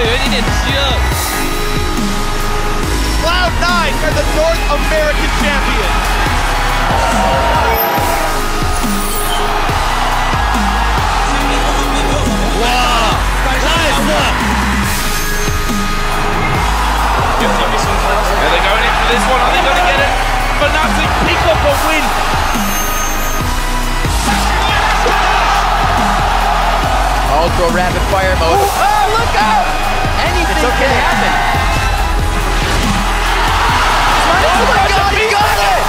有一点饥饿。Cloud9 are the North American champions. Wow, nice work. Yeah, they're going in for this one. Are they going to get it? Fnatic pick up a win. Ultra rapid fire mode. Oh, look out! Anything can happen. Oh my god, he got it!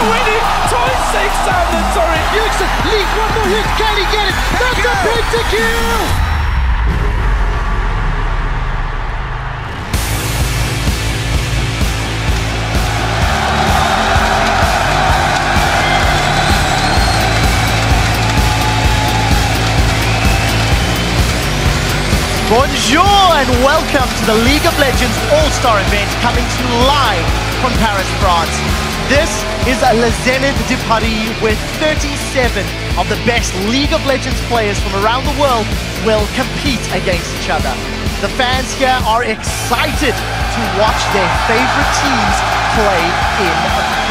Winning! Toys takes down the turret. Bjergsen, lead, one more hit, can he get it? That's a pentakill! Bonjour and welcome to the League of Legends All-Star event coming to you live from Paris, France. This is Le Zénith de Paris where 37 of the best League of Legends players from around the world will compete against each other. The fans here are excited to watch their favorite teams play in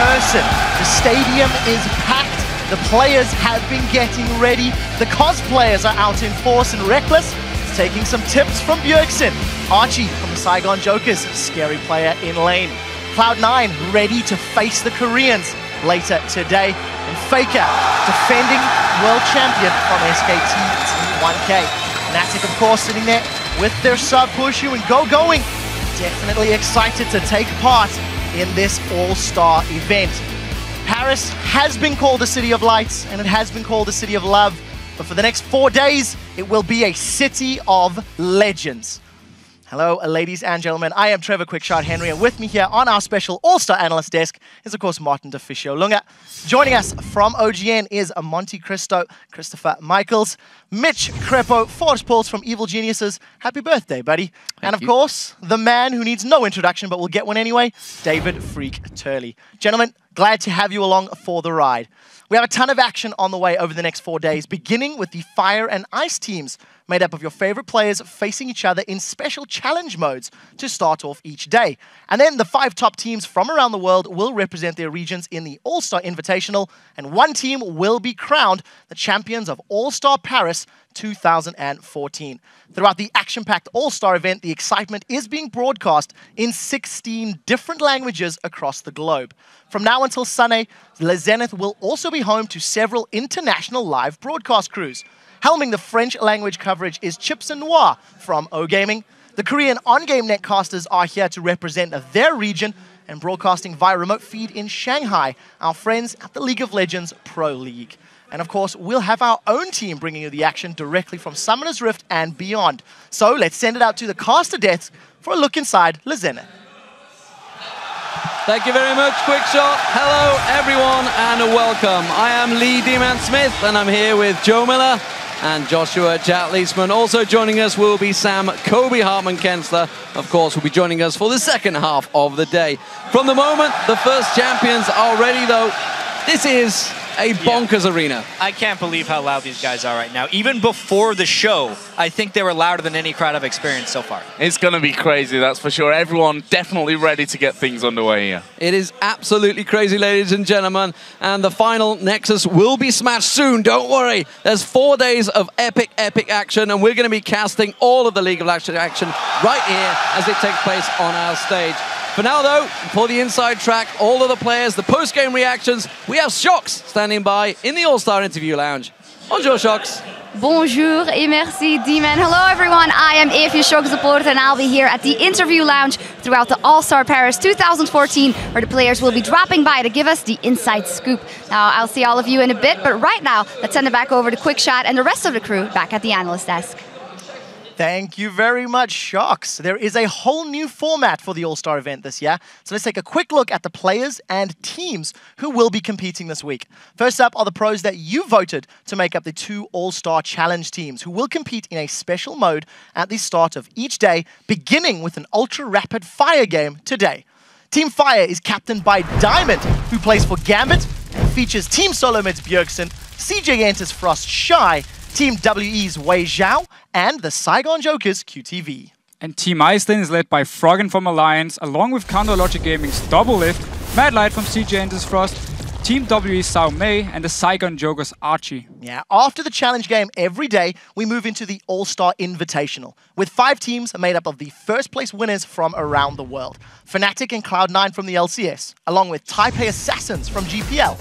person. The stadium is packed. The players have been getting ready. The cosplayers are out in force and reckless. Taking some tips from Bjergsen. Archie from the Saigon Jokers, scary player in lane. Cloud9 ready to face the Koreans later today. And FLICKR, defending world champion from SKT T1K. Fnatic, of course, sitting there with their sub Pushu and going. Definitely excited to take part in this all-star event. Paris has been called the City of Lights and it has been called the City of Love. But for the next 4 days, it will be a city of legends. Hello, ladies and gentlemen. I am Trevor Quickshot Henry, and with me here on our special All-Star Analyst desk is, of course, Martin DeFicio Lunga. Joining us from OGN is Monte Cristo, Christopher Michaels, Mitch Crepo, Forrest Pauls from Evil Geniuses. Happy birthday, buddy. And of course, the man who needs no introduction, but we'll get one anyway, David Freak Turley. Gentlemen, glad to have you along for the ride. We have a ton of action on the way over the next 4 days, beginning with the Fire and Ice teams, made up of your favorite players facing each other in special challenge modes to start off each day. And then the 5 top teams from around the world will represent their regions in the All-Star Invitational, and one team will be crowned the champions of All-Star Paris 2014. Throughout the action-packed All-Star event, the excitement is being broadcast in 16 different languages across the globe. From now until Sunday, Le Zénith will also be home to several international live broadcast crews. Helming the French language coverage is Chips and Noir from O Gaming. The Korean on-game netcasters are here to represent their region, and broadcasting via remote feed in Shanghai, our friends at the League of Legends Pro League. And of course, we'll have our own team bringing you the action directly from Summoner's Rift and beyond. So let's send it out to the caster desk for a look inside Le Zénith. Thank you very much, Quickshot. Hello, everyone, and welcome. I am Lee D-Man Smith, and I'm here with Joe Miller and Joshua Jatt-Leesman. Also joining us will be Sam Kobe Hartman-Kensler. Of course, will be joining us for the second half of the day. From the moment the first champions are ready, though, this is a bonkers arena. I can't believe how loud these guys are right now. Even before the show, I think they were louder than any crowd I've experienced so far. It's going to be crazy, that's for sure. Everyone definitely ready to get things underway here. It is absolutely crazy, ladies and gentlemen. And the final Nexus will be smashed soon, don't worry. There's 4 days of epic action, and we're going to be casting all of the League of Legends action right here as it takes place on our stage. For now, though, for the inside track, all of the players, the post-game reactions, we have Shox standing by in the All-Star Interview Lounge. Bonjour, Shox. Bonjour et merci, D-Man. Hello, everyone. I am Evie Shox-Depoort, and I'll be here at the Interview Lounge throughout the All-Star Paris 2014, where the players will be dropping by to give us the inside scoop. Now, I'll see all of you in a bit, but right now, let's send it back over to Quickshot and the rest of the crew back at the analyst desk. Thank you very much, Shox. There is a whole new format for the All-Star event this year. So let's take a quick look at the players and teams who will be competing this week. First up are the pros that you voted to make up the 2 All-Star Challenge teams who will compete in a special mode at the start of each day, beginning with an ultra-rapid fire game today. Team Fire is captained by Diamond, who plays for Gambit and features Team Solo Mid's Bjergsen, CJ enters Frost Shy, Team WE's Wei Zhao, and the Saigon Jokers QTV. And Team Iceland is led by Froggen from Alliance, along with Counter Logic Gaming's Double Lift, Mad Light from CJ Enders Frost, Team WE Sao Mei, and the Saigon Jokers Archie. Yeah, after the challenge game every day, we move into the All-Star Invitational, with 5 teams made up of the first place winners from around the world. Fnatic and Cloud9 from the LCS, along with Taipei Assassins from GPL,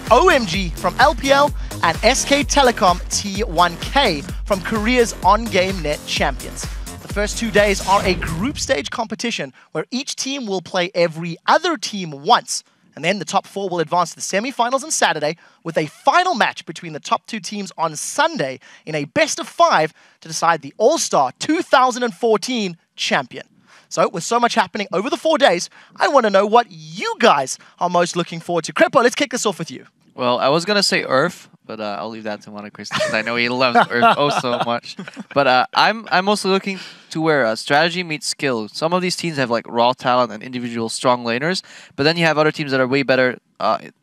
OMG from LPL, and SK Telecom T1K from Korea's on-game net champions. The first 2 days are a group stage competition where each team will play every other team once. And then the top 4 will advance to the semi-finals on Saturday with a final match between the top 2 teams on Sunday in a best-of-5 to decide the All-Star 2014 champion. So, with so much happening over the 4 days, I want to know what you guys are most looking forward to. Crepo, let's kick this off with you. Well, I was going to say Earth, but I'll leave that to Monochrist because I know he loves Earth oh so much. But I'm also looking to where strategy meets skill. Some of these teams have like raw talent and individual strong laners, but then you have other teams that are way better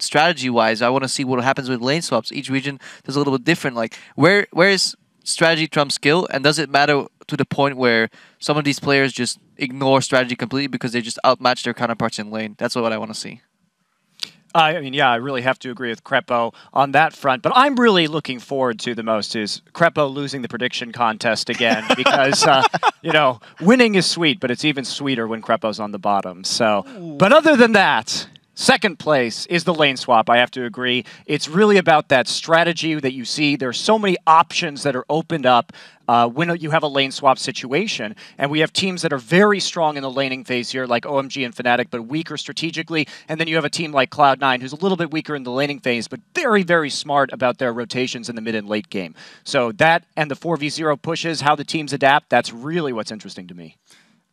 strategy-wise. I want to see what happens with lane swaps. Each region does a little bit different. Like where is strategy trump skill, and does it matter to the point where some of these players just ignore strategy completely because they just outmatch their counterparts in lane? That's what I want to see. I mean, yeah, I really have to agree with Crepo on that front. But I'm really looking forward to the most is Crepo losing the prediction contest again because, you know, winning is sweet, but it's even sweeter when Crepo's on the bottom. So, but other than that, second place is the lane swap. I have to agree. It's really about that strategy that you see. There's so many options that are opened up when you have a lane swap situation. And we have teams that are very strong in the laning phase here, like OMG and Fnatic, but weaker strategically. And then you have a team like Cloud9, who's a little bit weaker in the laning phase, but very, very smart about their rotations in the mid and late game. So that and the 4v0 pushes, how the teams adapt, that's really what's interesting to me.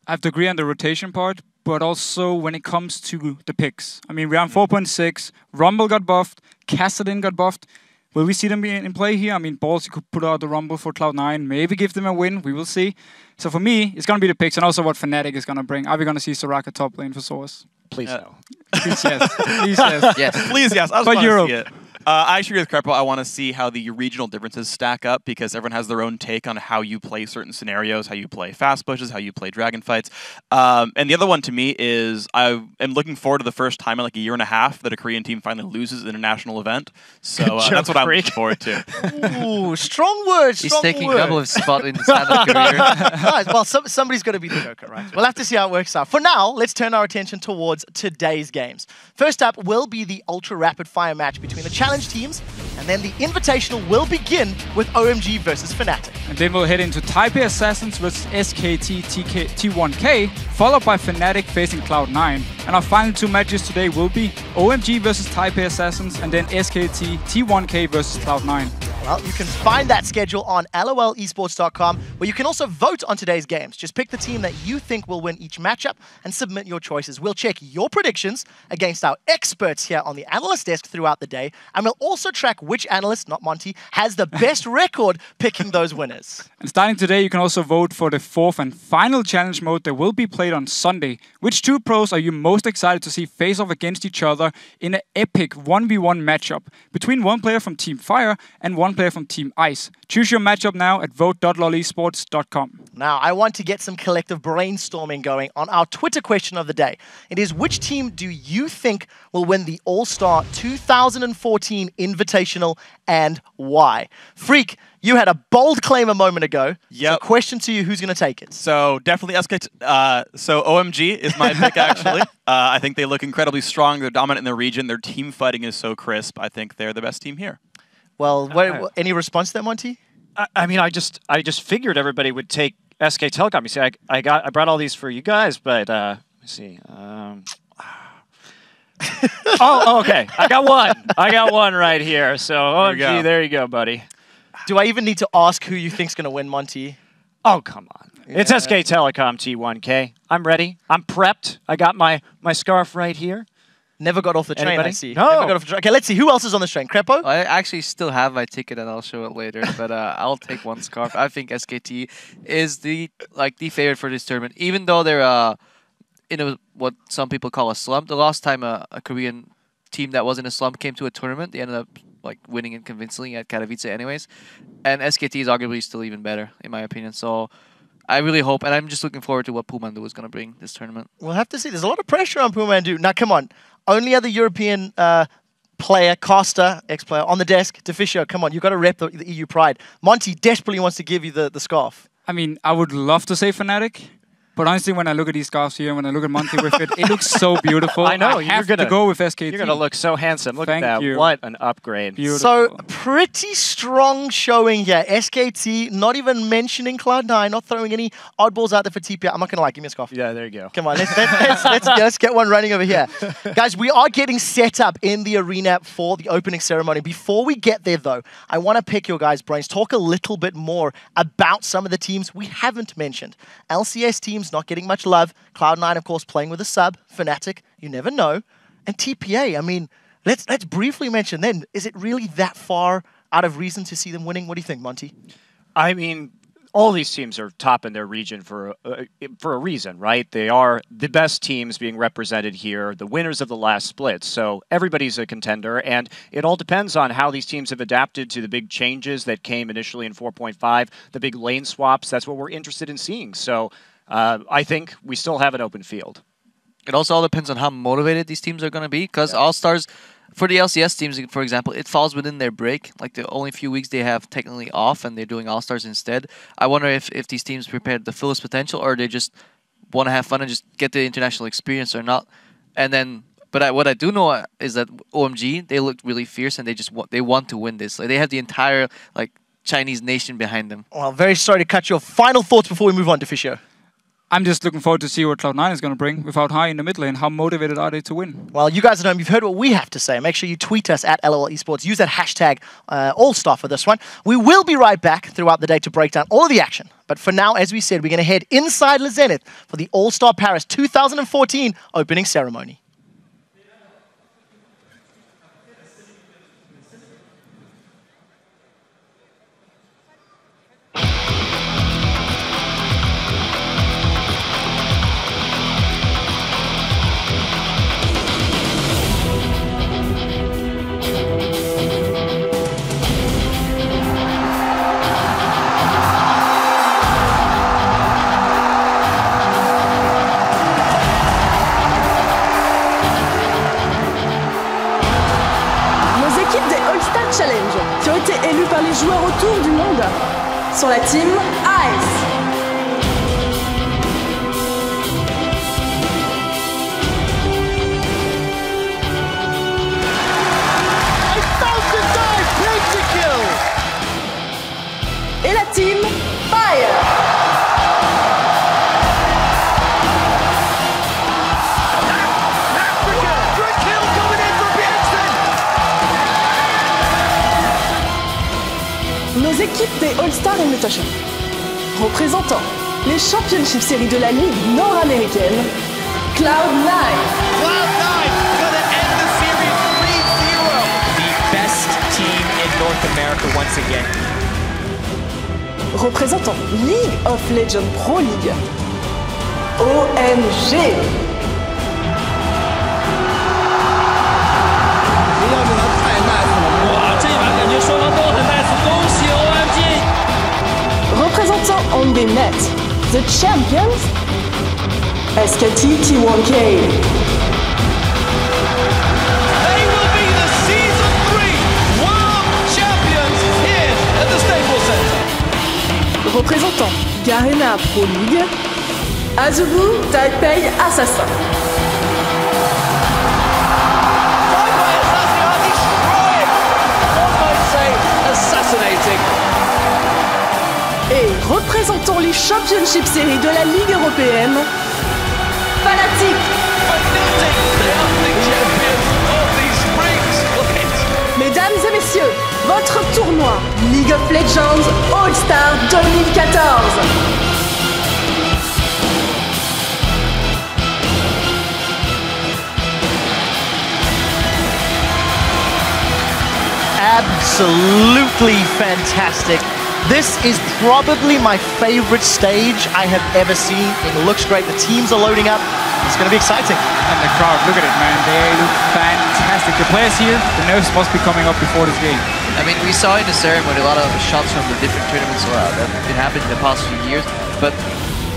I have to agree on the rotation part, but also when it comes to the picks. I mean, we're on 4.6, Rumble got buffed, Kassadin got buffed. Will we see them be in play here? I mean, Ballsy could put out the Rumble for Cloud9, maybe give them a win, we will see. So for me, it's going to be the picks and also what Fnatic is going to bring. Are we going to see Soraka top lane for Source? Please no. Please yes. Please yes. Yes. Please yes. I just But want to Europe. see it. I actually agree with Crepo. I want to see how the regional differences stack up because everyone has their own take on how you play certain scenarios, how you play fast pushes, how you play dragon fights. And the other one to me is I am looking forward to the first time in like a year and a half that a Korean team finally loses in a national event. So that's what I'm looking forward to. Ooh, strong words. He's strong taking words. double spot in the stand-up career. Nice. Well, somebody's got to be the Joker, right? We'll have to see how it works out. For now, let's turn our attention towards today's games. First up will be the ultra rapid fire match between the challenge teams, and then the Invitational will begin with OMG versus Fnatic. And then we'll head into Taipei Assassins versus SKT T1K, followed by Fnatic facing Cloud9. And our final 2 matches today will be OMG versus Taipei Assassins, and then SKT T1K versus Cloud9. Well, you can find that schedule on lolesports.com, where you can also vote on today's games. Just pick the team that you think will win each matchup and submit your choices. We'll check your predictions against our experts here on the analyst desk throughout the day, and we'll also track which analyst, not Monty, has the best record picking those winners. And starting today, you can also vote for the 4th and final challenge mode that will be played on Sunday. Which 2 pros are you most excited to see face off against each other in an epic 1v1 matchup between one player from Team Fire and one player from Team Ice? Choose your matchup now at vote.lolesports.com. Now, I want to get some collective brainstorming going on our Twitter question of the day. It is, which team do you think will win the All-Star 2014 Invitational and why? Freak, you had a bold claim a moment ago. Yep. So question to you, who's going to take it? So definitely SK. So OMG is my pick, actually. I think they look incredibly strong. They're dominant in their region. Their team fighting is so crisp. I think they're the best team here. Well, any response to that, Monty? I mean, I just figured everybody would take SK Telecom. You see, I brought all these for you guys, but let me see. Oh, okay. I got one right here. So OMG, there you go, buddy. Do I even need to ask who you think's going to win, Monty? Oh, come on. Yeah. It's SK Telecom T1K. I'm ready. I'm prepped. I got my scarf right here. Never got off the train, Anybody? I see. No. Never got off the train. Okay, let's see. Who else is on this train? Crepo? I actually still have my ticket and I'll show it later, but I'll take one scarf. I think SKT is the favorite for this tournament, even though they're in what some people call a slump. The last time a Korean team that was in a slump came to a tournament, they ended up winning it convincingly at Katowice anyways. And SKT is arguably still even better, in my opinion. So I really hope, and I'm just looking forward to what Pumandu is going to bring this tournament. We'll have to see. There's a lot of pressure on Pumandu. Now, come on. Only other European player, caster, ex-player, on the desk. Deficio, come on. You've got to rep the EU pride. Monty desperately wants to give you the scarf. I mean, I would love to say Fnatic. But honestly, when I look at these scarves here, when I look at Monty with it, it looks so beautiful. I know. I have to go with SKT. You're going to look so handsome. Look Thank at that. you. What an upgrade. Beautiful. So, pretty strong showing here. SKT, not even mentioning Cloud9, not throwing any oddballs out there for TPI. I'm not going to lie. Give me a scarf. Yeah, there you go. Come on, let's get one running over here. Guys, we are getting set up in the arena for the opening ceremony. Before we get there, though, I want to pick your guys' brains, talk a little bit more about some of the teams we haven't mentioned. LCS teams not getting much love. Cloud9, of course, playing with a sub. Fnatic, you never know. And TPA, I mean, let's briefly mention then, is it really that far out of reason to see them winning? What do you think, Monty? I mean, all these teams are top in their region for a reason, right? They are the best teams being represented here, the winners of the last split. So everybody's a contender, and it all depends on how these teams have adapted to the big changes that came initially in 4.5, the big lane swaps. That's what we're interested in seeing. So I think we still have an open field. It also all depends on how motivated these teams are going to be, because All-Stars, for the LCS teams, for example, it falls within their break. Like the only few weeks they have technically off and they're doing All-Stars instead. I wonder if these teams prepared the fullest potential, or they just want to have fun and just get the international experience or not. And then, but what I do know is that OMG, they looked really fierce and they want to win this. Like they have the entire Chinese nation behind them. Well, very sorry to cut you off. Final thoughts before we move on to Fischer. I'm just looking forward to see what Cloud9 is going to bring without High in the mid lane. How motivated are they to win? Well, you guys at home, you've heard what we have to say. Make sure you tweet us at LOL Esports. Use that hashtag All-Star for this one. We will be right back throughout the day to break down all of the action. But for now, as we said, we're going to head inside Le Zenith for the All-Star Paris 2014 opening ceremony. qui ont été élus par les joueurs autour du monde sur la team Ice. Et la team Fire. Nos équipes des All-Star Invitation, représentant les Championship Series de la Ligue nord-américaine, Cloud9. Cloud9 gonna end the series 3-0. The best team in North America once again. Représentant League of Legends Pro League, OMG. Représentant on the net, the champions, SKT T1K. They will be the Season 3 World Champions here at the Staples Center. Représentant Garena Pro League, Azubu Taipei Assassin. Assassinating. Et représentant les Championship Series de la Ligue européenne, Fnatic. Mesdames et messieurs, votre tournoi League of Legends All-Star 2014. Absolutely fantastic. This is probably my favorite stage I have ever seen. It looks great. The teams are loading up. It's going to be exciting. And the crowd, look at it, man. They look fantastic. The players here, the nerves must be coming up before this game. I mean, we saw in the ceremony a lot of shots from the different tournaments that have been happening in the past few years. But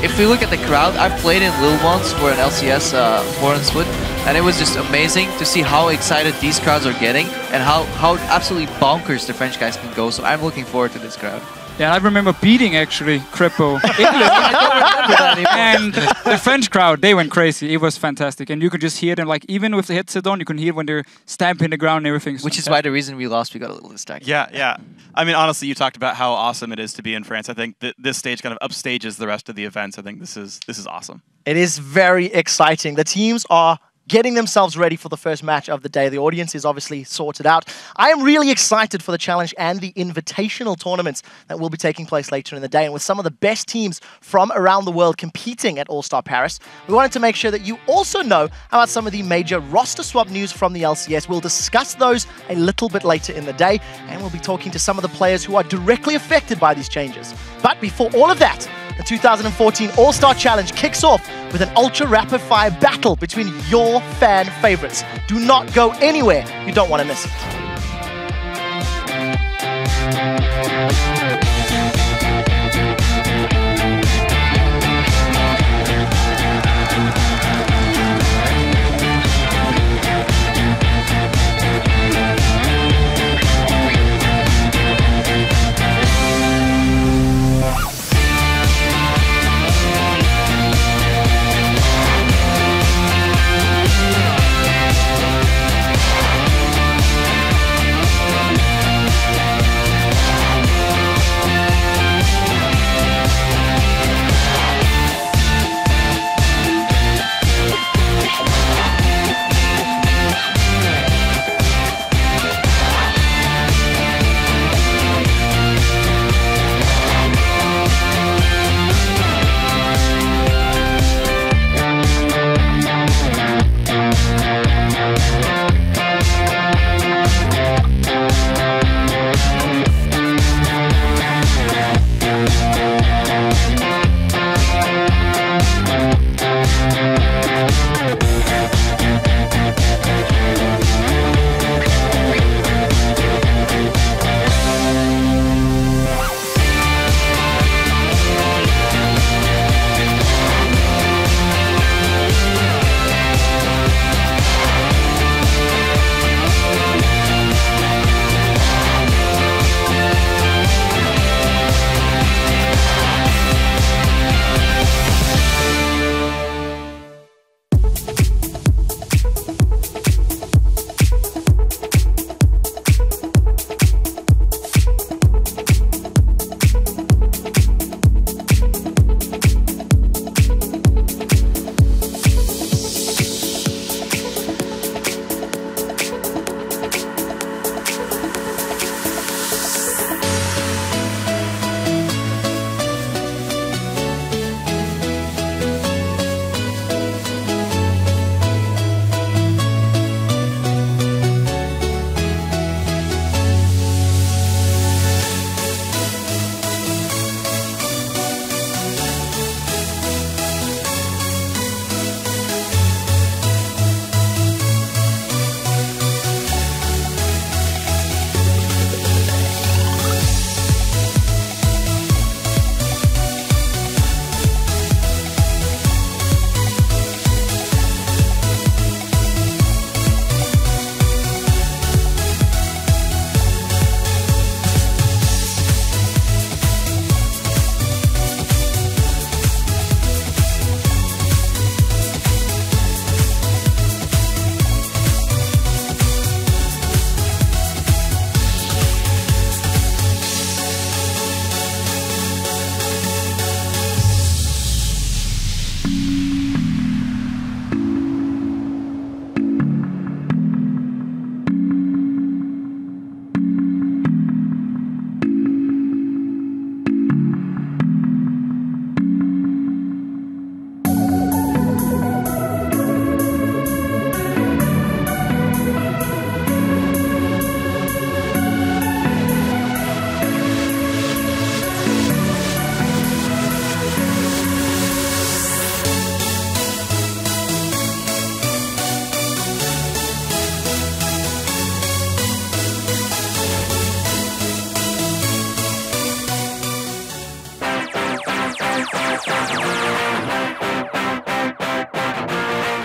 if we look at the crowd, I've played in Lille once for an LCS foreign split, and it was just amazing to see how excited these crowds are getting and how absolutely bonkers the French guys can go. So I'm looking forward to this crowd. Yeah, I remember beating actually Crepo in Lille. I don't remember that anymore. And the French crowd, they went crazy. It was fantastic, and you could just hear them. Like even with the headset on, you can hear when they're stamping the ground and everything. Which is why the reason we lost, we got a little distracted. Yeah. I mean, honestly, you talked about how awesome it is to be in France. I think that this stage kind of upstages the rest of the events. I think this is awesome. It is very exciting. The teams are getting themselves ready for the first match of the day. The audience is obviously sorted out. I am really excited for the challenge and the invitational tournaments that will be taking place later in the day. And with some of the best teams from around the world competing at All-Star Paris, we wanted to make sure that you also know about some of the major roster swap news from the LCS. We'll discuss those a little bit later in the day, and we'll be talking to some of the players who are directly affected by these changes. But before all of that, the 2014 All-Star Challenge kicks off with an ultra rapid fire battle between your fan favorites. Do not go anywhere. You don't want to miss it.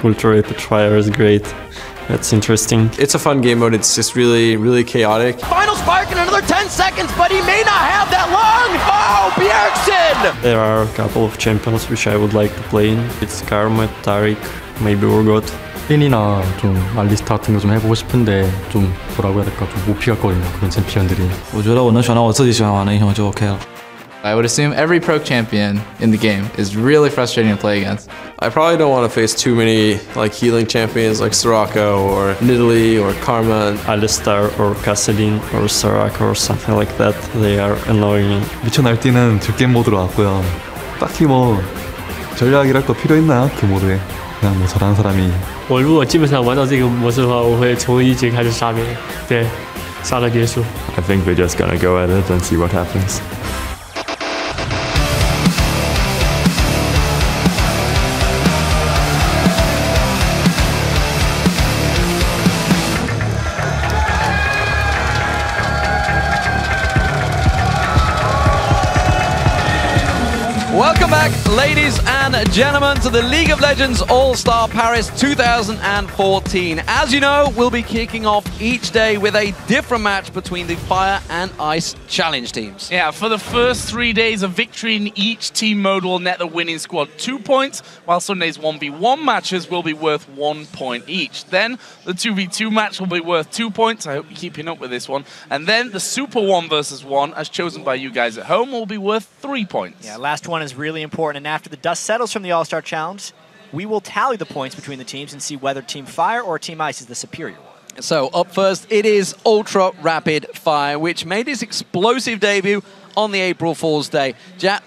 Ultra Rapid Fire is great. That's interesting. It's a fun game mode. It's just really, really chaotic. Final spark in another 10 seconds, but he may not have that long. Oh, Bjergsen! There are a couple of champions which I would like to play in. It's Karma, Tariq, maybe Urgot. 핀이나 좀 알리스타 같은 거 좀 해보고 싶은데 좀 뭐라고 해야 될까 좀 못 피갔거든요 그런 챔피언들이. 我觉得我能选到我自己喜欢玩的英雄就 OK 了。 I would assume every pro champion in the game is really frustrating to play against. I probably don't want to face too many like healing champions like Soraka or Nidalee or Karma. Alistar or Kassadin or Soraka or something like that. They are annoying. 미쳐 날뛰는 즐겜 모드로 왔고요. 딱히 뭐 전략이랄 거 필요 있나 그 모드에. 그냥 뭐 잘하는 사람이. 我如果基本上玩到这个模式的话，我会从一节开始杀别人，对，杀到结束。 I think we're just gonna go at it and see what happens. Welcome back, ladies and gentlemen, to the League of Legends All-Star Paris 2014. As you know, we'll be kicking off each day with a different match between the Fire and Ice Challenge teams. Yeah, for the first 3 days, a victory in each team mode will net the winning squad 2 points, while Sunday's 1v1 matches will be worth 1 point each. Then, the 2v2 match will be worth 2 points. I hope you're keeping up with this one. And then, the Super 1 versus 1, as chosen by you guys at home, will be worth 3 points. Yeah, last one is really important, and after the dust settles from the All-Star Challenge, we will tally the points between the teams and see whether Team Fire or Team Ice is the superior one. So up first, it is Ultra Rapid Fire, which made its explosive debut on the April Fool's Day. Jack,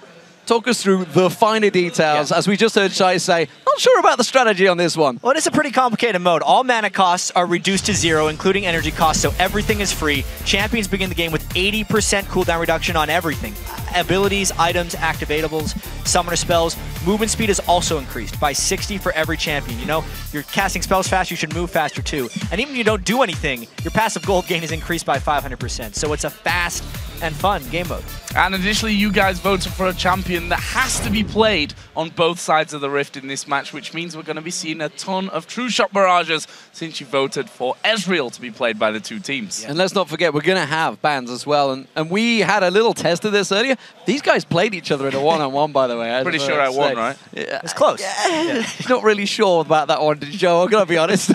talk us through the finer details, as we just heard Shai say, not sure about the strategy on this one. Well, it is a pretty complicated mode. All mana costs are reduced to 0, including energy costs, so everything is free. Champions begin the game with 80% cooldown reduction on everything. Abilities, items, activatables, summoner spells. Movement speed is also increased by 60 for every champion. You know, you're casting spells fast, you should move faster too. And even if you don't do anything, your passive gold gain is increased by 500%. So it's a fast and fun game mode. And additionally, you guys voted for a champion that has to be played on both sides of the rift in this match, which means we're going to be seeing a ton of true shot barrages since you voted for Ezreal to be played by the two teams. And let's not forget, we're going to have bans as well. And we had a little test of this earlier. These guys played each other in a one-on-one, by the way. Pretty sure I won, right? Yeah. It's close. Yeah. Not really sure about that one, Joe, I'm going to be honest.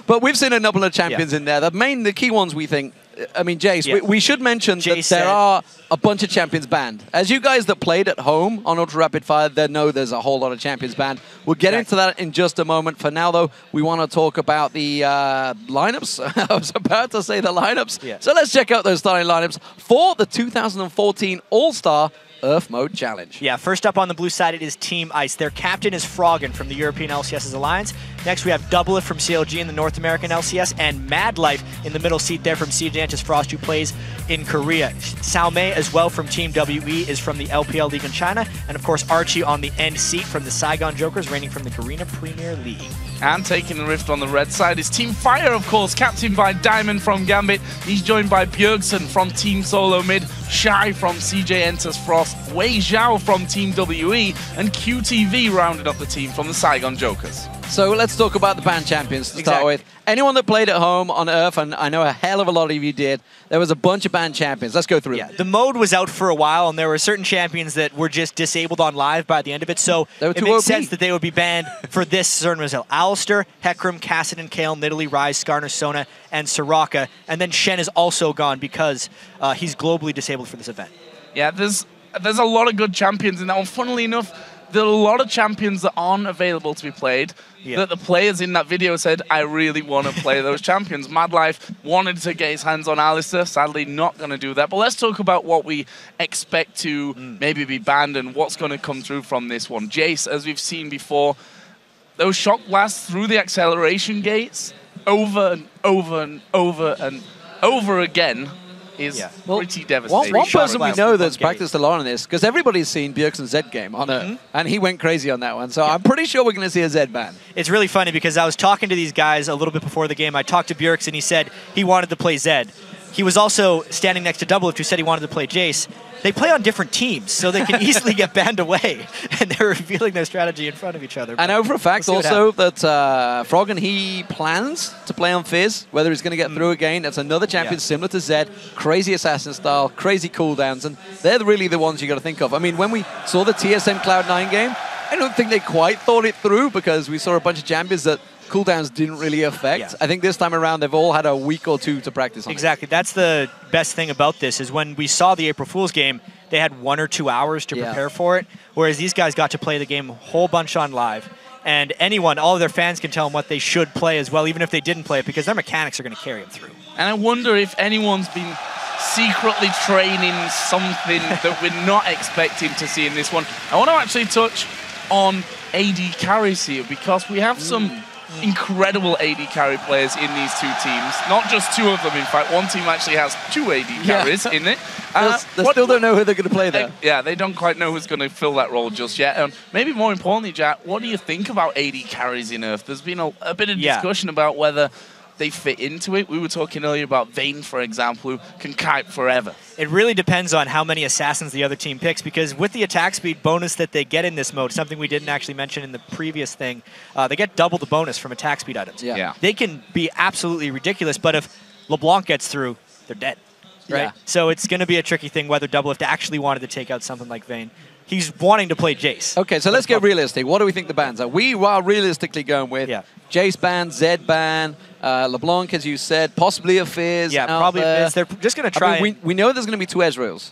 But we've seen a couple of champions in there. The key ones we think, I mean, Jace, we should mention that there are a bunch of champions banned. As you guys that played at home on Ultra Rapid Fire, they know there's a whole lot of champions banned. We'll get into that in just a moment. For now, though, we want to talk about the lineups. I was about to say the lineups. Yeah. So let's check out those starting lineups for the 2014 All-Star Earth Mode Challenge. Yeah, first up on the blue side, it is Team Ice. Their captain is Froggen from the European LCS's Alliance. Next, we have Doublet from CLG in the North American LCS, and Mad Life in the middle seat there from Seajantis Frost, who plays in Korea. Sao Mei as well from Team WE is from the LPL League in China, and of course Archie on the end seat from the Saigon Jokers, reigning from the Korean Premier League. And taking the rift on the red side is Team Fire, of course, captained by Diamond from Gambit. He's joined by Bjergsen from Team Solo Mid, Shai from CJ Enters Frost, Wei Zhao from Team WE, and QTV rounded up the team from the Saigon Jokers. So let's talk about the band champions to start with. Anyone that played at home on Earth, and I know a hell of a lot of you did, there was a bunch of band champions. Let's go through them. The mode was out for a while, and there were certain champions that were just disabled on live by the end of it, so it makes sense that they would be banned for this certain result. Alistar, Hecarim, Kassadin, Kayle, Nidalee, Ryze, Skarner, Sona, and Soraka, and then Shen is also gone because he's globally disabled for this event. Yeah, there's a lot of good champions in that one. Funnily enough, there are a lot of champions that aren't available to be played, that the players in that video said, I really want to play those champions. Mad Life wanted to get his hands on Alistar, sadly not going to do that. But let's talk about what we expect to maybe be banned and what's going to come through from this one. Jace, as we've seen before, those shock blasts through the acceleration gates over and over and over and over again is pretty devastating. One person we know that's practiced a lot on this, because everybody's seen Bjergsen's Z game on it, and he went crazy on that one. So I'm pretty sure we're going to see a Z ban. It's really funny because I was talking to these guys a little bit before the game. I talked to Bjergsen, he said he wanted to play Zed. he was also standing next to Doublelift, who said he wanted to play Jace. They play on different teams, so they can easily get banned away, and they're revealing their strategy in front of each other. I know for a fact we'll also that Froggen, he plans to play on Fizz, whether he's going to get through again. That's another champion similar to Zed, crazy assassin style, crazy cooldowns, and they're really the ones you got to think of. I mean, when we saw the TSM Cloud9 game, I don't think they quite thought it through because we saw a bunch of champions that cooldowns didn't really affect. Yeah. I think this time around they've all had a week or two to practice on Exactly. That's the best thing about this is when we saw the April Fool's game, they had 1 or 2 hours to prepare for it, whereas these guys got to play the game a whole bunch on live. And anyone, all of their fans can tell them what they should play as well, even if they didn't play it, because their mechanics are going to carry them through. And I wonder if anyone's been secretly training something that we're not expecting to see in this one. I want to actually touch on AD carries here because we have some incredible AD carry players in these two teams. Not just 2 of them, in fact. One team actually has 2 AD carries in it. They still don't know who they're going to play there. Yeah, they don't quite know who's going to fill that role just yet. And maybe more importantly, Jack, what do you think about AD carries in Earth? There's been a bit of discussion about whether they fit into it. We were talking earlier about Vayne, for example, who can kite forever. It really depends on how many assassins the other team picks, because with the attack speed bonus that they get in this mode, something we didn't actually mention in the previous thing, they get double the bonus from attack speed items. They can be absolutely ridiculous, but if LeBlanc gets through, they're dead. Right? So it's going to be a tricky thing whether Doublelift actually wanted to take out something like Vayne. He's wanting to play Jace. Okay, so let's get realistic. What do we think the bans are? We are realistically going with Jace ban, Zed ban, LeBlanc, as you said, possibly a Fizz. Yeah, probably a Fizz. They're just going to try. I mean, we know there's going to be 2 Ezreals.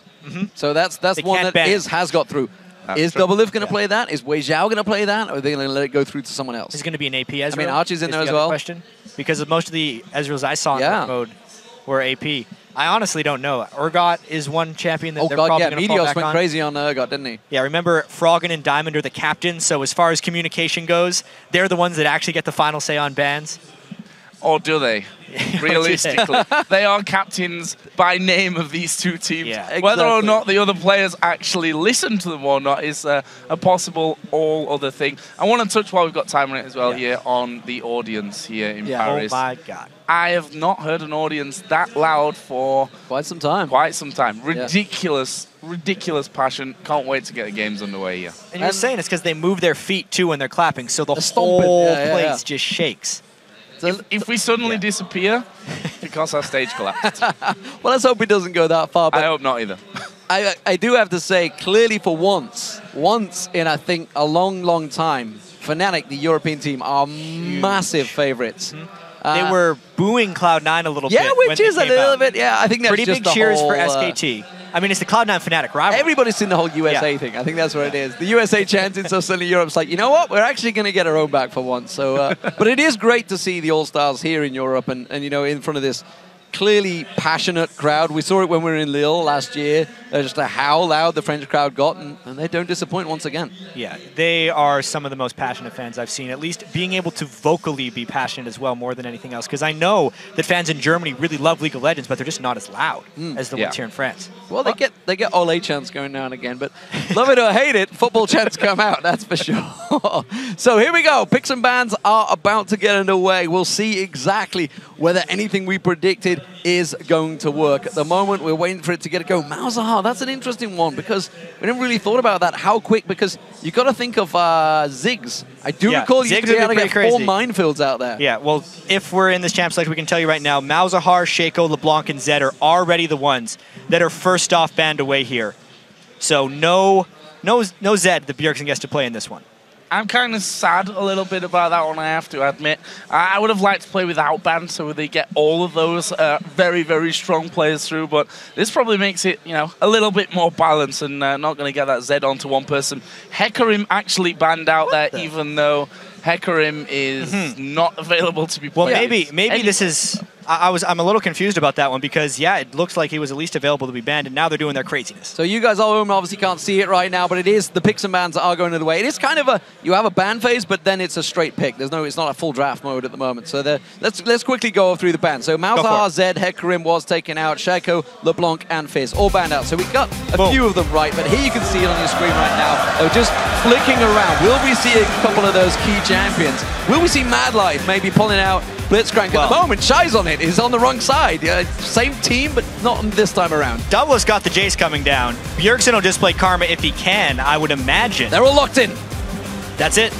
So that's one that has got through. Is Doublelift going to play that? Is Wei Zhao going to play that? Or are they going to let it go through to someone else? Is going to be an AP Ezreal? I mean, Archie's in there as well. Question. Because of most of the Ezreals I saw in that mode were AP. I honestly don't know. Urgot is one champion that they're probably going to fall Meteos back went on. crazy on Urgot, didn't he? Yeah, remember Froggen and Diamond are the captains, so as far as communication goes, they're the ones that actually get the final say on bans. Or do they? Realistically. They are captains by name of these 2 teams. Yeah, Whether or not the other players actually listen to them or not is a possible all other thing. I want to touch, while we've got time on it as well here, on the audience here in Paris. Oh my God. I have not heard an audience that loud for quite some time. Ridiculous, ridiculous passion. Can't wait to get the games underway here. And you're saying it's because they move their feet too when they're clapping, so the whole place just shakes. If we suddenly disappear, because our stage collapsed. Well, let's hope it doesn't go that far. But I hope not either. I do have to say, clearly for once in, I think, a long, long time, Fnatic, the European team, are massive favorites. They were booing Cloud9 a little bit. Yeah, which is a little bit, I think that's pretty just big cheers whole, for SKT. I mean, it's the Cloud9 Fnatic rivalry. Everybody's seen the whole USA thing. I think that's what it is. The USA chanting, so suddenly Europe's like, you know what? We're actually going to get our own back for once. So, but it is great to see the All-Stars here in Europe and, you know, in front of this clearly passionate crowd. We saw it when we were in Lille last year. Just how loud the French crowd got, and they don't disappoint once again. Yeah, they are some of the most passionate fans I've seen, at least being able to vocally be passionate as well more than anything else, because I know that fans in Germany really love League of Legends, but they're just not as loud as the ones here in France. Well, they get Ole chants going now and again, but love it or hate it, football chants come out, that's for sure. So here we go. Picks and bans are about to get underway. We'll see exactly whether anything we predicted is going to work. At the moment, we're waiting for it to get a go. Malzahar, that's an interesting one because we never really thought about that. How quick? Because you got to think of Ziggs. I do recall you used to be able to get 4 minefields out there. Yeah, well, if we're in this champ select, we can tell you right now, Malzahar, Shaco, LeBlanc, and Zed are already the ones that are first off banned away here. So no Zed that Bjergsen gets to play in this one. I'm kind of sad a little bit about that one, I have to admit. I would have liked to play without ban so they get all of those very, very strong players through, but this probably makes it, you know, a little bit more balanced and not going to get that Zed onto one person. Hecarim actually banned out there, even though Hecarim is not available to be played. Well, maybe this is... I'm a little confused about that one because, yeah, it looks like he was at least available to be banned, and now they're doing their craziness. So you guys at home obviously can't see it right now, but it is the picks and bans that are going the way. It is kind of you have a ban phase, but then it's a straight pick. It's not a full draft mode at the moment. So let's quickly go through the bans. So Malzahar, Zed, Hecarim was taken out, Shaco, LeBlanc, and Fizz all banned out. So we got a few of them right, but here you can see it on your screen right now. They're just flicking around. Will we see a couple of those key champions? Will we see Mad Life maybe pulling out Blitzcrank at the moment. Shy's on it. He's on the wrong side. Same team, but not this time around. Double's got the Jace coming down. Bjergsen will just play Karma if he can, I would imagine. They're all locked in. That's it.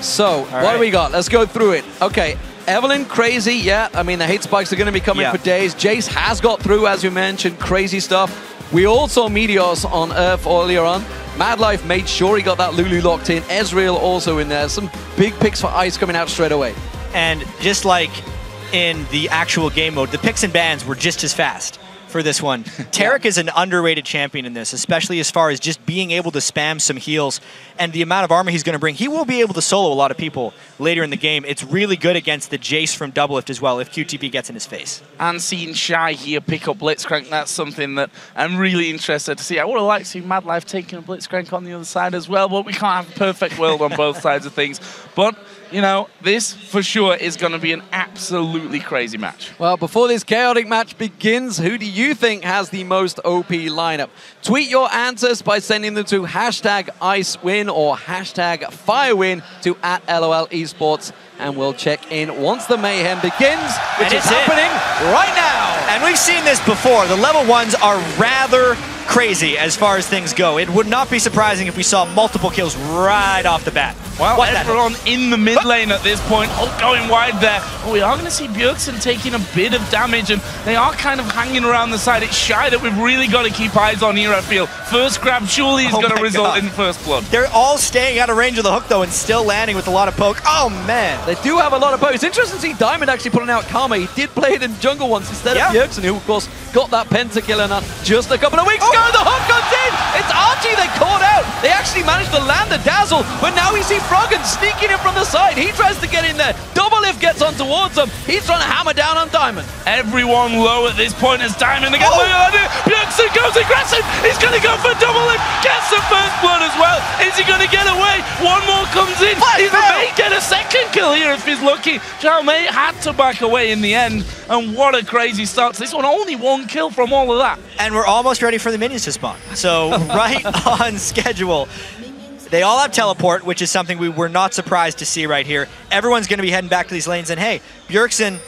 So, what do we got? Let's go through it. Okay, Evelyn, Crazy, yeah. I mean, the hate spikes are going to be coming for days. Jace has got through, as you mentioned. Crazy stuff. We all saw Meteors on Earth earlier on. Madlife made sure he got that Lulu locked in. Ezreal also in there. Some big picks for Ice coming out straight away. And just like in the actual game mode, the picks and bans were just as fast for this one. Taric is an underrated champion in this, especially as far as just being able to spam some heals and the amount of armor he's going to bring. He will be able to solo a lot of people later in the game. It's really good against the Jace from Doublelift as well if QTB gets in his face. And seeing Shy here pick up Blitzcrank, that's something that I'm really interested to see. I would have liked to see Madlife taking a Blitzcrank on the other side as well, but we can't have a perfect world on both sides of things. But, you know, this for sure is going to be an absolutely crazy match. Well, before this chaotic match begins, who do you think has the most OP lineup? Tweet your answers by sending them to #IceWin or #FireWin to @LOL Esports, and we'll check in once the mayhem begins, which is happening right now. And we've seen this before. The level 1s are rather crazy as far as things go. It would not be surprising if we saw multiple kills right off the bat. Well, everyone in the mid lane at this point, going wide there. But we are going to see Bjergsen taking a bit of damage, and they are kind of hanging around the side. It's Shy that we've really got to keep eyes on here, I feel. First grab surely is going to result in first blood. They're all staying out of range of the hook, though, and still landing with a lot of poke. Oh, man. They do have a lot of poke. It's interesting to see Diamond actually putting out Karma. He did play it in jungle once instead of Bjergsen, who, of course, got that pentakill in just a couple of weeks ago. The hook comes in. It's Archie they caught out. They actually managed to land the dazzle, but now we see Froggen sneaking in from the side. He tries to get in there. Doublelift gets on towards him. He's trying to hammer down on Diamond. Everyone low at this point as Diamond again. Bjergsen goes aggressive. He's going to go for Doublelift. Gets the first blood as well. Is he going to get away? One more comes in. He may get a second kill here if he's lucky. Xiaomei had to back away in the end. And what a crazy start. This one only one kill from all of that. And we're almost ready for the minions to spawn. So right on schedule. They all have teleport, which is something we were not surprised to see right here. Everyone's going to be heading back to these lanes. And hey, Bjergsen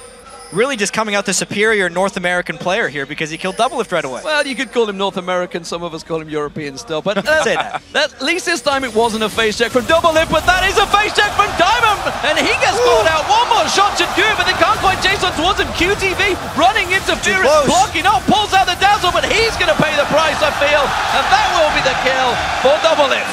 really just coming out the superior North American player here because he killed Doublelift right away. Well, you could call him North American. Some of us call him European still. But at least this time it wasn't a face check from Doublelift, but that is a face check from Diamond. And he gets called out. One more shot should do it, but they can't quite chase on towards him. QTV running interference, blocking up, pulls out the dazzle, but he's going to pay the price, I feel. And that will be the kill for Doublelift.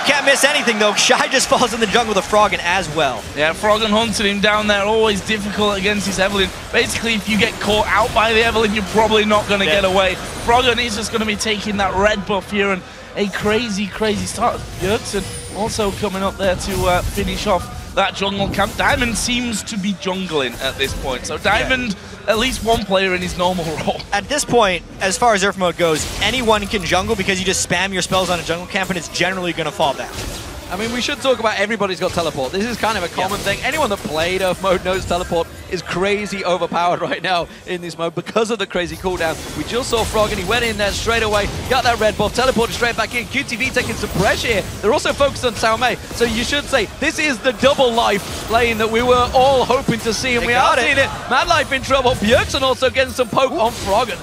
Can't miss anything, though. Shy just falls in the jungle with a Froggen as well. Yeah, Froggen hunted him down there. Always difficult against his Evelyn. Basically, if you get caught out by the Evelyn, you're probably not going to get away. Froggen is just going to be taking that red buff here, and a crazy, crazy start. Bjergsen also coming up there to finish off that jungle camp. Diamond seems to be jungling at this point. So Diamond, at least one player in his normal role. At this point, as far as Earth mode goes, anyone can jungle because you just spam your spells on a jungle camp and it's generally going to fall back. I mean, we should talk about everybody's got teleport. This is kind of a common thing. Anyone that played Earth mode knows teleport is crazy overpowered right now in this mode because of the crazy cooldown. We just saw Froggen. He went in there straight away, got that red buff, teleported straight back in. QTV taking some pressure here. They're also focused on Xiaomei. So you should say this is the double life lane that we were all hoping to see, and we are seeing it. Madlife in trouble. Bjergsen also getting some poke on Froggen.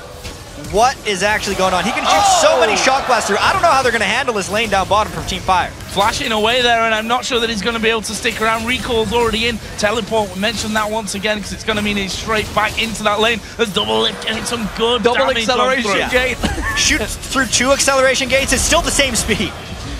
What is actually going on? He can shoot so many shock blasts through. I don't know how they're going to handle this lane down bottom from Team Fire. Flashing away there, and I'm not sure that he's going to be able to stick around. Recall's already in. Teleport, we mentioned that once again because it's going to mean he's straight back into that lane. There's Doublelift getting some good damage acceleration gate. Shoots through 2 acceleration gates. It's still the same speed.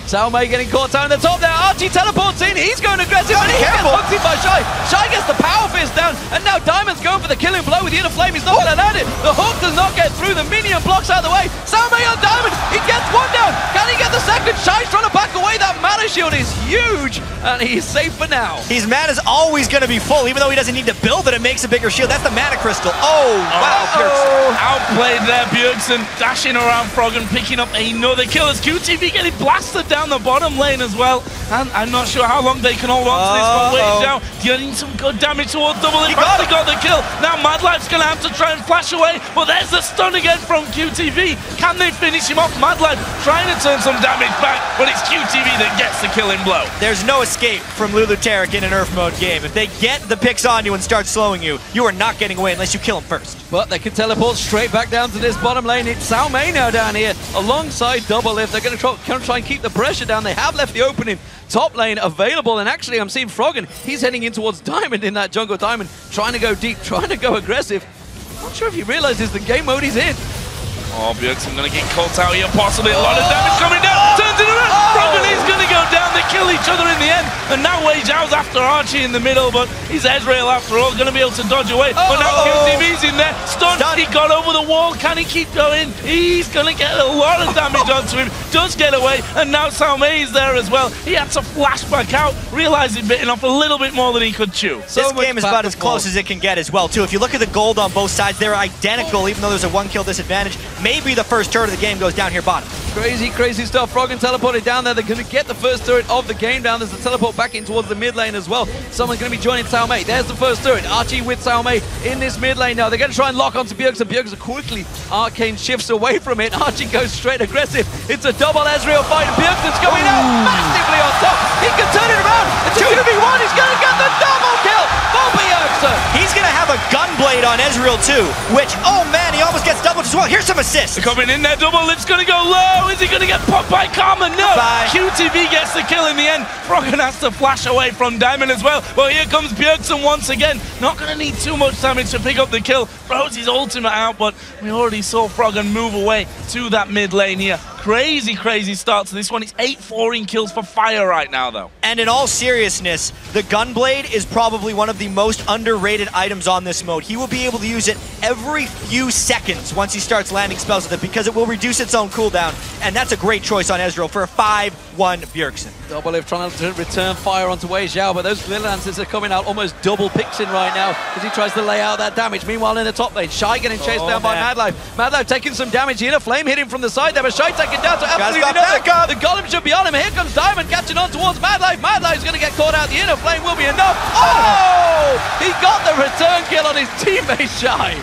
Xiaomei getting caught down in the top there. Archie teleports in. He's going aggressive, and he gets hooked in by Shy. Shy gets the power fist down, and now Diamond's going for the killing blow with the inner flame. He's not going to land it. The hook does not get through. The minion blocks out of the way. Xiaomei on Diamond. He gets one down. Can he get the second? Shy's trying to back away. That mana shield is huge, and he's safe for now. His mana's always going to be full, even though he doesn't need to build it. It makes a bigger shield. That's the mana crystal. Oh, wow. Outplayed there, Bjergsen dashing around Froggen, picking up another kill as QTV getting blasted down the bottom lane as well. And I'm not sure how long they can hold on to this, but Wei Zhao getting some good damage towards double. He finally got the kill. Now Mad Life's going to have to try and flash away, but there's the stun again from QTV. Can they finish him off? Mad Life trying to turn some damage back, but it's QTV that gets the killing blow. There's no escape from Lulu Tarek in an Earth mode game. If they get the picks on you and start slowing you, you are not getting away unless you kill them first. But they can teleport straight back down to this bottom lane. It's Sao Mei now down here alongside Double Lift. They're going to try and keep the pressure down. They have left the opening top lane available, and actually I'm seeing Froggen. He's heading in towards Diamond in that jungle. Diamond trying to go deep, trying to go aggressive. Not sure if he realizes the game mode he's in. Oh, Bjergsen going to get caught out here, possibly a lot of damage coming down. Turns it around. Froggen is going to go down. They kill each other in the end. And now Wei Zhao's after Archie in the middle, but he's Ezreal after all, going to be able to dodge away. But now QTV's in there. Stunned. He got over the wall. Can he keep going? He's going to get a lot of damage onto him. Does get away. And now Sao Mei is there as well. He had to flash back out, realizing bitten off a little bit more than he could chew. This game is about as close as it can get as well, too. If you look at the gold on both sides, they're identical, even though there's a 1-kill disadvantage. Maybe the first turret of the game goes down here bottom. Crazy, crazy stuff. Froggen teleported down there. They're going to get the first turret of the game down. There's a teleport back in towards the mid lane as well. Someone's going to be joining Sao Mei. There's the first turret. Archie with Sao Mei in this mid lane now. They're going to try and lock onto Bjergsen. Bjergsen quickly arcane shifts away from it. Archie goes straight aggressive. It's a double Ezreal fight. Bjergsen's going out massively on top. He can turn it around. It's 2v1. He's going to get the double kill for Bjergsen. He's going to have a gunblade on Ezreal too, which, oh man, he almost gets doubled as well. Here's some assists. They're coming in there. Double Lift's going to go low. Is he going to get popped by Karma? No. QTV gets the kill in the end. Froggen has to flash away from Diamond as well. Well, here comes Bjergsen once again. Not going to need too much damage to pick up the kill. Throws his ultimate out, but we already saw Froggen move away to that mid lane here. Crazy, crazy start to this one. It's 8-4 in kills for Fire right now, though. And in all seriousness, the Gunblade is probably one of the most underrated items on this mode. He will be able to use it every few seconds once he starts landing spells with it, because it will reduce its own cooldown, and that's a great choice on Ezreal for a 5-1 Bjergsen. Double Lift trying to return fire onto Wei Zhao, but those Glitter Lances are coming out almost double pixing right now as he tries to lay out that damage. Meanwhile, in the top lane, Shy getting chased down by Mad Life. Mad Life taking some damage here. A flame hit him from the side there, but Shy taken down to absolutely nothing. The Golem should be on him. Here comes Diamond catching on towards Mad Life. Mad Life's going to get caught out. The inner flame will be enough. Oh! He got the return kill on his teammate Shy.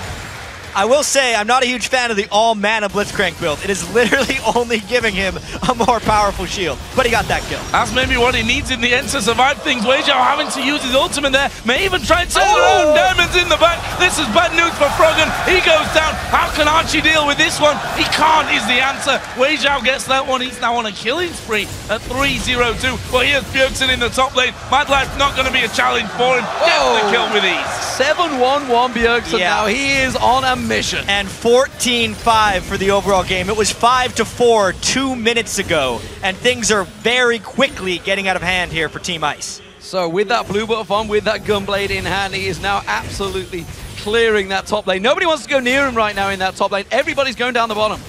I will say, I'm not a huge fan of the all-mana Blitzcrank build. It is literally only giving him a more powerful shield, but he got that kill. That's maybe what he needs in the end to survive things. Wei Zhao having to use his ultimate there, may even try and turn around. Diamond's in the back. This is bad news for Froggen. He goes down. How can Archie deal with this one? He can't is the answer. Wei Zhao gets that one. He's now on a killing spree at 3-0-2. Well, here's Bjergsen in the top lane. Mad Life not going to be a challenge for him. Gets the kill with ease. 7-1-1 Bjergsen now. He is on a mission. And 14-5 for the overall game. It was 5-4 2 minutes ago, and things are very quickly getting out of hand here for Team Ice. So with that blue buff on, with that Gunblade in hand, he is now absolutely clearing that top lane. Nobody wants to go near him right now in that top lane. Everybody's going down the bottom.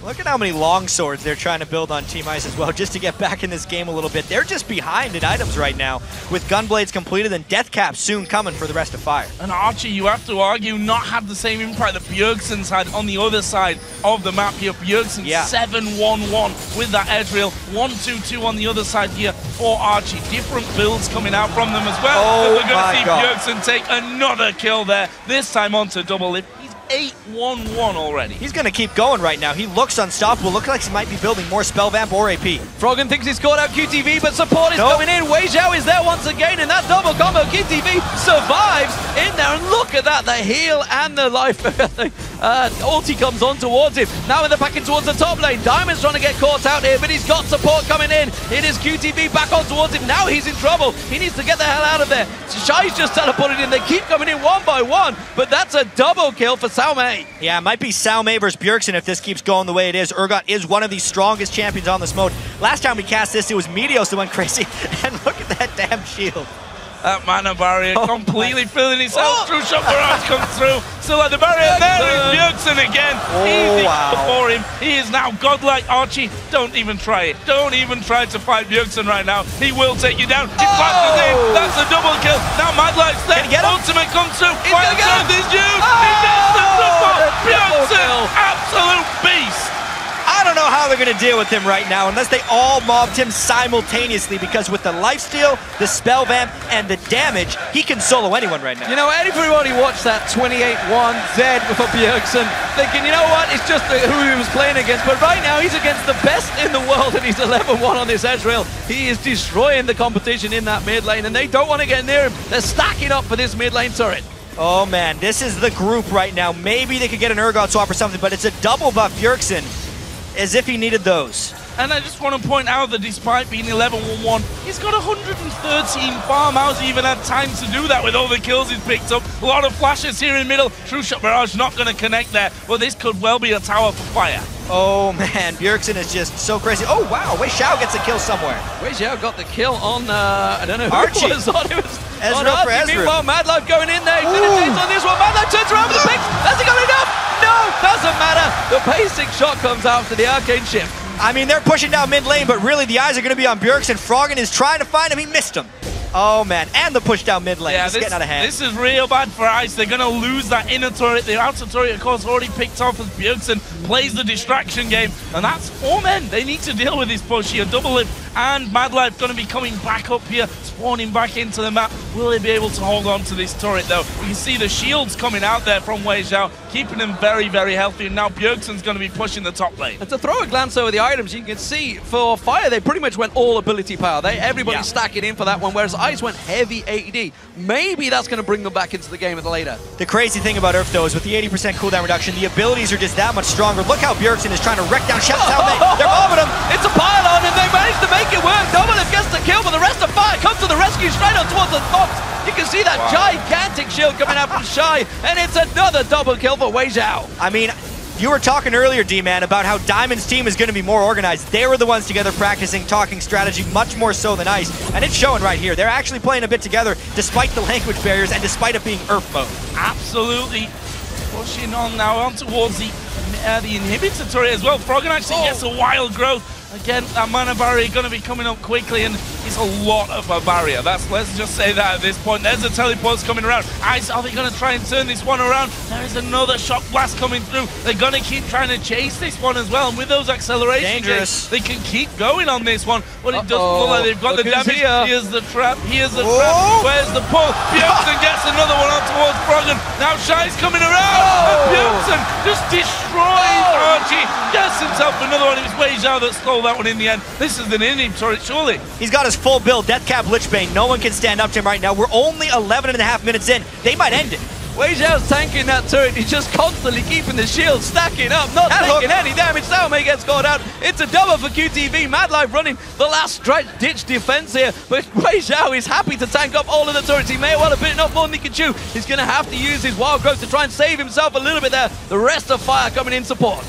Look at how many long swords they're trying to build on Team Ice as well, just to get back in this game a little bit. They're just behind in items right now, with Gunblades completed and Death Caps soon coming for the rest of Fire. And Archie, you have to argue, not have the same impact that Bjergsen's had on the other side of the map here. Bjergsen 7-1-1 with that Ezreal, 1-2-2 on the other side here for Archie. Different builds coming out from them as well. Oh, we're going to see Bjergsen take another kill there, this time onto Double Lift. 8-1-1 already. He's going to keep going right now. He looks unstoppable. Looks like he might be building more Spell Vamp or AP. Froggen thinks he's caught out QTV, but support is coming in. Wei Zhao is there once again, and that double combo. QTV survives in there, and look at that. The heal and the life. Ulti comes on towards him. Now they're backing towards the top lane. Diamond's trying to get caught out here, but he's got support coming in. It is QTV back on towards him. Now he's in trouble. He needs to get the hell out of there. Shy's just teleported in. They keep coming in one by one, but that's a double kill for Sao Mei. Yeah, it might be Sao Mei versus Bjergsen if this keeps going the way it is. Urgot is one of the strongest champions on this mode. Last time we cast this, it was Meteos that went crazy. And look at that damn shield. That mana barrier completely filling itself. True shot barrage comes through. Still at the barrier. There is Bjergsen again. Easy for him. He is now godlike. Archie, don't even try it. Don't even try to fight Bjergsen right now. He will take you down. He flashes in. That's a double kill. Now Mad Life's there. Ultimate comes through. Fire down this juice. He gets the double. Bjergsen, absolute beast. I don't know how they're going to deal with him right now unless they all mobbed him simultaneously, because with the lifesteal, the spell vamp, and the damage, he can solo anyone right now. You know, everybody watched that 28-1 Zed for Bjergsen, thinking, you know what, it's just who he was playing against, but right now he's against the best in the world and he's 11-1 on this edge rail. He is destroying the competition in that mid lane and they don't want to get near him. They're stacking up for this mid lane turret. Oh man, this is the group right now. Maybe they could get an Urgot swap or something, but it's a double buff Bjergsen, as if he needed those. And I just want to point out that despite being 11-1-1, he's got 113 farm. How's he even had time to do that with all the kills he's picked up? A lot of flashes here in middle. True Shot Barrage not going to connect there, but this could well be a tower for Fire. Oh man, Bjergsen is just so crazy. Oh wow, Wei Xiao gets a kill somewhere. Wei Xiao got the kill on, I don't know who Archie. it was on. It was Ezreal on for Archie. Ezreal. Meanwhile, Madlife going in there. He finishes on this one. Madlife turns around with the picks. Has he got enough? No, doesn't matter. The basic shot comes after the arcane shift. I mean, they're pushing down mid lane, but really the eyes are going to be on Bjergsen. Froggen is trying to find him. He missed him. Oh man, and the push down mid lane. Yeah, This is getting out of hand. This is real bad for Ice. They're going to lose that inner turret. The outer turret, of course, already picked off as Bjergsen plays the distraction game. And that's 4 men. They need to deal with this push here. Double Lip and Madlife going to be coming back up here, spawning back into the map. Will they be able to hold on to this turret, though? You can see the shields coming out there from Wei Xiao, keeping them very, very healthy. And now Bjergsen's going to be pushing the top lane. And to throw a glance over the items, you can see for Fire, they pretty much went all ability power. Everybody stacking in for that one, whereas Ice went heavy AD. Maybe that's going to bring them back into the game later. The crazy thing about Urf, though, is with the 80% cooldown reduction, the abilities are just that much stronger. Look how Bjergsen is trying to wreck down Shep's helmet. They're mobbing him. It's a pylon, and they managed to make it work. Doublelift gets the kill, but the rest of Fire comes to the rescue straight on towards the box. You can see that gigantic shield coming out from Shy, and it's another double kill for Wei Xiao. I mean, you were talking earlier, D-Man, about how Diamond's team is going to be more organized. They were the ones together practicing, talking strategy, much more so than Ice. And it's showing right here. They're actually playing a bit together, despite the language barriers and despite it being Earth mode. Absolutely. Pushing on now on towards the inhibitor turret as well. Froggen actually gets a wild growth. Again, that mana barrier going to be coming up quickly, and it's a lot of a barrier. Let's just say that at this point. There's the teleports coming around. Ice, are they going to try and turn this one around? There is another shock blast coming through. They're going to keep trying to chase this one as well, and with those acceleration gains, they can keep going on this one, but it doesn't look like they've got the damage. Here's the trap. Here's the trap. Where's the pull? Bjergsen gets another one on towards Froggen. Now Shy's coming around, and Bjergsen just destroys Archie. Gets himself another one. It was Wei Xiao that stole that one in the end. This is an inhib turret, surely. He's got his full build, Death Cap Lichbane. No one can stand up to him right now. We're only 11.5 minutes in. They might end it. Wei Xiao's tanking that turret. He's just constantly keeping the shield stacking up, not taking any damage. Xiaomei gets caught out. It's a double for QTV. Madlife running the last ditch defense here, but Wei Xiao is happy to tank up all of the turrets. He may well have bitten off more than he can chew. He's going to have to use his wild growth to try and save himself a little bit there. The rest of Fire coming in support.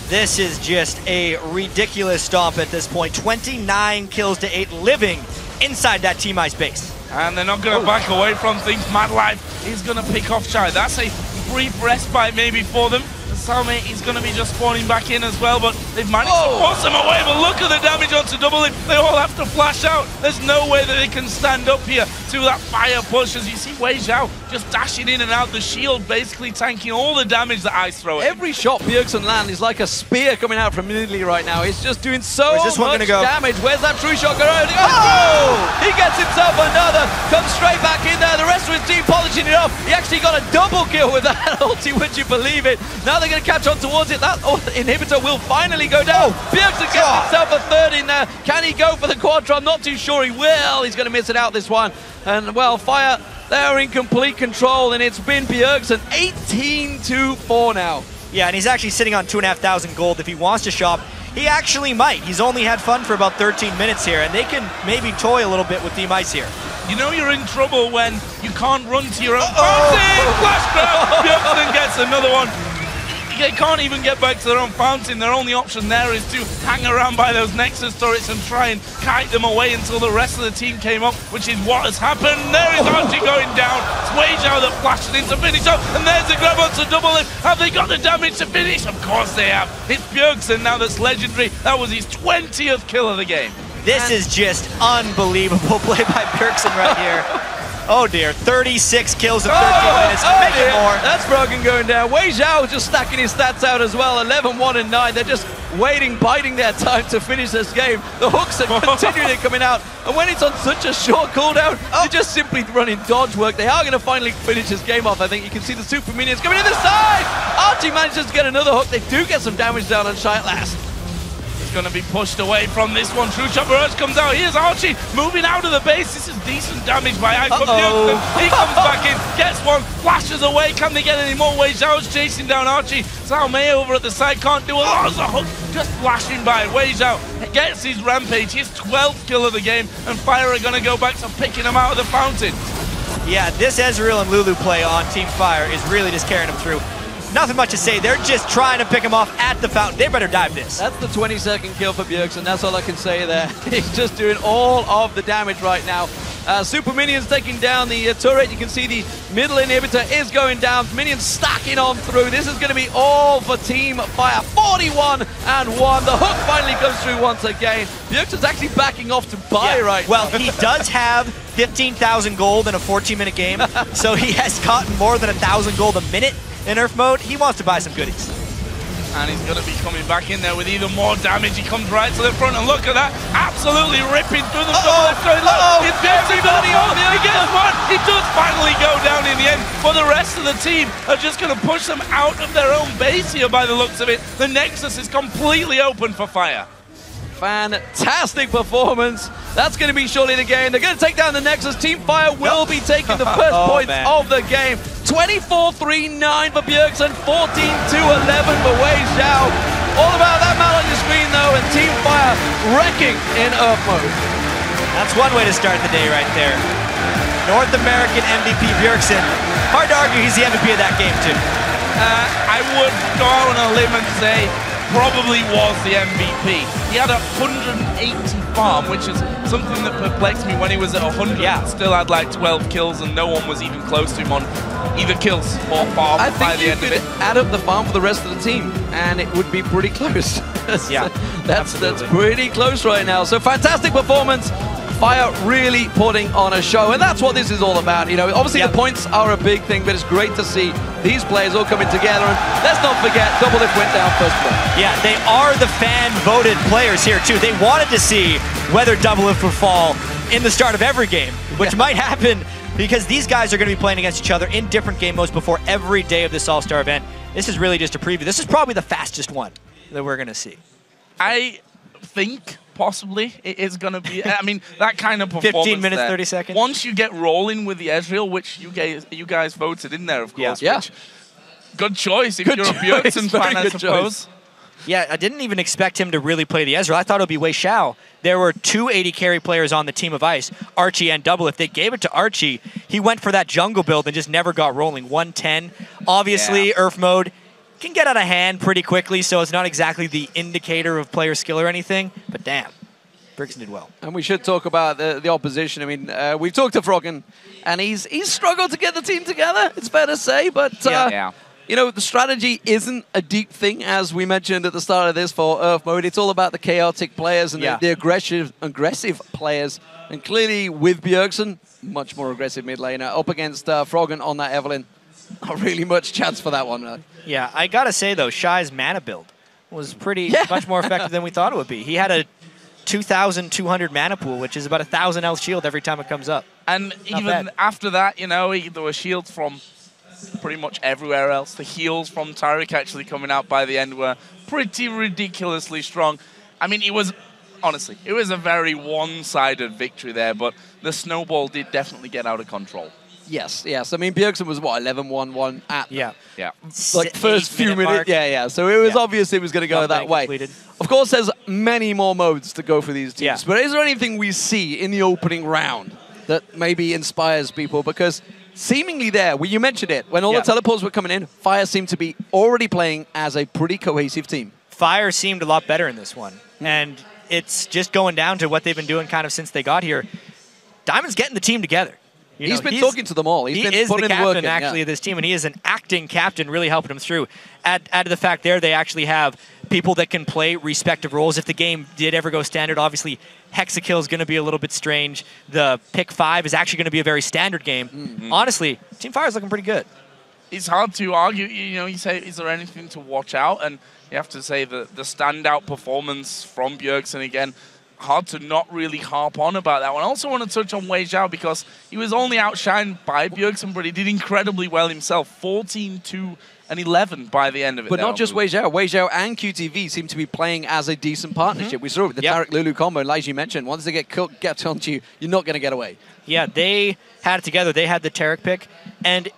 This is just a ridiculous stomp at this point. 29 kills to 8 living inside that Team Ice base. And they're not going to back away from things. Madlife is going to pick off Shy. That's a brief respite maybe for them. Xiaomei is going to be just spawning back in as well, but they've managed to force them away. But look at the damage onto Double Lip. They all have to flash out. There's no way that they can stand up here to that fire push. As you see Wei Xiao just dashing in and out, the shield basically tanking all the damage that Ice throw at. Every shot Bjergsen land is like a spear coming out from Italy right now. It's just doing so much damage. Where's that true shot going? He gets himself another. Comes straight back in there. The rest of his team polishing it off. He actually got a double kill with that ulti, would you believe it? Now they're going to catch on towards it. That inhibitor will finally go down. Bjergsen gets himself a third in there. Can he go for the quadron? Not too sure he will. He's going to miss it out this one. And well, Fire, they're in complete control, and it's been Bjergsen 18-4 now. Yeah, and he's actually sitting on 2,500 gold. If he wants to shop, he actually might. He's only had fun for about 13 minutes here, and they can maybe toy a little bit with Team Ice here. You know you're in trouble when you can't run to your own fountain. Flash grab. Bjergsen gets another one. They can't even get back to their own fountain. Their only option there is to hang around by those Nexus turrets and try and kite them away until the rest of the team came up, which is what has happened. There is Archie going does. It's Wei Xiao that flashes in to finish up, and there's the grab onto Double Lip. Have they got the damage to finish? Of course they have. It's Bjergsen now that's legendary. That was his 20th kill of the game. This is just unbelievable play by Bjergsen right here. Oh dear, 36 kills in 13 minutes. Make it more. That's Froggen going down. Wei Zhao just stacking his stats out as well. 11, 1, and 9. They're just waiting, biding their time to finish this game. The hooks are continually coming out. And when it's on such a short cooldown, you're just simply running dodge work. They are going to finally finish this game off, I think. You can see the super minions coming in the side. Archie manages to get another hook. They do get some damage down on Shy at last. Going to be pushed away from this one. True Shot Barrage comes out. Here's Archie moving out of the base. This is decent damage by Ike. He comes back in, gets one, flashes away. Can they get any more? Wei Zhao's chasing down Archie. Zhao Mei over at the side can't do a lot. The hook just flashing by. Wei Zhao gets his rampage. His 12th kill of the game, and Fire are going to go back to picking him out of the fountain. Yeah, this Ezreal and Lulu play on Team Fire is really just carrying him through. Nothing much to say. They're just trying to pick him off at the fountain. They better dive this. That's the 22nd kill for Bjergsen. That's all I can say there. He's just doing all of the damage right now. Super Minions taking down the turret. You can see the middle inhibitor is going down. Minions stacking on through. This is going to be all for Team Fire. 41 and 1. The hook finally comes through once again. Bjergsen's actually backing off to buy right well, now. He does have 15,000 gold in a 14-minute game, so he has gotten more than 1,000 gold a minute in Earth mode. He wants to buy some goodies. And he's going to be coming back in there with even more damage. He comes right to the front, and look at that. Absolutely ripping through them. It's everybody on. He gets one. He does finally go down in the end. But the rest of the team are just going to push them out of their own base here by the looks of it. The Nexus is completely open for Fire. Fantastic performance. That's going to be surely the game. They're going to take down the Nexus. Team Fire will be taking the first points of the game. 24-3-9 for Bjergsen, 14-11 for Wei Zhao. All about that man on your screen though, and Team Fire wrecking in Earth mode. That's one way to start the day right there. North American MVP Bjergsen. Hard to argue he's the MVP of that game too. I would go out on a limb and say probably was the MVP. He had 180 farm, which is something that perplexed me when he was at 100. Yeah. Still had like 12 kills, and no one was even close to him on either kills or farm by the end of it. Add up the farm for the rest of the team, and it would be pretty close. Yeah, that's pretty close right now. So fantastic performance. Fire really putting on a show, and that's what this is all about. You know, obviously the points are a big thing, but it's great to see these players all coming together. And let's not forget, Doublelift went down first blood. Yeah, they are the fan-voted players here too. They wanted to see whether Doublelift would fall in the start of every game, which might happen because these guys are going to be playing against each other in different game modes before every day of this All-Star event. This is really just a preview. This is probably the fastest one that we're going to see. I think possibly it is going to be, I mean, that kind of performance 15 minutes, there. 30 seconds. Once you get rolling with the Ezreal, which you guys voted in there, of course. Yeah. Which, good choice if you're a Bjergsen fan, I suppose. Yeah, I didn't even expect him to really play the Ezreal. I thought it would be Wei Zhao. There were 2 AD carry players on the team of Ice, Archie and Doublelift. They gave it to Archie. He went for that jungle build and just never got rolling. 110. Obviously, Earth mode can get out of hand pretty quickly, so it's not exactly the indicator of player skill or anything, but damn. Bjergsen did well. And we should talk about the opposition. I mean, we've talked to Froggen, and he's struggled to get the team together, it's fair to say, but you know, the strategy isn't a deep thing, as we mentioned at the start of this for Earth mode. It's all about the chaotic players and the aggressive players. And clearly, with Bjergsen, much more aggressive mid laner, up against Froggen on that Evelyn. Not really much chance for that one, right? Yeah, I gotta say though, Shy's mana build was pretty much more effective than we thought it would be. He had a 2,200 mana pool, which is about 1,000 health shield every time it comes up. And even after that, you know, there were shields from pretty much everywhere else. The heals from Tyrick actually coming out by the end were pretty ridiculously strong. I mean, it was, honestly, it was a very one-sided victory there, but the snowball did definitely get out of control. Yes. I mean, Bjergsen was, what, 11-1-1 at like first few minutes. So it was obvious it was going to go that way. Completed. Of course, there's many more modes to go for these teams. But is there anything we see in the opening round that maybe inspires people? Because seemingly there, well, you mentioned it, when all the teleports were coming in, Fire seemed to be already playing as a pretty cohesive team. Fire seemed a lot better in this one. And it's just going down to what they've been doing kind of since they got here. Diamond's getting the team together. He's been talking to them all. He's been is putting the the work captain, in, actually, of this team, and he is an acting captain, really helping him through. Add to the fact there, they actually have people that can play respective roles. If the game did ever go standard, obviously, Hexakill is going to be a little bit strange. The pick 5 is actually going to be a very standard game. Honestly, Team Fire is looking pretty good. It's hard to argue. You know, you say, is there anything to watch out? And you have to say the standout performance from Bjergsen again. Hard to not really harp on about that one. I also want to touch on Wei Zhao because he was only outshined by Bjergsen, but he did incredibly well himself. 14-2 and 11 by the end of it. But not just Wei Zhao. Wei Zhao and QTV seem to be playing as a decent partnership. We saw it with the Tarek Lulu combo, and like you mentioned, once they get onto you, you're not going to get away. Yeah, they had it together. They had the Tarek pick. And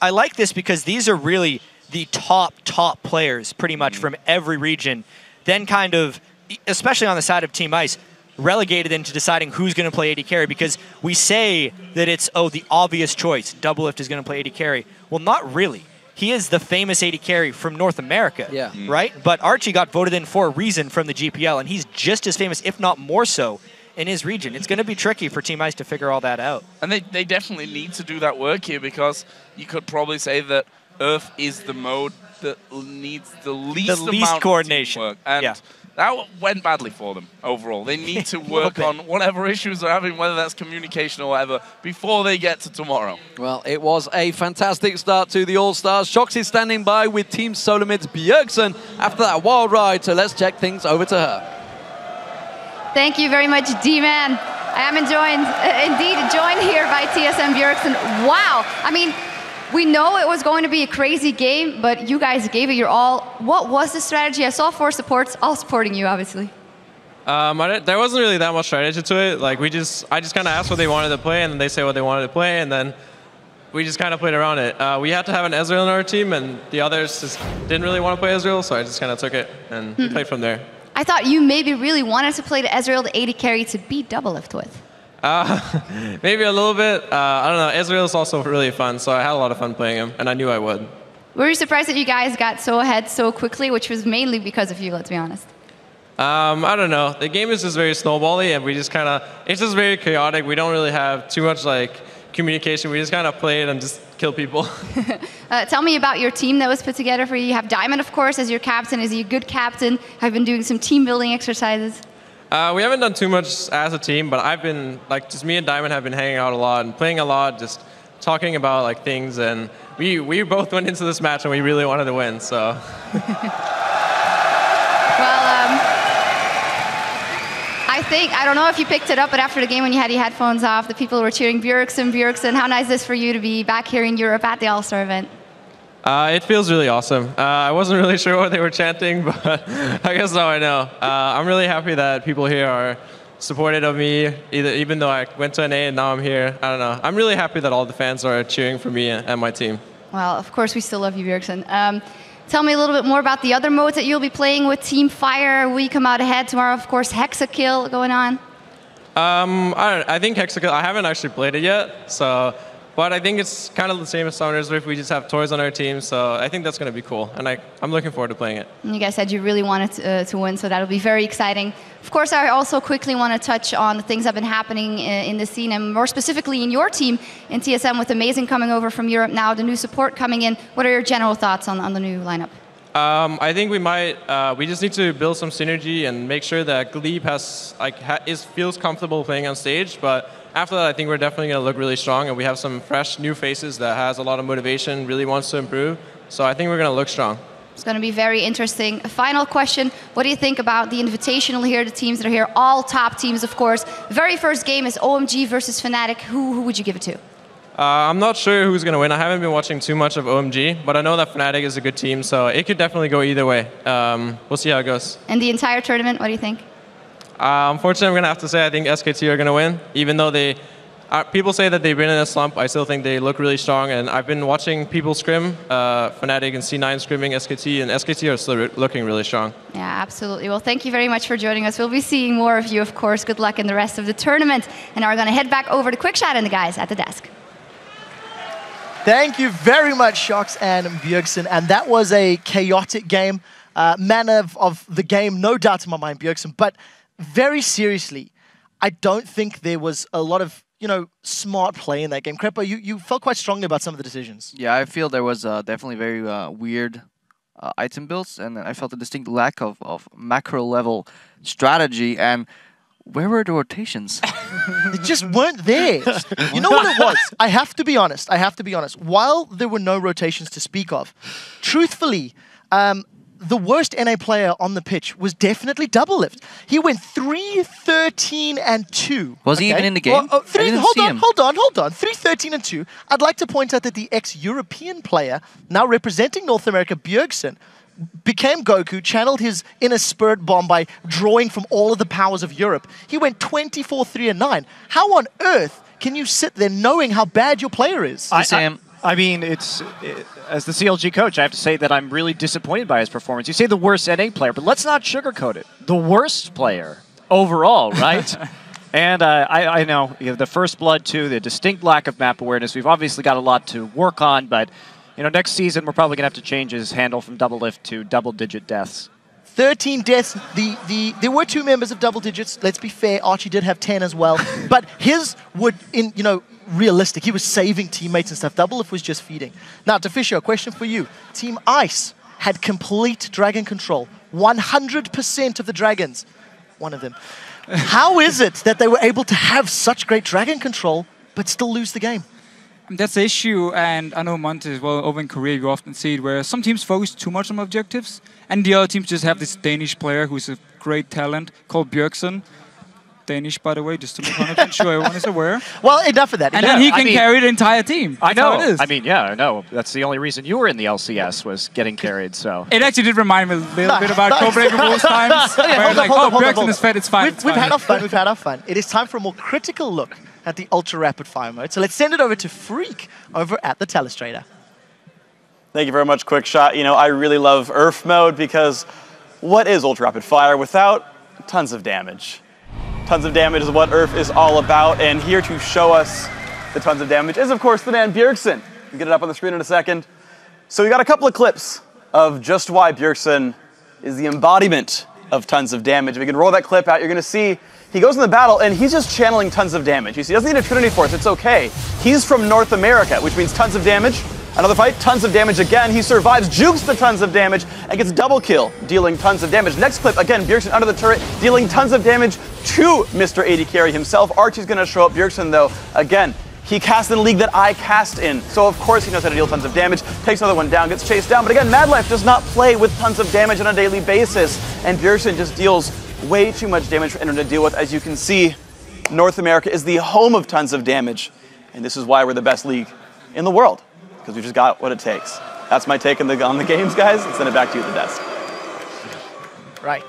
I like this because these are really the top players pretty much from every region. Then kind of, especially on the side of Team Ice, relegated into deciding who's going to play AD carry, because we say that it's, the obvious choice. Doublelift is going to play AD carry. Well, not really. He is the famous AD carry from North America, right? But Archie got voted in for a reason from the GPL, and he's just as famous, if not more so, in his region. It's going to be tricky for Team Ice to figure all that out. And they definitely need to do that work here, because you could probably say that Earth is the mode that needs the least amount coordination. Of work. And that went badly for them overall. They need to work on whatever issues they're having, whether that's communication or whatever, before they get to tomorrow. Well, it was a fantastic start to the All-Stars. Shox is standing by with Team Solomid's Bjergsen after that wild ride, so let's check things over to her. Thank you very much, D-Man. I am indeed joined here by TSM Bjergsen. Wow. I mean, we know it was going to be a crazy game, but you guys gave it your all. What was the strategy? I saw 4 supports, all supporting you, obviously. There wasn't really that much strategy to it. Like I just kind of asked what they wanted to play, and then they say what they wanted to play, and then we just kind of played around it. We had to have an Ezreal in our team, and the others just didn't really want to play Ezreal, so I just kind of took it and played from there. I thought you maybe really wanted to play the Ezreal, the AD carry, to beat Doublelift with. Maybe a little bit. I don't know. Ezreal is also really fun, so I had a lot of fun playing him, and I knew I would. Were you surprised that you guys got so ahead so quickly, which was mainly because of you, let's be honest? I don't know. The game is just very snowbally, and we just kind of, it's just very chaotic. We don't really have too much communication. We just kind of play it and just kill people. Tell me about your team that was put together for you. You have Diamond, of course, as your captain. Is he a good captain? Have been doing some team building exercises? We haven't done too much as a team, but I've been, just me and Diamond have been hanging out a lot and playing a lot, just talking about things, and we both went into this match and we really wanted to win, so. I don't know if you picked it up, but after the game when you had your headphones off, the people were cheering Bjergsen, Bjergsen. How nice is this for you to be back here in Europe at the All-Star event? It feels really awesome. I wasn't really sure what they were chanting, but I guess now I know. I'm really happy that people here are supportive of me, even though I went to NA and now I'm here. I don't know. I'm really happy that all the fans are cheering for me and my team. Well, of course, we still love you, Bjergsen. Tell me a little bit more about the other modes that you'll be playing with Team Fire. Will you come out ahead tomorrow? Of course, Hexakill going on. I think Hexakill, I haven't actually played it yet, but I think it's kind of the same as Summoners Rift. We just have toys on our team, so I think that's going to be cool, and I'm looking forward to playing it. And you guys said you really wanted to win, so that'll be very exciting. Of course, I also quickly want to touch on the things that have been happening in the scene, and more specifically in your team in TSM, with Amazing coming over from Europe now, the new support coming in. What are your general thoughts on the new lineup? I think we just need to build some synergy and make sure that Glebe feels comfortable playing on stage, but after that, I think we're definitely going to look really strong, and we have some fresh new faces that has a lot of motivation, really wants to improve. So I think we're going to look strong. It's going to be very interesting. A final question. What do you think about the Invitational here, the teams that are here? All top teams, of course. Very first game is OMG versus Fnatic. Who would you give it to? I'm not sure who's going to win. I haven't been watching too much of OMG, but I know that Fnatic is a good team, so it could definitely go either way. We'll see how it goes. And the entire tournament, what do you think? Unfortunately, I'm going to have to say I think SKT are going to win. Even though people say that they've been in a slump, I still think they look really strong. And I've been watching people scrim, Fnatic and C9 scrimming SKT, and SKT are still looking really strong. Yeah, absolutely. Well, thank you very much for joining us. We'll be seeing more of you, of course. Good luck in the rest of the tournament. And now we're going to head back over to Quickshot and the guys at the desk. Thank you very much, Shox and Bjergsen. And that was a chaotic game. Man of the game, no doubt in my mind, Bjergsen. But very seriously, I don't think there was a lot of you know, smart play in that game. Crepo, you felt quite strongly about some of the decisions. Yeah, I feel there was definitely very weird item builds, and I felt a distinct lack of macro level strategy. And where were the rotations? They just weren't there. You know what it was? I have to be honest. While there were no rotations to speak of, truthfully, the worst NA player on the pitch was definitely Doublelift. He went 3-13-2. Was he even in the game? Well, hold on. 3-13-2. I'd like to point out that the ex-European player, now representing North America, Bjergsen, became Goku, channeled his inner spirit bomb by drawing from all of the powers of Europe. He went 24-3-9. How on earth can you sit there knowing how bad your player is? I mean, as the CLG coach, I have to say that I'm really disappointed by his performance. You say the worst NA player, but let's not sugarcoat it. The worst player overall, right? And I know the first blood too, the distinct lack of map awareness. We've obviously got a lot to work on, but next season we're probably gonna have to change his handle from Doublelift to double-digit deaths. 13 deaths. There were 2 members of double digits. Let's be fair, Archie did have 10 as well. But his would, realistic. He was saving teammates and stuff. Doublelift was just feeding. Now, Deficio, a question for you. Team Ice had complete dragon control. 100% of the dragons. One of them. How is it that they were able to have such great dragon control but still lose the game? That's the issue, and I know Monte as well, over in Korea you often see it where some teams focus too much on objectives, and the other teams just have this Danish player who's a great talent called Bjergsen. Danish, by the way, just to make 100% sure everyone is aware. Well, enough of that. And then he can carry the entire team. I know. That's how it is. I mean, yeah, I know. That's the only reason you were in the LCS was getting carried, so. It actually did remind me a little bit about Codebreaker Rules times. Where like, Bjergsen is fed, it's fine. We've had our fun. It is time for a more critical look at the ultra rapid fire mode. So let's send it over to Freak over at the Telestrator. Thank you very much, Quick Shot. I really love URF mode because what is ultra rapid fire without tons of damage? Tons of damage is what URF is all about, and here to show us the tons of damage is, of course, the man Bjergsen. We'll get it up on the screen in a second. So we got a couple of clips of just why Bjergsen is the embodiment of tons of damage. If we can roll that clip out, you're going to see he goes in the battle, and he's just channeling tons of damage. You see, he doesn't need a Trinity Force. It's okay. He's from North America, which means tons of damage. Another fight, tons of damage again. He survives, jukes the tons of damage, and gets double kill, dealing tons of damage. Next clip, again, Bjergsen under the turret, dealing tons of damage to Mr. AD Carry himself. Archie's going to show up. Bjergsen, though, again, he cast in a league that I cast in. So, of course, he knows how to deal tons of damage. Takes another one down, gets chased down. But again, Madlife does not play with tons of damage on a daily basis. And Bjergsen just deals way too much damage for anyone to deal with. As you can see, North America is the home of tons of damage. And this is why we're the best league in the world. Because we just got what it takes. That's my take on the games, guys. Let's send it back to you at the desk. Right.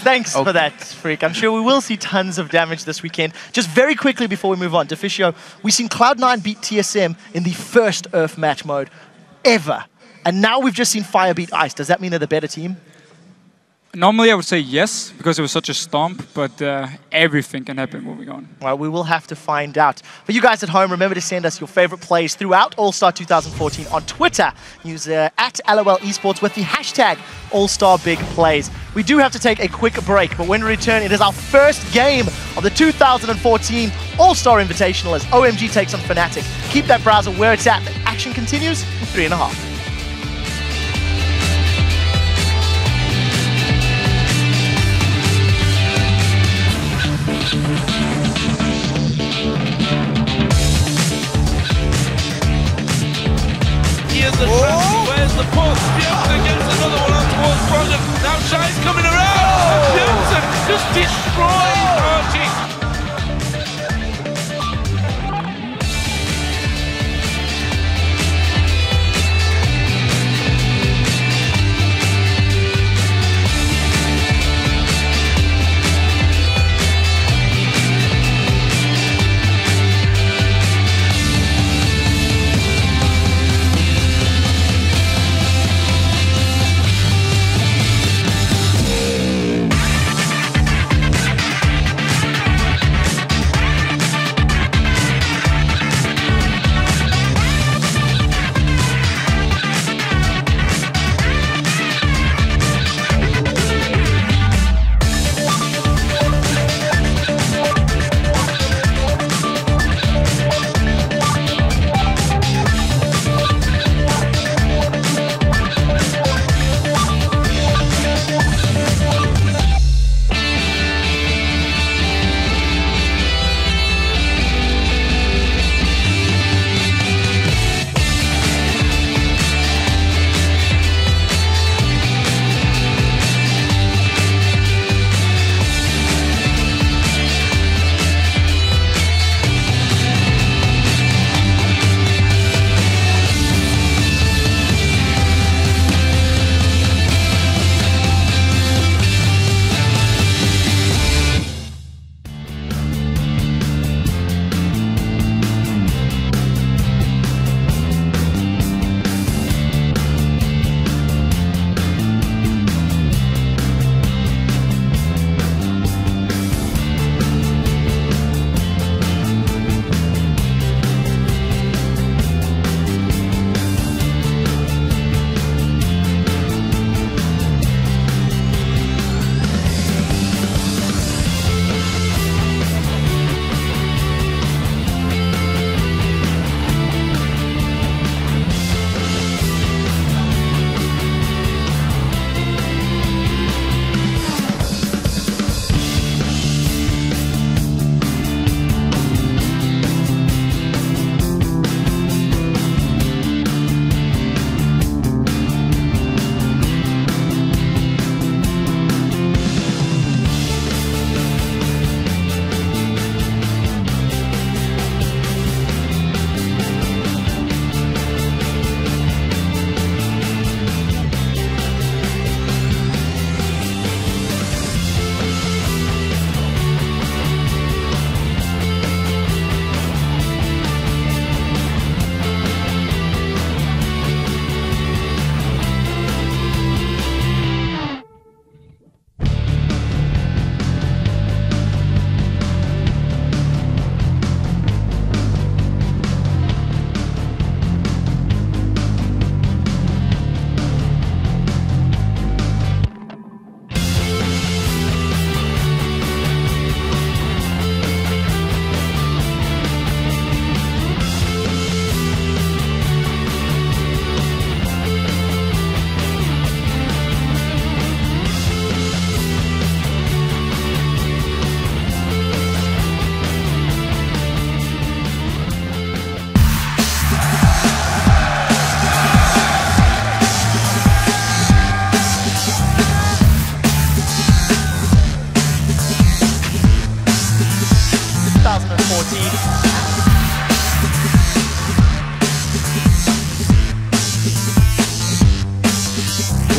Thanks for that, Freak. I'm sure we will see tons of damage this weekend. Just very quickly before we move on, Deficio, we've seen Cloud9 beat TSM in the first URF match mode ever. And now we've just seen Fire beat Ice. Does that mean they're the better team? Normally I would say yes, because it was such a stomp, but everything can happen moving on. Well, we will have to find out. For you guys at home, remember to send us your favorite plays throughout All-Star 2014 on Twitter. Use at LOL Esports with the hashtag AllStarBigPlays. We do have to take a quick break, but when we return, it is our first game of the 2014 All-Star Invitational as OMG takes on Fnatic. Keep that browser where it's at. The action continues in 3.5. Here's the trap, where's the post? Bjergsen gets another one out towards Brogdon. Now Shy's coming around. Bjergsen just destroys Archie.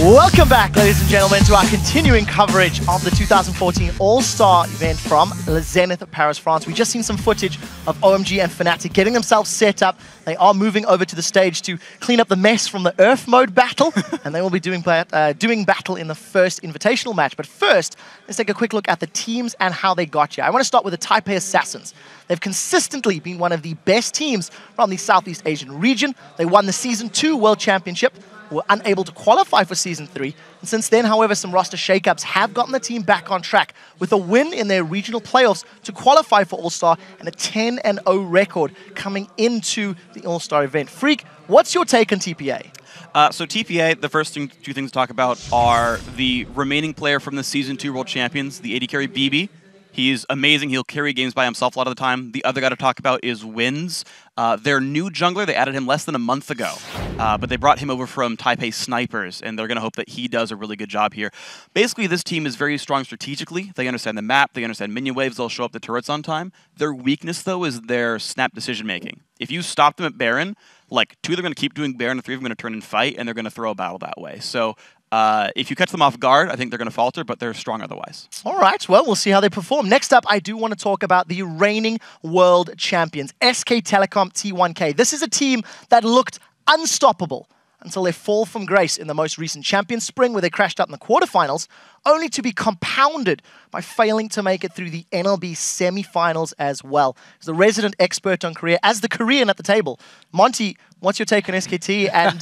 Welcome back, ladies and gentlemen, to our continuing coverage of the 2014 All-Star event from Le Zenith, Paris, France. We just seen some footage of OMG and Fnatic getting themselves set up. They are moving over to the stage to clean up the mess from the Earth mode battle, and they will be doing battle in the first invitational match. But first, let's take a quick look at the teams and how they got here. I want to start with the Taipei Assassins. They've consistently been one of the best teams from the Southeast Asian region. They won the Season 2 World Championship, were unable to qualify for Season 3. And since then, however, some roster shakeups have gotten the team back on track with a win in their regional playoffs to qualify for All-Star and a 10-0 record coming into the All-Star event. Freak, what's your take on TPA? So TPA, the first two things to talk about are the remaining player from the Season 2 World Champions, the AD carry BB. He's amazing. He'll carry games by himself a lot of the time. The other guy to talk about is Wins. Their new jungler, they added him less than a month ago. But they brought him over from Taipei Snipers, and they're going to hope that he does a really good job here. Basically, this team is very strong strategically. They understand the map. They understand minion waves. They'll show up the turrets on time. Their weakness, though, is their snap decision-making. If you stop them at Baron, like, 2 of them are going to keep doing Baron, and 3 of them are going to turn and fight, and they're going to throw a battle that way. So if you catch them off guard, I think they're going to falter, but they're strong otherwise. All right, well, we'll see how they perform. Next up, I do want to talk about the reigning world champions, SK Telecom T1K. This is a team that looked unstoppable until their fall from grace in the most recent Champions Spring, where they crashed out in the quarterfinals, only to be compounded by failing to make it through the NLB semifinals as well. As the resident expert on Korea, as the Korean at the table, Monty, what's your take on SKT and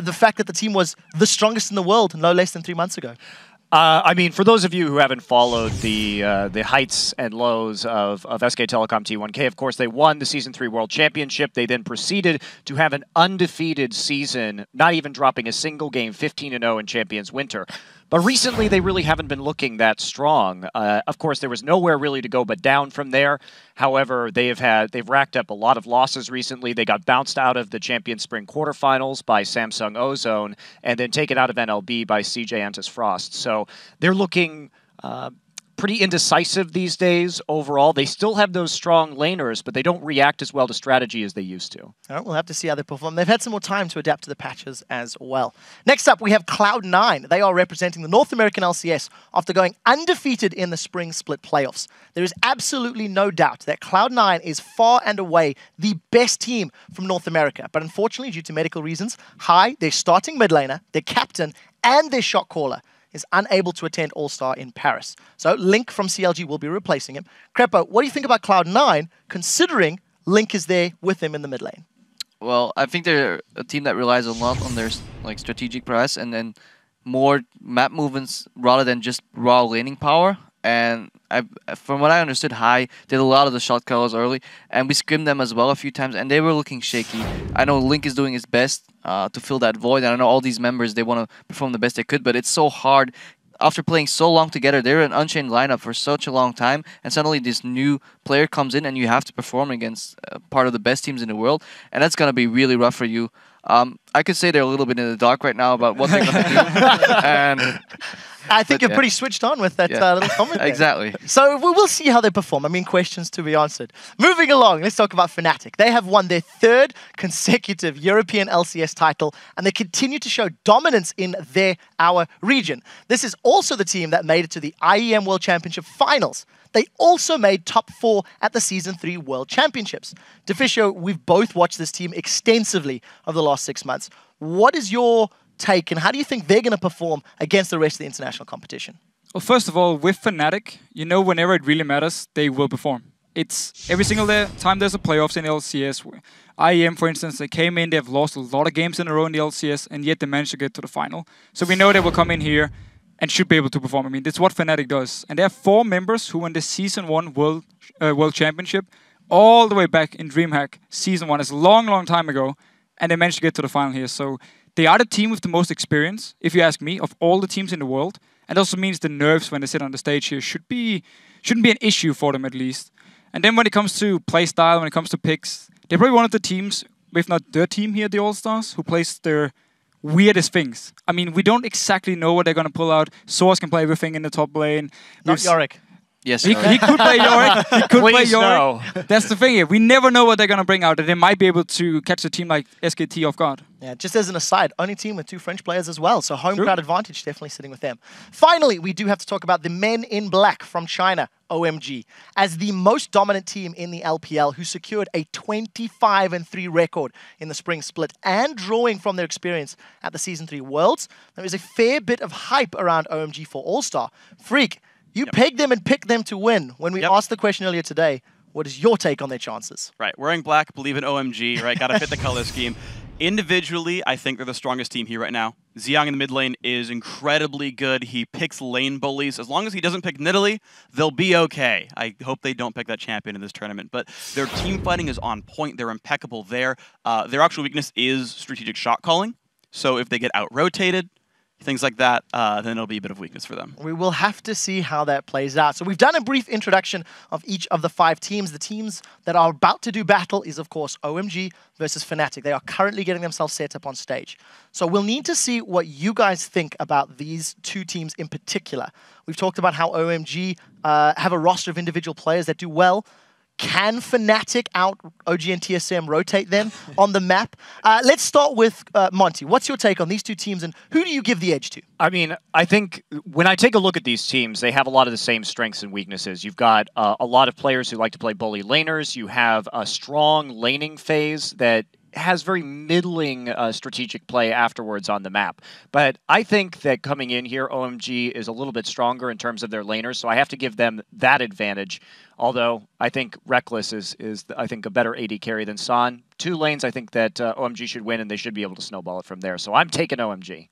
the fact that the team was the strongest in the world no less than 3 months ago? I mean, for those of you who haven't followed the heights and lows of SK Telecom T1K, of course, they won the Season 3 World Championship. They then proceeded to have an undefeated season, not even dropping a single game, 15-0 in Champions Winter. But recently, they really haven't been looking that strong. Of course, there was nowhere really to go but down from there. However, they've racked up a lot of losses recently. They got bounced out of the Champions Spring quarterfinals by Samsung Ozone, and then taken out of NLB by CJ Antis Frost. So they're looking pretty indecisive these days overall. They still have those strong laners, but they don't react as well to strategy as they used to. All right, we'll have to see how they perform. They've had some more time to adapt to the patches as well. Next up, we have Cloud9. They are representing the North American LCS after going undefeated in the spring split playoffs. There is absolutely no doubt that Cloud9 is far and away the best team from North America. But unfortunately, due to medical reasons, Hai, their starting mid laner, their captain, and their shot caller, is unable to attend All-Star in Paris. So Link from CLG will be replacing him. Crepo, what do you think about Cloud9, considering Link is there with him in the mid lane? Well, I think they're a team that relies a lot on their strategic press and then more map movements rather than just raw laning power. And from what I understood, Hai did a lot of the shot callers early, and we scrimmed them as well a few times, and they were looking shaky. I know Link is doing his best to fill that void, and I know all these members, they want to perform the best they could, but it's so hard. After playing so long together, they're an unchained lineup for such a long time, and suddenly this new player comes in, and you have to perform against part of the best teams in the world, and that's going to be really rough for you. I could say they're a little bit in the dark right now about what they're going to do. And I think you're pretty switched on with that little comment there. Exactly. So we'll see how they perform. I mean, questions to be answered. Moving along, let's talk about Fnatic. They have won their 3rd consecutive European LCS title, and they continue to show dominance in our region. This is also the team that made it to the IEM World Championship finals. They also made top 4 at the Season 3 World Championships. Deficio, we've both watched this team extensively over the last 6 months. What is your take, and how do you think they're going to perform against the rest of the international competition? Well, first of all, with Fnatic, whenever it really matters, they will perform. It's every single time there's a playoffs in LCS. IEM, for instance, they came in, they've lost a lot of games in a row in the LCS, and yet they managed to get to the final. So we know they will come in here and should be able to perform. I mean, that's what Fnatic does. And there are 4 members who won the Season 1 World Championship all the way back in DreamHack. Season 1 is a long, long time ago, and they managed to get to the final here. So they are the team with the most experience, if you ask me, of all the teams in the world. And also means the nerves when they sit on the stage here shouldn't be an issue for them at least. And then when it comes to play style, when it comes to picks, they're probably one of the teams, if not the team here at the All-Stars, who plays their weirdest things. I mean, we don't exactly know what they're going to pull out. Source can play everything in the top lane. Not Yorick. Yes, he could play Yorick. He could play Please, no. Yorick. That's the thing here. We never know what they're going to bring out, and they might be able to catch a team like SKT off guard. Yeah, just as an aside, only team with 2 French players as well, so home crowd advantage definitely sitting with them. Finally, we do have to talk about the men in black from China, OMG, as the most dominant team in the LPL, who secured a 25-3 record in the spring split and drawing from their experience at the Season 3 Worlds. There is a fair bit of hype around OMG for All-Star. Freak, you pegged them and picked them to win. When we asked the question earlier today, what is your take on their chances? Right, wearing black, believe in OMG, right? Got to fit the color scheme. Individually, I think they're the strongest team here right now. Xiang in the mid lane is incredibly good. He picks lane bullies. As long as he doesn't pick Nidalee, they'll be okay. I hope they don't pick that champion in this tournament. But their team fighting is on point. They're impeccable there. Their actual weakness is strategic shot calling. So if they get out-rotated, things like that, then it'll be a bit of weakness for them. We will have to see how that plays out. So we've done a brief introduction of each of the 5 teams. The teams that are about to do battle is, of course, OMG versus Fnatic. They are currently getting themselves set up on stage. So we'll need to see what you guys think about these 2 teams in particular. We've talked about how OMG have a roster of individual players that do well. Can Fnatic out OG and TSM rotate them on the map? Let's start with Monty. What's your take on these 2 teams, and who do you give the edge to? I mean, I think when I take a look at these teams, they have a lot of the same strengths and weaknesses. You've got a lot of players who like to play bully laners. You have a strong laning phase that has very middling strategic play afterwards on the map. But I think that coming in here, OMG is a little bit stronger in terms of their laners, so I have to give them that advantage. Although I think Reckless is I think, a better AD carry than San. 2 lanes, I think that OMG should win, and they should be able to snowball it from there. So I'm taking OMG.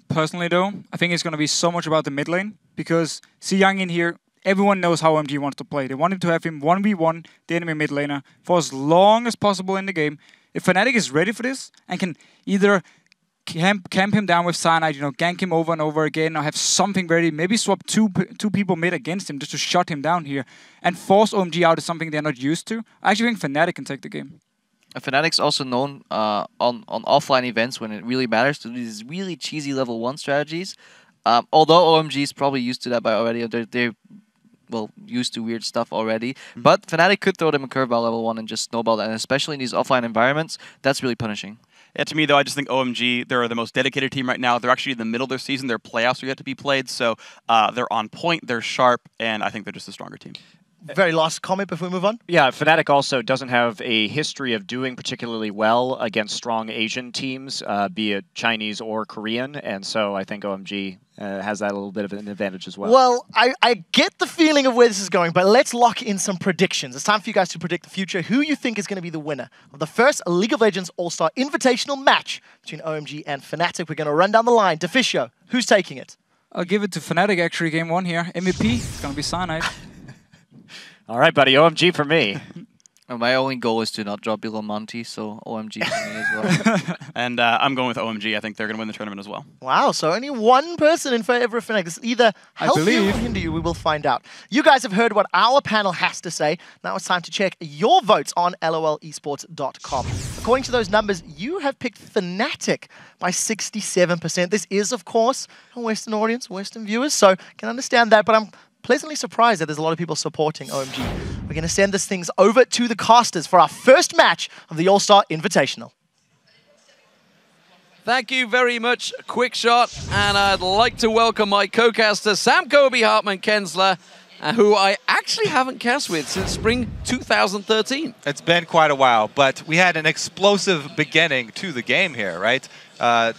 Personally, though, I think it's going to be so much about the mid lane, because Xiang in here, everyone knows how OMG wants to play. They want him to have him 1v1, the enemy mid laner, for as long as possible in the game. If Fnatic is ready for this and can either camp him down with Cyanide, gank him over and over again, or have something ready, maybe swap two people mid against him just to shut him down here, and force OMG out is something they're not used to, I actually think Fnatic can take the game. Fnatic's also known on offline events, when it really matters, to do these really cheesy level 1 strategies. Although OMG is probably used to that by already, they're used to weird stuff already. But Fnatic could throw them a curveball level 1 and just snowball that, and especially in these offline environments, that's really punishing. Yeah, to me, though, I just think OMG, they're the most dedicated team right now. They're actually in the middle of their season. Their playoffs are yet to be played, so they're on point, they're sharp, and I think they're just a stronger team. Very last comment before we move on. Yeah, Fnatic also doesn't have a history of doing particularly well against strong Asian teams, be it Chinese or Korean, and so I think OMG has that a little bit of an advantage as well. Well, I get the feeling of where this is going, but let's lock in some predictions. It's time for you guys to predict the future. Who you think is going to be the winner of the first League of Legends All-Star Invitational match between OMG and Fnatic? We're going to run down the line. Deficio, who's taking it? I'll give it to Fnatic, actually, game 1 here. MVP, it's going to be Cyanide. All right, buddy, OMG for me. My only goal is to not drop below Monty, so OMG for me as well. And I'm going with OMG. I think they're going to win the tournament as well. Wow, so only one person in favor of Fnatic. This is either help you or hinder you. We will find out. You guys have heard what our panel has to say. Now it's time to check your votes on lolesports.com. According to those numbers, you have picked Fnatic by 67%. This is, of course, a Western audience, Western viewers, so can understand that, but I'm pleasantly surprised that there's a lot of people supporting OMG. We're going to send this things over to the casters for our first match of the All-Star Invitational. Thank you very much, Quick Shot, and I'd like to welcome my co-caster, Sam Kobe Hartman Kensler, who I actually haven't cast with since spring 2013. It's been quite a while, but we had an explosive beginning to the game here, right?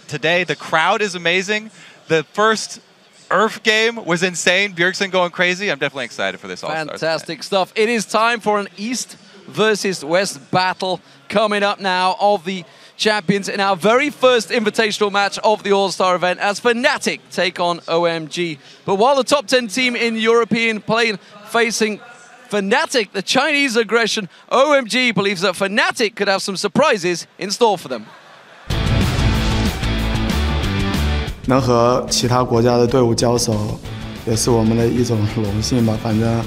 Today, the crowd is amazing. The first Earth game was insane. Bjergsen going crazy. I'm definitely excited for this All-Stars. Fantastic stuff. It is time for an East versus West battle coming up now of the champions in our very first invitational match of the All-Star event as Fnatic take on OMG. But while the top 10 team in European plane facing Fnatic, the Chinese aggression, OMG believes that Fnatic could have some surprises in store for them. 能和其他国家的队伍交手，也是我们的一种荣幸吧。反正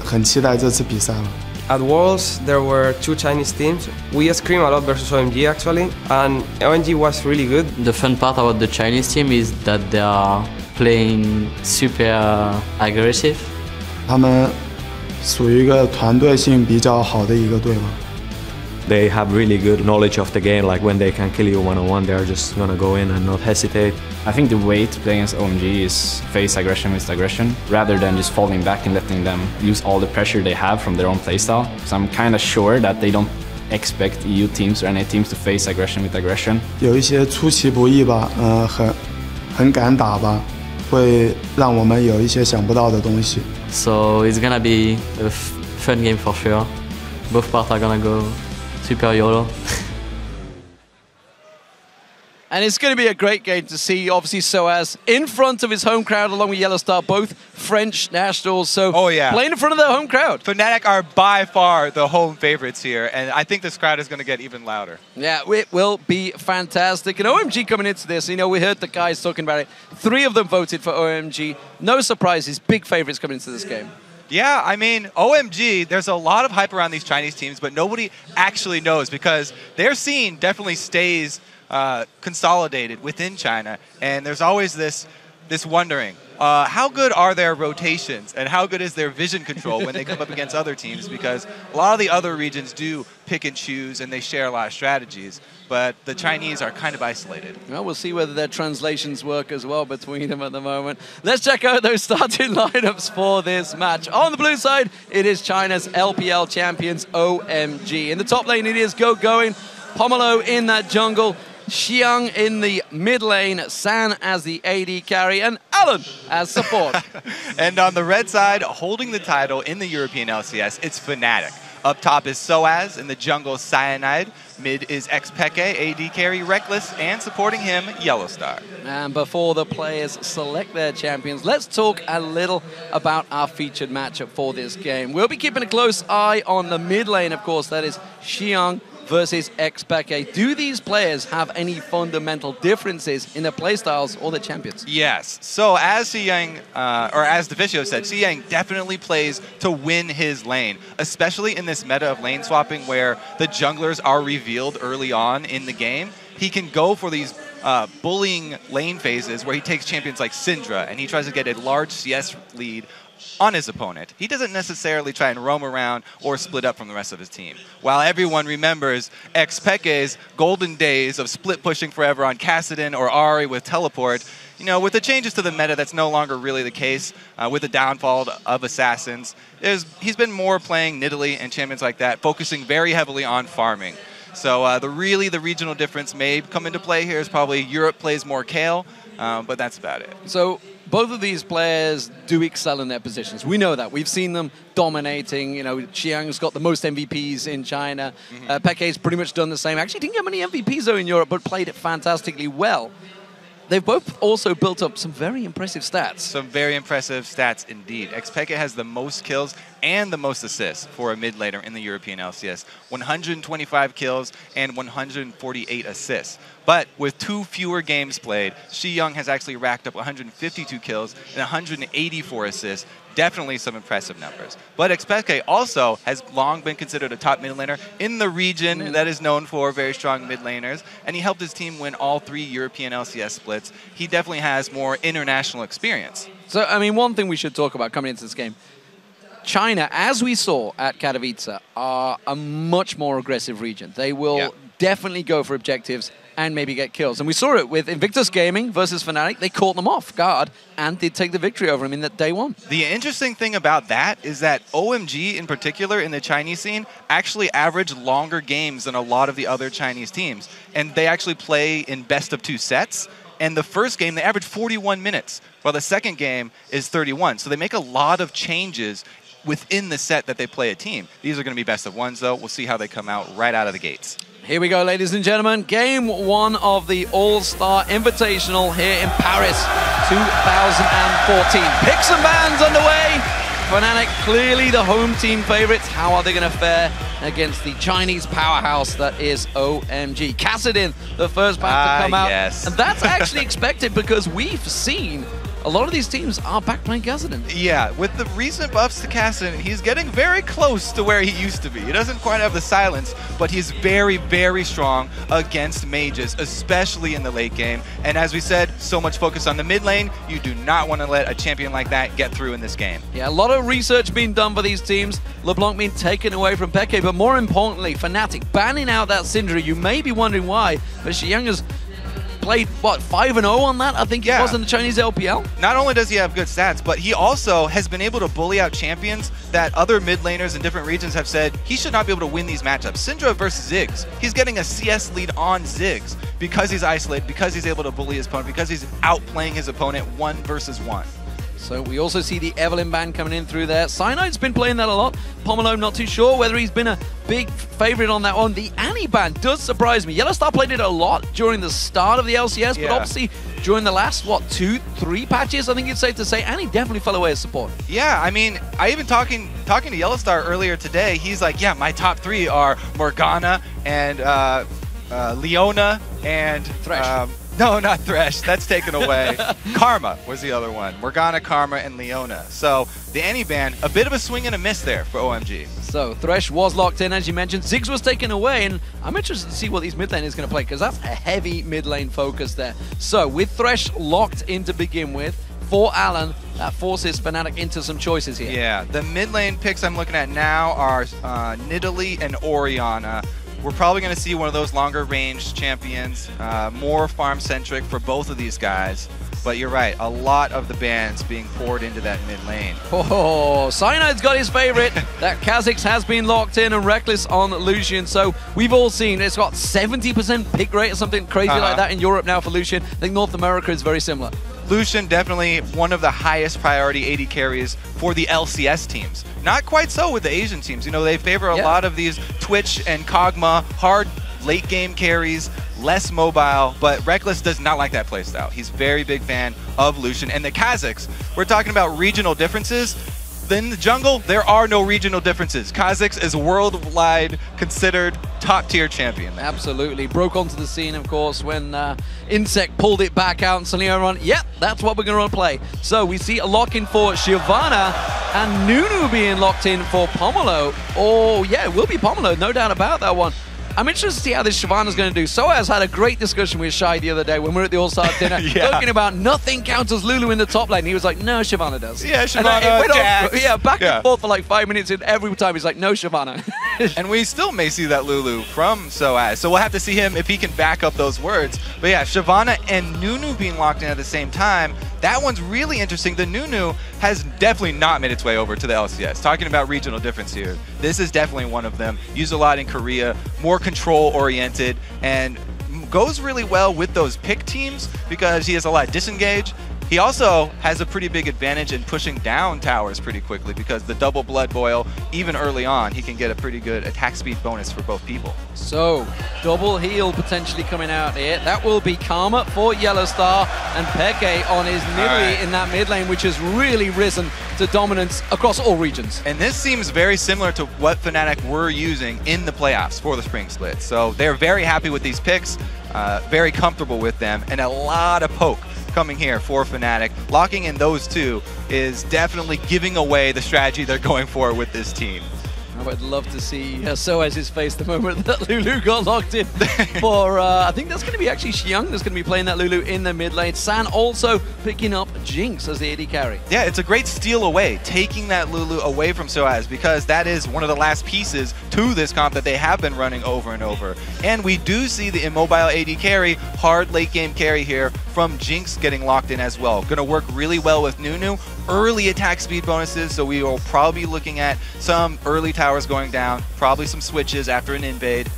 很期待这次比赛了。 At Worlds, there were 2 Chinese teams. We screamed a lot versus OMG actually, and OMG was really good. The fun part about the Chinese team is that they are playing super aggressive, 他们属于一个团队性比较好的一个队吧。They have really good knowledge of the game, like when they can kill you one-on-one, they're just gonna go in and not hesitate. I think the way to play against OMG is face aggression with aggression, rather than just falling back and letting them use all the pressure they have from their own playstyle. So I'm kind of sure that they don't expect EU teams or any teams to face aggression with aggression. 有一些出其不意吧，很敢打吧，会让我们有一些想不到的东西。So it's gonna be a fun game for sure. Both parts are gonna go super YOLO. And it's going to be a great game to see, obviously, Soaz in front of his home crowd along with Yellow Star, both French nationals. So playing in front of their home crowd. Fnatic are by far the home favorites here, and I think this crowd is going to get even louder. Yeah, it will be fantastic. And OMG coming into this, you know, we heard the guys talking about it. 3 of them voted for OMG. No surprises, big favorites coming into this game. Yeah, I mean, OMG, there's a lot of hype around these Chinese teams, but nobody actually knows because their scene definitely stays consolidated within China, and there's always this wondering, how good are their rotations and how good is their vision control when they come up against other teams, because a lot of the other regions do pick and choose and they share a lot of strategies, but the Chinese are kind of isolated. Well, we'll see whether their translations work as well between them at the moment. Let's check out those starting lineups for this match. On the blue side, it is China's LPL champions, OMG. In the top lane, it is Going, Pomelo in that jungle, Xiang in the mid lane, San as the AD carry, and Alan as support. And on the red side, holding the title in the European LCS, it's Fnatic. Up top is Soaz, in the jungle Cyanide, mid is XPeke, AD carry Reckless, and supporting him, Yellow Star. And before the players select their champions, let's talk a little about our featured matchup for this game. We'll be keeping a close eye on the mid lane, of course, that is Xiang versus XPeke. Do these players have any fundamental differences in their playstyles or their champions? Yes. So as Xiang, or as Deficio said, Xiang definitely plays to win his lane, especially in this meta of lane swapping where the junglers are revealed early on in the game. He can go for these bullying lane phases where he takes champions like Syndra and he tries to get a large CS lead on his opponent. He doesn't necessarily try and roam around or split up from the rest of his team. While everyone remembers XPeke's golden days of split pushing forever on Kassadin or Ahri with teleport, you know, with the changes to the meta, that's no longer really the case. With the downfall of Assassins, he's been more playing Nidalee and champions like that, focusing very heavily on farming. So the regional difference may come into play here is probably Europe plays more Kayle, but that's about it. So both of these players do excel in their positions. We know that. We've seen them dominating. You know, Xiang's got the most MVPs in China. Peke's pretty much done the same. Actually didn't get many MVPs though in Europe, but played it fantastically well. They've both also built up some very impressive stats. Some very impressive stats indeed. XPeke has the most kills and the most assists for a mid laner in the European LCS. 125 kills and 148 assists. But with 2 fewer games played, Xiang has actually racked up 152 kills and 184 assists. Definitely some impressive numbers. But XPeke also has long been considered a top mid laner in the region that is known for very strong mid laners, and he helped his team win all 3 European LCS splits. He definitely has more international experience. So, I mean, one thing we should talk about coming into this game, China, as we saw at Katowice, are a much more aggressive region. They will definitely go for objectives and maybe get kills. And we saw it with Invictus Gaming versus Fnatic. They caught them off guard and did take the victory over them in that day 1. The interesting thing about that is that OMG in particular in the Chinese scene actually average longer games than a lot of the other Chinese teams. And they actually play in best of 2 sets. And the first game, they average 41 minutes, while the second game is 31. So they make a lot of changes within the set that they play a team. These are going to be best of 1s, though. We'll see how they come out right out of the gates. Here we go, ladies and gentlemen. Game 1 of the All-Star Invitational here in Paris 2014. Picks and bans underway. Fnatic clearly the home team favorites. How are they going to fare? against the Chinese powerhouse that is OMG. Kassadin, the first back to come out. Yes. And that's actually expected because we've seen a lot of these teams are back playing Kassadin. Yeah, with the recent buffs to Kassadin, he's getting very close to where he used to be. He doesn't quite have the silence, but he's very, very strong against mages, especially in the late game. And as we said, so much focus on the mid lane. You do not want to let a champion like that get through in this game. Yeah, a lot of research being done for these teams. LeBlanc being taken away from Peke, but more importantly, Fnatic banning out that Syndra. You may be wondering why, but Xiang has played, what, 5-0 on that? I think it was in the Chinese LPL. Not only does he have good stats, but he also has been able to bully out champions that other mid laners in different regions have said he should not be able to win these matchups. Syndra versus Ziggs. He's getting a CS lead on Ziggs because he's isolated, because he's able to bully his opponent, because he's outplaying his opponent 1 versus 1. So we also see the Evelyn ban coming in through there. Cynide's been playing that a lot. Pomelo, not too sure whether he's been a big favorite on that one. The Annie ban does surprise me. Yellowstar played it a lot during the start of the LCS, but obviously during the last, what, 2-3 patches, I think it's safe to say, Annie definitely fell away as support. Yeah, I mean, I even talking to Yellowstar earlier today, he's like, yeah, my top 3 are Morgana and Leona and Thresh. No, not Thresh. That's taken away. Karma was the other one. Morgana, Karma, and Leona. So the Annie ban, a bit of a swing and a miss there for OMG. So Thresh was locked in, as you mentioned. Ziggs was taken away, and I'm interested to see what these mid lane is going to play, because that's a heavy mid lane focus there. So with Thresh locked in to begin with, for Alan, that forces Fnatic into some choices here. Yeah, the mid lane picks I'm looking at now are Nidalee and Orianna. We're probably going to see one of those longer range champions, more farm centric for both of these guys. But you're right, a lot of the bans being poured into that mid lane. Oh, Cynide's got his favorite. That Kha'Zix has been locked in, and Reckless on Lucian. So we've all seen it's got 70% pick rate or something crazy like that in Europe now for Lucian. I think North America is very similar. Lucian definitely one of the highest priority AD carries for the LCS teams. Not quite so with the Asian teams. You know, they favor a lot of these Twitch and Kog'Maw, hard late game carries, less mobile, but Reckless does not like that playstyle. He's very big fan of Lucian. And the Kha'Zix, we're talking about regional differences. In the jungle, there are no regional differences. Kha'Zix is worldwide considered top-tier champion. Absolutely. Broke onto the scene, of course, when Insect pulled it back out and suddenly everyone, yep, that's what we're going to play. So we see a lock-in for Shyvana and Nunu being locked in for Pomelo. Oh, yeah, it will be Pomelo, no doubt about that one. I'm interested to see how this Shyvana's going to do. Soaz had a great discussion with Shai the other day when we were at the All-Star dinner, talking about nothing counters Lulu in the top lane. He was like, no, Shyvana does. Yeah, Shyvana, back and forth for like 5 minutes, and every time he's like, no, Shyvana. And we still may see that Lulu from Soaz. So we'll have to see him if he can back up those words. But yeah, Shyvana and Nunu being locked in at the same time, that one's really interesting. The Nunu has definitely not made its way over to the LCS. Talking about regional difference here, this is definitely one of them. Used a lot in Korea, more control-oriented, and goes really well with those pick teams because he has a lot of disengage. He also has a pretty big advantage in pushing down towers pretty quickly because the double blood boil, even early on, he can get a pretty good attack speed bonus for both people. So, double heal potentially coming out here. That will be Karma for Yellowstar, and Peke on his Nidalee in that mid lane, which has really risen to dominance across all regions. And this seems very similar to what Fnatic were using in the playoffs for the Spring Split. So they're very happy with these picks, very comfortable with them, and a lot of poke coming here for Fnatic. Locking in those two is definitely giving away the strategy they're going for with this team. I would love to see Soaz's face the moment that Lulu got locked in for, I think that's going to be actually Xiang that's going to be playing that Lulu in the mid lane. San also picking up Jinx as the AD carry. Yeah, it's a great steal away, taking that Lulu away from Soaz, because that is one of the last pieces to this comp that they have been running over and over. And we do see the immobile AD carry, hard late game carry here from Jinx getting locked in as well. Going to work really well with Nunu. Early attack speed bonuses, so we will probably be looking at some early towers going down, probably some switches after an invade.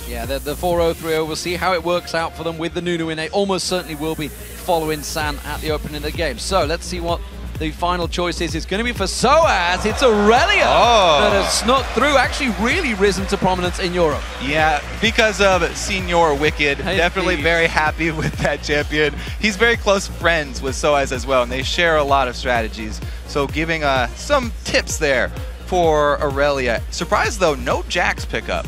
Yeah, the 4-0, 3-0, we'll see how it works out for them with the Nunu in. They almost certainly will be following San at the opening of the game. So let's see what the final choice is. It's going to be for Soaz. It's Aurelia that has snuck through, actually really risen to prominence in Europe. Yeah, because of Senior Wicked. Definitely very happy with that champion. He's very close friends with Soaz as well, and they share a lot of strategies. So giving some tips there for Aurelia. Surprised though, no Jax pickup.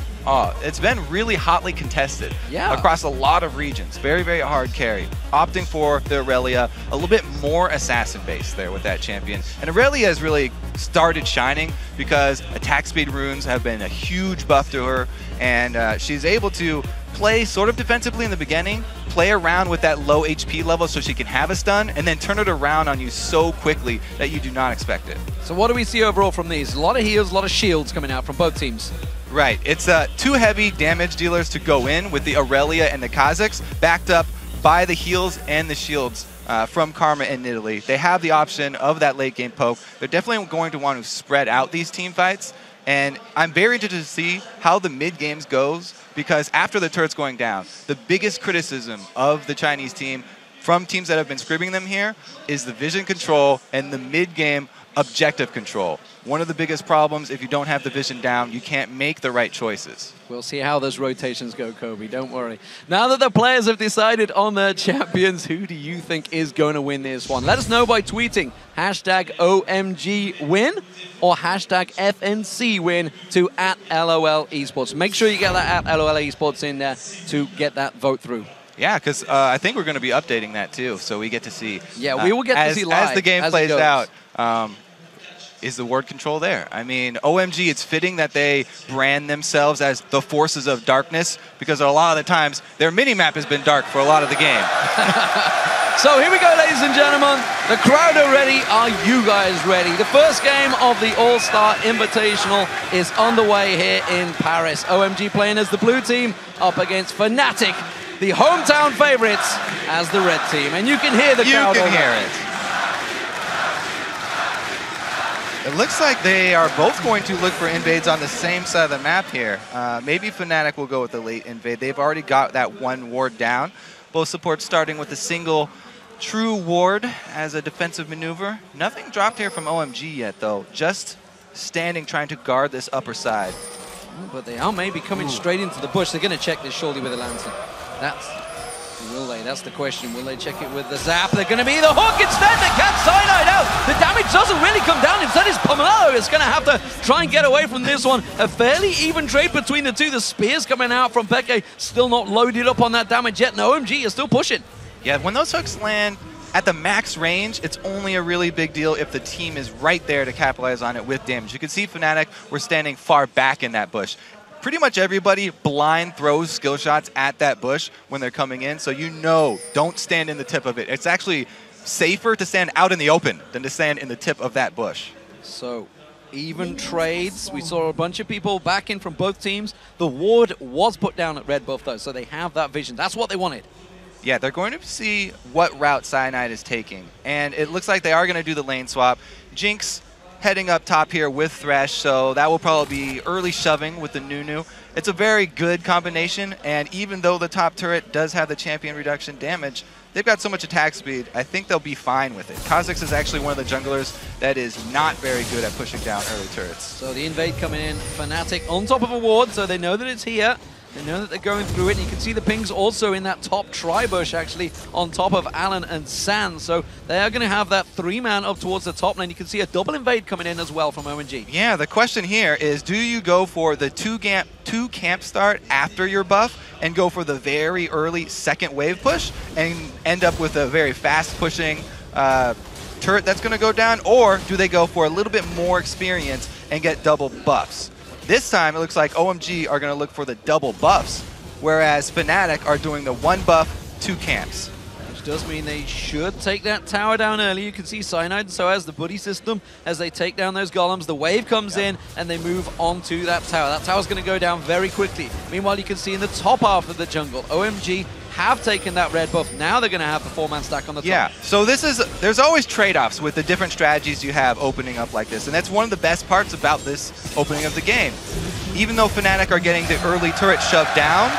It's been really hotly contested across a lot of regions. Very, very hard carry. Opting for the Aurelia, a little bit more assassin based there with that champion. And Aurelia has really started shining because attack speed runes have been a huge buff to her, and she's able to play sort of defensively in the beginning, play around with that low HP level so she can have a stun, and then turn it around on you so quickly that you do not expect it. So what do we see overall from these? A lot of heals, a lot of shields coming out from both teams. Right, it's two heavy damage dealers to go in with the Aurelia and the Kazakhs, backed up by the heals and the shields from Karma and Italy. They have the option of that late game poke. They're definitely going to want to spread out these team fights, and I'm very interested to see how the mid games goes, because after the turret's going down, the biggest criticism of the Chinese team from teams that have been scrimming them here is the vision control and the mid game objective control. One of the biggest problems, if you don't have the vision down, you can't make the right choices. We'll see how those rotations go, Kobe, don't worry. Now that the players have decided on their champions, who do you think is going to win this one? Let us know by tweeting #OMGWin or #FNCWin to @LOL Esports. Make sure you get that @LOL Esports in there to get that vote through. Yeah, because I think we're going to be updating that too, so we get to see. Yeah, we will get to see live as the game as plays out. Is the word control there? I mean, OMG, it's fitting that they brand themselves as the forces of darkness, because a lot of the times their mini-map has been dark for a lot of the game. So here we go, ladies and gentlemen. The crowd are ready. Are you guys ready? The first game of the All-Star Invitational is underway here in Paris. OMG playing as the blue team up against Fnatic, the hometown favorites, as the red team. And you can hear the crowd. You can hear it. It looks like they are both going to look for invades on the same side of the map here. Maybe Fnatic will go with the late invade. They've already got that one ward down. Both supports starting with a single true ward as a defensive maneuver. Nothing dropped here from OMG yet, though. Just standing, trying to guard this upper side. But they are maybe coming straight into the bush. They're going to check this surely with a lantern. Will they? That's the question. Will they check it with the zap? They're going to be the hook instead. They can't cyanide out. The damage doesn't really come down. Instead, it's Pomelo is going to have to try and get away from this one. A fairly even trade between the two. The spears coming out from Peke, still not loaded up on that damage yet. And OMG is still pushing. Yeah, when those hooks land at the max range, it's only a really big deal if the team is right there to capitalize on it with damage. You can see Fnatic were standing far back in that bush. Pretty much everybody blind throws skill shots at that bush when they're coming in, so you know, don't stand in the tip of it. It's actually safer to stand out in the open than to stand in the tip of that bush. So, even trades. We saw a bunch of people back in from both teams. The ward was put down at red buff, though, so they have that vision. That's what they wanted. Yeah, they're going to see what route Cyanide is taking, and it looks like they are going to do the lane swap. Jinx heading up top here with Thresh, so that will probably be early shoving with the Nunu. It's a very good combination, and even though the top turret does have the champion reduction damage, they've got so much attack speed, I think they'll be fine with it. Kazakhs is actually one of the junglers that is not very good at pushing down early turrets. So the invade coming in, Fnatic on top of a ward, so they know that it's here. They know that they're going through it, and you can see the pings also in that top tri-bush, actually, on top of Alan and San. So they are going to have that 3-man up towards the top lane. You can see a double invade coming in as well from OMG. Yeah, the question here is, do you go for the two camp start after your buff and go for the very early second wave push and end up with a very fast pushing turret that's going to go down, or do they go for a little bit more experience and get double buffs? This time, it looks like OMG are going to look for the double buffs, whereas Fnatic are doing the 1 buff, 2 camps. Which does mean they should take that tower down early. You can see Cyanide, so as the buddy system, as they take down those golems, the wave comes in and they move on to that tower. That tower's going to go down very quickly. Meanwhile, you can see in the top half of the jungle, OMG have taken that red buff. Now they're going to have the 4-man stack on the top. Yeah, so there's always trade-offs with the different strategies you have opening up like this, and that's one of the best parts about this opening of the game. Even though Fnatic are getting the early turret shoved down,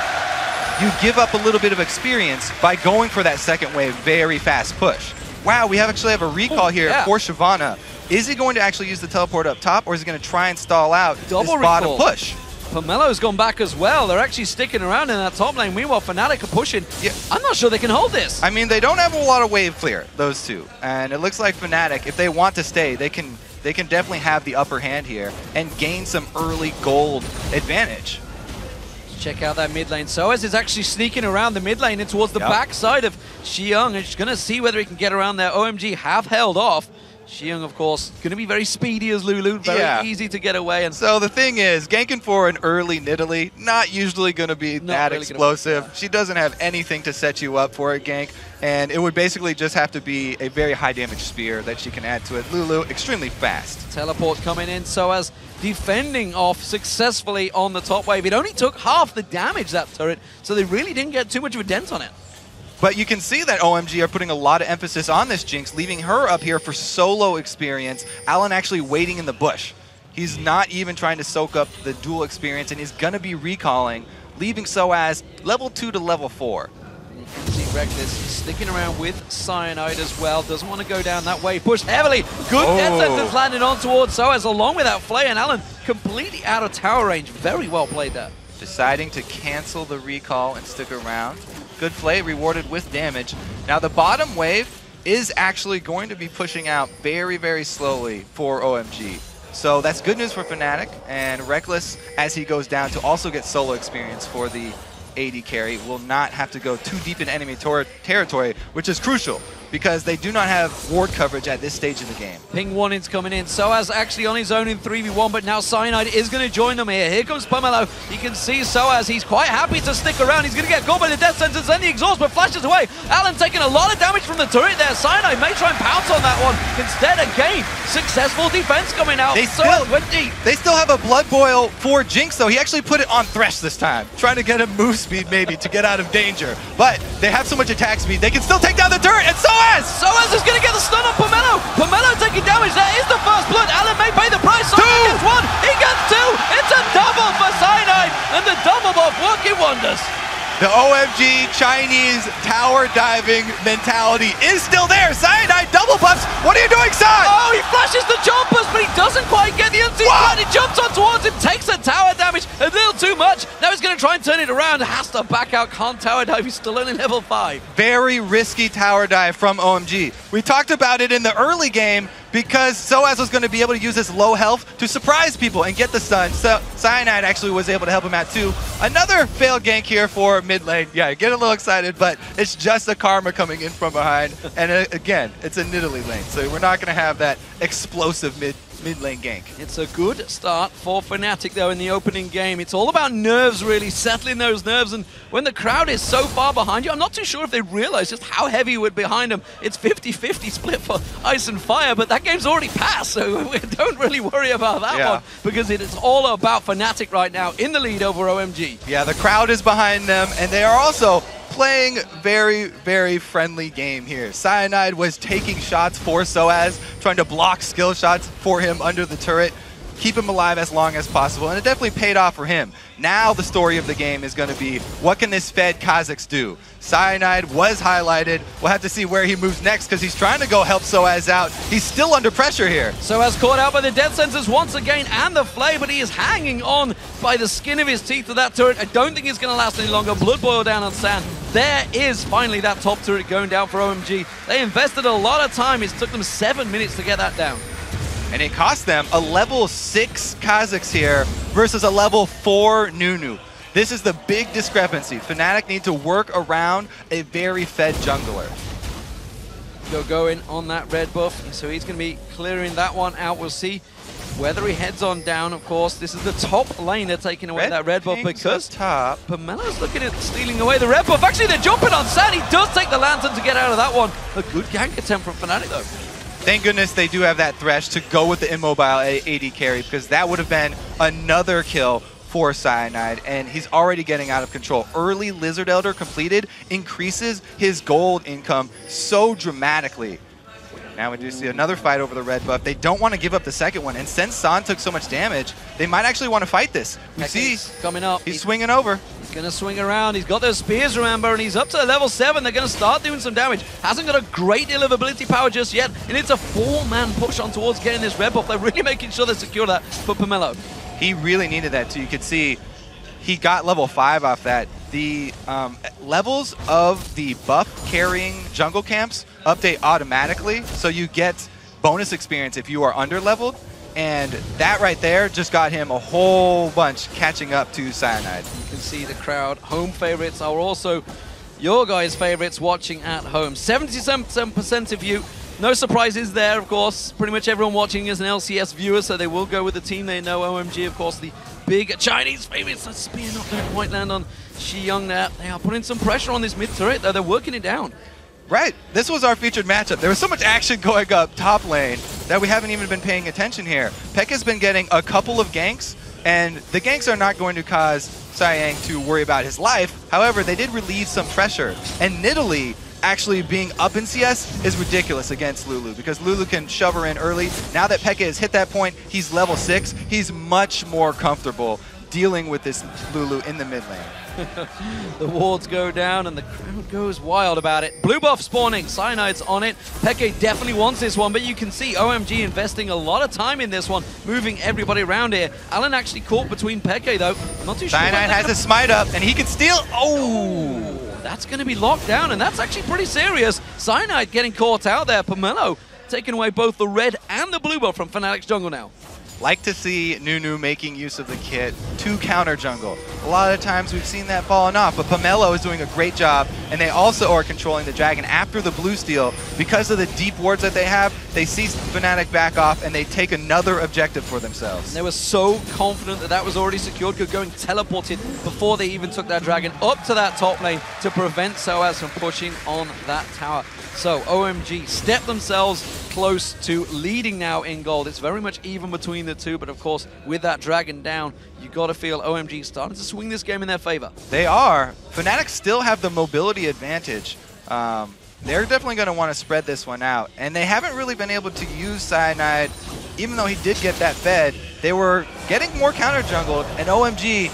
you give up a little bit of experience by going for that second wave very fast push. Wow, we actually have a recall here for Shyvana. Is he going to actually use the teleport up top, or is he going to try and stall out this bottom push? Pomelo's gone back as well. They're actually sticking around in that top lane. Meanwhile, Fnatic are pushing. Yeah. I'm not sure they can hold this. I mean, they don't have a lot of wave clear, those two. And it looks like Fnatic, if they want to stay, they can definitely have the upper hand here and gain some early gold advantage. Check out that mid lane. Soaz is actually sneaking around the mid lane and towards the back side of Xiong. And she's going to see whether he can get around there. OMG have held off. Xiong, of course, going to be very speedy as Lulu, very easy to get away. And so the thing is, ganking for an early Nidalee, not usually going to be that really explosive. She doesn't have anything to set you up for a gank, and it would basically just have to be a very high damage spear that she can add to it. Lulu, extremely fast. Teleport coming in, Soaz defending off successfully on the top wave. It only took half the damage, that turret, so they really didn't get too much of a dent on it. But you can see that OMG are putting a lot of emphasis on this Jinx, leaving her up here for solo experience. Alan actually waiting in the bush. He's not even trying to soak up the dual experience, and he's going to be recalling, leaving Soaz level 2 to level 4. You can see Reckless sticking around with Cyanide as well. Doesn't want to go down that way. Push heavily. Good death sentence landing on towards Soaz along with that Flay, and Alan completely out of tower range. Very well played there. Deciding to cancel the recall and stick around. Good play, rewarded with damage. Now the bottom wave is actually going to be pushing out very, very slowly for OMG. So that's good news for Fnatic, and Reckless, as he goes down to also get solo experience for the AD carry, will not have to go too deep in enemy territory, which is crucial because they do not have ward coverage at this stage of the game. Ping warning's coming in. Soaz actually on his own in 3v1, but now Cyanide is going to join them here. Here comes Pomelo. You can see Soaz. He's quite happy to stick around. He's going to get caught by the death sentence and the exhaust, but flashes away. Alan taking a lot of damage from the turret there. Cyanide may try and pounce on that one. Instead, again, successful defense coming out. They still have a Blood Boil for Jinx, though. He actually put it on Thresh this time, trying to get him move speed maybe to get out of danger. But they have so much attack speed, they can still take down the turret, and Soaz is going to get the stun on Pomelo. Pomelo taking damage. There is the first blood. Alan may pay the price. Cyanide gets one. He gets two. It's a double for Cyanide, and the double buff working wonders. The OMG Chinese tower diving mentality is still there. Cyanide double buffs. What are you doing, Sai? Oh, he flashes the jumpers, but he doesn't quite get the unseen blood. He jumps on towards him, takes the tower damage, a little too much. Now he's going to try and turn it around. Has to back out, can't tower dive. He's still only level 5. Very risky tower dive from OMG. We talked about it in the early game because Soaz was going to be able to use his low health to surprise people and get the stun. So Cyanide actually was able to help him out too. Another failed gank here for mid lane. Yeah, get a little excited, but it's just a Karma coming in from behind. And again, it's a Nidalee lane, so we're not going to have that explosive mid lane gank. It's a good start for Fnatic though in the opening game. It's all about nerves, really, settling those nerves, and when the crowd is so far behind you, I'm not too sure if they realize just how heavy we're behind them. It's 50-50 split for Ice and Fire, but that game's already passed, so we don't really worry about that one, because it is all about Fnatic right now in the lead over OMG. Yeah, the crowd is behind them, and they are also playing very, very friendly game here. Cyanide was taking shots for Soaz, trying to block skill shots for him under the turret, keep him alive as long as possible, and it definitely paid off for him. Now the story of the game is going to be, what can this Fed Kazakhs do? Cyanide was highlighted. We'll have to see where he moves next because he's trying to go help Soaz out. He's still under pressure here. Soaz caught out by the death sentence once again and the Flay, but he is hanging on by the skin of his teeth to that turret. I don't think it's going to last any longer. Blood Boil down on Sand. There is finally that top turret going down for OMG. They invested a lot of time. It took them 7 minutes to get that down. And it cost them a level 6 Kazakhs here versus a level 4 Nunu. This is the big discrepancy. Fnatic need to work around a very fed jungler. Go in on that red buff, so he's going to be clearing that one out. We'll see whether he heads on down, of course. This is the top lane they're taking away that red buff because Pomelo's looking at stealing away the red buff. Actually, they're jumping on Sand. He does take the lantern to get out of that one. A good gank attempt from Fnatic, though. Thank goodness they do have that Thresh to go with the immobile AD carry because that would have been another kill for Cyanide, and he's already getting out of control. Early Lizard Elder completed increases his gold income so dramatically. Now we do see another fight over the red buff. They don't want to give up the second one, and since San took so much damage, they might actually want to fight this. We see coming up. He's swinging over. He's going to swing around. He's got those spears, remember, and he's up to level 7. They're going to start doing some damage. Hasn't got a great deal of ability power just yet, and it's a 4-man push on towards getting this red buff. They're really making sure they secure that for Pomelo. He really needed that too. You could see he got level 5 off that. The levels of the buff carrying jungle camps update automatically, so you get bonus experience if you are under leveled. And that right there just got him a whole bunch catching up to Cyanide. You can see the crowd. Home favorites are also your guys' favorites watching at home. 77% of you. No surprises there, of course. Pretty much everyone watching is an LCS viewer, so they will go with the team they know. OMG, of course, the big Chinese favorites. That spear not going to quite land on Xiyang there. They are putting some pressure on this mid turret, though. They're working it down. Right. This was our featured matchup. There was so much action going up top lane that we haven't even been paying attention here. Pekka's been getting a couple of ganks, and the ganks are not going to cause Xiyang to worry about his life. However, they did relieve some pressure. And Nidalee actually being up in CS is ridiculous against Lulu because Lulu can shove her in early. Now that Pekka has hit that point, he's level 6. He's much more comfortable dealing with this Lulu in the mid lane. The wards go down and the crowd goes wild about it. Blue buff spawning, Cyanide's on it. Peke definitely wants this one, but you can see OMG investing a lot of time in this one, moving everybody around here. Alan actually caught between Peke though. I'm not too sure. Cyanide has a smite up and he can steal. Oh! That's going to be locked down and that's actually pretty serious. Cyanide getting caught out there. Pomelo taking away both the red and the blue buff from Fnatic's jungle now. Like to see Nunu making use of the kit to counter jungle. A lot of times we've seen that falling off, but Pomelo is doing a great job, and they also are controlling the dragon after the blue steal. Because of the deep wards that they have, they see Fnatic back off, and they take another objective for themselves. And they were so confident that that was already secured, going teleported before they even took that dragon up to that top lane to prevent Soaz from pushing on that tower. So OMG step themselves close to leading now in gold. It's very much even between the two, but of course, with that dragon down, you got to feel OMG starting to swing this game in their favor. They are. Fnatic still have the mobility advantage. They're definitely going to want to spread this one out, and they haven't really been able to use Cyanide. Even though he did get that fed, they were getting more counter jungled, and OMG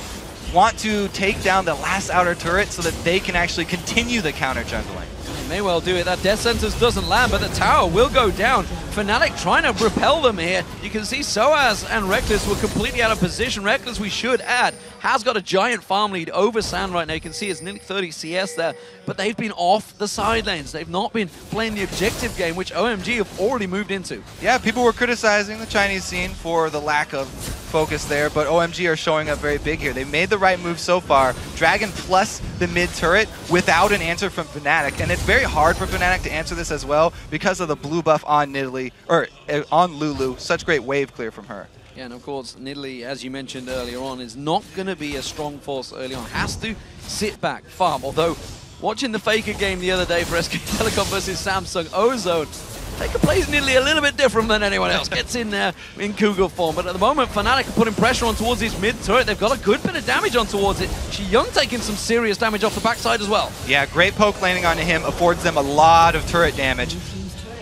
want to take down the last outer turret so that they can actually continue the counter jungling. May well do it. That Death Sentence doesn't land, but the tower will go down. Fnatic trying to repel them here. You can see Soaz and Reckless were completely out of position. Reckless, we should add, has got a giant farm lead over Sand right now. You can see it's nearly 30 CS there, but they've been off the side lanes. They've not been playing the objective game, which OMG have already moved into. Yeah, people were criticizing the Chinese scene for the lack of focus there, but OMG are showing up very big here. They made the right move so far. Dragon plus the mid turret without an answer from Fnatic, and it's very hard for Fnatic to answer this as well because of the blue buff on Nidalee, or on Lulu. Such great wave clear from her. Yeah, and of course, Nidalee, as you mentioned earlier on, is not going to be a strong force early on. Has to sit back, farm. Although, watching the FLICKR game the other day for SK Telecom versus Samsung Ozone, FLICKR plays Nidalee a little bit different than anyone else. Gets in there in Cougar form. But at the moment, Fnatic are putting pressure on towards his mid-turret. They've got a good bit of damage on towards it. Xiyang taking some serious damage off the backside as well. Yeah, great poke landing onto him affords them a lot of turret damage.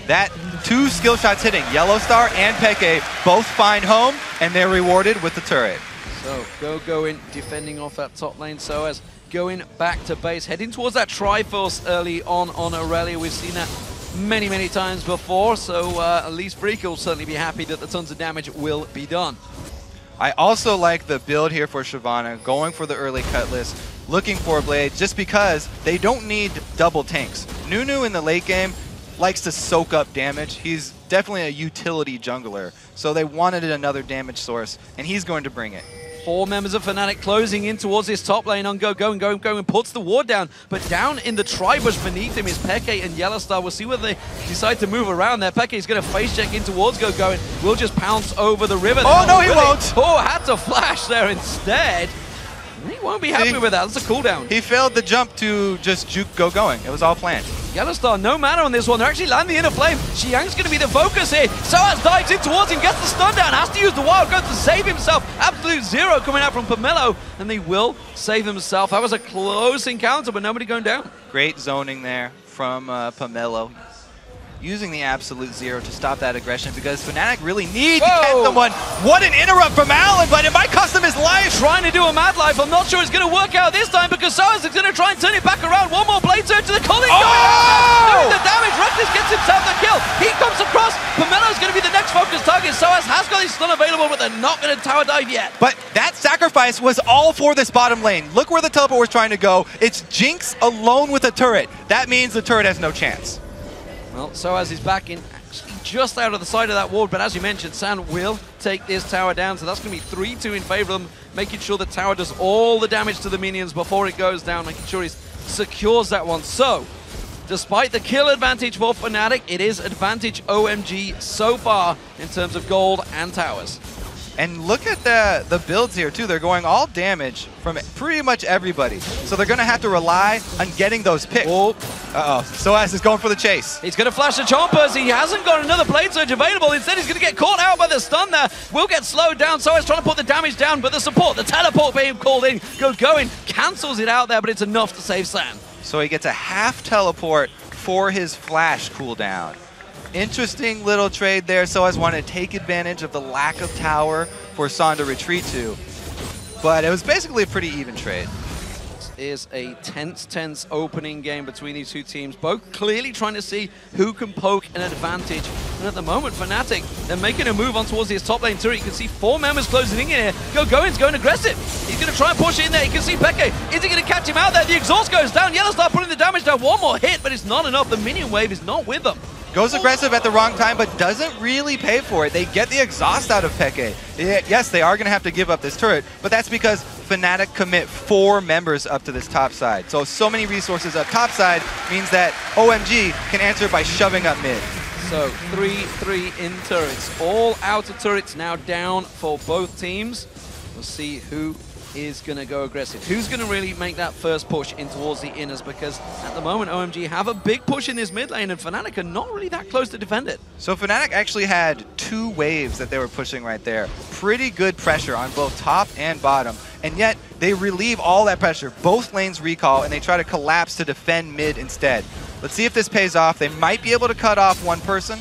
That 2 skill shots hitting, Yellow Star and Peke both find home, and they're rewarded with the turret. So, going, defending off that top lane. So as going back to base, heading towards that Triforce early on Aurelia. We've seen that many, many times before, so at least FLICKR will certainly be happy that the tons of damage will be done. I also like the build here for Shyvana, going for the early Cutlass, looking for a Blade, just because they don't need double tanks. Nunu in the late game likes to soak up damage. He's definitely a utility jungler, so they wanted another damage source, and he's going to bring it. 4 members of Fnatic closing in towards this top lane on going, and puts the ward down. But down in the tri-bush beneath him is Peke and Yellowstar. We'll see whether they decide to move around there. Peke is going to face check in towards going. We'll just pounce over the river. Oh, no, he won't. Oh, had to flash there instead. He won't be happy with that. That's a cooldown. He failed the jump to just juke going. It was all planned. Yellowstar, no mana on this one. They're actually landing in a flame. Xiyang's going to be the focus here. Soaz dives in towards him, gets the stun down, has to use the wild gun to save himself. Absolute zero coming out from Pomelo, and they will save themselves. That was a close encounter, but nobody going down. Great zoning there from Pomelo. Using the absolute zero to stop that aggression because Fnatic really need to catch someone. What an interrupt from Alan, but it might cost him his life. Trying to do a mad life. I'm not sure it's going to work out this time because Soaz is going to try and turn it back around. One more blade turn to the colleague. Doing the damage. Reckless gets himself the kill. He comes across. Pomelo's going to be the next focus target. Soaz has got his stun available. available, but they're not going to tower dive yet. But that sacrifice was all for this bottom lane. Look where the teleport was trying to go. It's Jinx alone with a turret. That means the turret has no chance. Well, Soaz is back in actually just out of the side of that ward, but as you mentioned, San will take this tower down, so that's going to be 3-2 in favor of them, making sure the tower does all the damage to the minions before it goes down, making sure he secures that one. So, despite the kill advantage for Fnatic, it is advantage OMG so far in terms of gold and towers. And look at the builds here, too. They're going all damage from pretty much everybody. So they're going to have to rely on getting those picks. Uh-oh. Soaz is going for the chase. He's going to flash the Chompers. He hasn't got another Blade Surge available. Instead, he's going to get caught out by the stun there. Will get slowed down. Soaz trying to put the damage down, but the support, the teleport being called in, going, cancels it out there, but it's enough to save San. So he gets a half teleport for his flash cooldown. Interesting little trade there. Soaz wanted to take advantage of the lack of tower for San to retreat to. But it was basically a pretty even trade. This is a tense opening game between these two teams, both clearly trying to see who can poke an advantage. And at the moment, Fnatic, they're making a move on towards his top lane turret. You can see 4 members closing in here. Goin's going aggressive. He's going to try and push it in there. You can see Peke. Is he going to catch him out there? The exhaust goes down. Yellowstar putting the damage down. One more hit, but it's not enough. The minion wave is not with them. Goes aggressive at the wrong time, but doesn't really pay for it. They get the exhaust out of Peke. Yes, they are going to have to give up this turret, but that's because Fnatic commit 4 members up to this top side. So many resources up top side means that OMG can answer by shoving up mid. So 3-3 in turrets. All outer turrets now down for both teams. We'll see who is going to go aggressive. Who's going to really make that first push in towards the inners, because at the moment OMG have a big push in this mid lane and Fnatic are not really that close to defend it. So Fnatic actually had 2 waves that they were pushing right there. Pretty good pressure on both top and bottom, and yet they relieve all that pressure. Both lanes recall and they try to collapse to defend mid instead. Let's see if this pays off. They might be able to cut off one person.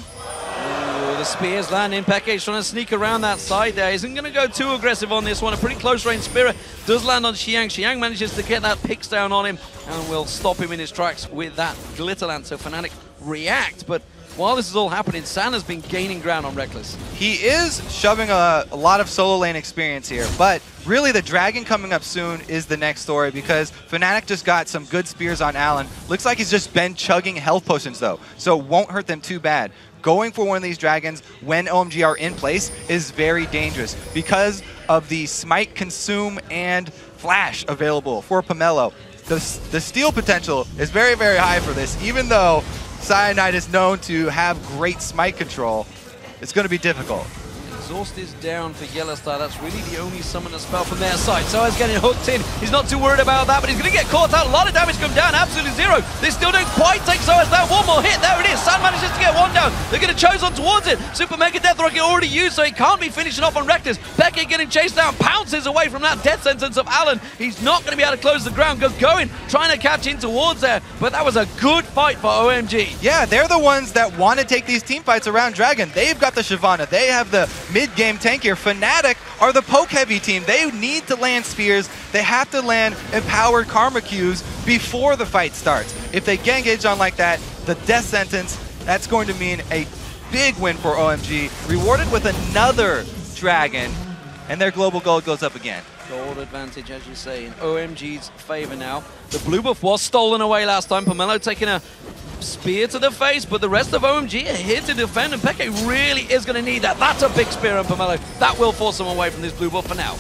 The spears land in. Peke's trying to sneak around that side there. Isn't going to go too aggressive on this one. A pretty close range spear does land on Xiang. Xiang manages to get that picks down on him and will stop him in his tracks with that Glitterland. So Fnatic react, but while this is all happening, San has been gaining ground on Reckless. He is shoving a lot of solo lane experience here, but really the Dragon coming up soon is the next story, because Fnatic just got some good spears on Allen. Looks like he's just been chugging health potions though, so won't hurt them too bad. Going for one of these dragons when OMG are in place is very dangerous because of the Smite, Consume, and Flash available for Pomelo. The steal potential is very, very high for this, even though Cyanide is known to have great Smite control. It's going to be difficult. Exhaust is down for Yellowstar. That's really the only summoner spell from their side. So he's getting hooked in. He's not too worried about that, but he's going to get caught out. A lot of damage come down. Absolutely zero. They still don't quite take Soaz down. One more hit. There it is. San manages to get one down. They're going to choose on towards it. Super Mega Death Rocket already used, so he can't be finishing off on Reckless. Beckett getting chased down. Pounces away from that death sentence of Allen. He's not going to be able to close the ground. Going, trying to catch in towards there. But that was a good fight for OMG. Yeah, they're the ones that want to take these team fights around Dragon. They've got the Shyvana. They have the mid-game tank here. Fnatic are the poke-heavy team. They need to land spears. They have to land empowered Karma Qs before the fight starts. If they get engaged on like that, the death sentence, that's going to mean a big win for OMG, rewarded with another dragon, and their global gold goes up again. Gold advantage, as you say, in OMG's favor now. The blue buff was stolen away last time. Pomelo taking a spear to the face, but the rest of OMG are here to defend, and Peke really is going to need that. That's a big spear on Pomelo. That will force him away from this blue buff for now.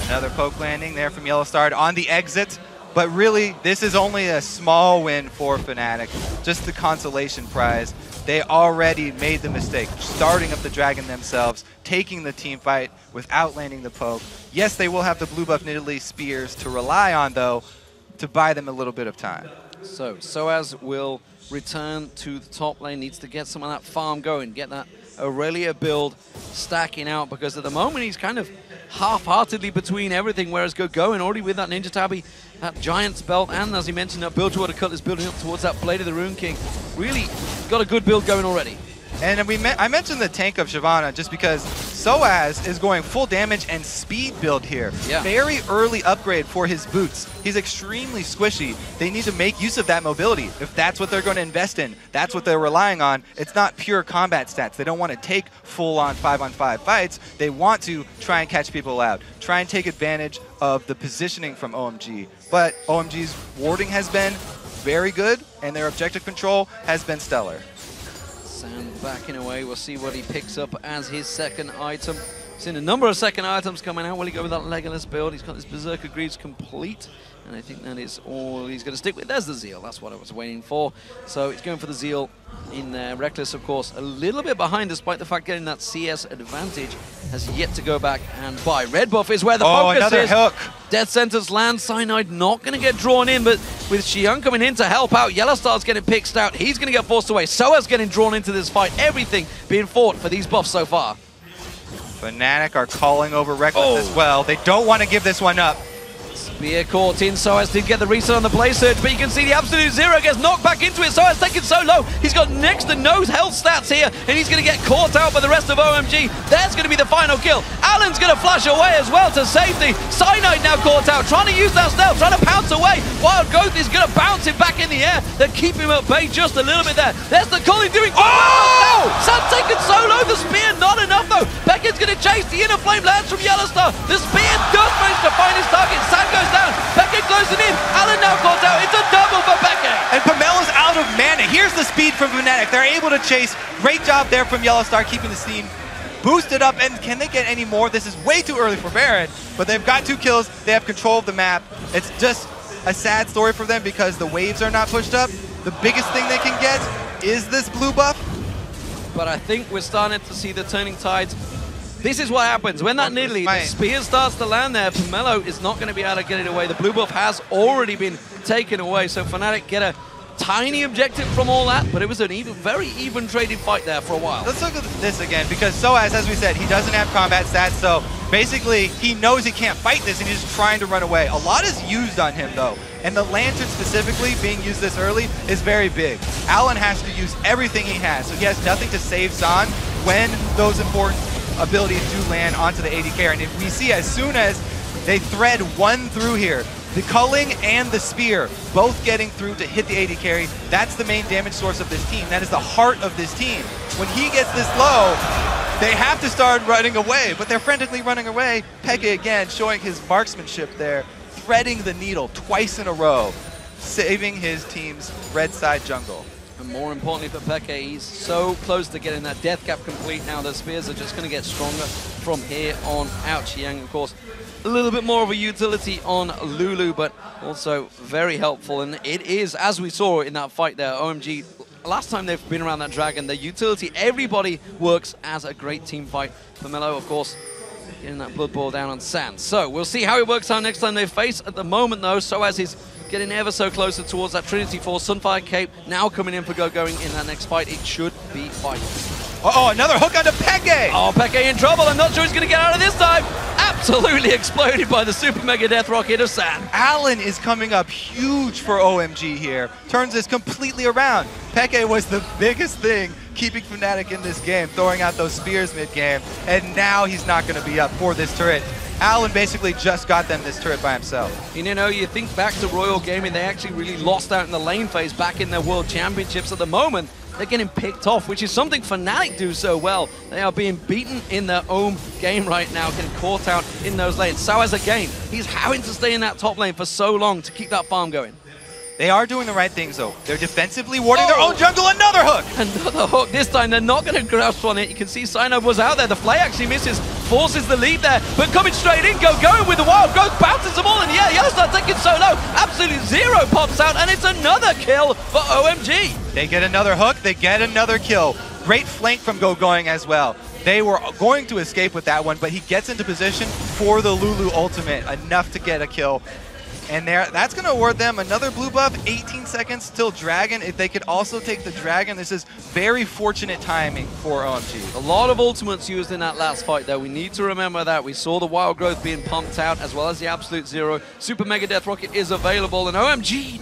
Another poke landing there from Yellowstar on the exit, but really, this is only a small win for Fnatic. Just the consolation prize. They already made the mistake, starting up the Dragon themselves, taking the team fight without landing the poke. Yes, they will have the blue buff Nidalee spears to rely on, though, to buy them a little bit of time. So, Soaz will return to the top lane, needs to get some of that farm going, get that Aurelia build stacking out, because at the moment he's kind of half-heartedly between everything, whereas going already with that Ninja Tabi, that Giant's Belt, and as he mentioned, that build toward a Cutlass building up towards that Blade of the Rune King. Really got a good build going already. And I mentioned the tank of Shyvana just because Soaz is going full damage and speed build here. Yeah. Very early upgrade for his boots. He's extremely squishy. They need to make use of that mobility. If that's what they're going to invest in, that's what they're relying on. It's not pure combat stats. They don't want to take full-on 5-on-5 fights. They want to try and catch people out, try and take advantage of the positioning from OMG. But OMG's warding has been very good, and their objective control has been stellar. Sand backing away. We'll see what he picks up as his second item. Seen a number of second items coming out. Will he go with that Legolas build? He's got this Berserker Greaves complete, and I think that is all he's going to stick with. There's the Zeal. That's what I was waiting for. So he's going for the Zeal in there. Reckless, of course, a little bit behind, despite the fact getting that CS advantage. Has yet to go back and buy. Red buff is where the focus another is. hook. Death Sentence lands. Cyanide not going to get drawn in, but with Xiang coming in to help out, Yellowstar's getting picked out. He's going to get forced away. Soa's getting drawn into this fight. Everything being fought for these buffs so far. Fnatic are calling over Reckless as well. They don't want to give this one up. Spear caught in. Soaz did get the reset on the Blaze Surge, but you can see the Absolute Zero gets knocked back into it. Soaz taken so low. He's got next to no health stats here, and he's going to get caught out by the rest of OMG. There's going to be the final kill. Allen's going to flash away as well to safety. Cyanide now caught out, trying to use that stealth, trying to pounce away. Wild Growth is going to bounce him back in the air. They keep him at bay just a little bit there. There's the Culling doing... Oh! Sand taken so low. The spear not enough though. Beckett's going to chase. The Inner Flame lands from Yellowstar. The spear does manage to find his target. Sand goes down. Beckett closing in. Allen now caught out. It's a double for Beckett. And Pamelo's out of mana. Here's the speed from Fnatic. They're able to chase. Great job there from Yellowstar, keeping the steam boosted up. And can they get any more? This is way too early for Baron, but they've got 2 kills. They have control of the map. It's just a sad story for them because the waves are not pushed up. The biggest thing they can get is this blue buff. But I think we're starting to see the turning tides. This is what happens when that Nidalee, the spear starts to land there. Pamelo is not going to be able to get it away. The blue buff has already been taken away, so Fnatic get a tiny objective from all that, but it was an very even traded fight there for a while. Let's look at this again, because Soaz, as we said, he doesn't have combat stats, so basically he knows he can't fight this and he's just trying to run away. A lot is used on him though, and the Lantern specifically being used this early is very big. Allen has to use everything he has, so he has nothing to save Zahn when those important abilities do land onto the AD carry. And if we see as soon as they thread one through here, the Culling and the Spear both getting through to hit the AD carry, that's the main damage source of this team. That is the heart of this team. When he gets this low, they have to start running away, but they're frantically running away. Peke again showing his marksmanship there, threading the needle twice in a row, saving his team's red side jungle. And more importantly for Peke, he's so close to getting that death cap complete now. The spears are just going to get stronger from here on out. Xiang, of course, a little bit more of a utility on Lulu, but also very helpful. And it is, as we saw in that fight there, OMG, last time they've been around that dragon, the utility, everybody works as a great team fight. Pamelo, of course, getting that blood ball down on Sand. So we'll see how it works out next time they face. At the moment, though, Soaz is getting ever so closer towards that Trinity Force. Sunfire Cape now coming in for going in that next fight. It should be fine. Uh-oh, another hook onto Peke! Oh, Peke in trouble. I'm not sure he's going to get out of this time. Absolutely exploded by the Super Mega Death Rocket of Sand. Allen is coming up huge for OMG here. Turns this completely around. Peke was the biggest thing keeping Fnatic in this game, throwing out those spears mid-game, and now he's not going to be up for this turret. Allen basically just got them this turret by himself. You know, you think back to Royal Gaming, they actually really lost out in the lane phase back in their World Championships. At the moment, they're getting picked off, which is something Fnatic do so well. They are being beaten in their own game right now, getting caught out in those lanes. So as a game, he's having to stay in that top lane for so long to keep that farm going. They are doing the right things, though. They're defensively warding their own jungle. Another hook! Another hook. This time, they're not going to grasp on it. You can see Cyanide was out there. The Flay actually misses, forces the lead there, but coming straight in, going with the Wild Growth, bounces them all, and yeah, Yellowstar taking so low. Absolute Zero pops out, and it's another kill for OMG. They get another hook. They get another kill. Great flank from Going as well. They were going to escape with that one, but he gets into position for the Lulu ultimate, enough to get a kill. And that's going to award them another blue buff, 18 seconds till Dragon. If they could also take the Dragon, this is very fortunate timing for OMG. A lot of ultimates used in that last fight, though. We need to remember that. We saw the Wild Growth being pumped out, as well as the Absolute Zero. Super Mega Death Rocket is available, and OMG,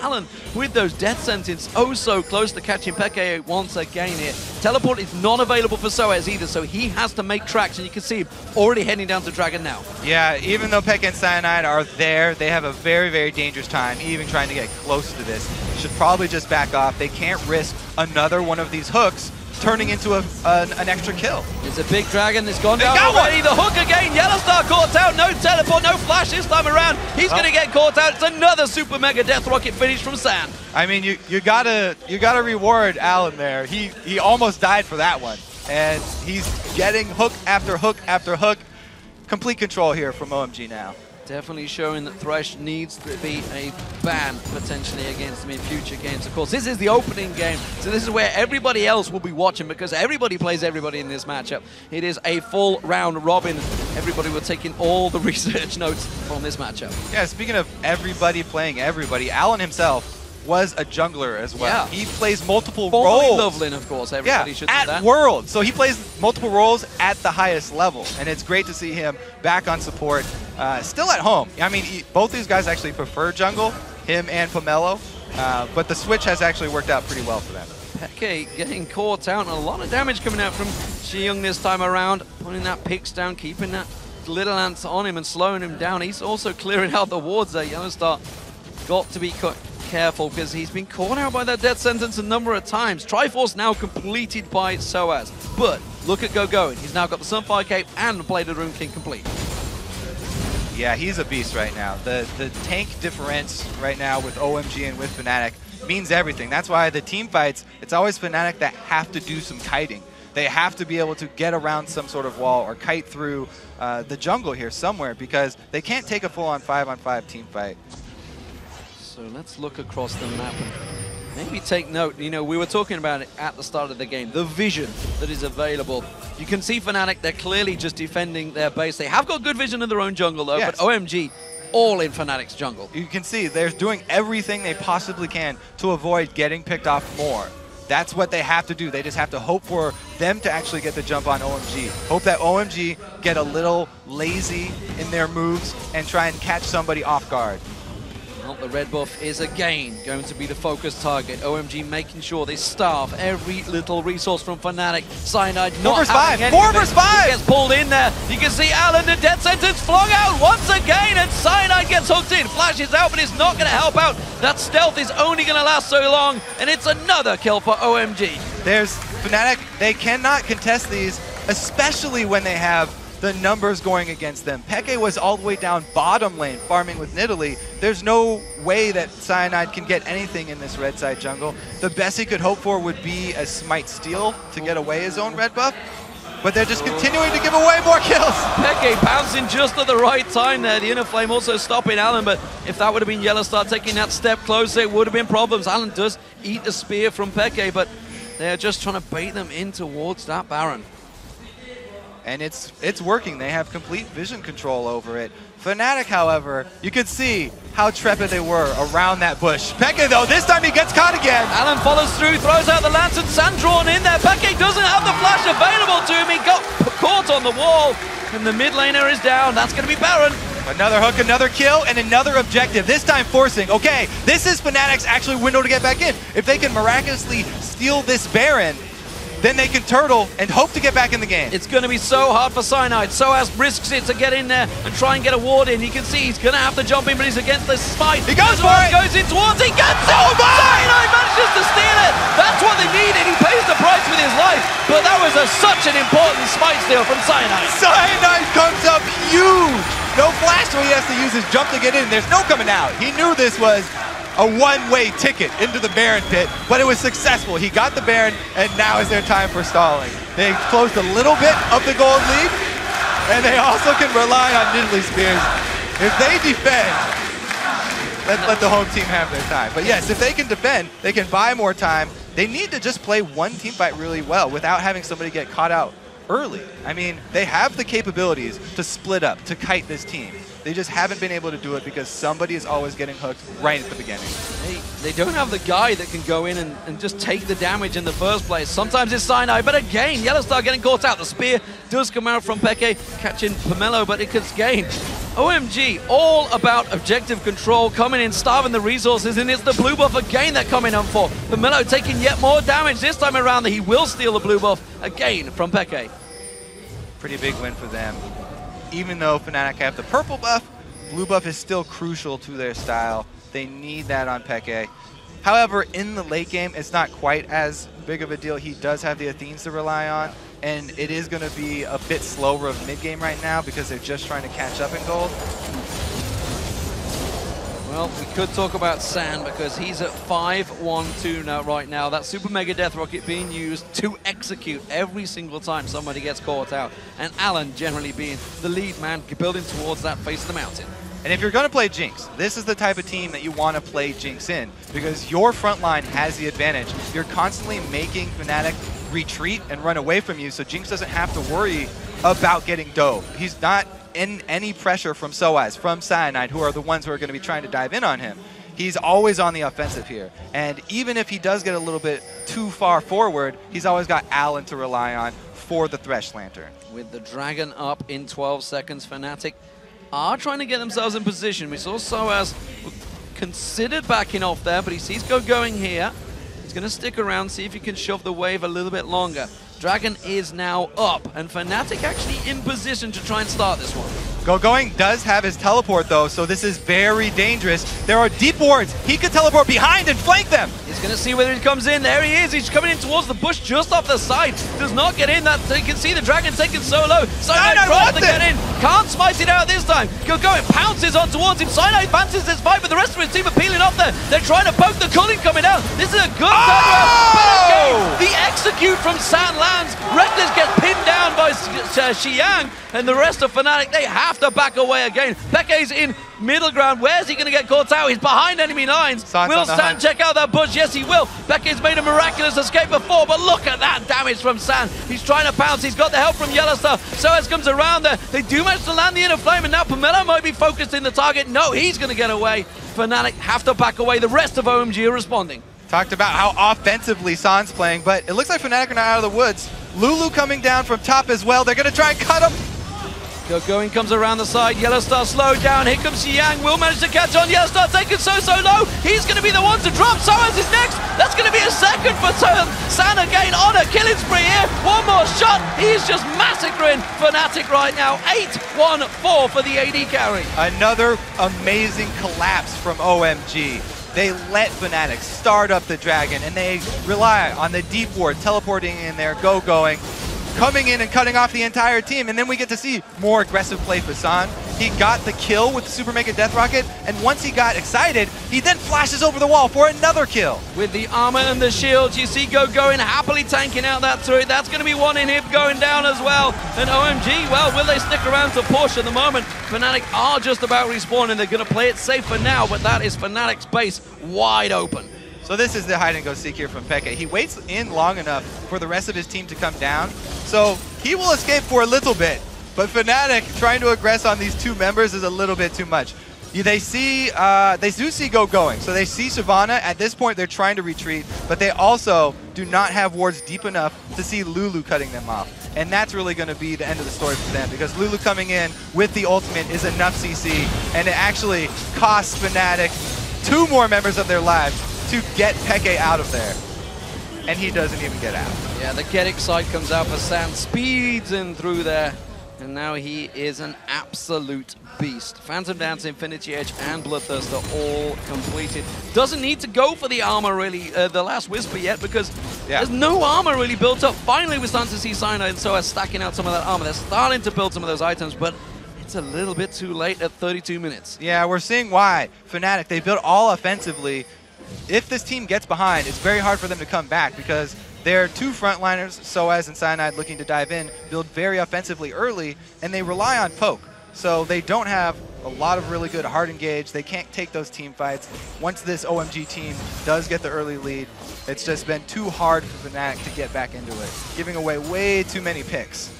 Alan, with those death sentence, oh so close to catching Peke once again here. Teleport is not available for Soaz either, so he has to make tracks, and you can see him already heading down to Dragon now. Yeah, even though Peke and Cyanide are there, they have a very, very dangerous time even trying to get close to this. Should probably just back off. They can't risk another one of these hooks turning into an extra kill. It's a big dragon. It's gone down already. The hook again. Yellowstar caught out. No teleport, no flash this time around. He's going to get caught out. It's another super mega death rocket finish from San. I mean, you gotta reward Alan there. He almost died for that one, and he's getting hook after hook after hook. Complete control here from OMG now. Definitely showing that Thresh needs to be a ban potentially against him in future games. Of course, this is the opening game, so this is where everybody else will be watching because everybody plays everybody in this matchup. It is a full round robin. Everybody will take in all the research notes from this matchup. Yeah, speaking of everybody playing everybody, Alan himself was a jungler as well. Yeah. He plays multiple roles. Loveland, of course, everybody should know that. At World. So he plays multiple roles at the highest level, and it's great to see him back on support, still at home. I mean, both these guys actually prefer jungle, him and Pomelo, but the switch has actually worked out pretty well for them. Peke getting caught out, and a lot of damage coming out from Xiyoung this time around, putting that picks down, keeping that little ants on him and slowing him down. He's also clearing out the wards there. Yellowstar got to be careful because he's been caught out by that death sentence a number of times. Triforce now completed by Soaz, but look at Go-Going. He's now got the Sunfire Cape and the Blade of the Rune King complete. Yeah, he's a beast right now. The tank difference right now with OMG and with Fnatic means everything. That's why the team fights, it's always Fnatic that have to do some kiting. They have to be able to get around some sort of wall or kite through the jungle here somewhere because they can't take a full-on 5-on-5 team fight. So let's look across the map and maybe take note. You know, we were talking about it at the start of the game, the vision that is available. You can see Fnatic, they're clearly just defending their base. They have got good vision in their own jungle though, yes. but OMG, all in Fnatic's jungle. You can see they're doing everything they possibly can to avoid getting picked off more. That's what they have to do. They just have to hope for them to actually get the jump on OMG. Hope that OMG get a little lazy in their moves and try and catch somebody off guard. Well, the red buff is again going to be the focus target. OMG making sure they starve every little resource from Fnatic. Cyanide not having any. 4 versus 5! He gets pulled in there. You can see Alan, the death sentence flung out once again, and Cyanide gets hooked in. Flashes out, but it's not going to help out. That stealth is only going to last so long, and it's another kill for OMG. There's Fnatic, they cannot contest these, especially when they have the numbers going against them. Peke was all the way down bottom lane farming with Nidalee. There's no way that Cyanide can get anything in this red side jungle. The best he could hope for would be a Smite Steal to get away his own red buff, but they're just continuing to give away more kills. Peke bouncing just at the right time there. The Inner Flame also stopping Alan, but if that would have been Yellowstar taking that step closer, it would have been problems. Alan does eat the spear from Peke, but they're just trying to bait them in towards that Baron. And it's working. They have complete vision control over it. Fnatic, however, you could see how trepid they were around that bush. Peke, though, this time he gets caught again. Alan follows through, throws out the lantern, Sand drawn in there. Peke doesn't have the flash available to him. He got caught on the wall, and the mid laner is down. That's going to be Baron. Another hook, another kill, and another objective. This time forcing. Okay, this is Fnatic's actually window to get back in. If they can miraculously steal this Baron, then they can turtle and hope to get back in the game. It's going to be so hard for Cyanide. Soaz risks it to get in there and try and get a ward in. You can see he's going to have to jump in, but he's against the Smite. He goes for it! Goes in towards it, gets it! Cyanide manages to steal it! That's what they needed. He pays the price with his life, but that was such an important Smite steal from Cyanide. Cyanide comes up huge! No flash, so he has to use his jump to get in. There's no coming out. He knew this was a one-way ticket into the Baron pit, but it was successful. He got the Baron, and now is their time for stalling. They closed a little bit of the gold lead, and they also can rely on Nidalee Spears. If they defend, let the home team have their time. But yes, if they can defend, they can buy more time. They need to just play one team fight really well without having somebody get caught out early. I mean, they have the capabilities to split up, to kite this team. They just haven't been able to do it because somebody is always getting hooked right at the beginning. They don't have the guy that can go in and just take the damage in the first place. Sometimes it's Cyanide, but again, Yellowstar getting caught out. The spear does come out from Peke, catching Pomelo, but it gets gained. OMG, all about objective control, coming in, starving the resources, and it's the blue buff again they're coming on for. Pomelo taking yet more damage this time around. He will steal the blue buff again from FLICKR. Pretty big win for them. Even though Fnatic have the purple buff, blue buff is still crucial to their style. They need that on FLICKR. However, in the late game, it's not quite as big of a deal. He does have the Athenes to rely on, and it is going to be a bit slower of mid-game right now because they're just trying to catch up in gold. Well, we could talk about San because he's at 5-1-2 now, right now. That Super Mega Death Rocket being used to execute every single time somebody gets caught out. And Alan generally being the lead man, building towards that face of the mountain. And if you're going to play Jinx, this is the type of team that you want to play Jinx in because your front line has the advantage. You're constantly making Fnatic retreat and run away from you, so Jinx doesn't have to worry about getting dove. He's not in any pressure from Soaz, from Cyanide, who are the ones who are going to be trying to dive in on him. He's always on the offensive here. And even if he does get a little bit too far forward, he's always got Alan to rely on for the Thresh Lantern. With the Dragon up in 12 seconds, Fnatic are trying to get themselves in position. We saw Soaz considered backing off there, but he sees Go going here. He's going to stick around, see if he can shove the wave a little bit longer. Dragon is now up, and Fnatic actually in position to try and start this one. Going does have his teleport though, so this is very dangerous. There are deep wards. He could teleport behind and flank them. He's going to see whether he comes in. There he is. He's coming in towards the bush just off the side. Does not get in. That you can see the Dragon taken so low. Cyanide tries to get in. Can't smite it out this time. Going pounces on towards him. Cyanide advances this fight, but the rest of his team are peeling off there. They're trying to poke the Culling coming out. This is a good turnaround. But again, the execute from San lands. Reckless gets pinned down by Xiang, and the rest of Fnatic, they have to back away again. FLICKR's in middle ground. Where's he going to get caught out? He's behind enemy lines. Will San check out that bush? Yes, he will. FLICKR's made a miraculous escape before, but look at that damage from San. He's trying to pounce. He's got the help from Yellowstar. Soaz comes around there. They do manage to land the inner flame, and now Pomelo might be focused in the target. No, he's going to get away. Fnatic have to back away. The rest of OMG are responding. Talked about how offensively San's playing, but it looks like Fnatic are not out of the woods. Lulu coming down from top as well. They're going to try and cut him. Going comes around the side. Yellowstar slowed down. Here comes Xiang. Will manage to catch on. Yellowstar taken so low. He's going to be the one to drop. Soaz is next. That's going to be a second for San again on a killing spree here. One more shot. He's just massacring Fnatic right now. 8-1-4 for the AD carry. Another amazing collapse from OMG. They let Fnatic start up the Dragon, and they rely on the deep ward teleporting in there, going, coming in and cutting off the entire team, and then we get to see more aggressive play for San. He got the kill with the Super Mega Death Rocket, and once he got excited, he then flashes over the wall for another kill. With the armor and the shields, you see going happily tanking out that turret. That's going to be one in him going down as well. And OMG, well, will they stick around to push at the moment? Fnatic are just about respawning. They're going to play it safe for now, but that is Fnatic's base wide open. So this is the hide-and-go seek here from FLICKR. He waits in long enough for the rest of his team to come down, so he will escape for a little bit. But Fnatic trying to aggress on these two members is a little bit too much. They do see going. So they see Shyvana. At this point, they're trying to retreat, but they also do not have wards deep enough to see Lulu cutting them off. And that's really going to be the end of the story for them, because Lulu coming in with the ultimate is enough CC, and it actually costs Fnatic 2 more members of their lives to get FLICKR out of there. And he doesn't even get out. Yeah, the get excite comes out for San, speeds in through there. And now he is an absolute beast. Phantom Dance, Infinity Edge, and Bloodthirst are all completed. Doesn't need to go for the armor, really, the last Whisper yet, because there's no armor really built up. Finally, we're starting to see Cyanide and Soaz stacking out some of that armor. They're starting to build some of those items, but it's a little bit too late at 32 minutes. Yeah, we're seeing why. Fnatic, they built all offensively. If this team gets behind, it's very hard for them to come back because their 2 frontliners, Soaz and Cyanide, looking to dive in, build very offensively early, and they rely on poke. So they don't have a lot of really good hard engage. They can't take those team fights. Once this OMG team does get the early lead, it's just been too hard for Fnatic to get back into it, giving away way too many picks.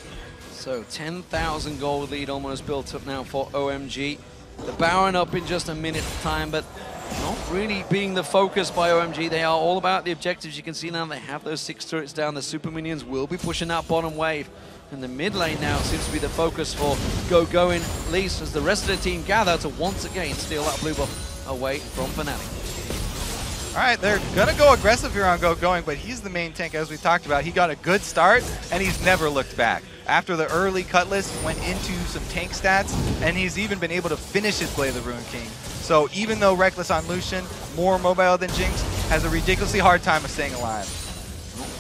So 10,000 gold lead almost built up now for OMG. The Baron up in just a minute's time, but not really being the focus by OMG. They are all about the objectives. You can see now they have those 6 turrets down. The super minions will be pushing that bottom wave. And the mid lane now seems to be the focus for Going, at least as the rest of the team gather to once again steal that blue buff away from Fnatic. All right, they're going to go aggressive here on Going, but he's the main tank, as we talked about. He got a good start, and he's never looked back. After the early Cutlass went into some tank stats, and he's even been able to finish his Blade of the Ruined King. So even though Reckless on Lucian, more mobile than Jinx, has a ridiculously hard time of staying alive.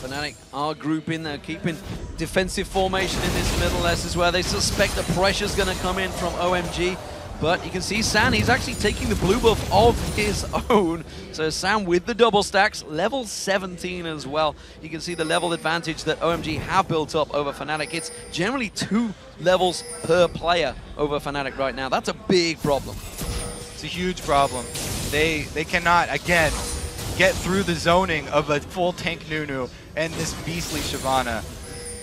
Fnatic are grouping, they're keeping defensive formation in this middle. This is where they suspect the pressure's going to come in from OMG. But you can see San, he's actually taking the blue buff of his own. So San with the double stacks, level 17 as well. You can see the level advantage that OMG have built up over Fnatic. It's generally 2 levels per player over Fnatic right now. That's a big problem. It's a huge problem. They cannot, again, get through the zoning of a full tank Nunu and this beastly Shyvana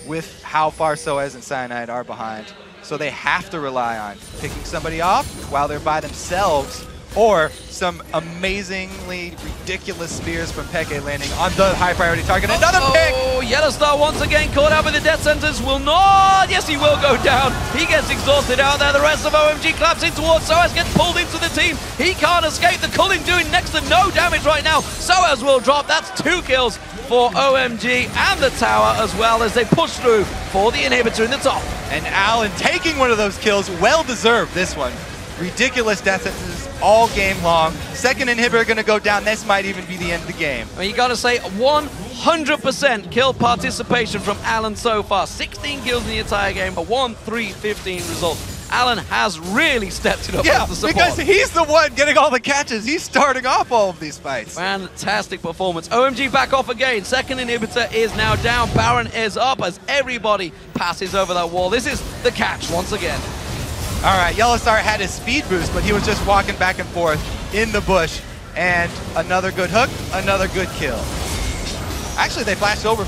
with how far Soaz and Cyanide are behind. So they have to rely on picking somebody off while they're by themselves, or some amazingly ridiculous spears from Peke landing on the high priority target. Another pick! Oh, Yellowstar once again caught out with the death sentence. Will not. Yes, he will go down. He gets exhausted out there. The rest of OMG collapsing towards Soaz, gets pulled into the team. He can't escape. The culling doing next to no damage right now. Soaz will drop. That's 2 kills for OMG and the tower, as well as they push through for the inhibitor in the top. And Allen taking one of those kills, well deserved this one. Ridiculous death sentences all game long. Second inhibitor gonna go down. This might even be the end of the game. Well, you gotta say 100% kill participation from Allen so far. 16 kills in the entire game, a 1-3-15 result. Allen has really stepped it up as the support. Because he's the one getting all the catches. He's starting off all of these fights. Fantastic performance. OMG back off again. Second inhibitor is now down. Baron is up as everybody passes over that wall. This is the catch once again. All right, Yellowstar had his speed boost, but he was just walking back and forth in the bush. And another good hook, another good kill. Actually, they flashed over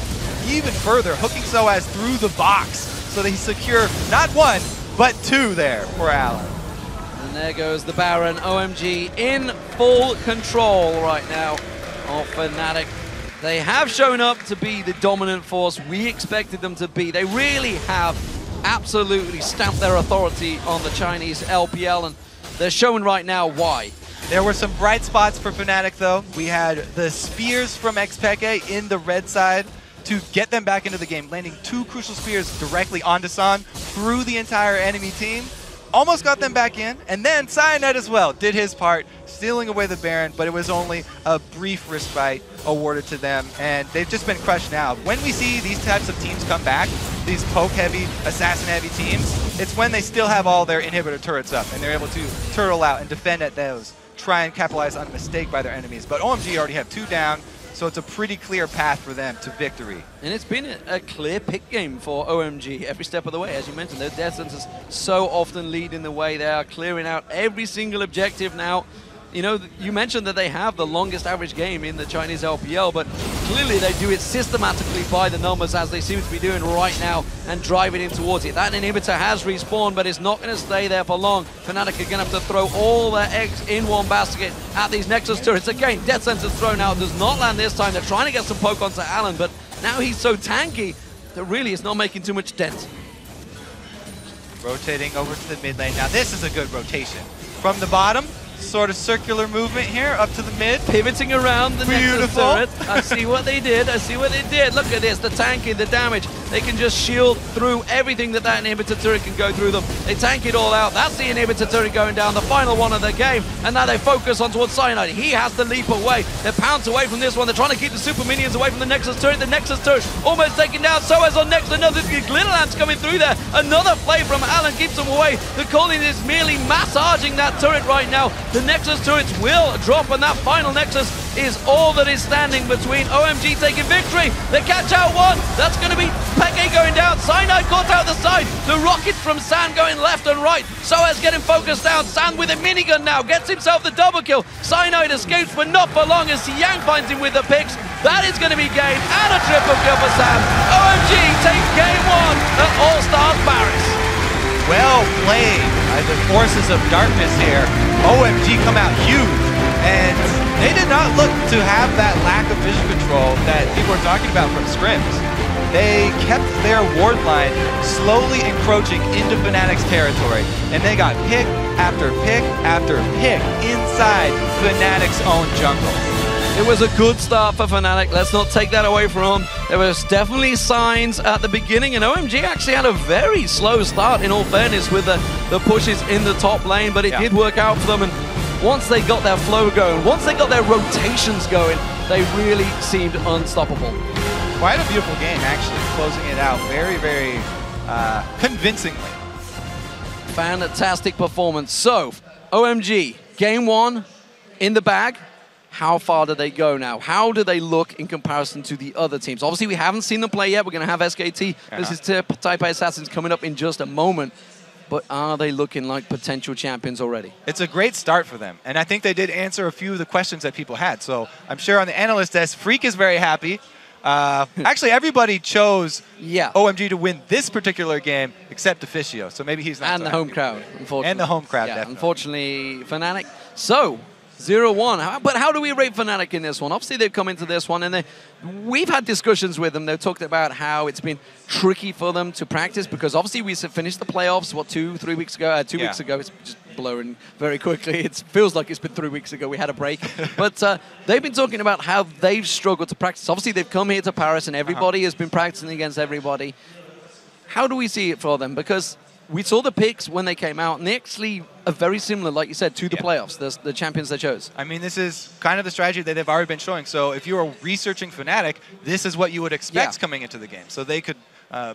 even further, hooking Soaz through the box so they secure not 1, but 2 there for Allen. And there goes the Baron. OMG in full control right now of Fnatic. They have shown up to be the dominant force we expected them to be. They really have absolutely stamped their authority on the Chinese LPL, and they're showing right now why. There were some bright spots for Fnatic, though. We had the spears from Xpeke in the red side to get them back into the game, landing 2 crucial spears directly onto San through the entire enemy team. Almost got them back in, and then Cyanide as well did his part, stealing away the Baron, but it was only a brief respite awarded to them, and they've just been crushed now. When we see these types of teams come back, these poke-heavy, assassin-heavy teams, it's when they still have all their inhibitor turrets up, and they're able to turtle out and defend at those, try and capitalize on a mistake by their enemies. But OMG already have 2 down, so it's a pretty clear path for them to victory. And it's been a clear pick game for OMG every step of the way. As you mentioned, their death sentences so often lead in the way. They are clearing out every single objective now. You know, you mentioned that they have the longest average game in the Chinese LPL, but clearly they do it systematically by the numbers, as they seem to be doing right now, and driving in towards it. That inhibitor has respawned, but it's not going to stay there for long. Fnatic are going to have to throw all their eggs in one basket at these Nexus turrets. Again, death sentence thrown out, does not land this time. They're trying to get some poke onto Allen, but now he's so tanky that really it's not making too much dent. Rotating over to the mid lane. Now this is a good rotation. From the bottom, sort of circular movement here up to the mid. Pivoting around the Nexus turret. I see what they did. I see what they did. Look at this. The tanking, the damage. They can just shield through everything that inhibitor turret can go through them. They tank it all out. That's the inhibitor turret going down. The final one of the game. And now they focus on towards Cyanide. He has to leap away. They're pounced away from this one. They're trying to keep the super minions away from the Nexus turret. The Nexus turret almost taken down. Soaz on next. Another glitter lamps coming through there. Another play from Allen keeps them away. The Colin is merely massaging that turret right now. The Nexus turrets will drop, and that final Nexus is all that is standing between OMG taking victory. They catch out 1. That's going to be Peke going down. Cyanide caught out the side. The rockets from San going left and right. Soaz getting focused down. San with a minigun now gets himself the double kill. Cyanide escapes, but not for long as Yang finds him with the picks. That is going to be game and a triple kill for San. OMG takes game 1 at All-Stars Paris. Well played by the forces of darkness here. OMG come out huge And they did not look to have that lack of vision control that people are talking about from scrims. They kept their ward line slowly encroaching into Fnatic's territory, and they got pick after pick after pick inside Fnatic's own jungle. It was a good start for Fnatic. Let's not take that away from them. There was definitely signs at the beginning, and OMG actually had a very slow start, in all fairness, with the pushes in the top lane, but it did work out for them. And once they got their flow going, once they got their rotations going, they really seemed unstoppable. Quite a beautiful game, actually, closing it out very, very convincingly. Fantastic performance. So, OMG, game one in the bag. How far do they go now? How do they look in comparison to the other teams? Obviously, we haven't seen them play yet. We're going to have SKT. This is Taipei Assassins coming up in just a moment. But are they looking like potential champions already? It's a great start for them. And I think they did answer a few of the questions that people had. So I'm sure on the analyst desk, Freak is very happy. Actually, everybody chose OMG to win this particular game except Officio. So maybe he's not And so the home crowd, unfortunately. And the home crowd, definitely. Unfortunately, Fnatic. So, 0-1. But how do we rate Fnatic in this one? Obviously, they've come into this one, and we've had discussions with them. They've talked about how it's been tricky for them to practice because obviously we finished the playoffs, what, 2-3 weeks ago? 2 weeks ago. It's just blowing very quickly. It feels like it's been 3 weeks ago. We had a break. But they've been talking about how they've struggled to practice. Obviously, they've come here to Paris, and everybody has been practicing against everybody. How do we see it for them? Because we saw the picks when they came out, and they actually are very similar, like you said, to the playoffs, the champions they chose. I mean, this is kind of the strategy that they've already been showing. So if you are researching Fnatic, this is what you would expect coming into the game. So they could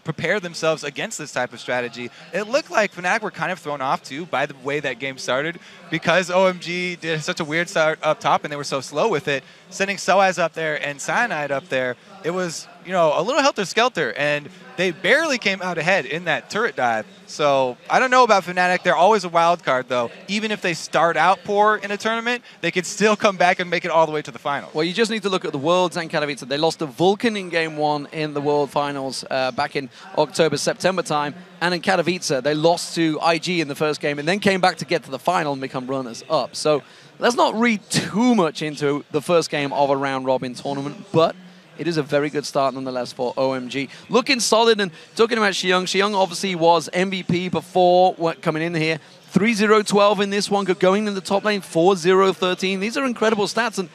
prepare themselves against this type of strategy. It looked like Fnatic were kind of thrown off, too, by the way that game started, because OMG did such a weird start up top, and they were so slow with it. Sending Soaz up there and Cyanide up there, it was, you know, a little helter-skelter, and they barely came out ahead in that turret dive. So I don't know about Fnatic. They're always a wild card, though. Even if they start out poor in a tournament, they could still come back and make it all the way to the final. Well, you just need to look at the Worlds and Katowice. They lost to Vulcan in Game 1 in the World Finals back in October, September time. And in Katowice, they lost to IG in the first game and then came back to get to the final and become runners-up. So let's not read too much into the first game of a round-robin tournament, but it is a very good start nonetheless for OMG. Looking solid, and talking about Xiong. Xiong obviously was MVP before coming in here. 3-0-12 in this one, going in the top lane, 4-0-13. These are incredible stats, and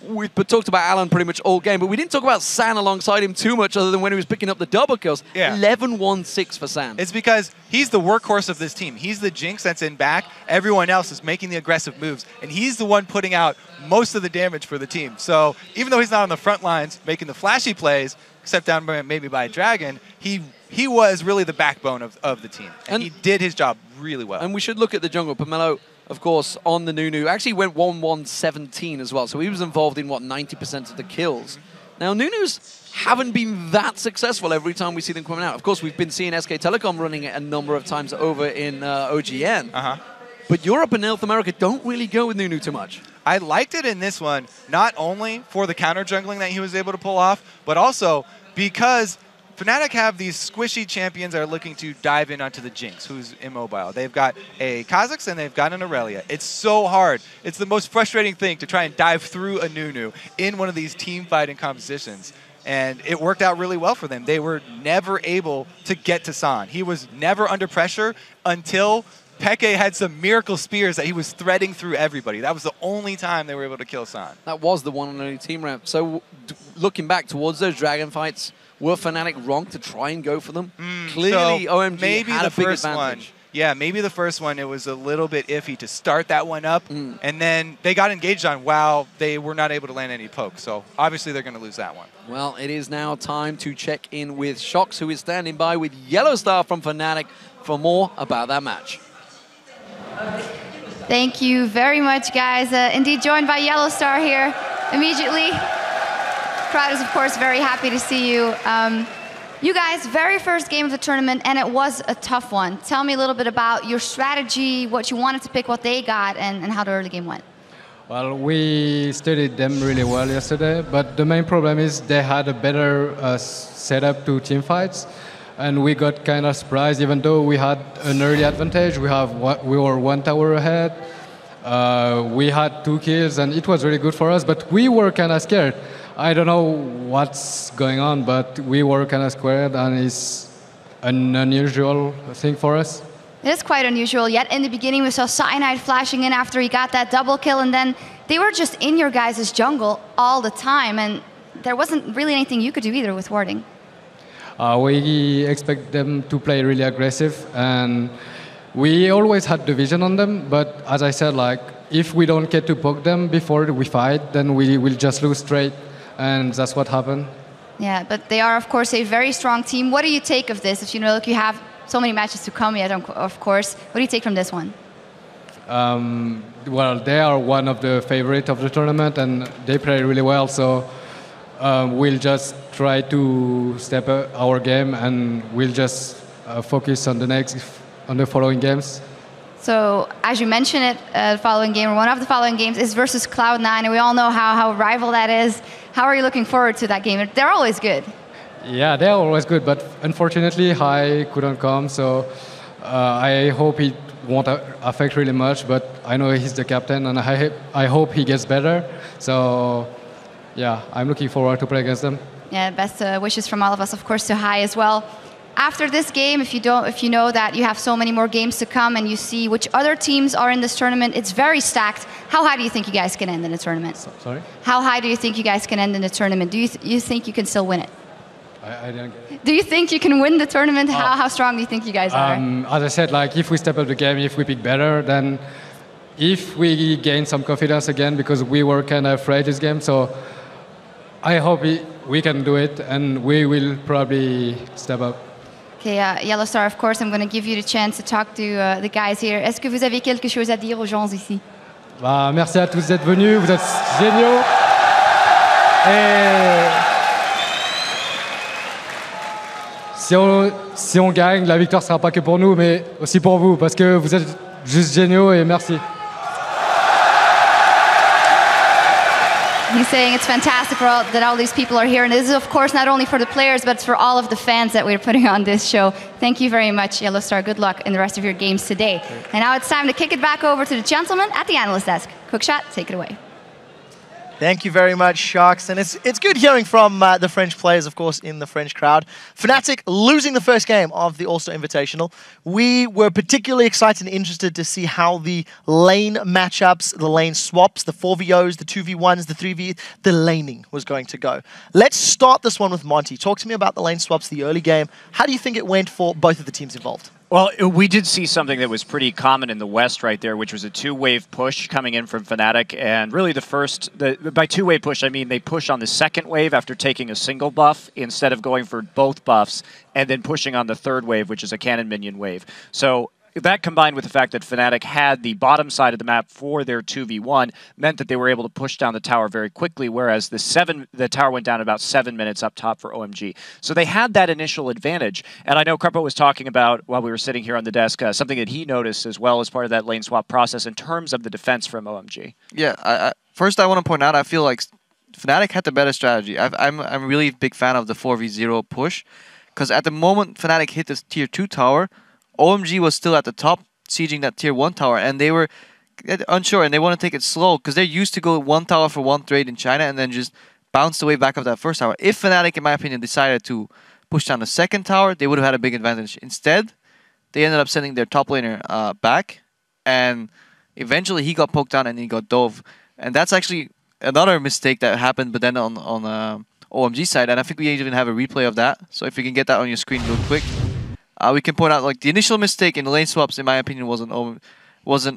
we've talked about Alan pretty much all game, but we didn't talk about San alongside him too much other than when he was picking up the double kills. 11-1-6 for San. It's because he's the workhorse of this team. He's the Jinx that's in back. Everyone else is making the aggressive moves, and he's the one putting out most of the damage for the team. So even though he's not on the front lines making the flashy plays, except down maybe by Dragon, he was really the backbone of the team, and he did his job really well. And we should look at the jungle. Pomelo, of course, on the Nunu, actually went 1-1-17 as well, so he was involved in, what, 90% of the kills. Now, Nunus haven't been that successful every time we see them coming out. Of course, we've been seeing SK Telecom running it a number of times over in OGN. But Europe and North America don't really go with Nunu too much. I liked it in this one, not only for the counter jungling that he was able to pull off, but also because Fnatic have these squishy champions that are looking to dive in onto the Jinx, who's immobile. They've got a Kha'Zix and they've got an Aurelia. It's so hard. It's the most frustrating thing to try and dive through a Nunu in one of these team fighting compositions. And it worked out really well for them. They were never able to get to San. He was never under pressure until Peke had some miracle spears that he was threading through everybody. That was the only time they were able to kill San. That was the one and only team round. So looking back towards those Dragon fights, were Fnatic wrong to try and go for them? Clearly, so OMG maybe had the a big first advantage. one. Yeah, maybe the first one, it was a little bit iffy to start that one up, and then they got engaged on while they were not able to land any pokes. So obviously they're going to lose that one. Well, it is now time to check in with Shox, who is standing by with Yellow Star from Fnatic for more about that match. Thank you very much, guys. Indeed, joined by Yellow Star here immediately. Crowd is, of course, very happy to see you. You guys, very first game of the tournament, and it was a tough one. Tell me a little bit about your strategy, what you wanted to pick, what they got, and how the early game went. Well, we studied them really well yesterday, but the main problem is they had a better setup to team fights, and we got kind of surprised. Even though we had an early advantage, we were one tower ahead. We had 2 kills and it was really good for us, but we were kind of scared. I don't know what's going on, but we were kind of scared and it's an unusual thing for us. It is quite unusual, yet in the beginning we saw Cyanide flashing in after he got that double kill, and then they were just in your guys' jungle all the time, and there wasn't really anything you could do either with warding. We expect them to play really aggressive, and we always had the vision on them, but as I said, like, if we don't get to poke them before we fight, then we will just lose straight, and that's what happened. Yeah, but they are, of course, a very strong team. What do you take of this? If you know, look, you have so many matches to come yet, of course. What do you take from this one? Well, they are one of the favorites of the tournament, and they play really well, so we'll just try to step up our game, and we'll just focus on the following games. So, as you mentioned it, the following game, or one of the following games, is versus Cloud9, and we all know how rival that is. How are you looking forward to that game? They're always good. Yeah, they're always good, but unfortunately, Hai couldn't come, so I hope it won't affect really much, but I know he's the captain, and I hope he gets better. So, yeah, I'm looking forward to play against them. Yeah, best wishes from all of us, of course, to Hai as well. After this game, if you know that you have so many more games to come and you see which other teams are in this tournament, it's very stacked. How high do you think you guys can end in the tournament? Sorry? How high do you think you guys can end in the tournament? Do you think you can still win it? I didn't get it. Do you think you can win the tournament? How strong do you think you guys are? As I said, like, if we step up the game, if we pick better, then if we gain some confidence again, because we were kind of afraid this game, so I hope we can do it, and we will probably step up. Okay, Yellow Star, of course, I'm going to give you the chance to talk to the guys here. Est-ce que vous avez quelque chose à dire aux gens ici? Merci à tous d'être venus, vous êtes géniaux. Et si on gagne, la victoire ne sera pas que pour nous, mais aussi pour vous, parce que vous êtes juste géniaux et merci. He's saying it's fantastic that all these people are here. And this is, of course, not only for the players, but it's for all of the fans that we're putting on this show. Thank you very much, Yellow Star. Good luck in the rest of your games today. And now it's time to kick it back over to the gentleman at the analyst desk. Cookshot, take it away. Thank you very much, Sharks. And it's good hearing from the French players, of course, in the French crowd. Fnatic losing the first game of the All-Star Invitational. We were particularly excited and interested to see how the lane matchups, the lane swaps, the 4v0s, the 2v1s, the 3v, the laning was going to go. Let's start this one with Monty. Talk to me about the lane swaps, the early game. How do you think it went for both of the teams involved? Well, we did see something that was pretty common in the West right there, which was a two-wave push coming in from Fnatic. And really by two-wave push, I mean they push on the second wave after taking a single buff instead of going for both buffs and then pushing on the third wave, which is a cannon minion wave. So that combined with the fact that Fnatic had the bottom side of the map for their 2v1 meant that they were able to push down the tower very quickly, whereas the tower went down about 7 minutes up top for OMG. So they had that initial advantage. And I know Krepo was talking about, while we were sitting here on the desk, something that he noticed as well as part of that lane swap process in terms of the defense from OMG. Yeah, first I want to point out, I feel like Fnatic had the better strategy. I'm really a big fan of the 4v0 push, because at the moment Fnatic hit this tier 2 tower, OMG was still at the top, sieging that tier 1 tower, and they were unsure, and they want to take it slow, because they're used to go 1 tower for 1 trade in China, and then just bounce the way back of that first tower. If Fnatic, in my opinion, decided to push down the second tower, they would have had a big advantage. Instead, they ended up sending their top laner back, and eventually he got poked down and he got dove. And that's actually another mistake that happened, but then on OMG side, and I think we even have a replay of that, so if you can get that on your screen real quick. We can point out, like, the initial mistake in the lane swaps, in my opinion, was an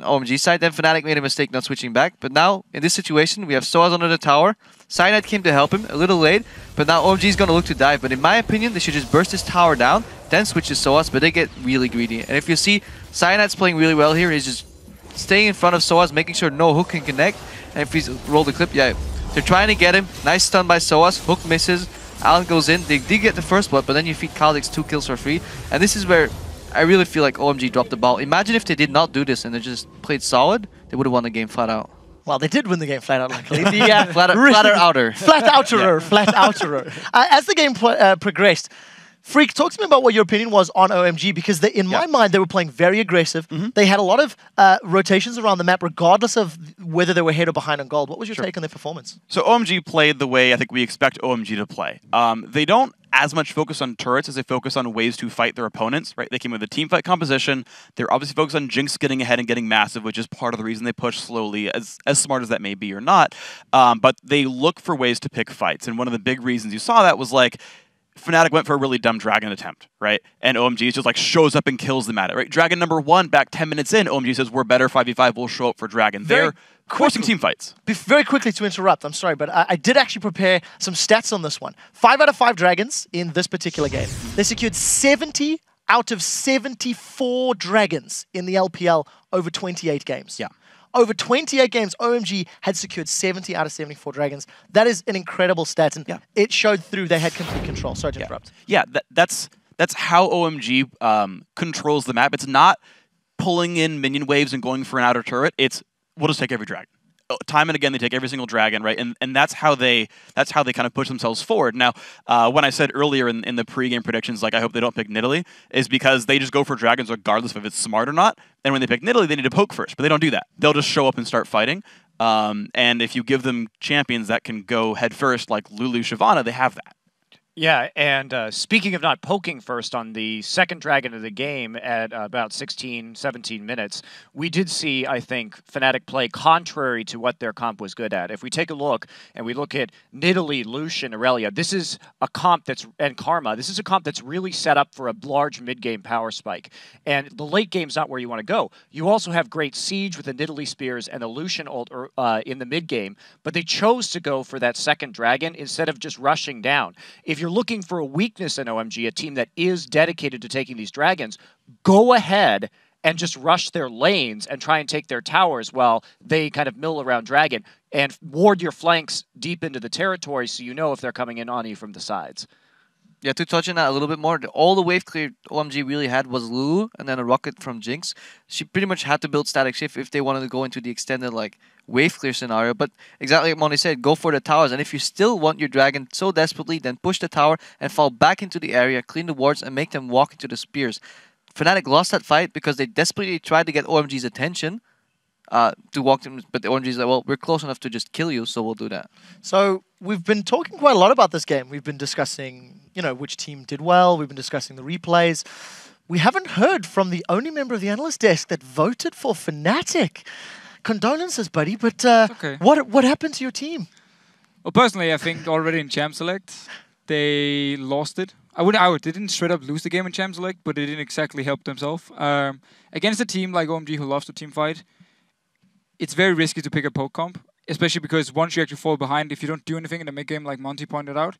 OMG side. Then Fnatic made a mistake not switching back. But now, in this situation, we have Soaz under the tower. Cyanide came to help him, a little late. But now OMG is going to look to dive. But in my opinion, they should just burst this tower down, then switch to Soaz. But they get really greedy. And if you see, Cyanide's playing really well here. He's just staying in front of Soaz, making sure no hook can connect. And if he's rolled the clip, yeah, they're trying to get him. Nice stun by Soaz. Hook misses. Alan goes in. They did get the first blood, but then you feed Kha'Zix 2 kills for free. And this is where I really feel like OMG dropped the ball. Imagine if they did not do this and they just played solid, they would have won the game flat out. Well, they did win the game flat out, luckily. Flat outer. Flat outerer. Flat outerer. As the game progressed, Freak, talk to me about what your opinion was on OMG, because in my mind, they were playing very aggressive. They had a lot of rotations around the map, regardless of whether they were ahead or behind on gold. What was your take on their performance? So OMG played the way I think we expect OMG to play. They don't as much focus on turrets as they focus on ways to fight their opponents, right? They came with a team fight composition. They're obviously focused on Jinx getting ahead and getting massive, which is part of the reason they push slowly, as smart as that may be or not. But they look for ways to pick fights. And one of the big reasons you saw that was like, Fnatic went for a really dumb Dragon attempt, right? And OMG just like shows up and kills them at it, right? Dragon number 1, back 10 minutes in, OMG says, we're better, 5v5, we'll show up for Dragon. They're forcing team fights. Very quickly to interrupt, I'm sorry, but I did actually prepare some stats on this one. 5 out of 5 Dragons in this particular game. They secured 70 out of 74 Dragons in the LPL over 28 games. Yeah. Over 28 games, OMG had secured 70 out of 74 Dragons. That is an incredible stat, and it showed through. They had complete control. Sorry to interrupt. Yeah, that's how OMG controls the map. It's not pulling in minion waves and going for an outer turret. It's, we'll just take every dragon. Time and again, they take every single dragon, right? And that's how they kind of push themselves forward. Now, when I said earlier in the pregame predictions, like I hope they don't pick Nidalee, is because they just go for dragons regardless of if it's smart or not. And when they pick Nidalee, they need to poke first, but they don't do that. They'll just show up and start fighting. And if you give them champions that can go head first, like Lulu, Shyvana, they have that. Yeah, and speaking of not poking first, on the second dragon of the game at about 16, 17 minutes, we did see, I think, Fnatic play contrary to what their comp was good at. If we take a look, and we look at Nidalee, Lucian, Aurelia, this is a comp that's, and Karma, this is a comp that's really set up for a large mid-game power spike. And the late game's not where you want to go. You also have great Siege with the Nidalee Spears and the Lucian ult in the mid-game, but they chose to go for that second dragon instead of just rushing down. If you're looking for a weakness in OMG, a team that is dedicated to taking these dragons, go ahead and just rush their lanes and try and take their towers while they kind of mill around dragon, and ward your flanks deep into the territory so you know if they're coming in on you from the sides. Yeah, to touch on that a little bit more, all the wave clear OMG really had was Lulu and then a rocket from Jinx. She pretty much had to build static shift if they wanted to go into the extended like wave clear scenario. But exactly like Monty said, go for the towers. And if you still want your dragon so desperately, then push the tower and fall back into the area, clean the wards, and make them walk into the spears. Fnatic lost that fight because they desperately tried to get OMG's attention to walk them, but the OMG's like, well, we're close enough to just kill you, so we'll do that. So we've been talking quite a lot about this game. We've been discussing, you know, which team did well. We've been discussing the replays. We haven't heard from the only member of the analyst desk that voted for Fnatic. Condolences, buddy, but okay. What happened to your team? Well, personally, I think already in Champ Select, they lost it. They didn't straight up lose the game in Champ Select, but they didn't exactly help themselves. Against a team like OMG who loves to team fight, it's very risky to pick a poke comp, especially because once you actually fall behind, if you don't do anything in the mid-game, like Monty pointed out,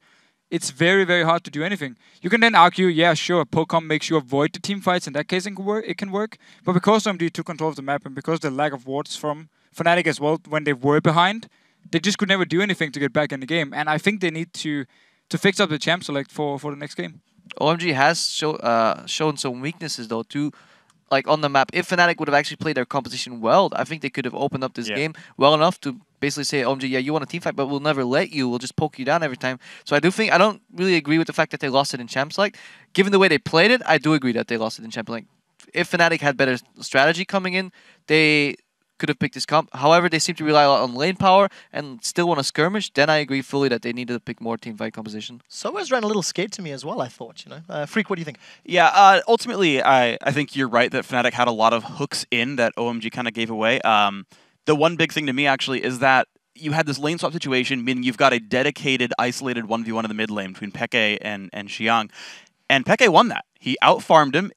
it's very, very hard to do anything. You can then argue, yeah, sure, a poke comp makes you avoid the team fights. In that case, it can work. But because OMG took control of the map and because the lack of wards from Fnatic as well, when they were behind, they just could never do anything to get back in the game. And I think they need to fix up the Champ Select for the next game. OMG has shown some weaknesses, though, too. Like on the map, if Fnatic would have actually played their composition well, I think they could have opened up this game well enough to basically say, OMG, yeah, you want a team fight, but we'll never let you. We'll just poke you down every time. So I don't really agree with the fact that they lost it in Champs Select. Given the way they played it, I do agree that they lost it in Champs Select. If Fnatic had better strategy coming in, they could have picked this comp. However, they seem to rely a lot on lane power and still want to skirmish. Then I agree fully that they needed to pick more team fight composition. Soaz ran a little scared to me as well, I thought, you know. Freak, what do you think? Yeah, ultimately, I think you're right that Fnatic had a lot of hooks in that OMG kind of gave away. The one big thing to me, actually, is that you had this lane swap situation, meaning you've got a dedicated, isolated 1v1 in the mid lane between Peke and Xiang. And Peke won that. He outfarmed him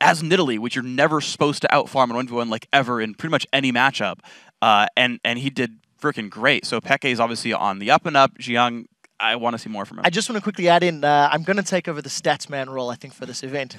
as Nidalee, which you're never supposed to outfarm in 1v1 like ever in pretty much any matchup. And he did freaking great. So Peke is obviously on the up and up. Xiang, I want to see more from him. I just want to quickly add in, I'm going to take over the stats man role, I think, for this event.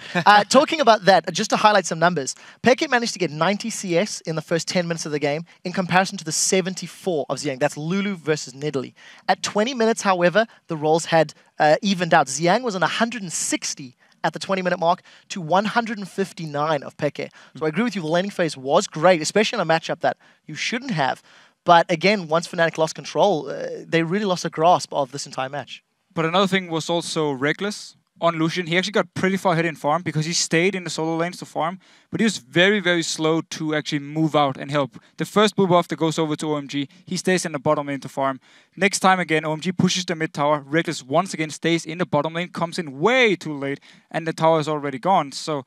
Talking about that, just to highlight some numbers, Peke managed to get 90 CS in the first 10 minutes of the game in comparison to the 74 of Xiang. That's Lulu versus Nidalee. At 20 minutes, however, the roles had evened out. Xiang was on 160 at the 20-minute mark to 159 of Peke. So I agree with you, the laning phase was great, especially in a matchup that you shouldn't have. But again, once Fnatic lost control, they really lost a grasp of this entire match. But another thing was also Reckless. on Lucian. He actually got pretty far ahead in farm because he stayed in the solo lanes to farm, but he was very, very slow to actually move out and help. The first blue buff that goes over to OMG, he stays in the bottom lane to farm. Next time again, OMG pushes the mid tower. Reckless once again stays in the bottom lane, comes in way too late, and the tower is already gone. So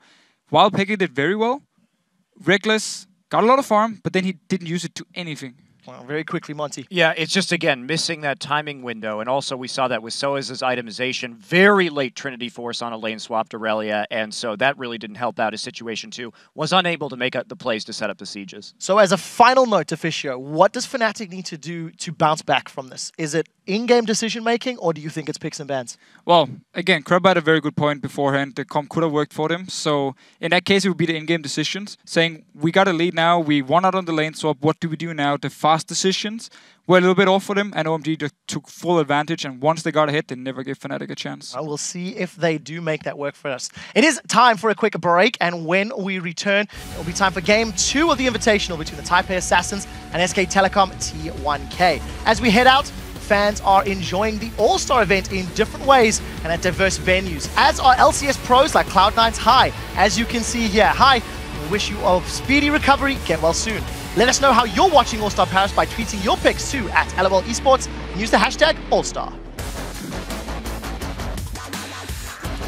while Peggy did very well, Reckless got a lot of farm, but then he didn't use it to anything. Well, very quickly, Monty. Yeah, it's just, again, missing that timing window. And also we saw that with Soaz's itemization. Very late Trinity Force on a lane swap to Relia. And so that really didn't help out his situation too. Was unable to make the plays to set up the sieges. So as a final note to Fisher, what does Fnatic need to do to bounce back from this? Is it in-game decision-making, or do you think it's picks and bans? Well, again, Krabba had a very good point beforehand. The comp could have worked for them. So in that case, it would be the in-game decisions, saying, we got a lead now, we won out on the lane swap, what do we do now? The fast decisions were a little bit off for them, and OMG just took full advantage, and once they got a hit, they never gave Fnatic a chance. We'll see if they do make that work for us. It is time for a quick break, and when we return, it will be time for Game 2 of the Invitational between the Taipei Assassins and SK Telecom T1K. As we head out, fans are enjoying the All-Star event in different ways and at diverse venues, as are LCS pros like Cloud9's High. As you can see here, High, we wish you a speedy recovery, get well soon. Let us know how you're watching All-Star Paris by tweeting your picks to @LOL Esports and use the hashtag All-Star.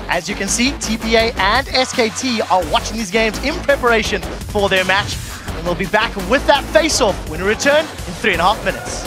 As you can see, TPA and SKT are watching these games in preparation for their match, and we'll be back with that face-off when we return in 3.5 minutes.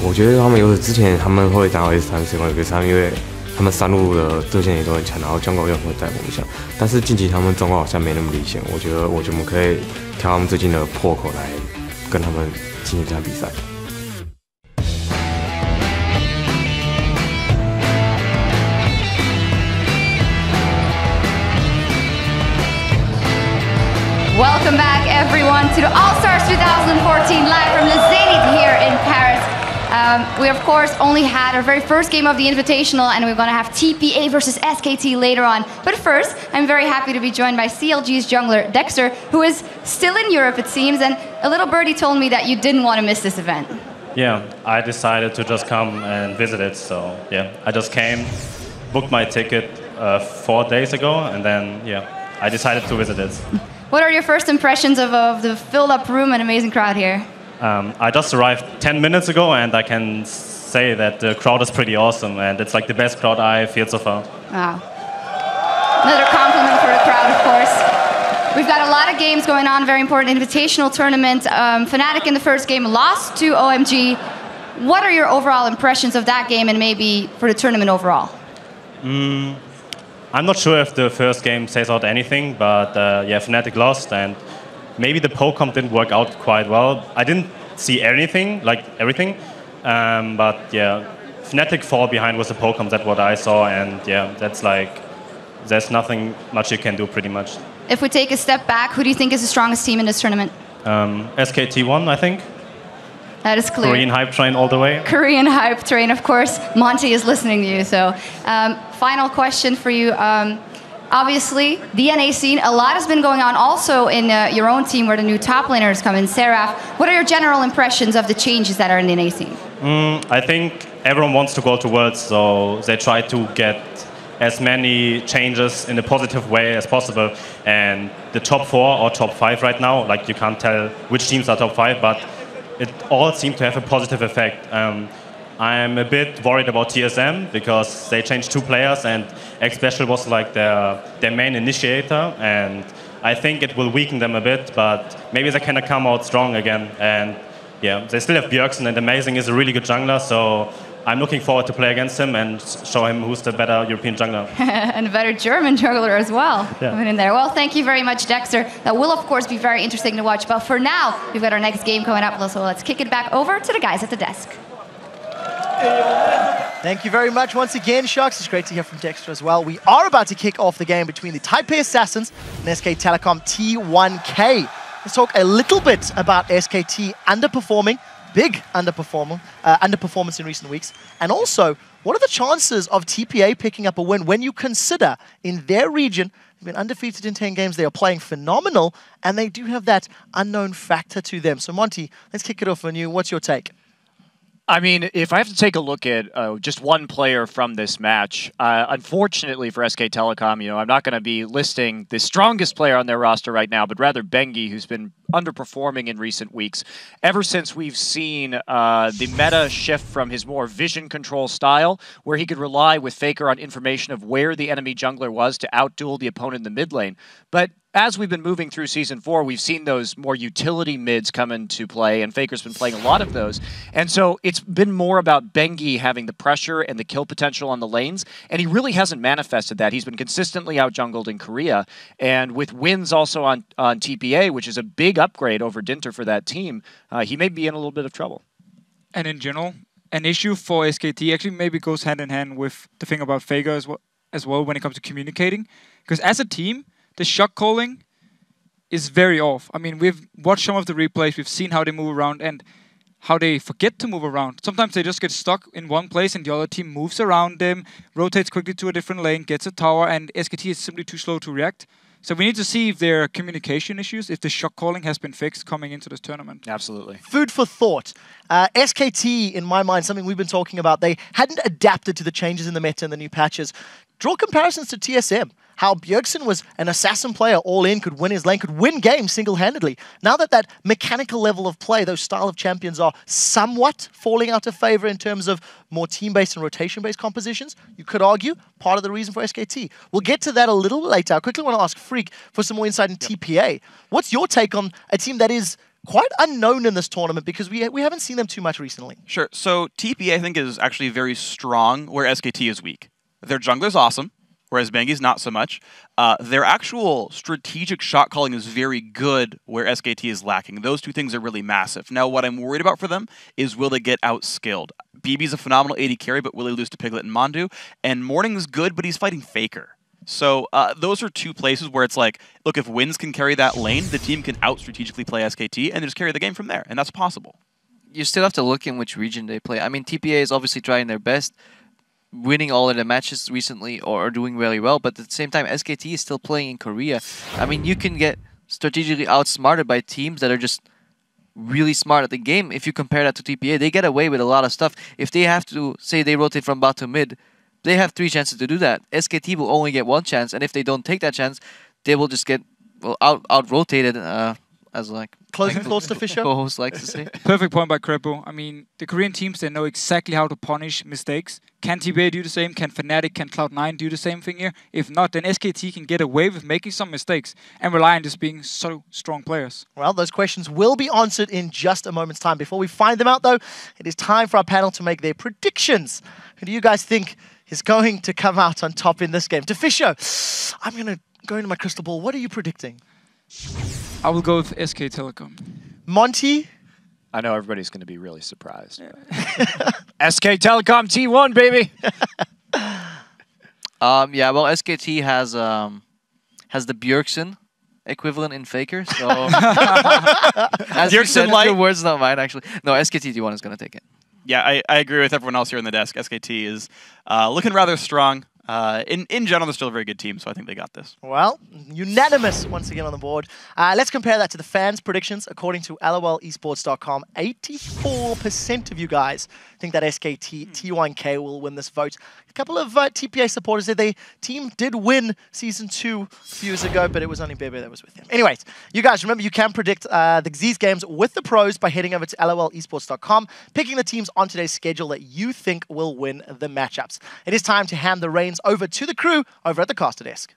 我觉得他们有之前他们会打到 S3 是有个3，因为他们3路的这线也都很强，然后jungle又很会带风向。但是近期他们状况好像没那么理想，我觉得我们可以挑他们最近的破口来跟他们进行这场比赛。Welcome back, everyone, to the All-Stars 2014 live from Le Zénith here in Paris. We, of course, only had our very first game of the Invitational, and we're going to have TPA versus SKT later on. But first, I'm very happy to be joined by CLG's jungler, Dexter, who is still in Europe, it seems, and a little birdie told me that you didn't want to miss this event. Yeah, I decided to just come and visit it, so yeah, I just came, booked my ticket 4 days ago, and then, yeah, I decided to visit it. What are your first impressions of the filled-up room and amazing crowd here? I just arrived 10 minutes ago, and I can say that the crowd is pretty awesome, and it's like the best crowd I feel so far. Wow. Another compliment for the crowd, of course. We've got a lot of games going on, very important invitational tournament. Fnatic in the first game lost to OMG. What are your overall impressions of that game and maybe for the tournament overall? I'm not sure if the first game says out anything, but yeah, Fnatic lost, and maybe the poke comp didn't work out quite well. I didn't see anything, like everything, but yeah, Fnatic fall behind with the poke comp, that's what I saw, and yeah, that's like, there's nothing much you can do pretty much. If we take a step back, who do you think is the strongest team in this tournament? SKT won, I think. That is clear. Korean hype train all the way. Korean hype train, of course. Monty is listening to you. So, final question for you. Obviously, the NA scene, a lot has been going on also in your own team where the new top laners come in, Seraph. What are your general impressions of the changes that are in the NA scene? I think everyone wants to go to Worlds, so they try to get as many changes in a positive way as possible. And the top 4 or top 5 right now, like you can't tell which teams are top 5, but it all seemed to have a positive effect. I'm a bit worried about TSM because they changed 2 players and X-Special was like their main initiator, and I think it will weaken them a bit, but maybe they can come out strong again. And yeah, they still have Bjergsen, and Amazing is a really good jungler, so I'm looking forward to play against him and show him who's the better European jungler. And a better German jungler as well. Yeah. Coming in there. Well, thank you very much, Dexter. That will, of course, be very interesting to watch. But for now, we've got our next game coming up. So let's kick it back over to the guys at the desk. Thank you very much once again, Sharks. It's great to hear from Dexter as well. We are about to kick off the game between the Taipei Assassins and SK Telecom T1K. Let's talk a little bit about SKT underperforming. Big underperformance in recent weeks. And also, what are the chances of TPA picking up a win when you consider in their region, they've been undefeated in 10 games, they are playing phenomenal, and they do have that unknown factor to them. So Monty, let's kick it off on you. What's your take? I mean, if I have to take a look at just one player from this match, unfortunately for SK Telecom, I'm not going to be listing the strongest player on their roster right now, but rather Bengi, who's been underperforming in recent weeks. Ever since we've seen the meta shift from his more vision control style, where he could rely with FLICKR on information of where the enemy jungler was to outduel the opponent in the mid lane. But as we've been moving through Season 4, we've seen those more utility mids come into play, and FLICKR's been playing a lot of those. And so it's been more about Bengi having the pressure and the kill potential on the lanes, and he really hasn't manifested that. He's been consistently out-jungled in Korea, and with wins also on TPA, which is a big upgrade over Dinter for that team, he may be in a little bit of trouble. And in general, an issue for SKT actually maybe goes hand in hand with the thing about FLICKR as well when it comes to communicating. Because as a team, the shot calling is very off. I mean, we've watched some of the replays, we've seen how they move around and how they forget to move around. Sometimes they just get stuck in one place and the other team moves around them, rotates quickly to a different lane, gets a tower, and SKT is simply too slow to react. So we need to see if there are communication issues, if the shot calling has been fixed coming into this tournament. Absolutely. Food for thought. SKT, in my mind, something we've been talking about, they hadn't adapted to the changes in the meta and the new patches. Draw comparisons to TSM. How Bjergsen was an assassin player, all in, could win his lane, could win games single-handedly. Now that mechanical level of play, those style of champions are somewhat falling out of favor in terms of more team-based and rotation-based compositions, you could argue part of the reason for SKT. We'll get to that a little later. I quickly want to ask Freak for some more insight in TPA. What's your take on a team that is quite unknown in this tournament because we haven't seen them too much recently. Sure. So TPA, I think, is actually very strong where SKT is weak. Their jungler's awesome, whereas Bengi's not so much. Their actual strategic shot calling is very good where SKT is lacking. Those two things are really massive. Now, what I'm worried about for them is will they get outskilled? BB's a phenomenal AD carry, but will he lose to Piglet and Mondu? And Morning's good, but he's fighting FLICKR. So those are two places where it's like, look, if Wins can carry that lane, the team can out-strategically play SKT and just carry the game from there, and that's possible. You still have to look in which region they play. I mean, TPA is obviously trying their best, winning all of the matches recently or doing really well, but at the same time, SKT is still playing in Korea. I mean, you can get strategically outsmarted by teams that are just really smart at the game. If you compare that to TPA, they get away with a lot of stuff. If they have to, say they rotate from bot to mid, they have 3 chances to do that. SKT will only get 1 chance, and if they don't take that chance, they will just get out-rotated, as like closing thoughts to Fisher. Co-host likes to say. Perfect point by Crepo. I mean, the Korean teams, they know exactly how to punish mistakes. Can TBA do the same? Can Fnatic, can Cloud9 do the same thing here? If not, then SKT can get away with making some mistakes and rely on just being so strong players. Well, those questions will be answered in just a moment's time. Before we find them out, though, it is time for our panel to make their predictions. Who do you guys think is going to come out on top in this game? To Fisher, I'm going to go into my crystal ball. What are you predicting? I will go with SK Telecom. Monty? I know everybody's going to be really surprised. SK Telecom T1, baby! Yeah, well, SKT has the Bjergsen equivalent in FLICKR, so... As you said, your words, not mine, actually. No, SKT T1 is going to take it. Yeah, I agree with everyone else here on the desk. SKT is looking rather strong. In general, they're still a very good team, so I think they got this. Well, unanimous once again on the board. Let's compare that to the fans' predictions. According to LOLesports.com, 84% of you guys think that SKT T1K will win this vote. A couple of TPA supporters said their team did win Season 2 a few years ago, but it was only Bebe that was with him. Anyways, you guys, remember you can predict these games with the pros by heading over to LOLesports.com, picking the teams on today's schedule that you think will win the matchups. It is time to hand the reins over to the crew over at the caster desk.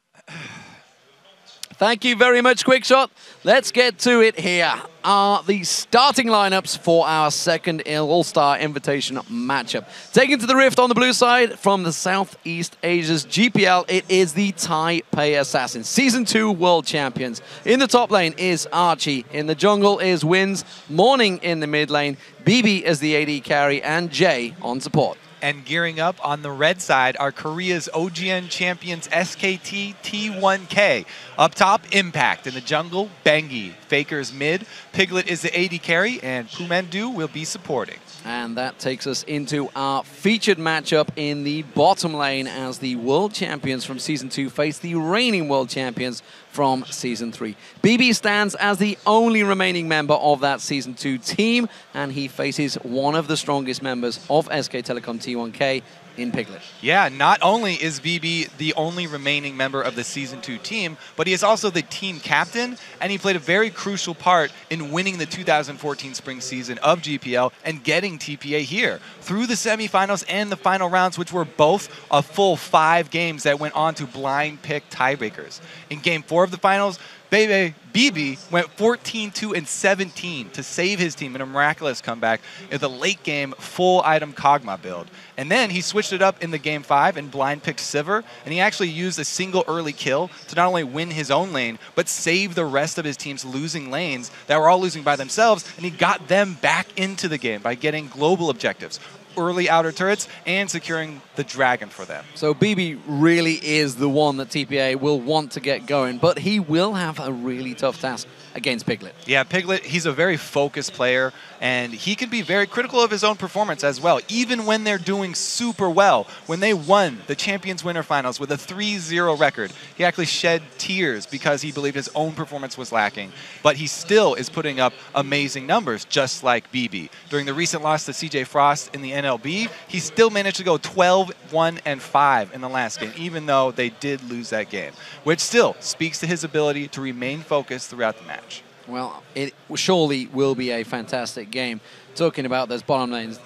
Thank you very much, Quickshot. Let's get to it here. The starting lineups for our second All-Star Invitation matchup. Taking to the Rift on the blue side from the Southeast Asia's GPL, it is the Taipei Assassins, Season 2 World Champions. In the top lane is Archie. In the jungle is Wins. Morning in the mid lane. BB is the AD carry, and Jay on support. And gearing up on the red side are Korea's OGN champions SKT T1K. Up top, Impact. In the jungle, Bengi. Faker's mid. Piglet is the AD carry, and Pumendu will be supporting. And that takes us into our featured matchup in the bottom lane as the world champions from Season 2 face the reigning world champions from Season 3. BB stands as the only remaining member of that Season 2 team, and he faces one of the strongest members of SK Telecom T1K in Piglet. Yeah, not only is BB the only remaining member of the Season 2 team, but he is also the team captain, and he played a very crucial part in winning the 2014 spring season of GPL and getting TPA here through the semifinals and the final rounds, which were both a full 5 games that went on to blind pick tiebreakers. In Game 4 of the finals, BB went 14-2-17 to save his team in a miraculous comeback in the late game full item Kog'Maw build. And then he switched it up in the Game 5 and blind picked Sivir, and he actually used a single early kill to not only win his own lane, but save the rest of his team's losing lanes that were all losing by themselves, and he got them back into the game by getting global objectives, early outer turrets, and securing the dragon for them. So BB really is the one that TPA will want to get going, but he will have a really tough task against Piglet. Yeah, Piglet, he's a very focused player, and he can be very critical of his own performance as well, even when they're doing super well. When they won the Champions Winter Finals with a 3-0 record, he actually shed tears because he believed his own performance was lacking. But he still is putting up amazing numbers, just like BB. During the recent loss to CJ Frost in the NLB, he still managed to go 12-1-5 in the last game, even though they did lose that game, which still speaks to his ability to remain focused throughout the match. Well, it surely will be a fantastic game. Talking about those bottom lanes,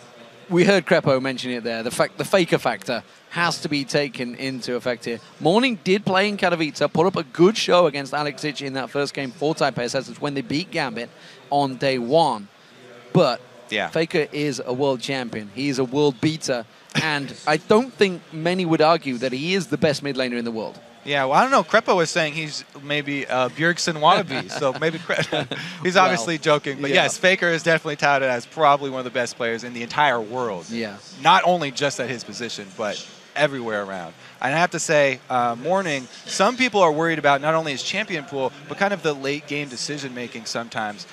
we heard Crepo mention it there. The faker factor has to be taken into effect here. Morning did play in Katowice, put up a good show against Alexic in that first game for Taipei Assassins when they beat Gambit on day one. But Faker is a world champion. He is a world beater. And I don't think many would argue that he is the best mid laner in the world. Yeah, well, I don't know. Crepo was saying he's maybe Bjergsen wannabe, so maybe he's obviously joking. But yes, Faker is definitely touted as probably one of the best players in the entire world. Yeah. Not only just at his position, but everywhere around. And I have to say, Morning, some people are worried about not only his champion pool, but kind of the late game decision making sometimes,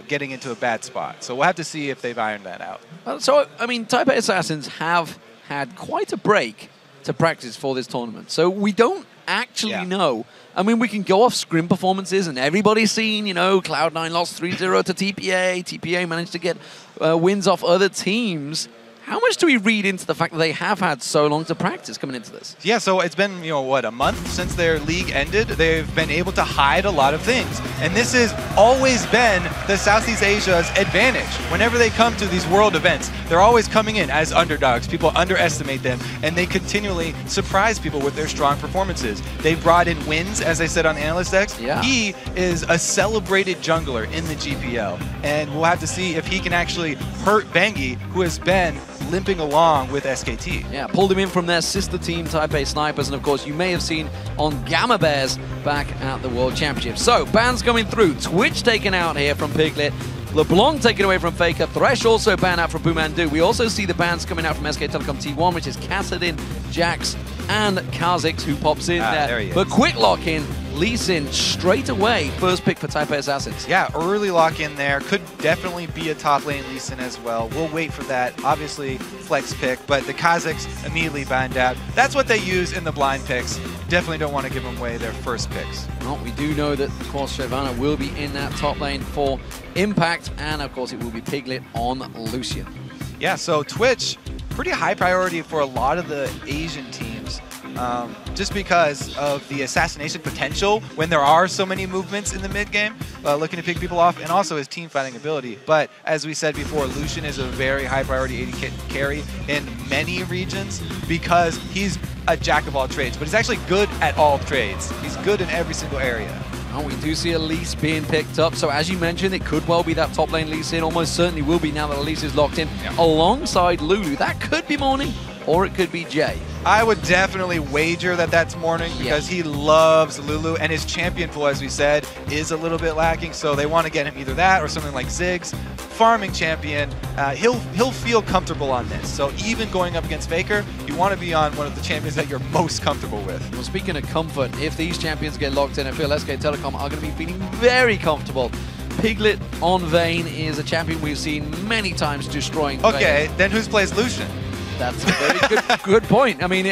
getting into a bad spot. So we'll have to see if they've ironed that out. So, I mean, Taipei Assassins have had quite a break to practice for this tournament. So we don't actually know. I mean, we can go off scrim performances, and everybody's seen, you know, Cloud9 lost 3-0 to TPA. TPA managed to get wins off other teams. How much do we read into the fact that they have had so long to practice coming into this? Yeah, so it's been, you know, what, a month since their league ended. They've been able to hide a lot of things. And this has always been the Southeast Asia's advantage. Whenever they come to these world events, they're always coming in as underdogs. People underestimate them, and they continually surprise people with their strong performances. They brought in Wins, as I said on the Analyst X. Yeah. He is a celebrated jungler in the GPL. And we'll have to see if he can actually hurt Bengi, who has been limping along with SKT. Yeah, pulled him in from their sister team, Taipei Snipers, and of course you may have seen on Gamma Bears back at the World Championship. So, bans coming through. Twitch taken out here from Piglet. LeBlanc taken away from Faker. Thresh also banned out from Boomandu. We also see the bans coming out from SK Telecom T1, which is Kassadin, Jax, and Kha'Zix, who pops in there he is. But quick lock in, Lee Sin straight away, first pick for Taipei Assassins. Yeah, early lock in there. Could definitely be a top lane Lee Sin as well. We'll wait for that. Obviously, flex pick, but the Kha'Zix immediately banned out. That's what they use in the blind picks. Definitely don't want to give them away their first picks. Well, we do know that, of course, Shyvana will be in that top lane for Impact, and of course it will be Piglet on Lucian. Yeah, so Twitch, pretty high priority for a lot of the Asian teams. Just because of the assassination potential when there are so many movements in the mid game, looking to pick people off, and also his team fighting ability. But as we said before, Lucian is a very high priority AD carry in many regions because he's a jack of all trades, but he's actually good at all trades. He's good in every single area. Oh, we do see Elise being picked up, so as you mentioned, it could well be that top lane Elise in, almost certainly will be now that Elise is locked in, alongside Lulu. That could be Morning, or it could be Jay. I would definitely wager that that's Morning because he loves Lulu, and his champion pool, as we said, is a little bit lacking, so they want to get him either that or something like Ziggs. Farming champion, he'll feel comfortable on this. So even going up against Faker, you want to be on one of the champions that you're most comfortable with. Well, speaking of comfort, if these champions get locked in, I feel SK Telecom are going to be feeling very comfortable. Piglet on Vayne is a champion we've seen many times destroying Vayne. Okay, then who plays Lucian? That's a very good point. I mean,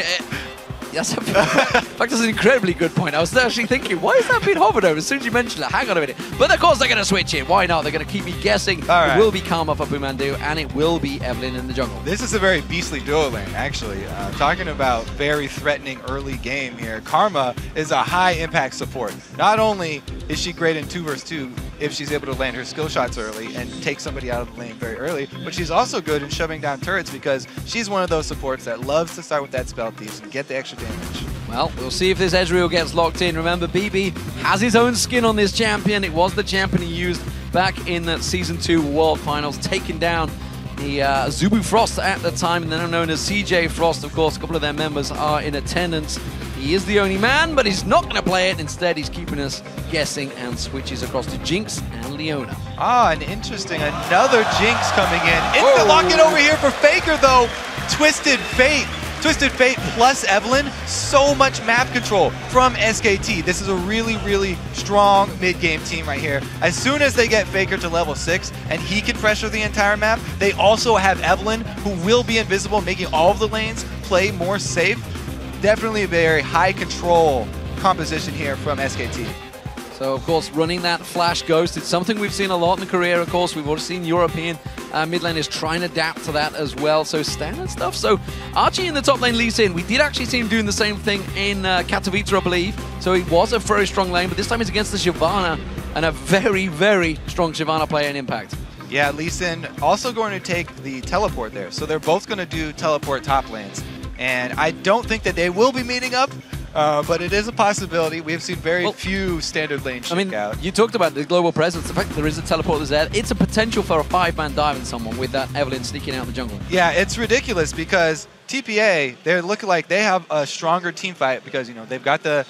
yes, in fact, that's an incredibly good point. I was actually thinking, why is that being hovered over? As soon as you mentioned it, hang on a minute. But of course they're going to switch it. Why not? They're going to keep me guessing. It will be Karma for Boomandu, and it will be Evelyn in the jungle. This is a very beastly duo lane, actually. Talking about very threatening early game here, Karma is a high impact support. Not only is she great in 2 versus 2 if she's able to land her skill shots early and take somebody out of the lane very early, but she's also good in shoving down turrets because she's one of those supports that loves to start with that spell thieves and get the extra damage. Well, we'll see if this Ezreal gets locked in. Remember, BB has his own skin on this champion. It was the champion he used back in the Season 2 World Finals, taking down the Zubu Frost at the time, and then known as CJ Frost. Of course, a couple of their members are in attendance. He is the only man, but he's not going to play it. Instead, he's keeping us guessing and switches across to Jinx and Leona. Ah, and interesting. Another Jinx coming in. Instant lock-in over here for Faker, though. Twisted Fate. Twisted Fate plus Evelyn. So much map control from SKT. This is a really, really strong mid-game team right here. As soon as they get Faker to level 6 and he can pressure the entire map, they also have Evelyn, who will be invisible, making all of the lanes play more safe. Definitely a very high control composition here from SKT. So, of course, running that Flash Ghost, it's something we've seen a lot in the career, of course. We've already seen European mid laners trying to adapt to that as well. So, standard stuff. So, Archie in the top lane leads in. We did actually see him doing the same thing in Katowice, I believe. So, he was a very strong lane, but this time it's against the Shyvana, and a very, very strong Shyvana player in Impact. Yeah, Lee Sin also going to take the teleport there. So they're both going to do teleport top lanes. And I don't think that they will be meeting up, but it is a possibility. We have seen very few standard lanes shake out. You talked about the global presence. The fact that there is a teleport that's there, it's a potential for a 5-man dive in someone with that Evelynn sneaking out the jungle. Yeah, it's ridiculous because TPA, they're looking like they have a stronger team fight because, you know, they've got the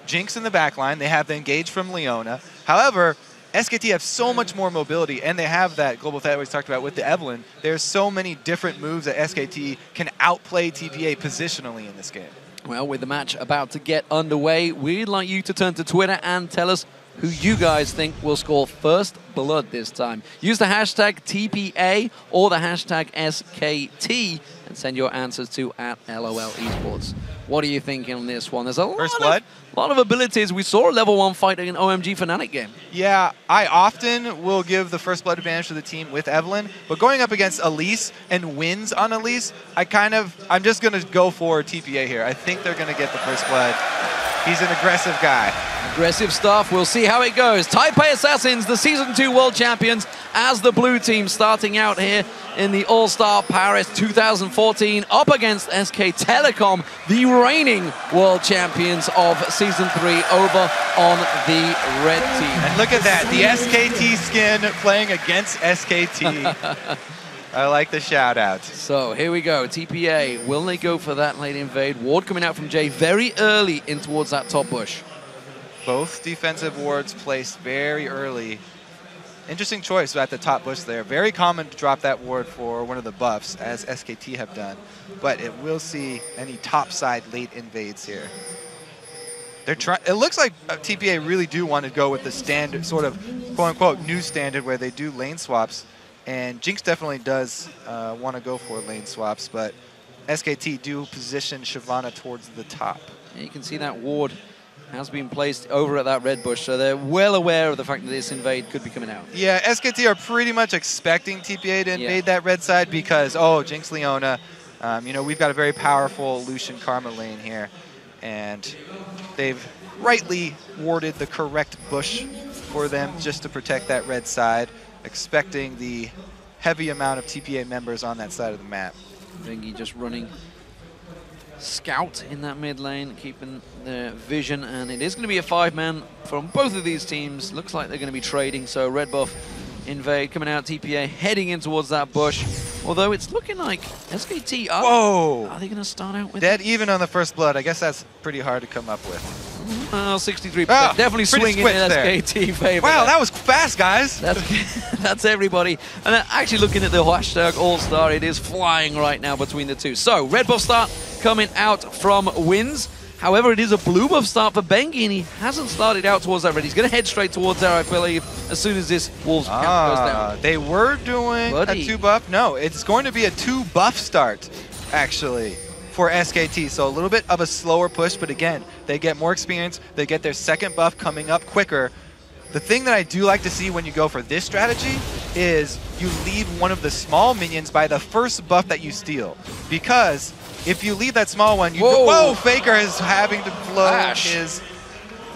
Jinx in the back line. They have the engage from Leona. However, SKT have so much more mobility, and they have that global threat we talked about with the Evelynn. There's so many different moves that SKT can outplay TPA positionally in this game. Well, with the match about to get underway, we'd like you to turn to Twitter and tell us who you guys think will score first blood this time. Use the hashtag TPA or the hashtag SKT and send your answers to @LOLesports. What are you thinking on this one? There's a lot of abilities. We saw a level 1 fight in an OMG Fnatic game. Yeah, I often will give the first blood advantage to the team with Evelynn, but going up against Elise and wins on Elise, I'm just going to go for TPA here. I think they're going to get the first blood. He's an aggressive guy. Aggressive stuff. We'll see how it goes. Taipei Assassins, the Season 2 World Champions, as the blue team starting out here in the All-Star Paris 2014, up against SK Telecom, the reigning World Champions of Season 3, over on the red team. And look at that, the SKT skin playing against SKT. I like the shout out. So here we go. TPA, will they go for that late invade? Ward coming out from Jay very early in towards that top bush. Both defensive wards placed very early. Interesting choice at the top bush there. Very common to drop that ward for one of the buffs, as SKT have done. But it will see any topside late invades here. They're trying. It looks like TPA really do want to go with the standard, sort of quote-unquote new standard, where they do lane swaps. And Jinx definitely does want to go for lane swaps, but SKT do position Shyvana towards the top. Yeah, you can see that ward has been placed over at that red bush, so they're well aware of the fact that this invade could be coming out. Yeah, SKT are pretty much expecting TPA to invade that red side because, oh, Jinx Leona, you know, we've got a very powerful Lucian Karma lane here, and they've rightly warded the correct bush for them just to protect that red side, expecting the heavy amount of TPA members on that side of the map. Vengi just running scout in that mid lane, keeping their vision, and it is going to be a 5-man from both of these teams. Looks like they're going to be trading, so red buff invade coming out, TPA heading in towards that bush, although it's looking like SKT are they going to start out with dead even on the first blood? I guess that's pretty hard to come up with. 63%. Definitely swinging in SKT favor. Wow, that was fast, guys. That's everybody. And actually looking at the hashtag All-Star, it is flying right now between the two. So, red buff start coming out from Wins. However, it is a blue buff start for Bengi, and he hasn't started out towards that red. He's going to head straight towards there, I believe, as soon as this Wolves camp goes down. They were doing a 2-buff. No, it's going to be a 2-buff start, actually, for SKT. So a little bit of a slower push, but again, they get more experience. They get their second buff coming up quicker. The thing that I do like to see when you go for this strategy is you leave one of the small minions by the first buff that you steal. Because if you leave that small one, whoa, FLICKR is having to blow his...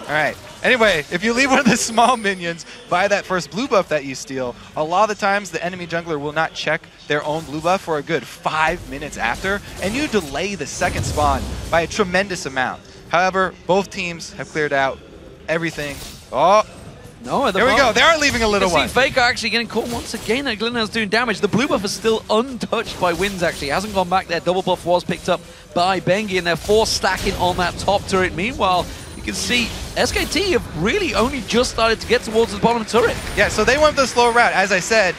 All right. Anyway, if you leave one of the small minions by that first blue buff that you steal, a lot of the times the enemy jungler will not check their own blue buff for a good 5 minutes after, and you delay the second spawn by a tremendous amount. However, both teams have cleared out everything. Oh, no, there we go. They are leaving a little one. See FLICKR actually getting caught once again. Glenna's doing damage. The blue buff is still untouched by Wins, actually. Hasn't gone back there. Double buff was picked up by Bengi, and they're force stacking on that top turret. Meanwhile, you can see SKT have really only just started to get towards the bottom turret. Yeah, so they went the slow route. As I said,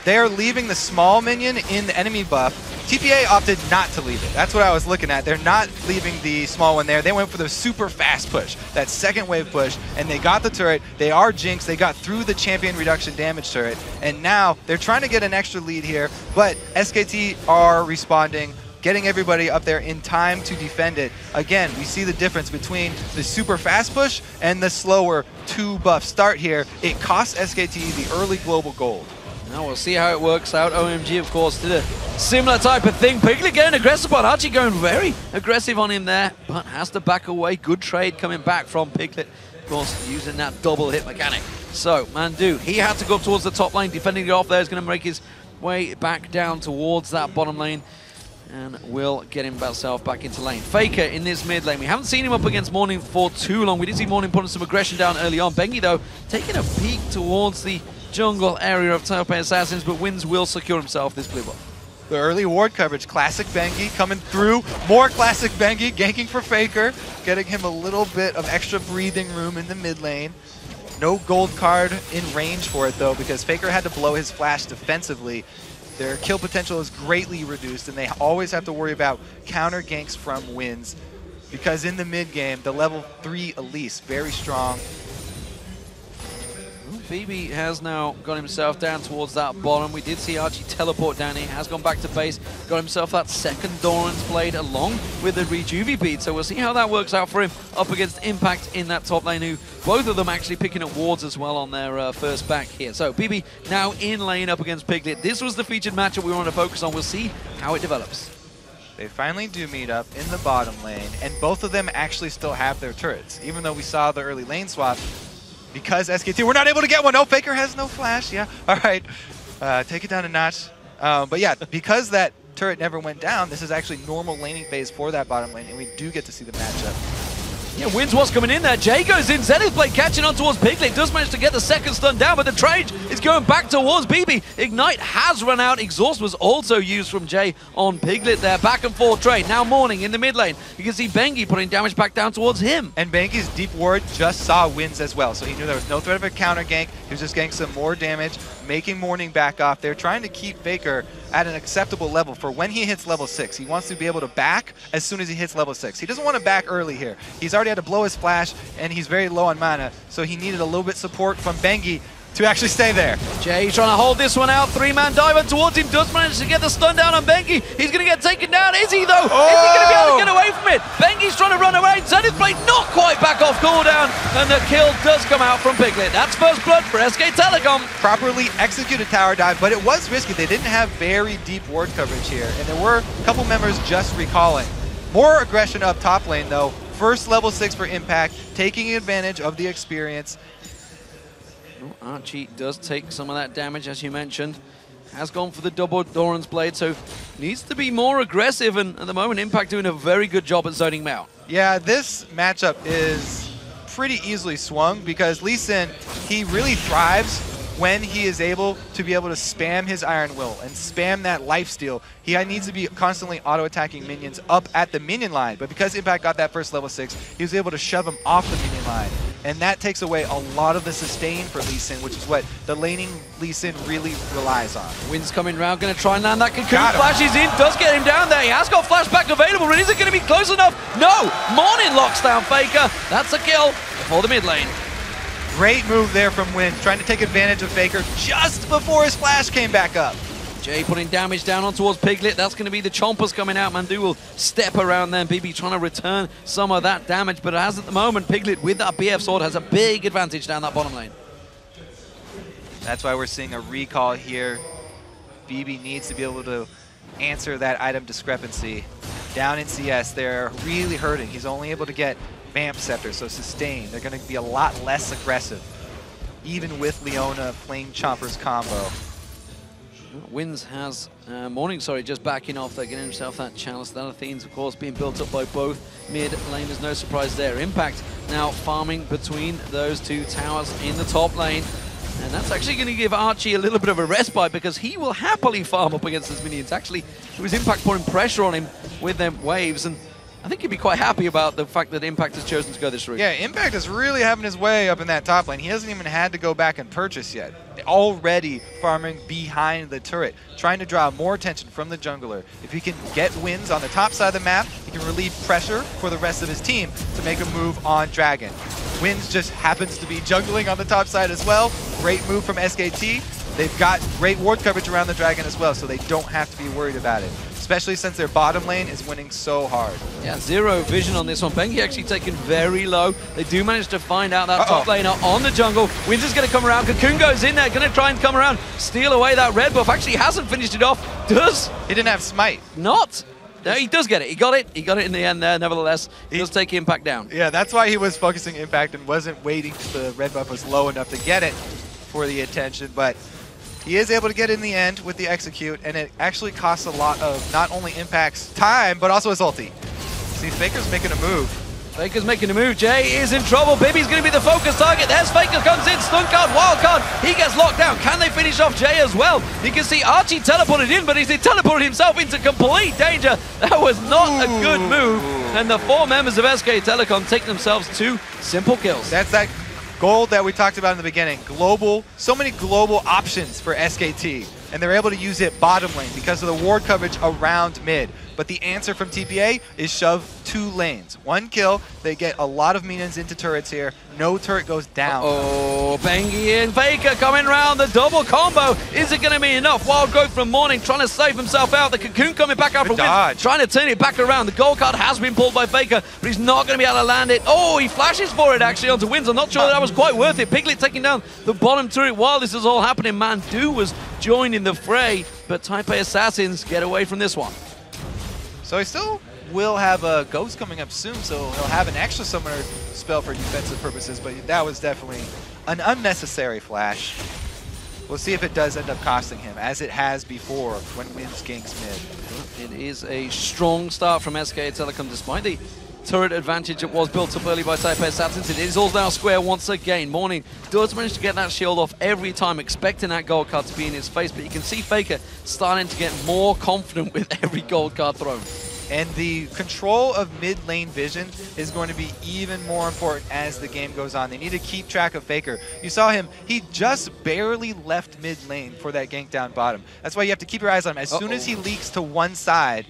they are leaving the small minion in the enemy buff. TPA opted not to leave it. That's what I was looking at. They're not leaving the small one there. They went for the super fast push, that second wave push, and they got the turret. They are Jinx. They got through the champion reduction damage turret, and now they're trying to get an extra lead here, but SKT are responding, getting everybody up there in time to defend it. Again, we see the difference between the super fast push and the slower 2-buff start here. It costs SKT the early global gold. Now we'll see how it works out. OMG, of course, did a similar type of thing. Piglet getting aggressive on Archie, going very aggressive on him there, but has to back away. Good trade coming back from Piglet. Of course, using that double hit mechanic. So, Mandu, he had to go up towards the top lane, defending it off there. He's going to make his way back down towards that bottom lane and will get himself back into lane. FLICKR in this mid lane. We haven't seen him up against Morning for too long. We did see Morning putting some aggression down early on. Bengi, though, taking a peek towards the jungle area of Tailpay Assassins, but Wins will secure himself this blue buff. The early ward coverage, classic Bengi coming through. More classic Bengi, ganking for FLICKR, getting him a little bit of extra breathing room in the mid lane. No gold card in range for it, though, because FLICKR had to blow his flash defensively. Their kill potential is greatly reduced, and they always have to worry about counter ganks from Wins, because in the mid game, the level 3 Elise, very strong. BB has now got himself down towards that bottom. We did see Archie teleport down here, has gone back to base, got himself that second Doran's Blade along with the Rejuvi bead. So we'll see how that works out for him up against Impact in that top lane, who both of them actually picking up wards as well on their first back here. So BB now in lane up against Piglet. This was the featured matchup we want to focus on. We'll see how it develops. They finally do meet up in the bottom lane, and both of them actually still have their turrets, even though we saw the early lane swap. Because SKT, we're not able to get one. No, FLICKR has no flash. Yeah, all right. Take it down a notch. But yeah, because that turret never went down, this is actually normal laning phase for that bottom lane, and we do get to see the matchup. Yeah, Wins what's coming in there. Jay goes in. Zenith Blade catching on towards Piglet. Does manage to get the second stun down, but the trade is going back towards BB. Ignite has run out. Exhaust was also used from Jay on Piglet there. Back and forth trade. Now Morning in the mid lane. You can see Bengi putting damage back down towards him. And Bengi's deep ward just saw Wins as well, so he knew there was no threat of a counter gank. He was just getting some more damage, making Morning back off. They're trying to keep FLICKR at an acceptable level for when he hits level 6. He wants to be able to back as soon as he hits level 6. He doesn't want to back early here. He's already had to blow his flash, and he's very low on mana, so he needed a little bit support from Bengi to actually stay there. Jay trying to hold this one out. 3-man diver towards him. Does manage to get the stun down on Bengi. He's going to get taken down. Is he, though? Oh! Is he going to be able to get away from it? Bengi's trying to run away. Zenith Blade not quite back off cooldown, and the kill does come out from Piglet. That's first blood for SK Telecom. Properly executed tower dive, but it was risky. They didn't have very deep ward coverage here, and there were a couple members just recalling. More aggression up top lane, though. First level 6 for Impact, taking advantage of the experience. Archie does take some of that damage, as you mentioned. Has gone for the double Doran's Blade, so needs to be more aggressive, and at the moment Impact doing a very good job at zoning him out. Yeah, this matchup is pretty easily swung because Lee Sin, he really thrives when he is able to spam his Iron Will and spam that lifesteal. He needs to be constantly auto-attacking minions up at the minion line, but because Impact got that first level 6, he was able to shove them off the minion line. And that takes away a lot of the sustain for Lee Sin, which is what the laning Lee Sin really relies on. Wind's coming round, going to try and land that cocoon. Flashes in, does get him down there. He has got flashback available, but is it going to be close enough? No! Morning locks down FLICKR. That's a kill for the mid lane. Great move there from Wind, trying to take advantage of FLICKR just before his flash came back up. Jay putting damage down on towards Piglet. That's going to be the chompers coming out. Mandu will step around there. BB trying to return some of that damage, but as at the moment, Piglet with that BF sword has a big advantage down that bottom lane. That's why we're seeing a recall here. BB needs to be able to answer that item discrepancy. Down in CS, they're really hurting. He's only able to get Vamp Scepter, so sustain. They're going to be a lot less aggressive, even with Leona playing Chomper's combo. Wins has Morning, just backing off there, getting himself that chalice. That Athene's, of course, being built up by both mid laners. No surprise there. Impact now farming between those two towers in the top lane. And that's actually going to give Archie a little bit of a respite because he will happily farm up against his minions. Actually, it was Impact putting pressure on him with them waves, and I think he'd be quite happy about the fact that Impact has chosen to go this route. Yeah, Impact is really having his way up in that top lane. He hasn't even had to go back and purchase yet. Already farming behind the turret, trying to draw more attention from the jungler. If he can get wins on the top side of the map, he can relieve pressure for the rest of his team to make a move on Dragon. Wins just happens to be jungling on the top side as well. Great move from SKT. They've got great ward coverage around the Dragon as well, so they don't have to be worried about it, especially since their bottom lane is winning so hard. Yeah, zero vision on this one. Bengi actually taken very low. They do manage to find out that top laner on the jungle. Wins is going to come around. Cocoon goes in there, going to try and come around, steal away that red buff. Actually hasn't finished it off. Does. He didn't have smite. Not. No, he does get it. He got it. He got it in the end there. Nevertheless, he does take impact down. Yeah, that's why he was focusing impact and wasn't waiting till the red buff was low enough to get it for the attention. But he is able to get it in the end with the execute, and it actually costs a lot of not only impact's time, but also his ulti. See, Faker's making a move. Faker's making a move. Jay is in trouble. Bibi's going to be the focus target. There's Faker comes in. Stun card, wild card. He gets locked down. Can they finish off Jay as well? You can see Archie teleported in, but he's teleported himself into complete danger. That was not a good move. And the 4 members of SK Telecom take themselves 2 simple kills. That's that gold that we talked about in the beginning. Global, so many global options for SKT. And they're able to use it bottom lane because of the ward coverage around mid. But the answer from TPA is shove 2 lanes. 1 kill, they get a lot of minions into turrets here. No turret goes down. Oh, Bengi and Faker coming round, the double combo. Is it going to be enough? Wild growth from Morning trying to save himself out. The Cocoon coming back out from Wind, trying to turn it back around. The gold card has been pulled by Faker, but he's not going to be able to land it. Oh, he flashes for it actually onto Winds. I'm not sure that was quite worth it. Piglet taking down the bottom turret while this is all happening. Mandu was joining the fray, but Taipei Assassins get away from this one. So he still will have a Ghost coming up soon, so he'll have an extra summoner spell for defensive purposes, but that was definitely an unnecessary flash. We'll see if it does end up costing him, as it has before when Winds ganks mid. It is a strong start from SK Telecom, despite the turret advantage that was built up early by Taipei Assassins. It is all down square once again. Morning does manage to get that shield off every time, expecting that gold card to be in his face, but you can see Faker starting to get more confident with every gold card thrown. And the control of mid lane vision is going to be even more important as the game goes on. They need to keep track of Faker. You saw him, he just barely left mid lane for that gank down bottom. That's why you have to keep your eyes on him. As soon as he leaks to one side,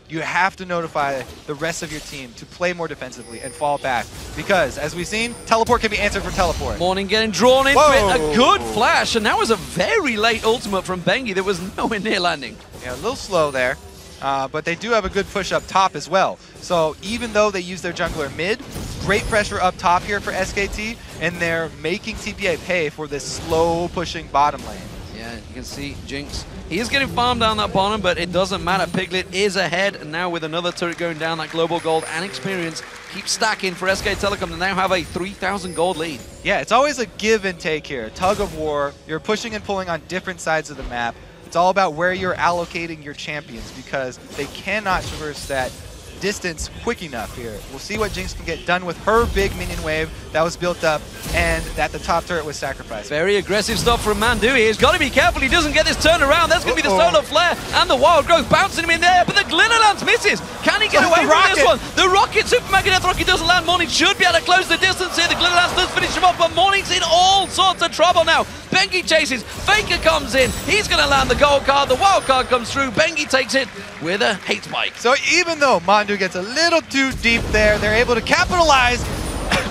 you have to notify the rest of your team to play more defensively and fall back. Because, as we've seen, teleport can be answered for teleport. Morning getting drawn into it. A good flash, and that was a very late ultimate from Bengi that was nowhere near landing. Yeah, a little slow there. But they do have a good push up top as well. So even though they use their jungler mid, great pressure up top here for SKT, and they're making TPA pay for this slow pushing bottom lane. Yeah, you can see Jinx. He is getting farmed down that bottom, but it doesn't matter. Piglet is ahead, and now with another turret going down, that global gold and experience keeps stacking for SK Telecom to now have a 3,000 gold lead. Yeah, it's always a give and take here, tug of war. You're pushing and pulling on different sides of the map. It's all about where you're allocating your champions because they cannot traverse that distance quick enough here. We'll see what Jinx can get done with her big minion wave that was built up and that the top turret was sacrificed. Very aggressive stuff from Mandu. He's got to be careful he doesn't get this turn around. There's going to be the solar flare and the wild growth bouncing him in there, but the glitter lance misses. Can he get away from this one? The rocket, Super Mega Death Rocket doesn't land. Morning should be able to close the distance here. The glitter lance does finish him off, but Morning's in all sorts of trouble now. Bengi chases, Faker comes in, he's going to land the gold card, the wild card comes through, Bengi takes it with a hate spike. So even though Mandu gets a little too deep there, they're able to capitalize.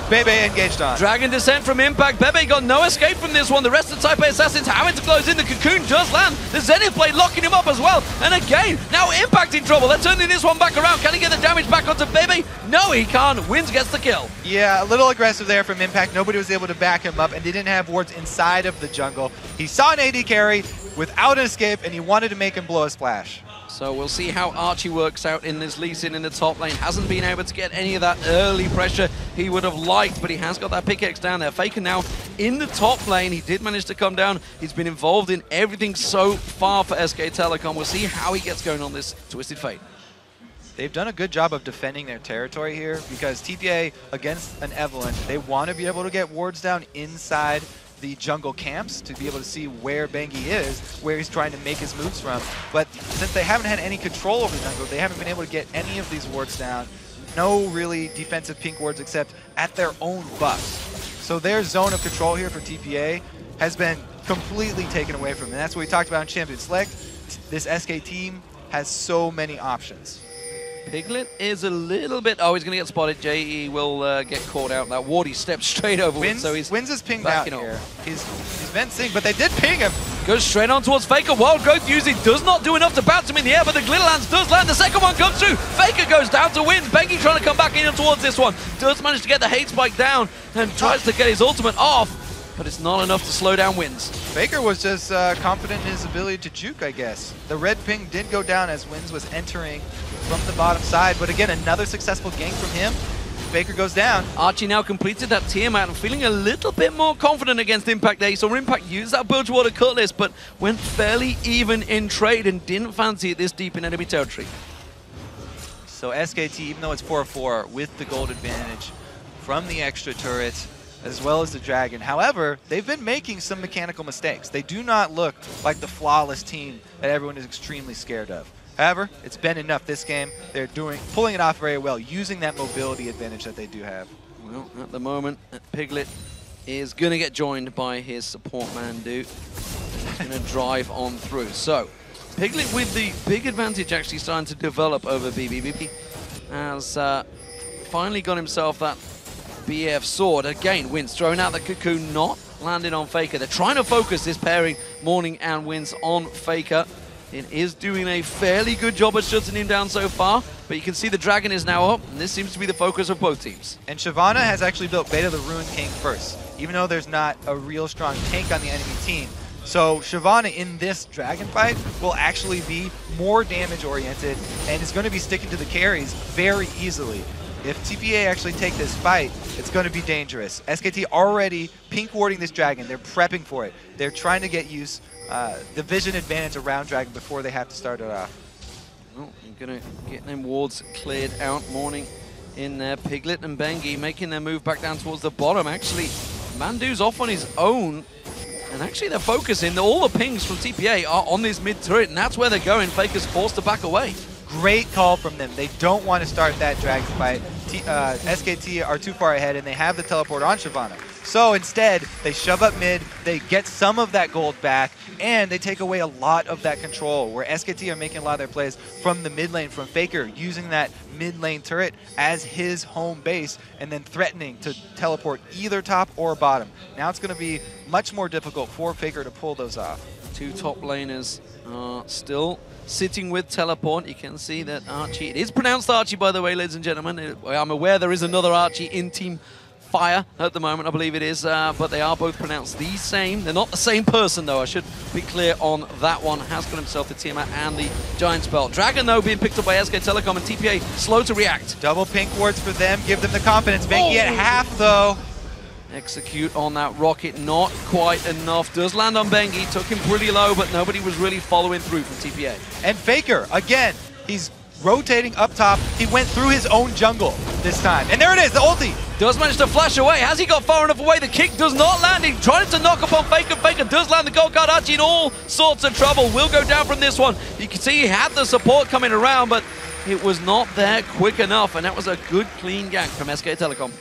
Bebe engaged on. Dragon Descent from Impact. Bebe got no escape from this one. The rest of the Taipei Assassins having to close in. The Cocoon does land. The Zenith Blade locking him up as well. And again, now Impact in trouble. They're turning this one back around. Can he get the damage back onto Bebe? No, he can't. Wins gets the kill. Yeah, a little aggressive there from Impact. Nobody was able to back him up, and they didn't have wards inside of the jungle. He saw an AD carry without an escape, and he wanted to make him blow a splash. So we'll see how Archie works out in this Lee Sin in the top lane. Hasn't been able to get any of that early pressure he would have liked, but he has got that pickaxe down there. Faker now in the top lane. He did manage to come down. He's been involved in everything so far for SK Telecom. We'll see how he gets going on this Twisted Fate. They've done a good job of defending their territory here because TPA against an Evelynn, they want to be able to get wards down inside the jungle camps to be able to see where Bengi is, where he's trying to make his moves from. But since they haven't had any control over the jungle, they haven't been able to get any of these wards down. No really defensive pink wards except at their own buffs. So their zone of control here for TPA has been completely taken away from them. And that's what we talked about in Champions Select. This SK team has so many options. Piglet is a little bit... Oh, he's going to get spotted. JE will get caught out. That ward, he stepped straight over Wins, so he's Wins is pinged out here. He's been seeing, but they did ping him. Goes straight on towards Faker. Wild Growth usually does not do enough to bounce him in the air, but the Glitter Lance does land. The second one comes through. Faker goes down to win. Bengi trying to come back in towards this one. Does manage to get the hate spike down and tries to get his ultimate off. but it's not enough to slow down Wins. FLICKR was just confident in his ability to juke, I guess. The red ping did go down as Wins was entering from the bottom side, but again, another successful gank from him. FLICKR goes down. Archie now completed that Tiamat and feeling a little bit more confident against Impact there. He saw Impact use that Bilgewater Cutlass, but went fairly even in trade and didn't fancy it this deep in enemy territory. So SKT, even though it's 4-4, with the gold advantage from the extra turret, as well as the Dragon. However, they've been making some mechanical mistakes. They do not look like the flawless team that everyone is extremely scared of. However, it's been enough this game. They're pulling it off very well, using that mobility advantage that they do have. Well, at the moment, Piglet is going to get joined by his support Mandu. He's going to drive on through. So, Piglet with the big advantage actually starting to develop over BBB has finally got himself that BF sword. Again, Wins throwing out the cocoon, not landing on FLICKR. They're trying to focus this pairing, Morning and Wins, on FLICKR. It is doing a fairly good job at shutting him down so far, but you can see the Dragon is now up, and this seems to be the focus of both teams. And Shyvana has actually built Beta the Rune King first, even though there's not a real strong tank on the enemy team. So Shyvana in this Dragon fight will actually be more damage oriented and is going to be sticking to the carries very easily. If TPA actually take this fight, it's going to be dangerous. SKT already pink warding this Dragon. They're prepping for it. They're trying to get the vision advantage around Dragon before they have to start it off. Well, you're going to get them wards cleared out. Morning in there. Piglet and Bengi making their move back down towards the bottom. Actually, Mandu's off on his own. And actually they're focusing. All the pings from TPA are on this mid turret, and that's where they're going. FLICKR's forced to back away. Great call from them. They don't want to start that Dragon fight. SKT are too far ahead, and they have the teleport on Shyvana. So instead, they shove up mid, they get some of that gold back, and they take away a lot of that control, where SKT are making a lot of their plays from the mid lane, from FLICKR, using that mid lane turret as his home base, and then threatening to teleport either top or bottom. Now it's going to be much more difficult for FLICKR to pull those off. Two top laners are still sitting with teleport. You can see that Archie, it is pronounced Archie, by the way, ladies and gentlemen. I'm aware there is another Archie in Team Fire at the moment, I believe it is, but they are both pronounced the same. They're not the same person, though. I should be clear on that one. Has got himself the Tiamat and the Giant Spell. Dragon, though, being picked up by SK Telecom, and TPA slow to react. Double pink wards for them, give them the confidence. Bengi at half, though. Execute on that rocket, not quite enough. Does land on Bengi, took him pretty low, but nobody was really following through from TPA. And FLICKR, again, he's rotating up top. He went through his own jungle this time. And there it is, the ulti. Does manage to flash away. Has he got far enough away? The kick does not land. He's trying to knock upon FLICKR. FLICKR does land the gold card. Archie in all sorts of trouble. Will go down from this one. You can see he had the support coming around, but it was not there quick enough, and that was a good, clean gank from SK Telecom.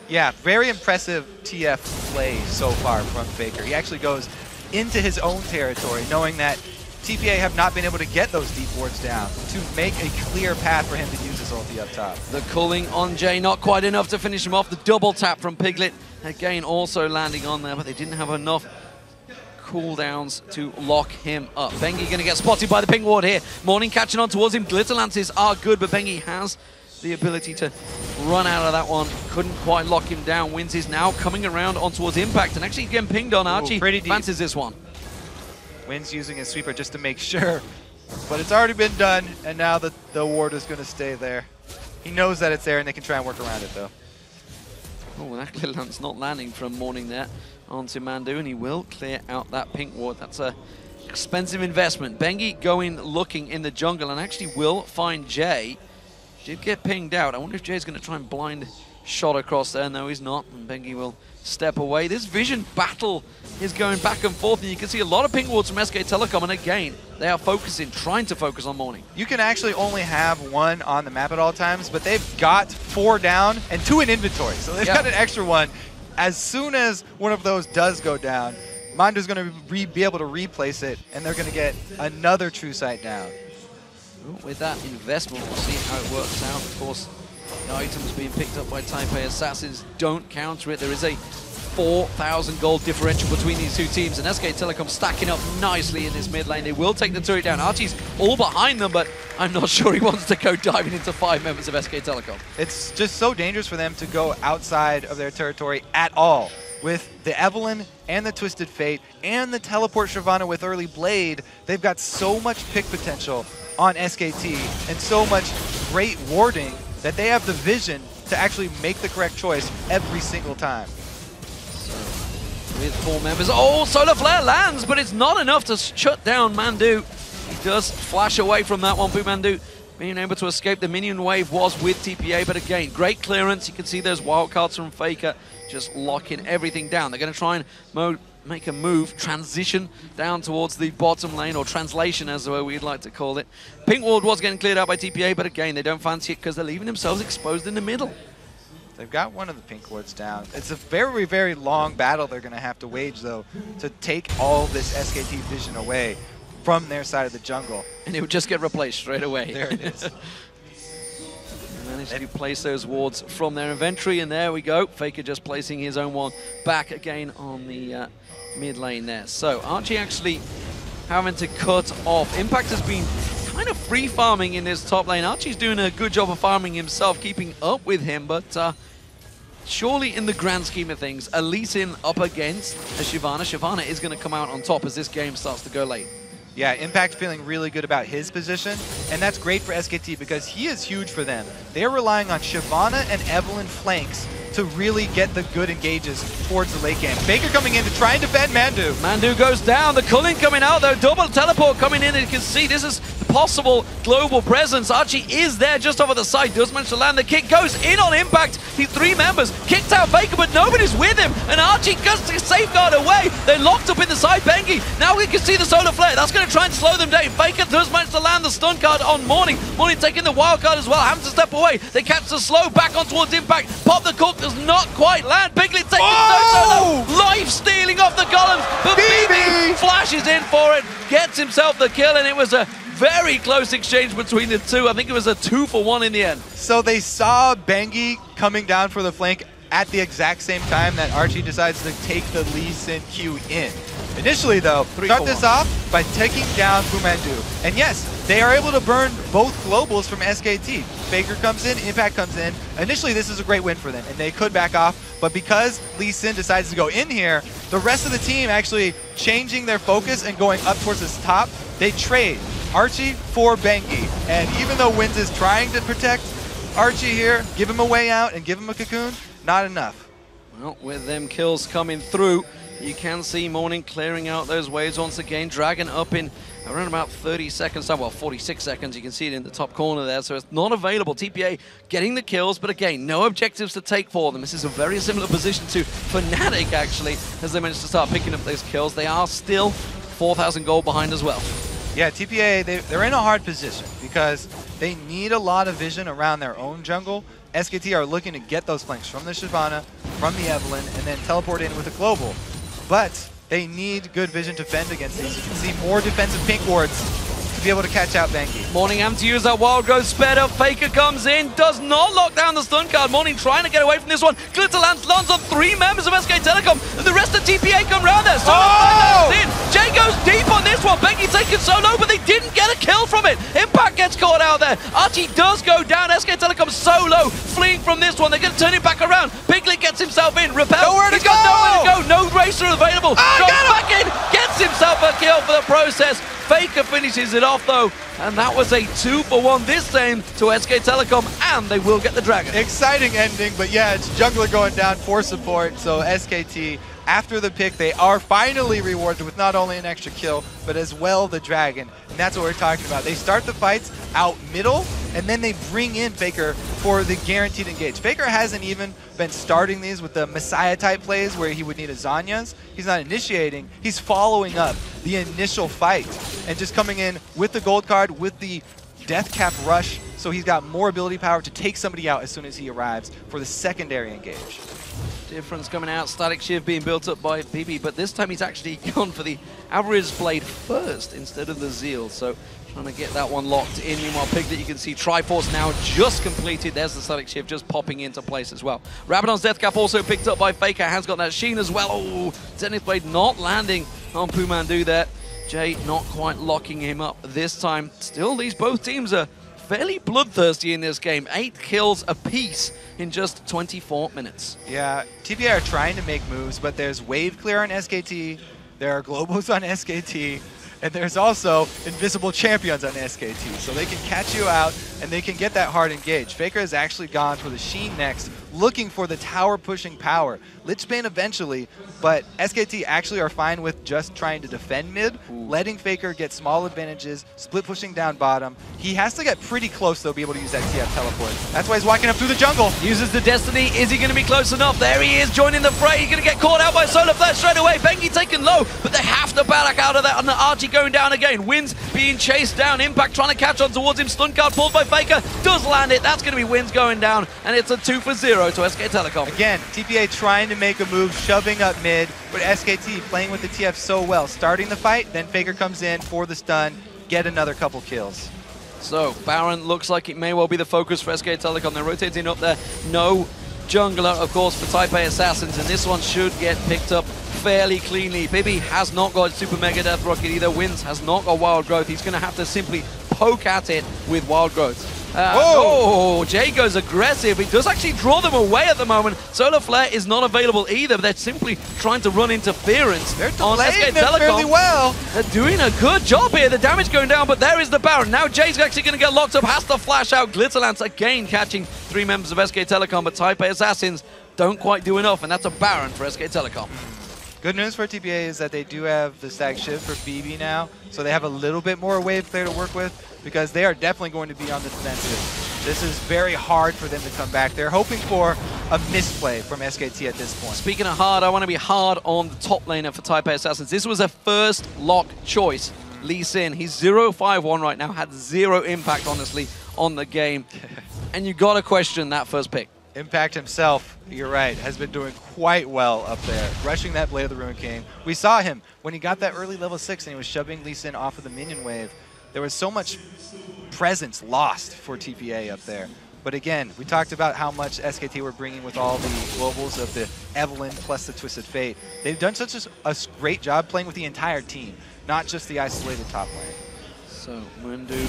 Yeah, very impressive TF play so far from FLICKR. He actually goes into his own territory, knowing that TPA have not been able to get those deep wards down to make a clear path for him to use his ulti up top. The culling on Jay, not quite enough to finish him off. The double tap from Piglet, again also landing on there, but they didn't have enough cooldowns to lock him up. Bengi going to get spotted by the ping ward here. Morning catching on towards him. Glitter Lances are good, but Bengi has the ability to run out of that one. Couldn't quite lock him down. Wins is now coming around on towards Impact, and actually getting pinged on. Archie fancies this one. Wins using his sweeper just to make sure, but it's already been done, and now the ward is going to stay there. He knows that it's there, and they can try and work around it, though. Oh, that clear lance not landing from Morning there onto Mandu, and he will clear out that pink ward. That's a expensive investment. Bengi going looking in the jungle, and actually will find Jay. Did get pinged out. I wonder if Jay's going to try and blind shot across there. No, he's not, and Bengi will step away. This vision battle is going back and forth, and you can see a lot of ping wards from SK Telecom, and again, they are focusing, trying to focus on Morning. You can actually only have one on the map at all times, but they've got 4 down and 2 in inventory, so they've got an extra one. As soon as one of those does go down, Mandu's going to be able to replace it, and they're going to get another True Sight down. With that investment, we'll see how it works out. Of course, the items being picked up by Taipei Assassins don't counter it. There is a 4,000 gold differential between these two teams, and SK Telecom stacking up nicely in this mid lane. They will take the turret down. Archie's all behind them, but I'm not sure he wants to go diving into 5 members of SK Telecom. It's just so dangerous for them to go outside of their territory at all. with the Evelyn and the Twisted Fate and the Teleport Shyvana with early Blade, they've got so much pick potential on SKT and so much great warding that they have the vision to actually make the correct choice every single time. With 4 members. Oh, Solar Flare lands, but it's not enough to shut down Mandu. He does flash away from that one. Mandu being able to escape the minion wave was with TPA, but again, great clearance. You can see those wildcards from FLICKR just locking everything down. They're going to try and make a move, transition down towards the bottom lane, or translation as we'd like to call it. Pink ward was getting cleared out by TPA, but again, they don't fancy it because they're leaving themselves exposed in the middle. They've got one of the pink wards down. It's a very, very long battle they're going to have to wage, though, to take all this SKT vision away from their side of the jungle. And it would just get replaced straight away. There it is. Managed to place those wards from their inventory, and there we go. FLICKR just placing his own one back again on the mid lane there. So Archie actually having to cut off. Impact has been kind of free farming in this top lane. Archie's doing a good job of farming himself, keeping up with him, but surely in the grand scheme of things, a Lee Sin up against a Shyvana. Shyvana is going to come out on top as this game starts to go late. Yeah, Impact feeling really good about his position, and that's great for SKT because he is huge for them. They're relying on Shyvana and Evelyn flanks to really get the good engages towards the late game. Faker coming in to try and defend Mandu. Mandu goes down, the culling coming out though, double teleport coming in, and you can see this is possible global presence. Archie is there just over the side, does manage to land the kick, goes in on Impact. He's 3 members, kicked out Faker, but nobody's with him, and Archie goes to safeguard away. They're locked up in the side, Bengi. Now we can see the Solar Flare, that's going to try and slow them down. Faker does manage to land the stun card on Morning. Morning taking the wild card as well, having to step away. They catch the slow back on towards Impact. Pop the cook, does not quite land. Piglet taking no life stealing off the columns, but BB flashes in for it, gets himself the kill, and it was a very close exchange between the two. I think it was a 2-for-1 in the end. So they saw Bengi coming down for the flank at the exact same time that Archie decides to take the Lee Sin Q in. Initially, though, start this off by taking down Fumandu. And yes, they are able to burn both globals from SKT. Faker comes in, Impact comes in. Initially, this is a great win for them, and they could back off. But because Lee Sin decides to go in here, the rest of the team actually changing their focus and going up towards this top, they trade Archie for Bengi. And even though Wins is trying to protect Archie here, give him a way out and give him a cocoon, not enough. Well, with them kills coming through, you can see Morning clearing out those waves once again. Dragon up in around about 30 seconds time, well 46 seconds, you can see it in the top corner there, so it's not available. TPA getting the kills, but again, no objectives to take for them. This is a very similar position to Fnatic actually, as they managed to start picking up those kills. They are still 4,000 gold behind as well. Yeah, TPA, they're in a hard position because they need a lot of vision around their own jungle. SKT are looking to get those flanks from the Shyvana, from the Evelyn, and then teleport in with a global. But they need good vision to fend against these. You can see more defensive pink wards to be able to catch out Bengi. Morning having to use that wild growth sped up. Faker comes in, does not lock down the stun card. Morning trying to get away from this one. Glitter lands on 3 members of SK Telecom, and the rest of TPA come round there. In. Jay goes deep on this one. Bengi taken so low, but they didn't get a kill from it. Impact gets caught out there. Archie does go down. SK Telecom so low, fleeing from this one. They're going to turn it back around. Piglet gets himself in. Repel. He's got nowhere to go. No racer available. Goes back in. Gets himself a kill for the process. Faker finishes it off though, and that was a 2-for-1 this time to SK Telecom, and they will get the Dragon. Exciting ending, but yeah, it's Jungler going down for support, so SKT, after the pick, they are finally rewarded with not only an extra kill, but as well the Dragon, and that's what we're talking about. They start the fights out middle, and then they bring in Faker for the guaranteed engage. Faker hasn't even been starting these with the Messiah-type plays where he would need a Zhonya's. He's not initiating, he's following up the initial fight, and just coming in with the gold card, with the Death Cap Rush, so he's got more ability power to take somebody out as soon as he arrives for the secondary engage. Difference coming out, Static Shiv being built up by Bibi, but this time he's actually gone for the Avarice Blade first instead of the Zeal, so trying to get that one locked in. Meanwhile, Piglet, you can see Triforce now just completed. There's the Static Shiv just popping into place as well. Rabadon's Death Cap also picked up by Faker, has got that Sheen as well. Oh, Zenith Blade not landing on Pumandu there. Jay not quite locking him up this time. Still, both teams are fairly bloodthirsty in this game. 8 kills apiece in just 24 minutes. Yeah, TPA are trying to make moves, but there's wave clear on SKT, there are globals on SKT, and there's also invisible champions on SKT. So they can catch you out, and they can get that hard engage. FLICKR has actually gone for the Sheen next, looking for the tower pushing power. Lichbane eventually, but SKT actually are fine with just trying to defend mid, letting FLICKR get small advantages, split pushing down bottom. He has to get pretty close, though, to be able to use that TF teleport. That's why he's walking up through the jungle. Uses the Destiny. Is he going to be close enough? There he is, joining the fray. He's going to get caught out by Solarflare straight away. Bengi taken low, but they have to back out of that. And the Archie going down again. Wins being chased down. Impact trying to catch on towards him. Stun card pulled by FLICKR. Does land it. That's going to be Wins going down. And it's a 2-for-0 to SK Telecom. Again, TPA trying to make a move, shoving up mid, but SKT playing with the TF so well. Starting the fight, then FLICKR comes in for the stun, get another couple kills. So, Baron looks like it may well be the focus for SK Telecom. They're rotating up there. No jungler, of course, for Type A Assassins, and this one should get picked up fairly cleanly. Bibby has not got Super Mega Death Rocket either. Wins has not got Wild Growth. He's going to have to simply poke at it with Wild Growth. Oh, Jay goes aggressive. He does actually draw them away at the moment. Solar Flare is not available either. They're simply trying to run interference. They're on SK Telecom. Fairly well. They're doing a good job here. The damage going down, but there is the Baron. Now Jay's actually going to get locked up. Has to flash out. Glitterlance again catching 3 members of SK Telecom, but Type A Assassins don't quite do enough, and that's a Baron for SK Telecom. Good news for TPA is that they do have the stack shift for BB now, so they have a little bit more wave clear to work with, because they are definitely going to be on the defensive. This is very hard for them to come back. They're hoping for a misplay from SKT at this point. Speaking of hard, I want to be hard on the top laner for Type A Assassins. This was a first lock choice. Lee Sin, he's 0-5-1 right now, had 0 impact, honestly, on the game. And you got to question that first pick. Impact himself, you're right, has been doing quite well up there, rushing that Blade of the Ruined King. We saw him when he got that early level 6 and he was shoving Lee Sin off of the minion wave. There was so much presence lost for TPA up there. But again, we talked about how much SKT were bringing with all the globals of the Evelynn plus the Twisted Fate. They've done such a great job playing with the entire team, not just the isolated top lane. So, Mundu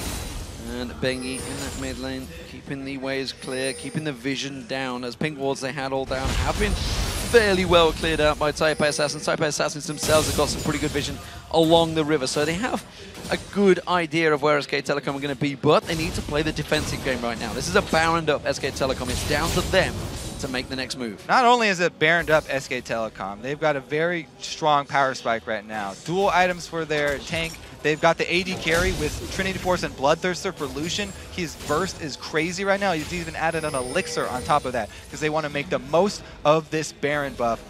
and Bengi in that mid lane, keeping the waves clear, keeping the vision down, as pink wards they had all down have been fairly well cleared out by Type A Assassins. Type A Assassins themselves have got some pretty good vision along the river, so they have a good idea of where SK Telecom are going to be, but they need to play the defensive game right now. This is a Baroned up SK Telecom. It's down to them to make the next move. Not only is it Baroned up SK Telecom, they've got a very strong power spike right now. Dual items for their tank. They've got the AD carry with Trinity Force and Bloodthirster for Lucian. His burst is crazy right now. He's even added an elixir on top of that because they want to make the most of this Baron buff.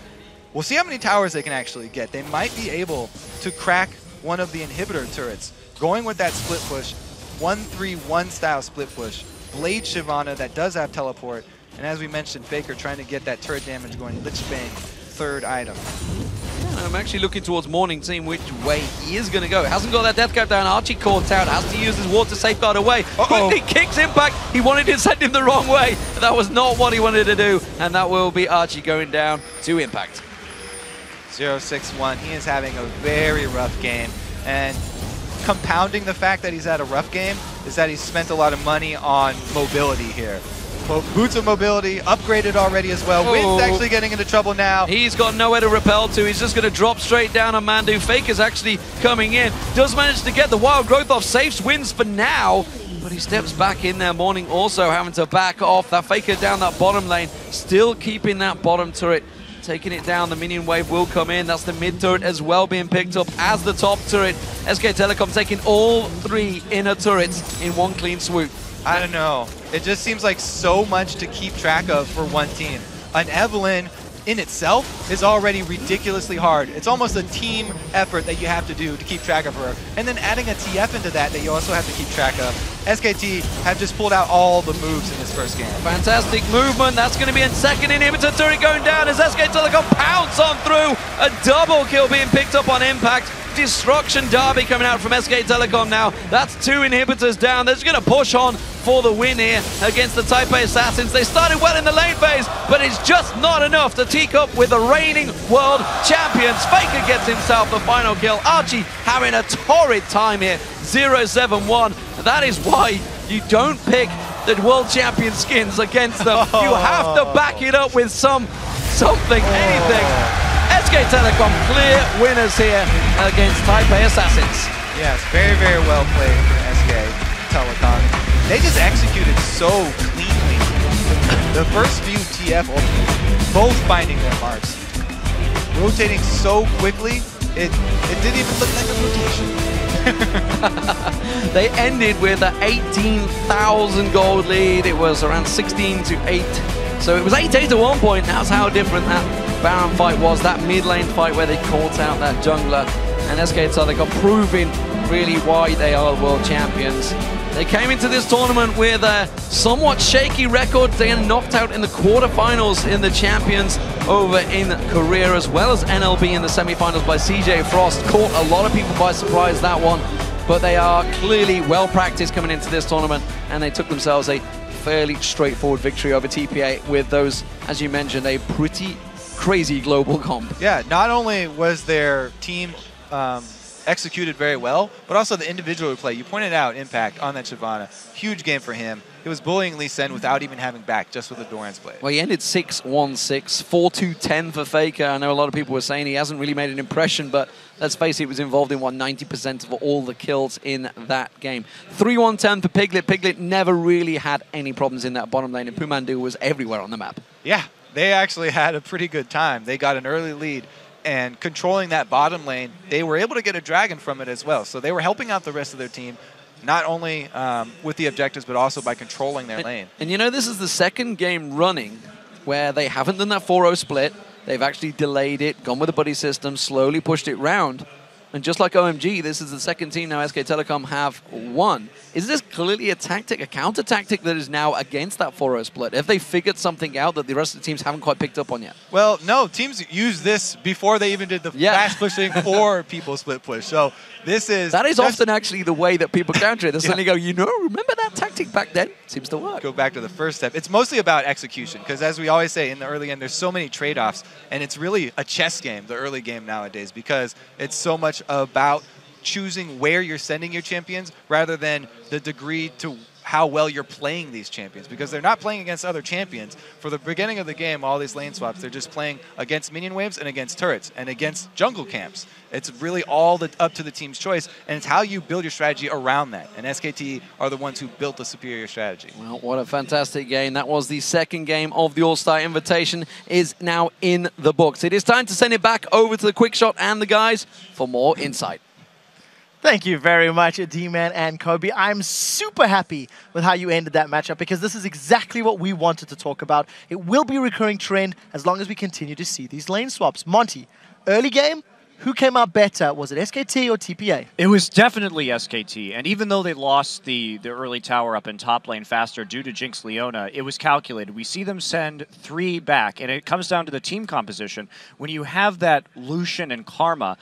We'll see how many towers they can actually get. They might be able to crack one of the inhibitor turrets. Going with that split push, 1-3-1 style split push. Blade Shyvana that does have teleport. And as we mentioned, FLICKR trying to get that turret damage going. Lichbane, third item. I'm actually looking towards Morning, seeing which way he is going to go. Hasn't got that death cap down. Archie caught out. Has to use his ward to safeguard away. Quickly kicks Impact. He wanted to send him the wrong way. That was not what he wanted to do. And that will be Archie going down to Impact. 0-6-1. He is having a very rough game. And compounding the fact that he's had a rough game is that he's spent a lot of money on mobility here. Boots of mobility, upgraded already as well. Wind's actually getting into trouble now. He's got nowhere to repel to. He's just going to drop straight down on Mandu. FLICKR actually coming in. Does manage to get the wild growth off. Saves Wins for now. But he steps back in there. Morning also having to back off. That FLICKR down that bottom lane. Still keeping that bottom turret. Taking it down. The minion wave will come in. That's the mid turret as well being picked up as the top turret. SK Telecom taking all 3 inner turrets in one clean swoop. I don't know. It just seems like so much to keep track of for one team. An Evelynn in itself is already ridiculously hard. It's almost a team effort that you have to do to keep track of her. And then adding a TF into that you also have to keep track of. SKT have just pulled out all the moves in this first game. Fantastic movement. That's going to be a second inhibitor turret going down as SK Telecom pounce on through. A double kill being picked up on Impact. Destruction Derby coming out from SK Telecom now. That's 2 inhibitors down. They're just going to push on for the win here against the Type A Assassins. They started well in the lane phase, but it's just not enough to teak up with the reigning world champions. FLICKR gets himself the final kill. Archie having a torrid time here. 0-7-1. That is why You don't pick the world champion skins against them. You have to back it up with something, anything. SK Telecom clear winners here against Taipei Assassins. Yes, very, very well played for SK Telecom. They just executed so cleanly. The first few TF ultimates, both finding their marks, rotating so quickly, it didn't even look like a rotation. They ended with an 18,000 gold lead. It was around 16 to 8. So it was 8-8 at one point. That's how different that Baron fight was, that mid lane fight where they caught out that jungler. And SK Telecom proving really why they are world champions. They came into this tournament with a somewhat shaky record. They got knocked out in the quarterfinals in the champions over in Korea, as well as NLB in the semifinals by CJ Frost. Caught a lot of people by surprise, that one. But they are clearly well practiced coming into this tournament, and they took themselves a fairly straightforward victory over TPA with those, as you mentioned, a pretty crazy global comp. Yeah, not only was their team executed very well, but also the individual play. You pointed out Impact on that Shyvana. Huge game for him. He was bullying Lee Sen without even having back, just with the Doran's play. Well, he ended 6-1-6, 4-2-10 for FLICKR. I know a lot of people were saying he hasn't really made an impression, but let's face it, he was involved in, 90% of all the kills in that game. 3-1-10 for Piglet. Piglet never really had any problems in that bottom lane, and Pumandu was everywhere on the map. Yeah, they actually had a pretty good time. They got an early lead, and controlling that bottom lane, they were able to get a dragon from it as well. So they were helping out the rest of their team, not only with the objectives, but also by controlling their lane. And you know, this is the second game running where they haven't done that 4-0 split. They've actually delayed it, gone with the buddy system, slowly pushed it round. And just like OMG, this is the second team now SK Telecom have won. Is this clearly a tactic, a counter tactic that is now against that 4-0 split? Have they figured something out that the rest of the teams haven't quite picked up on yet? Well, no, teams used this before they even did the fast pushing or people split push. So this is... That is often actually the way that people counter it. They suddenly go, you know, remember that tactic back then? Seems to work. Go back to the first step. It's mostly about execution, because as we always say in the early game, there's so many trade-offs, and it's really a chess game, the early game nowadays, because it's so much about choosing where you're sending your champions rather than the degree to how well you're playing these champions, because they're not playing against other champions. For the beginning of the game, all these lane swaps, they're just playing against minion waves and against turrets and against jungle camps. It's really all up to the team's choice, and it's how you build your strategy around that. And SKT are the ones who built the superior strategy. Well, what a fantastic game. That was the second game of the All-Star Invitation, is now in the books. It is time to send it back over to the Quick Shot and the guys for more insight. Thank you very much, D-Man and Kobe. I'm super happy with how you ended that matchup, because this is exactly what we wanted to talk about. It will be a recurring trend as long as we continue to see these lane swaps. Monty, early game, who came out better? Was it SKT or TPA? It was definitely SKT, and even though they lost the early tower up in top lane faster due to Jinx Leona, it was calculated. We see them send 3 back, and it comes down to the team composition. When you have that Lucian and Karma,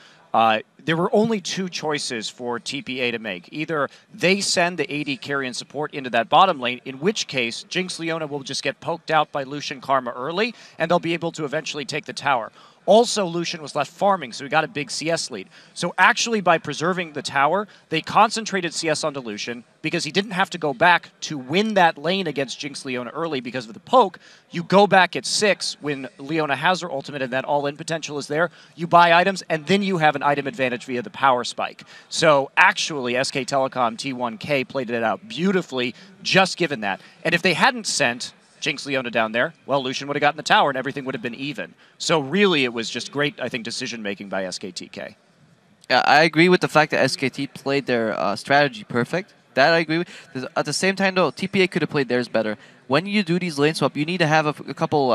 there were only 2 choices for TPA to make. Either they send the AD carry and support into that bottom lane, in which case Jinx Leona will just get poked out by Lucian Karma early, and they'll be able to eventually take the tower. Also, Lucian was left farming, so he got a big CS lead. So actually, by preserving the tower, they concentrated CS onto Lucian because he didn't have to go back to win that lane against Jinx Leona early because of the poke. You go back at 6 when Leona has her ultimate and that all-in potential is there. You buy items, and then you have an item advantage via the power spike. So actually, SK Telecom T1K played it out beautifully, just given that. And if they hadn't sent Jinx Leona down there, well, Lucian would have gotten the tower and everything would have been even. So really, it was just great, I think, decision-making by SKTK. Yeah, I agree with the fact that SKT played their strategy perfect. That I agree with. At the same time, though, TPA could have played theirs better. When you do these lane swap, you need to have a couple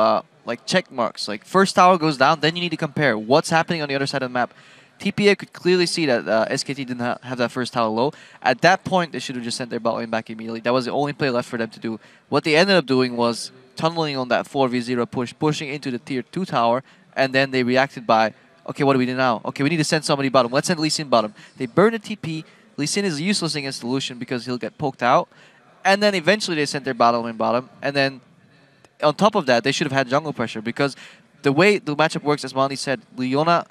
like check marks. Like, first tower goes down, then you need to compare what's happening on the other side of the map. TPA could clearly see that SKT didn't have that first tower low. At that point, they should have just sent their bot lane back immediately. That was the only play left for them to do. What they ended up doing was tunneling on that 4v0 push, pushing into the tier 2 tower, and then they reacted by, okay, what do we do now? Okay, we need to send somebody bottom. Let's send Lee Sin bottom. They burn the TP. Lee Sin is useless against the Lucian because he'll get poked out. And then eventually they sent their bottom lane bottom. And then on top of that, they should have had jungle pressure, because the way the matchup works, as Mani said, Leona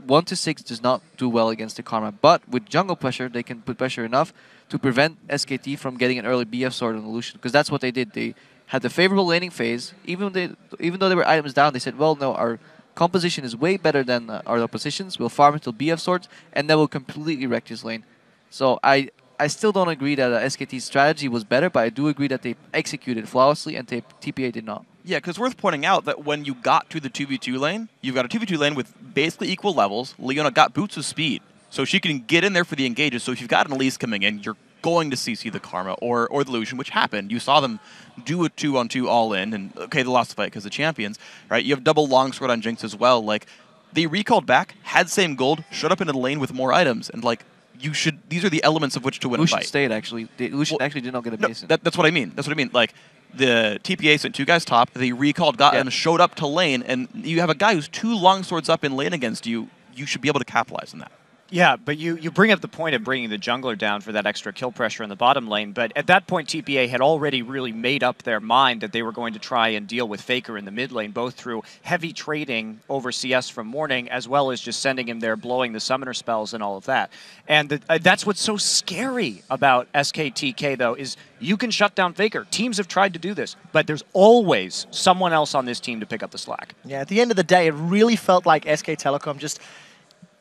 1 to 6 does not do well against the Karma, but with jungle pressure, they can put pressure enough to prevent SKT from getting an early BF sword on the Lucian, because that's what they did. They had the favorable laning phase. Even though they were items down, they said, well, no, our composition is way better than our opposition's. We'll farm until BF swords, and then we'll completely wreck this lane. So I still don't agree that SKT's strategy was better, but I do agree that they executed flawlessly, and TPA did not. Yeah, because it's worth pointing out that when you got to the 2v2 lane, you've got a 2v2 lane with basically equal levels. Leona got boots of speed, so she can get in there for the engages. So if you've got an Elise coming in, you're going to CC the Karma or the Lucian, which happened. You saw them do a 2-on-2 all-in, and okay, they lost the fight because of champions, right? You have double longsword on Jinx as well. Like, they recalled back, had same gold, showed up into the lane with more items, and like, these are the elements of which to win Lucian a fight. stayed, actually. Lucian actually did not get a basin. That's what I mean. That's what I mean. Like, the TPA sent 2 guys top, they recalled, got and showed up to lane, and you have a guy who's 2 longswords up in lane against you. You should be able to capitalize on that. Yeah, but you bring up the point of bringing the jungler down for that extra kill pressure in the bottom lane, but at that point TPA had already really made up their mind that they were going to try and deal with FLICKR in the mid lane, both through heavy trading over CS from Morning, as well as just sending him there, blowing the summoner spells and all of that. And that's what's so scary about SKTK, though, is you can shut down FLICKR. Teams have tried to do this, but there's always someone else on this team to pick up the slack. Yeah, at the end of the day, it really felt like SK Telecom just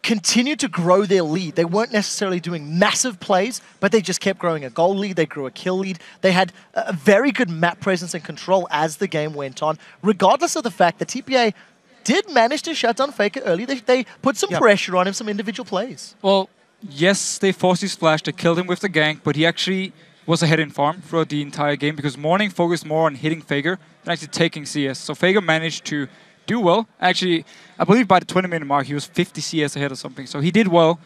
continued to grow their lead. They weren't necessarily doing massive plays, but they just kept growing a goal lead, they grew a kill lead. They had a very good map presence and control as the game went on, regardless of the fact that TPA did manage to shut down FLICKR early. They put some pressure on him, some individual plays. Well, yes, they forced his flash, they killed him with the gank, but he actually was ahead in farm throughout the entire game because Morning focused more on hitting FLICKR than actually taking CS. So FLICKR managed to do well. Actually, I believe by the 20-minute mark, he was 50 CS ahead or something. So he did well,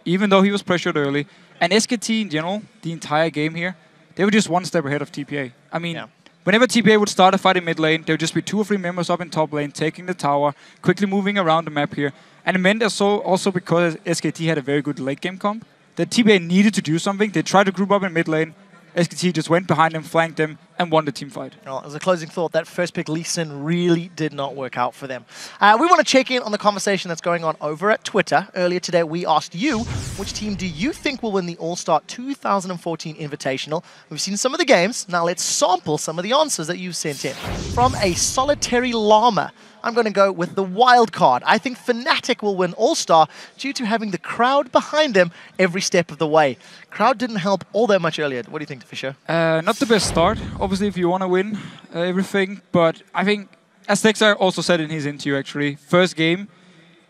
even though he was pressured early. And SKT in general, the entire game here, they were just one step ahead of TPA. I mean, whenever TPA would start a fight in mid lane, there would just be 2 or 3 members up in top lane, taking the tower, quickly moving around the map here. And it meant also because SKT had a very good late game comp, that TPA needed to do something. They tried to group up in mid lane. SKT just went behind them, flanked them, and won the team fight. Well, as a closing thought, that first pick, Lee Sin, really did not work out for them. We want to check in on the conversation that's going on over at Twitter. Earlier today, we asked you, which team do you think will win the All-Star 2014 Invitational? We've seen some of the games. Now let's sample some of the answers that you've sent in. From a solitary llama, I'm going to go with the wild card. I think Fnatic will win All-Star due to having the crowd behind them every step of the way. Crowd didn't help all that much earlier. What do you think, Fischer? Not the best start, obviously, if you want to win everything. But I think, as FLICKR also said in his interview, actually, first game,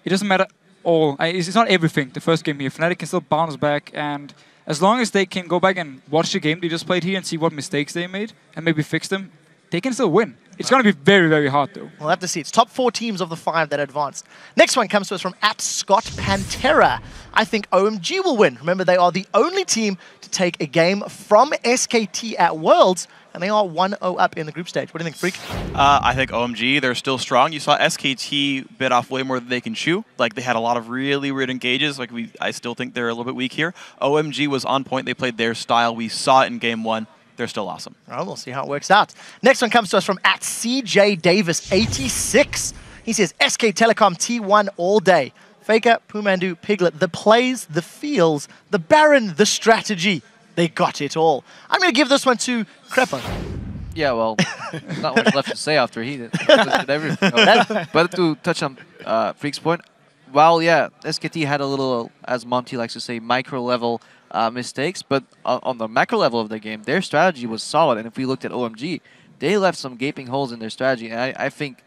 it doesn't matter all. It's not everything, the first game here. Fnatic can still bounce back, and as long as they can go back and watch the game they just played here and see what mistakes they made and maybe fix them, they can still win. It's going to be very, very hard, though. We'll have to see. It's top 4 teams of the 5 that advanced. Next one comes to us from @ScottPantera. I think OMG will win. Remember, they are the only team to take a game from SKT at Worlds, and they are 1-0 up in the group stage. What do you think, Freak? I think OMG, they're still strong. You saw SKT bit off way more than they can chew. Like, they had a lot of really weird engages. Like, I still think they're a little bit weak here. OMG was on point. They played their style. We saw it in game 1. They're still awesome. All right, we'll see how it works out. Next one comes to us from @CJDavis86. He says, SK Telecom T1 all day. FLICKR, Pumandu, Piglet, the plays, the feels, the Baron, the strategy. They got it all. I'm going to give this one to Creppo. Yeah, well, not much left to say after he did everything. But to touch on Freak's point, while, yeah, SKT had a little, as Monty likes to say, micro-level mistakes, but on the macro level of the game, their strategy was solid. And if we looked at OMG, they left some gaping holes in their strategy. And I think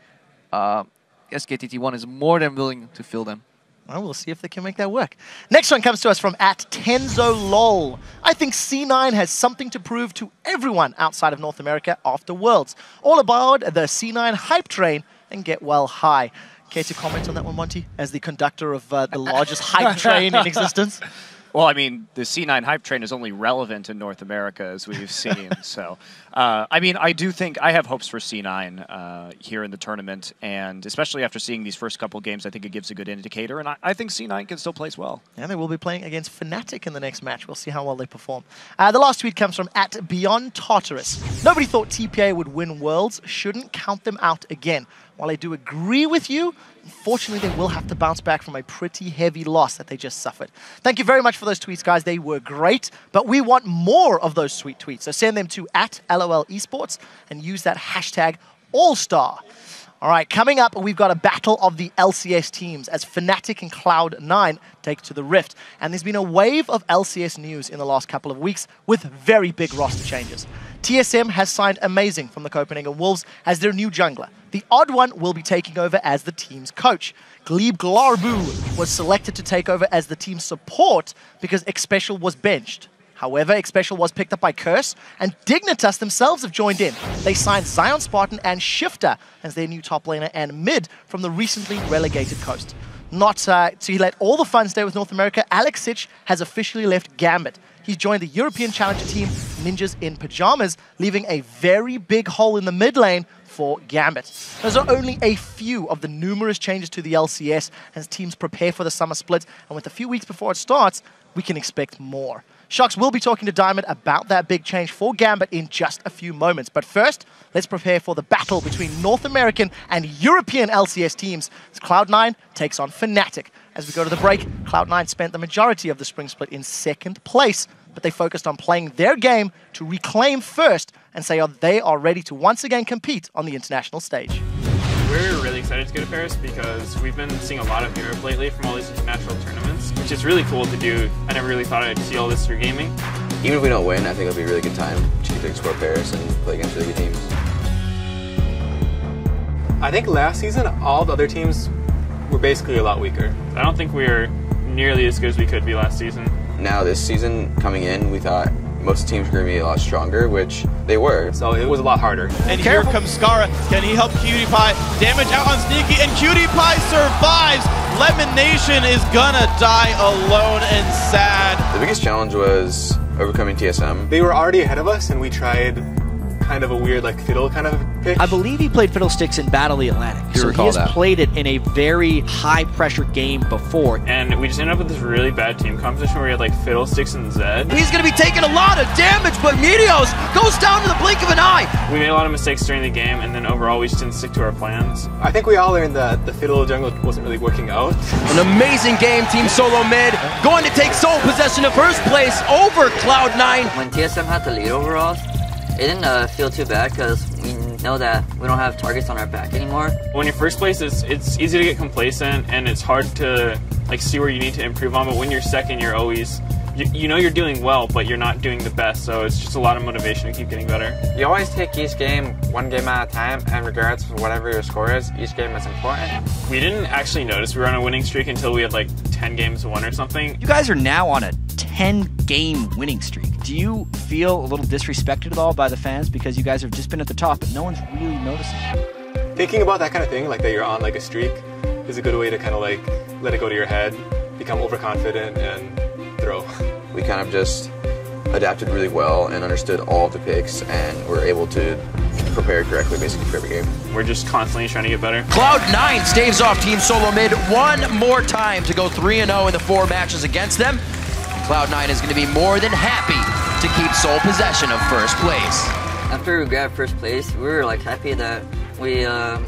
SKT1 is more than willing to fill them. Well, we'll see if they can make that work. Next one comes to us from @TenzoLol. I think C9 has something to prove to everyone outside of North America after Worlds. All aboard the C9 hype train and get well high. Care to comment on that one, Monty, as the conductor of the largest hype train in existence? Well, I mean, the C9 hype train is only relevant in North America, as we've seen. So, I mean, I do think I have hopes for C9 here in the tournament, and especially after seeing these first couple games, I think it gives a good indicator, and I think C9 can still place well. And they will be playing against Fnatic in the next match. We'll see how well they perform. The last tweet comes from @BeyondTartarus. Nobody thought TPA would win Worlds. Shouldn't count them out again. while I do agree with you, unfortunately, they will have to bounce back from a pretty heavy loss that they just suffered. Thank you very much for those tweets, guys. They were great, but we want more of those sweet tweets. So send them to @LOLesports and use that hashtag All-Star. All right, coming up, we've got a battle of the LCS teams as Fnatic and Cloud9 take to the Rift. And there's been a wave of LCS news in the last couple of weeks with very big roster changes. TSM has signed Amazing from the Copenhagen Wolves as their new jungler. The Odd One will be taking over as the team's coach. Gleb Glarbu was selected to take over as the team's support because Xpecial was benched. However, Xpecial was picked up by Curse, and Dignitas themselves have joined in. They signed Zion Spartan and Shifter as their new top laner and mid from the recently relegated Coast. Not to let all the fun stay with North America, Alex Sitch has officially left Gambit. He's joined the European Challenger team, Ninjas in Pajamas, leaving a very big hole in the mid lane for Gambit. Those are only a few of the numerous changes to the LCS as teams prepare for the summer split, and with a few weeks before it starts, we can expect more. Shocks will be talking to Diamond about that big change for Gambit in just a few moments. But first, let's prepare for the battle between North American and European LCS teams as Cloud9 takes on Fnatic. As we go to the break, Cloud9 spent the majority of the spring split in second place, but they focused on playing their game to reclaim first and say they are ready to once again compete on the international stage. We're really excited to go to Paris because we've been seeing a lot of Europe lately from all these international tournaments, which is really cool to do. I never really thought I'd see all this through gaming. Even if we don't win, I think it'll be a really good time to get to explore Paris and play against really good teams. I think last season, all the other teams were basically a lot weaker. I don't think we were nearly as good as we could be last season. Now this season, coming in, we thought most teams were going to be a lot stronger, which they were. So it was a lot harder. And here comes Skara. Can he help Cutie Pie? Damage out on Sneaky, and Cutie Pie survives. Lemon Nation is gonna die alone and sad. The biggest challenge was overcoming TSM. They were already ahead of us, and we tried kind of a weird, like, fiddle kind of pitch. I believe he played Fiddlesticks in Battle of the Atlantic. So he has played it in a very high-pressure game before. And we just ended up with this really bad team composition where we had like Fiddlesticks and Zed. He's going to be taking a lot of damage, but Meteos goes down to the blink of an eye. We made a lot of mistakes during the game, and then overall we just didn't stick to our plans. I think we all learned that the fiddle jungle wasn't really working out. An amazing game, Team Solo Mid, going to take sole possession of first place over Cloud9. When TSM had the lead overall, it didn't feel too bad because we know that we don't have targets on our back anymore. When you're first place, it's easy to get complacent and it's hard to like see where you need to improve on. But when you're second, you're always you know you're doing well, but you're not doing the best. So it's just a lot of motivation to keep getting better. You always take each game one game at a time, and regardless of whatever your score is, each game is important. We didn't actually notice we were on a winning streak until we had like 10 games won or something. You guys are now on a 10-game winning streak. Do you feel a little disrespected at all by the fans because you guys have just been at the top, but no one's really noticing? Thinking about that kind of thing, like that you're on like a streak, is a good way to kind of like let it go to your head, become overconfident, and throw. We kind of just adapted really well and understood all of the picks, and were able to prepare correctly basically for every game. We're just constantly trying to get better. Cloud9 staves off Team Solo Mid one more time to go 3-0 in the 4 matches against them. Cloud9 is going to be more than happy to keep sole possession of first place. After we grabbed first place, we were like happy that we got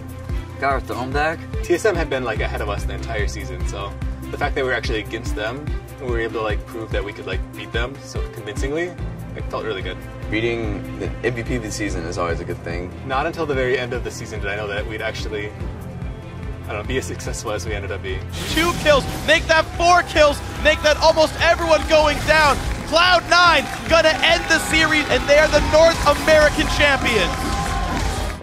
our throne back. TSM had been like ahead of us the entire season, so the fact that we were actually against them, and we were able to like prove that we could like beat them so convincingly, it felt really good. Beating the MVP of the season is always a good thing. Not until the very end of the season did I know that we'd actually, I don't know, be as successful as we ended up being. 2 kills, make that 4 kills, make that almost everyone going down. Cloud9 gonna end the series, and they're the North American champions.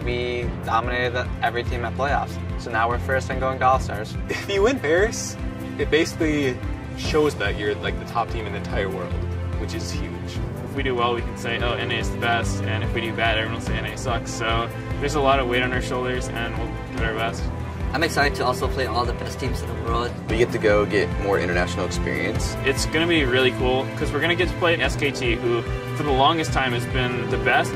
We dominated every team at playoffs, so now we're first and going to All-Stars. If you win Paris, it basically shows that you're like the top team in the entire world, which is huge. If we do well, we can say, oh, NA is the best, and if we do bad, everyone will say NA sucks. So there's a lot of weight on our shoulders, and we'll give it our best. I'm excited to also play all the best teams in the world. We get to go get more international experience. It's going to be really cool because we're going to get to play an SKT who, for the longest time, has been the best.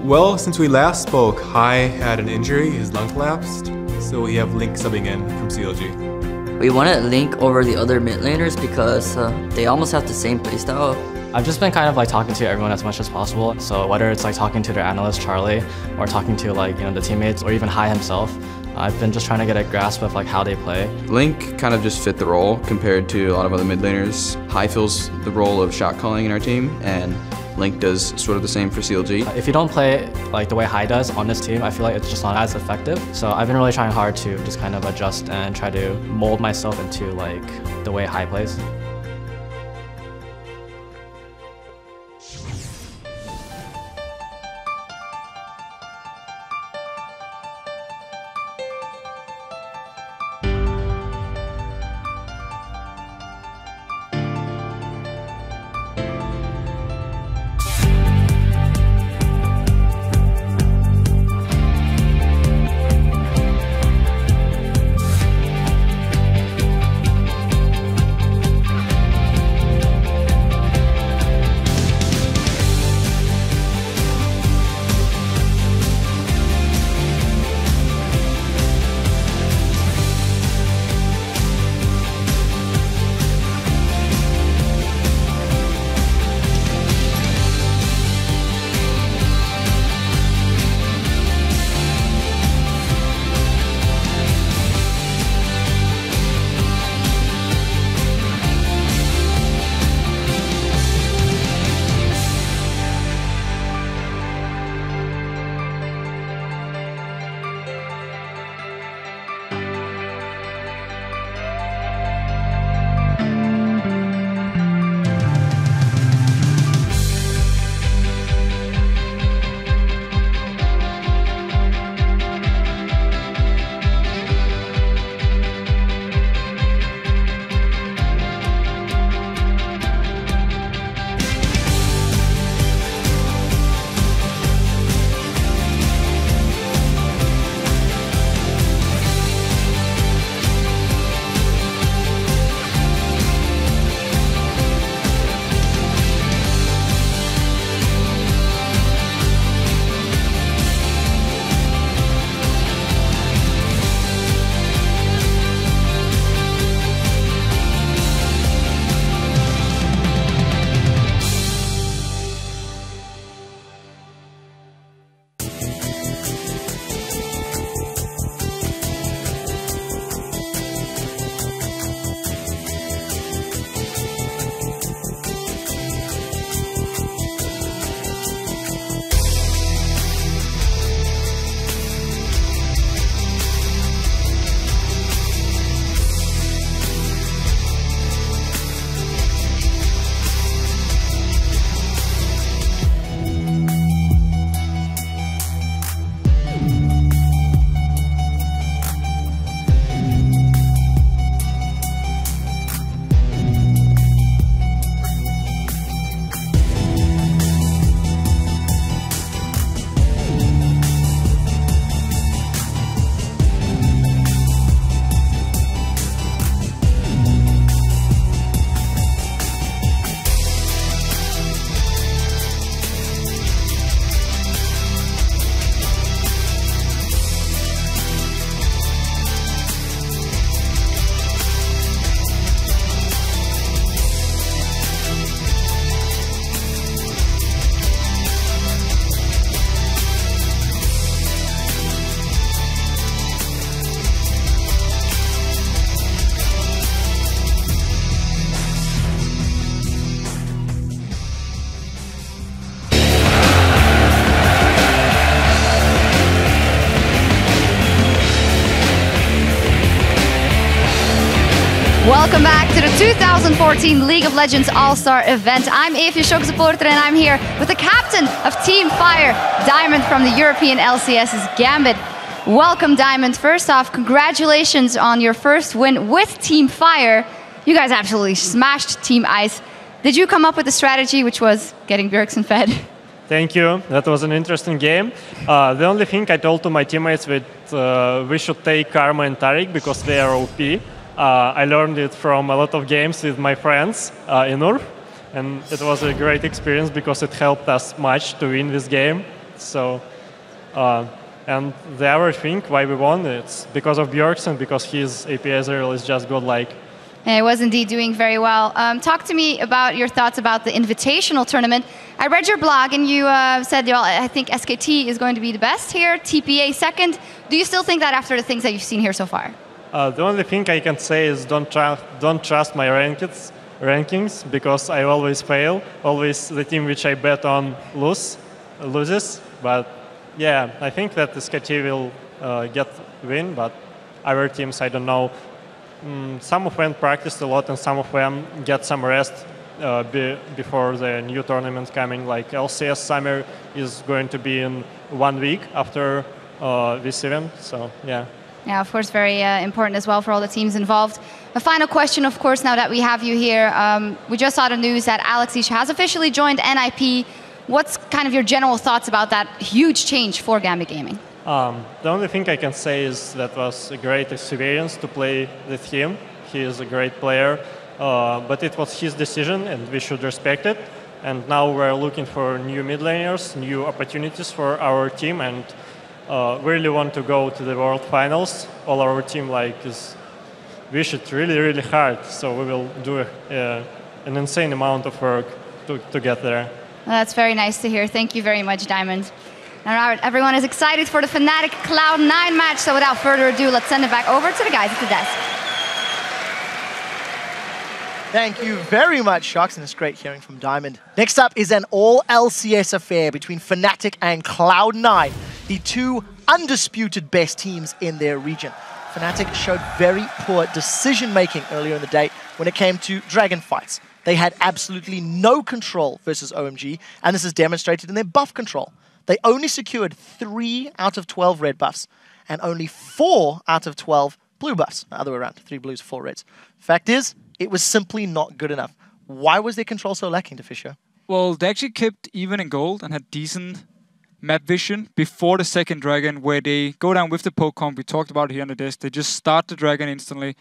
Well, since we last spoke, Hai had an injury, his lung collapsed, so we have Link subbing in from CLG. We wanted Link over the other mid laners because they almost have the same playstyle. I've just been kind of like talking to everyone as much as possible. So whether it's like talking to their analyst, Charlie, or talking to like, you know, the teammates, or even Hai himself, I've been just trying to get a grasp of like how they play. Link kind of just fit the role compared to a lot of other mid laners. Hai fills the role of shot calling in our team, and Link does sort of the same for CLG. If you don't play like the way Hai does on this team, I feel like it's just not as effective. So I've been really trying hard to just kind of adjust and try to mold myself into like the way Hai plays. Welcome back to the 2014 League of Legends All-Star event. I'm Evie Shock-supporter and I'm here with the captain of Team Fire, Diamond from the European LCS's Gambit. Welcome, Diamond. First off, congratulations on your first win with Team Fire. You guys absolutely smashed Team Ice. Did you come up with a strategy which was getting Bjergsen fed? Thank you. That was an interesting game. The only thing I told to my teammates that we should take Karma and Taric because they are OP. I learned it from a lot of games with my friends in URF, and it was a great experience because it helped us much to win this game. So, and the other thing why we won, it's because of Bjergsen, because his AP Ezreal is just godlike. And it was indeed doing very well. Talk to me about your thoughts about the Invitational tournament. I read your blog and you said, well, I think SKT is going to be the best here, TPA second. Do you still think that after the things that you've seen here so far? The only thing I can say is don't trust my rankings because I always fail. Always the team which I bet on loses. But yeah, I think that SKT will win, but other teams, I don't know. Some of them practiced a lot and some of them get some rest before the new tournament coming. Like LCS Summer is going to be in 1 week after this event, so yeah. Yeah, of course, very important as well for all the teams involved. A final question, of course, now that we have you here. We just saw the news that Alex has officially joined NIP. What's kind of your general thoughts about that huge change for Gambit Gaming? The only thing I can say is that was a great experience to play with him. He is a great player, but it was his decision and we should respect it. And now we're looking for new mid laners, new opportunities for our team, and we really want to go to the World Finals. All our team wish it really, really hard, so we will do an insane amount of work to get there. Well, that's very nice to hear. Thank you very much, Diamond. All right, everyone is excited for the Fnatic Cloud9 match, so without further ado, let's send it back over to the guys at the desk. Thank you very much, Sharks, and it's great hearing from Diamond. Next up is an all-LCS affair between Fnatic and Cloud9, the two undisputed best teams in their region. Fnatic showed very poor decision-making earlier in the day when it came to Dragon fights. They had absolutely no control versus OMG, and this is demonstrated in their buff control. They only secured 3 out of 12 red buffs, and only 4 out of 12 blue buffs. The other way around, 3 blues, 4 reds. Fact is, it was simply not good enough. Why was their control so lacking, Fischer? Well, they actually kept even in gold and had decent map vision before the second dragon, where they go down with the poke comp. We talked about it here on the desk. They just start the dragon instantly,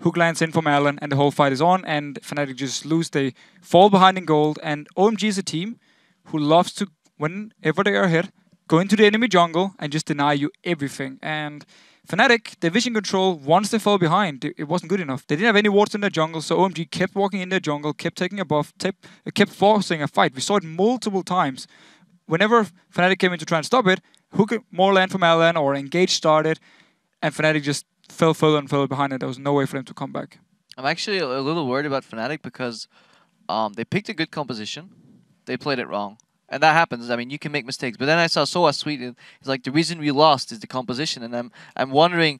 hook lands in from Allen, and the whole fight is on, and Fnatic just lose. They fall behind in gold, and OMG is a team who loves to, whenever they are ahead, go into the enemy jungle and just deny you everything. And Fnatic, their vision control, once they fell behind, it wasn't good enough. They didn't have any wards in their jungle, so OMG kept walking in their jungle, kept taking a buff, kept forcing a fight. We saw it multiple times. Whenever Fnatic came in to try and stop it, hook more land from Allen or engage started, and Fnatic just fell further and further behind it. There was no way for them to come back. I'm actually a little worried about Fnatic because they picked a good composition. They played it wrong. And that happens. I mean, you can make mistakes. But then I saw Soa tweet. It's like the reason we lost is the composition, and I'm wondering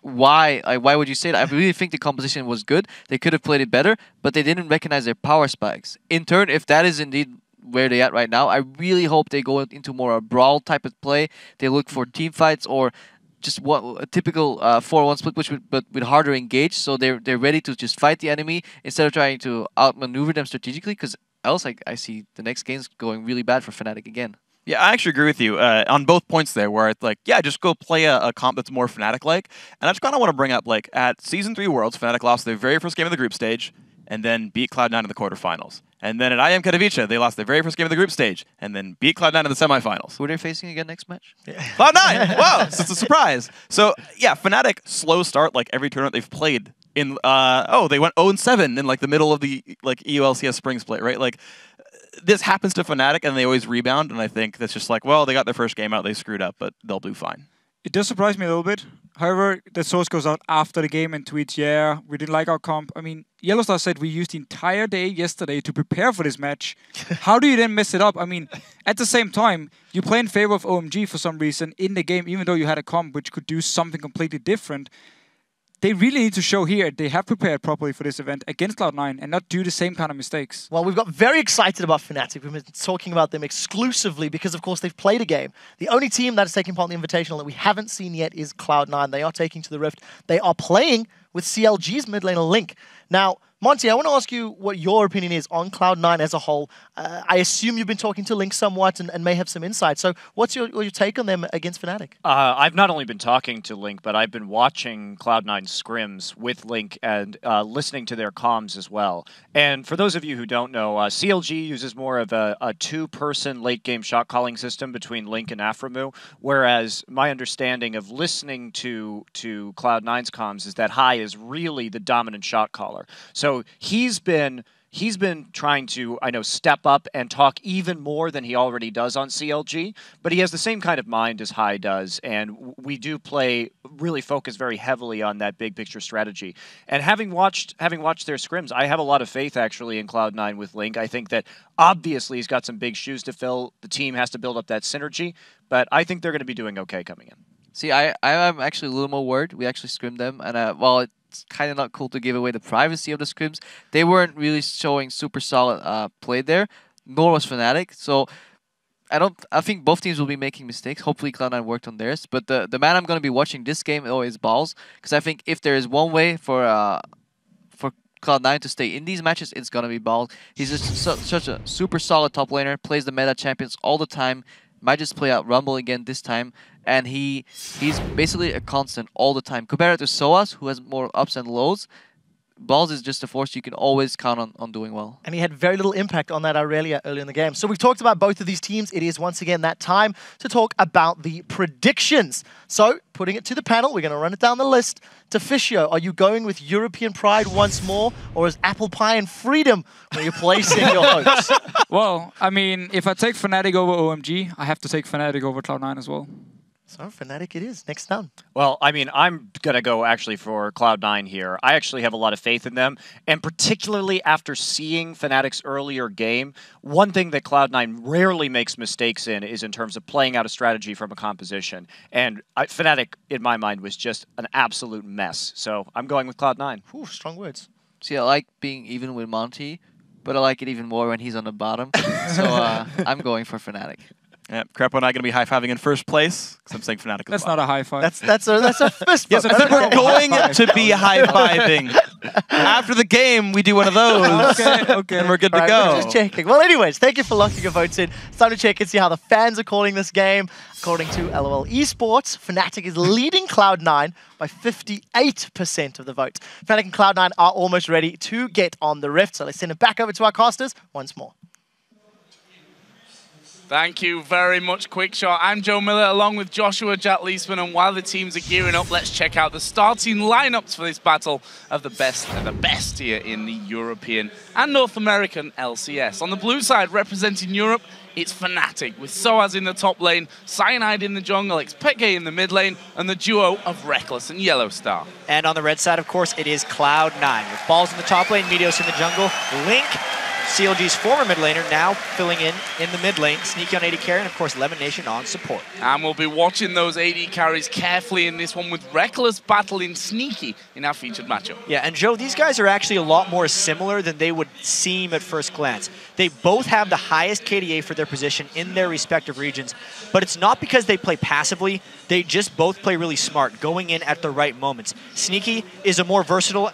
why. Why would you say that? I really think the composition was good. They could have played it better, but they didn't recognize their power spikes. In turn, if that is indeed where they're at right now, I really hope they go into more a brawl type of play. They look for team fights or just a typical 4-1 split, but with harder engage. So they're ready to just fight the enemy instead of trying to outmaneuver them strategically. Because else, I see the next game's going really bad for Fnatic again. Yeah, I actually agree with you on both points there, where it's like, yeah, just go play a comp that's more Fnatic-like. And I just kind of want to bring up, like, at Season 3 Worlds, Fnatic lost their very first game of the group stage, and then beat Cloud9 in the quarterfinals. And then at IM Katowice, they lost their very first game of the group stage, and then beat Cloud9 in the semifinals. Who are they facing again next match? Cloud9! Wow, so it's a surprise. So, yeah, Fnatic, slow start, like every tournament they've played. They went 0-7 in like the middle of the EULCS spring split, right? Like, this happens to Fnatic, and they always rebound, and I think that's just like, well, they got their first game out, they screwed up, but they'll do fine. It does surprise me a little bit. However, the source goes out after the game and tweets, yeah, we didn't like our comp. I mean, Yellowstar said we used the entire day yesterday to prepare for this match. How do you then mess it up? I mean, at the same time, you play in favor of OMG for some reason in the game, even though you had a comp which could do something completely different. They really need to show here they have prepared properly for this event against Cloud9 and not do the same kind of mistakes. Well, we've got very excited about Fnatic. We've been talking about them exclusively because, of course, they've played a game. The only team that is taking part in the Invitational that we haven't seen yet is Cloud9. They are taking to the Rift. They are playing with CLG's mid laner Link. Now, Monty, I want to ask you what your opinion is on Cloud9 as a whole. I assume you've been talking to Link somewhat and may have some insight. So what's your take on them against Fnatic? I've not only been talking to Link, but I've been watching Cloud9 scrims with Link and listening to their comms as well. And for those of you who don't know, CLG uses more of a two-person late-game shot-calling system between Link and Aframu, whereas my understanding of listening to Cloud9's comms is that Hai is really the dominant shot caller. So he's been trying to, I know, step up and talk even more than he already does on CLG, but he has the same kind of mind as Hai does, and we do really focus very heavily on that big picture strategy. And having watched their scrims, I have a lot of faith actually in Cloud9 with Link. I think that obviously he's got some big shoes to fill. The team has to build up that synergy, but I think they're going to be doing okay coming in. See, I'm actually a little more worried. We actually scrimmed them, and while it's kind of not cool to give away the privacy of the scrims, they weren't really showing super solid play there, nor was Fnatic. So I think both teams will be making mistakes. Hopefully Cloud9 worked on theirs. But the man I'm going to be watching this game is Balls, because I think if there is one way for Cloud9 to stay in these matches, it's going to be Balls. He's just such a super solid top laner, plays the meta champions all the time, might just play out Rumble again this time, and he's basically a constant all the time. Compared to Soaz, who has more ups and lows, Balls is just a force you can always count on doing well. And he had very little impact on that Aurelia early in the game. So we've talked about both of these teams. It is once again that time to talk about the predictions. So putting it to the panel, we're going to run it down the list. Deficio, are you going with European pride once more, or is apple pie and freedom where you're placing your hopes? Well, I mean, if I take Fnatic over OMG, I have to take Fnatic over Cloud9 as well. So Fnatic it is, next down. Well, I mean, I'm going to go actually for Cloud9 here. I actually have a lot of faith in them, and particularly after seeing Fnatic's earlier game, one thing that Cloud9 rarely makes mistakes in is in terms of playing out a strategy from a composition. And Fnatic, in my mind, was just an absolute mess. So I'm going with Cloud9. Ooh, strong words. See, I like being even with Monty, but I like it even more when he's on the bottom. So I'm going for Fnatic. Yeah, Crepo and I are going to be high-fiving in first place, because I'm saying Fnatic. That's not a high five. That's a fist bump. Yes, I said we're going to be high-fiving. After the game, we do one of those. Okay. And we're good to go. Just checking. Well, anyways, thank you for locking your votes in. It's time to check and see how the fans are calling this game. According to LOL Esports, Fnatic is leading Cloud9 by 58% of the votes. Fnatic and Cloud9 are almost ready to get on the Rift, so let's send it back over to our casters once more. Thank you very much, Quickshot. I'm Joe Miller, along with Joshua Jack Leesman, and while the teams are gearing up, let's check out the starting lineups for this battle of the best and the best here in the European and North American LCS. On the blue side, representing Europe, it's Fnatic, with Soaz in the top lane, Cyanide in the jungle, Xpeke in the mid lane, and the duo of Reckless and Yellowstar. And on the red side, of course, it is Cloud9, with Balls in the top lane, Meteos in the jungle, Link, CLG's former mid laner, now filling in the mid lane, Sneaky on AD carry, and of course Lemon Nation on support. And we'll be watching those AD carries carefully in this one, with Reckless battling Sneaky in our featured matchup. Yeah, and Joe, these guys are actually a lot more similar than they would seem at first glance. They both have the highest KDA for their position in their respective regions, but it's not because they play passively, they just both play really smart, going in at the right moments. Sneaky is a more versatile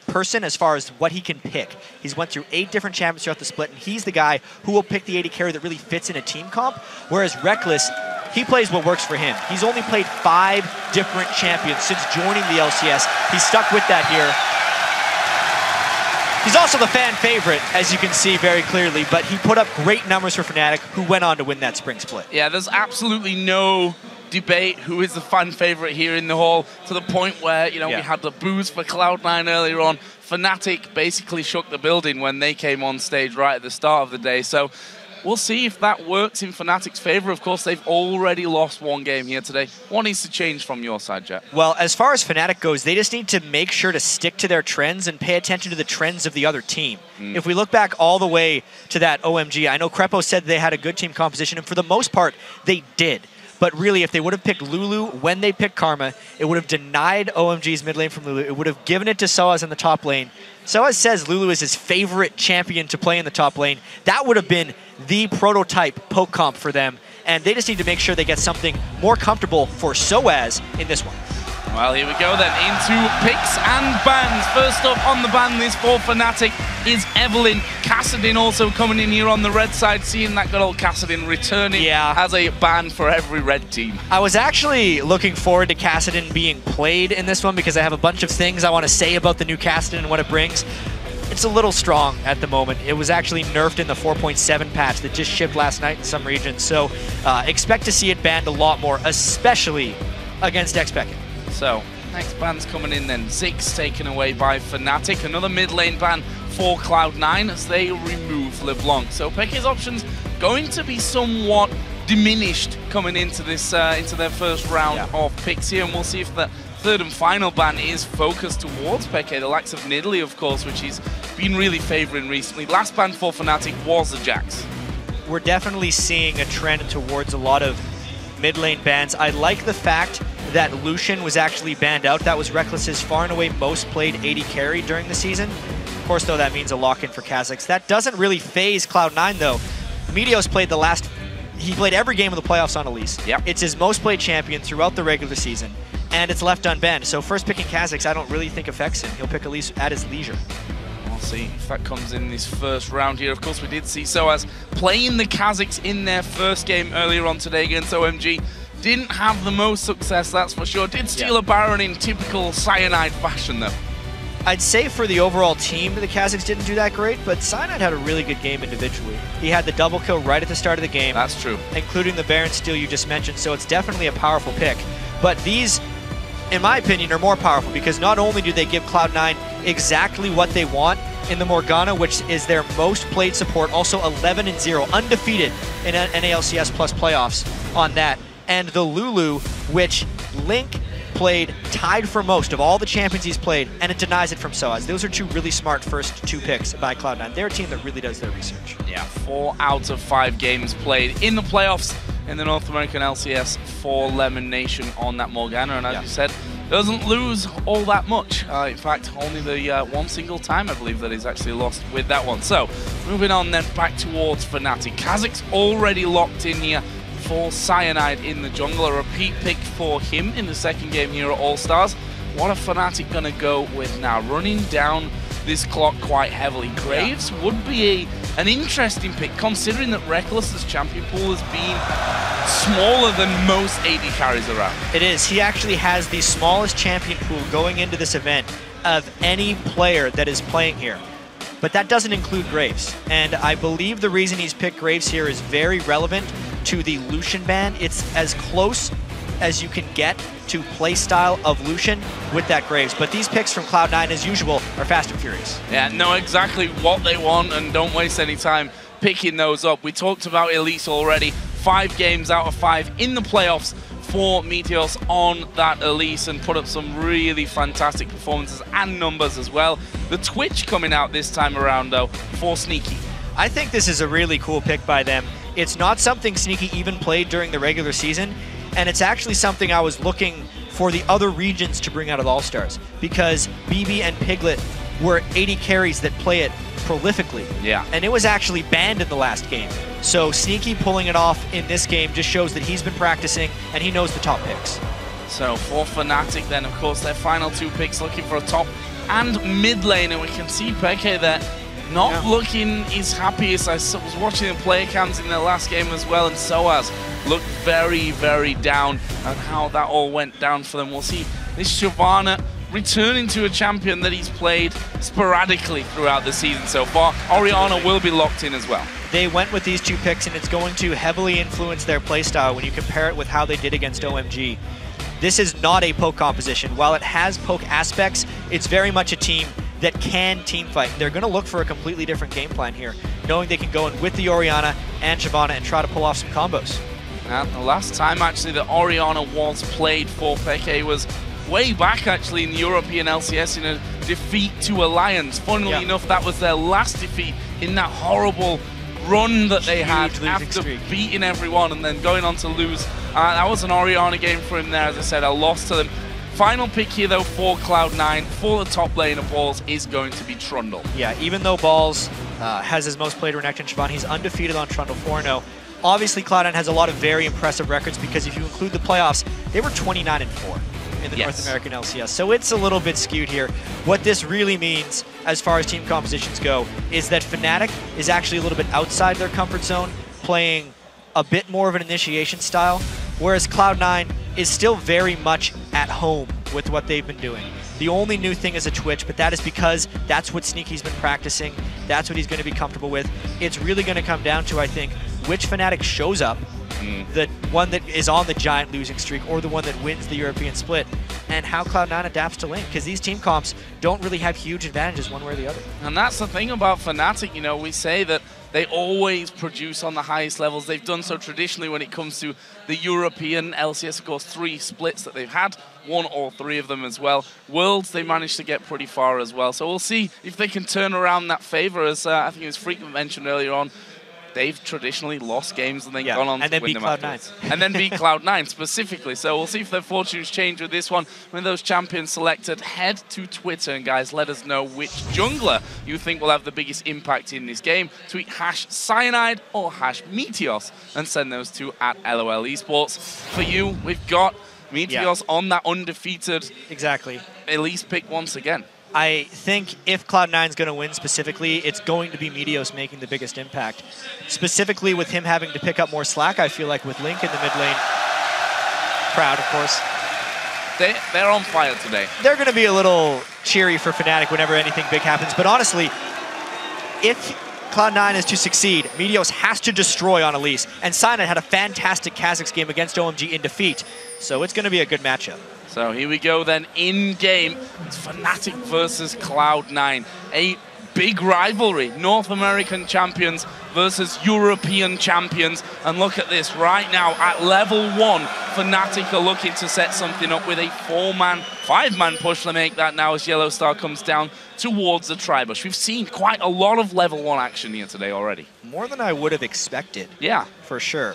person as far as what he can pick. He's went through 8 different champions throughout the split, and he's the guy who will pick the AD carry that really fits in a team comp, whereas Reckless, he plays what works for him. He's only played 5 different champions since joining the LCS. He's stuck with that here. He's also the fan favorite, as you can see very clearly, but he put up great numbers for Fnatic, who went on to win that spring split. Yeah, there's absolutely no debate who is the fan favorite here in the hall, to the point where, you know, we had the boos for Cloud9 earlier on. Fnatic basically shook the building when they came on stage right at the start of the day. So we'll see if that works in Fnatic's favor. Of course, they've already lost one game here today. What needs to change from your side, Jet? Well, as far as Fnatic goes, they just need to make sure to stick to their trends and pay attention to the trends of the other team. If we look back all the way to that OMG, I know Crepo said they had a good team composition, and for the most part, they did. But really, if they would have picked Lulu when they picked Karma, it would have denied OMG's mid lane from Lulu. It would have given it to Soaz in the top lane. Soaz says Lulu is his favorite champion to play in the top lane. That would have been the prototype poke comp for them. And they just need to make sure they get something more comfortable for Soaz in this one. Well, here we go then, into picks and bans. First up on the ban list for Fnatic is Evelyn. Kassadin also coming in here on the red side, seeing that good old Kassadin returning as a ban for every red team. I was actually looking forward to Kassadin being played in this one because I have a bunch of things I want to say about the new Kassadin and what it brings. It's a little strong at the moment. It was actually nerfed in the 4.7 patch that just shipped last night in some regions, so expect to see it banned a lot more, especially against Xpeke. So, next ban's coming in then. Ziggs taken away by Fnatic. Another mid lane ban for Cloud9 as they remove LeBlanc. So Peke's options going to be somewhat diminished coming into this into their first round of picks here, and we'll see if the third and final ban is focused towards Peke. The likes of Nidalee, of course, which he's been really favouring recently. Last ban for Fnatic was the Jax. We're definitely seeing a trend towards a lot of mid lane bans. I like the fact that Lucian was actually banned out. That was Reckless's far and away most played AD carry during the season. Of course, though, that means a lock-in for Kha'Zix. That doesn't really phase Cloud9, though. Meteos played he played every game of the playoffs on Elise. Yep. It's his most played champion throughout the regular season, and it's left unbanned. So first picking Kha'Zix, I don't really think affects him. He'll pick Elise at his leisure. We'll see if that comes in this first round here. Of course, we did see Soaz playing the Kha'Zix in their first game earlier on today against OMG. Didn't have the most success, that's for sure. Did steal a Baron in typical Cyanide fashion, though. I'd say for the overall team, the Kha'Zix didn't do that great, but Cyanide had a really good game individually. He had the double kill right at the start of the game. That's true. Including the Baron steal you just mentioned, so it's definitely a powerful pick. But these, in my opinion, are more powerful because not only do they give Cloud9 exactly what they want in the Morgana, which is their most played support, also 11-0, undefeated in NALCS Plus playoffs on that, and the Lulu, which Link played tied for most of all the champions he's played, and it denies it from Soaz. Those are two really smart first two picks by Cloud9. They're a team that really does their research. Yeah, 4 out of 5 games played in the playoffs in the North American LCS for Lemon Nation on that Morgana, and as you said, doesn't lose all that much. In fact, only the one single time, I believe, that he's actually lost with that one. So, moving on then back towards Fnatic. Kha'Zix already locked in here for Cyanide in the jungle. A repeat pick for him in the second game here at All-Stars. What are Fnatic going to go with now? Running down this clock quite heavily. Graves would be an interesting pick, considering that Reckless's champion pool has been smaller than most AD carries around. It is. He actually has the smallest champion pool going into this event of any player that is playing here. But that doesn't include Graves. And I believe the reason he's picked Graves here is very relevant to the Lucian ban. It's as close as you can get to playstyle of Lucian with that Graves. But these picks from Cloud9, as usual, are fast and furious. Yeah, know exactly what they want and don't waste any time picking those up. We talked about Elise already. 5 games out of 5 in the playoffs for Meteos on that Elise and put up some really fantastic performances and numbers as well. The Twitch coming out this time around, though, for Sneaky. I think this is a really cool pick by them. It's not something Sneaky even played during the regular season, and it's actually something I was looking for the other regions to bring out of All-Stars, because BB and Piglet were 80 carries that play it prolifically. Yeah. And it was actually banned in the last game. So Sneaky pulling it off in this game just shows that he's been practicing and he knows the top picks. So for Fnatic then, of course, their final 2 picks looking for a top and mid lane, and we can see Peke there not looking his happiest. I was watching the player cams in their last game as well, and Soaz looked very, very down on how that all went down for them. We'll see this Shyvana returning to a champion that he's played sporadically throughout the season so far. Orianna will be locked in as well. They went with these 2 picks, and it's going to heavily influence their playstyle when you compare it with how they did against OMG. This is not a poke composition. While it has poke aspects, it's very much a team that can team fight. They're going to look for a completely different game plan here, knowing they can go in with the Orianna and Shyvana and try to pull off some combos. And the last time actually that Orianna was played for Peke was way back actually in the European LCS in a defeat to Alliance. Funnily enough, that was their last defeat in that horrible run that they had after beating everyone and then going on to lose. That was an Orianna game for him there, as I said, a loss to them. Final pick here, though, for Cloud9, for the top lane of Balls, is going to be Trundle. Yeah, even though Balls has his most played Renekton Shyvana, he's undefeated on Trundle 4-0. Obviously, Cloud9 has a lot of very impressive records because if you include the playoffs, they were 29-4. in the North American LCS. So it's a little bit skewed here. What this really means, as far as team compositions go, is that Fnatic is actually a little bit outside their comfort zone, playing a bit more of an initiation style, whereas Cloud9 is still very much at home with what they've been doing. The only new thing is a Twitch, but that is because that's what Sneaky's been practicing. That's what he's going to be comfortable with. It's really going to come down to, I think, which Fnatic shows up, the one that is on the giant losing streak or the one that wins the European split, and how Cloud9 adapts to Link, because these team comps don't really have huge advantages one way or the other. And that's the thing about Fnatic, you know, we say that they always produce on the highest levels. They've done so traditionally when it comes to the European LCS, of course, 3 splits that they've had, won all 3 of them as well. Worlds, they managed to get pretty far as well. So we'll see if they can turn around that favor, as I think it was FLICKR mentioned earlier on. They've traditionally lost games and then gone on to win them afterwards. And then beat Cloud9 specifically. So we'll see if their fortunes change with this one. When those champions selected, head to Twitter and guys, let us know which jungler you think will have the biggest impact in this game. Tweet #Cyanide or #Meteos and send those to @LOL Esports. For you, we've got Meteos on that undefeated Elise pick once again. I think if Cloud9 is going to win specifically, it's going to be Meteos making the biggest impact. Specifically with him having to pick up more slack, I feel like with Link in the mid lane. Crowd, of course. They're on fire today. They're going to be a little cheery for Fnatic whenever anything big happens. But honestly, if Cloud9 is to succeed, Meteos has to destroy on Elise. And Cyanide had a fantastic Kha'Zix game against OMG in defeat. So it's going to be a good matchup. So here we go then, in-game. It's Fnatic versus Cloud9. A big rivalry. North American champions versus European champions. And look at this, right now at level 1, Fnatic are looking to set something up with a 5-man push to make that now as Yellowstar comes down towards the Tribush. We've seen quite a lot of level 1 action here today already. More than I would have expected. Yeah. For sure.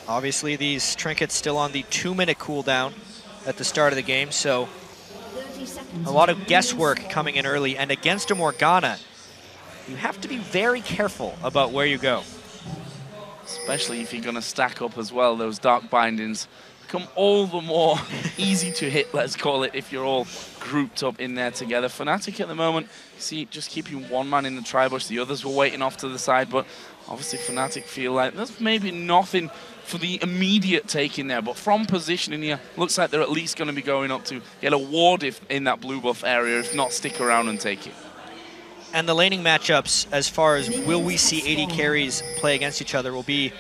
Obviously these trinkets still on the 2-minute cooldown at the start of the game, so a lot of guesswork coming in early. And against a Morgana, you have to be very careful about where you go. Especially if you're going to stack up as well. Those dark bindings become all the more easy to hit, let's call it, if you're all grouped up in there together. Fnatic at the moment, see, just keeping 1 man in the Tribush. The others were waiting off to the side, but obviously Fnatic feel like there's maybe nothing for the immediate take in there, but from positioning here, looks like they're at least going to be going up to get a ward if in that blue buff area, if not stick around and take it. And the laning matchups, as far as will we see AD carries play against each other, will be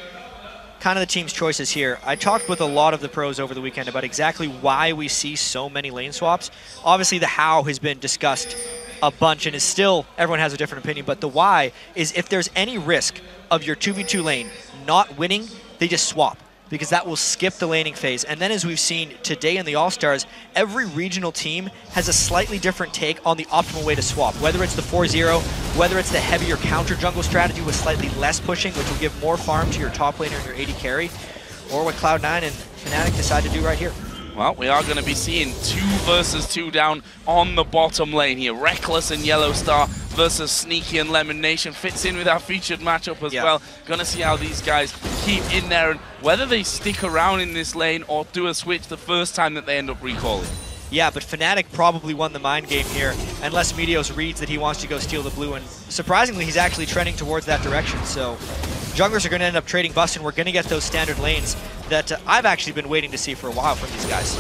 kind of the team's choices here. I talked with a lot of the pros over the weekend about exactly why we see so many lane swaps. Obviously the how has been discussed a bunch and is still, everyone has a different opinion, but the why is if there's any risk of your 2v2 lane not winning, they just swap, because that will skip the laning phase. And then as we've seen today in the All-Stars, every regional team has a slightly different take on the optimal way to swap, whether it's the 4-0, whether it's the heavier counter jungle strategy with slightly less pushing, which will give more farm to your top laner and your AD carry, or what Cloud9 and Fnatic decide to do right here. Well, we are going to be seeing 2 versus 2 down on the bottom lane here. Reckless and Yellowstar versus Sneaky and Lemon Nation. Fits in with our featured matchup as well. Going to see how these guys keep in there and whether they stick around in this lane or do a switch the first time that they end up recalling. Yeah, but Fnatic probably won the mind game here, unless Meteos reads that he wants to go steal the blue, and surprisingly, he's actually trending towards that direction, so junglers are going to end up trading buffs, and we're going to get those standard lanes that I've actually been waiting to see for a while from these guys.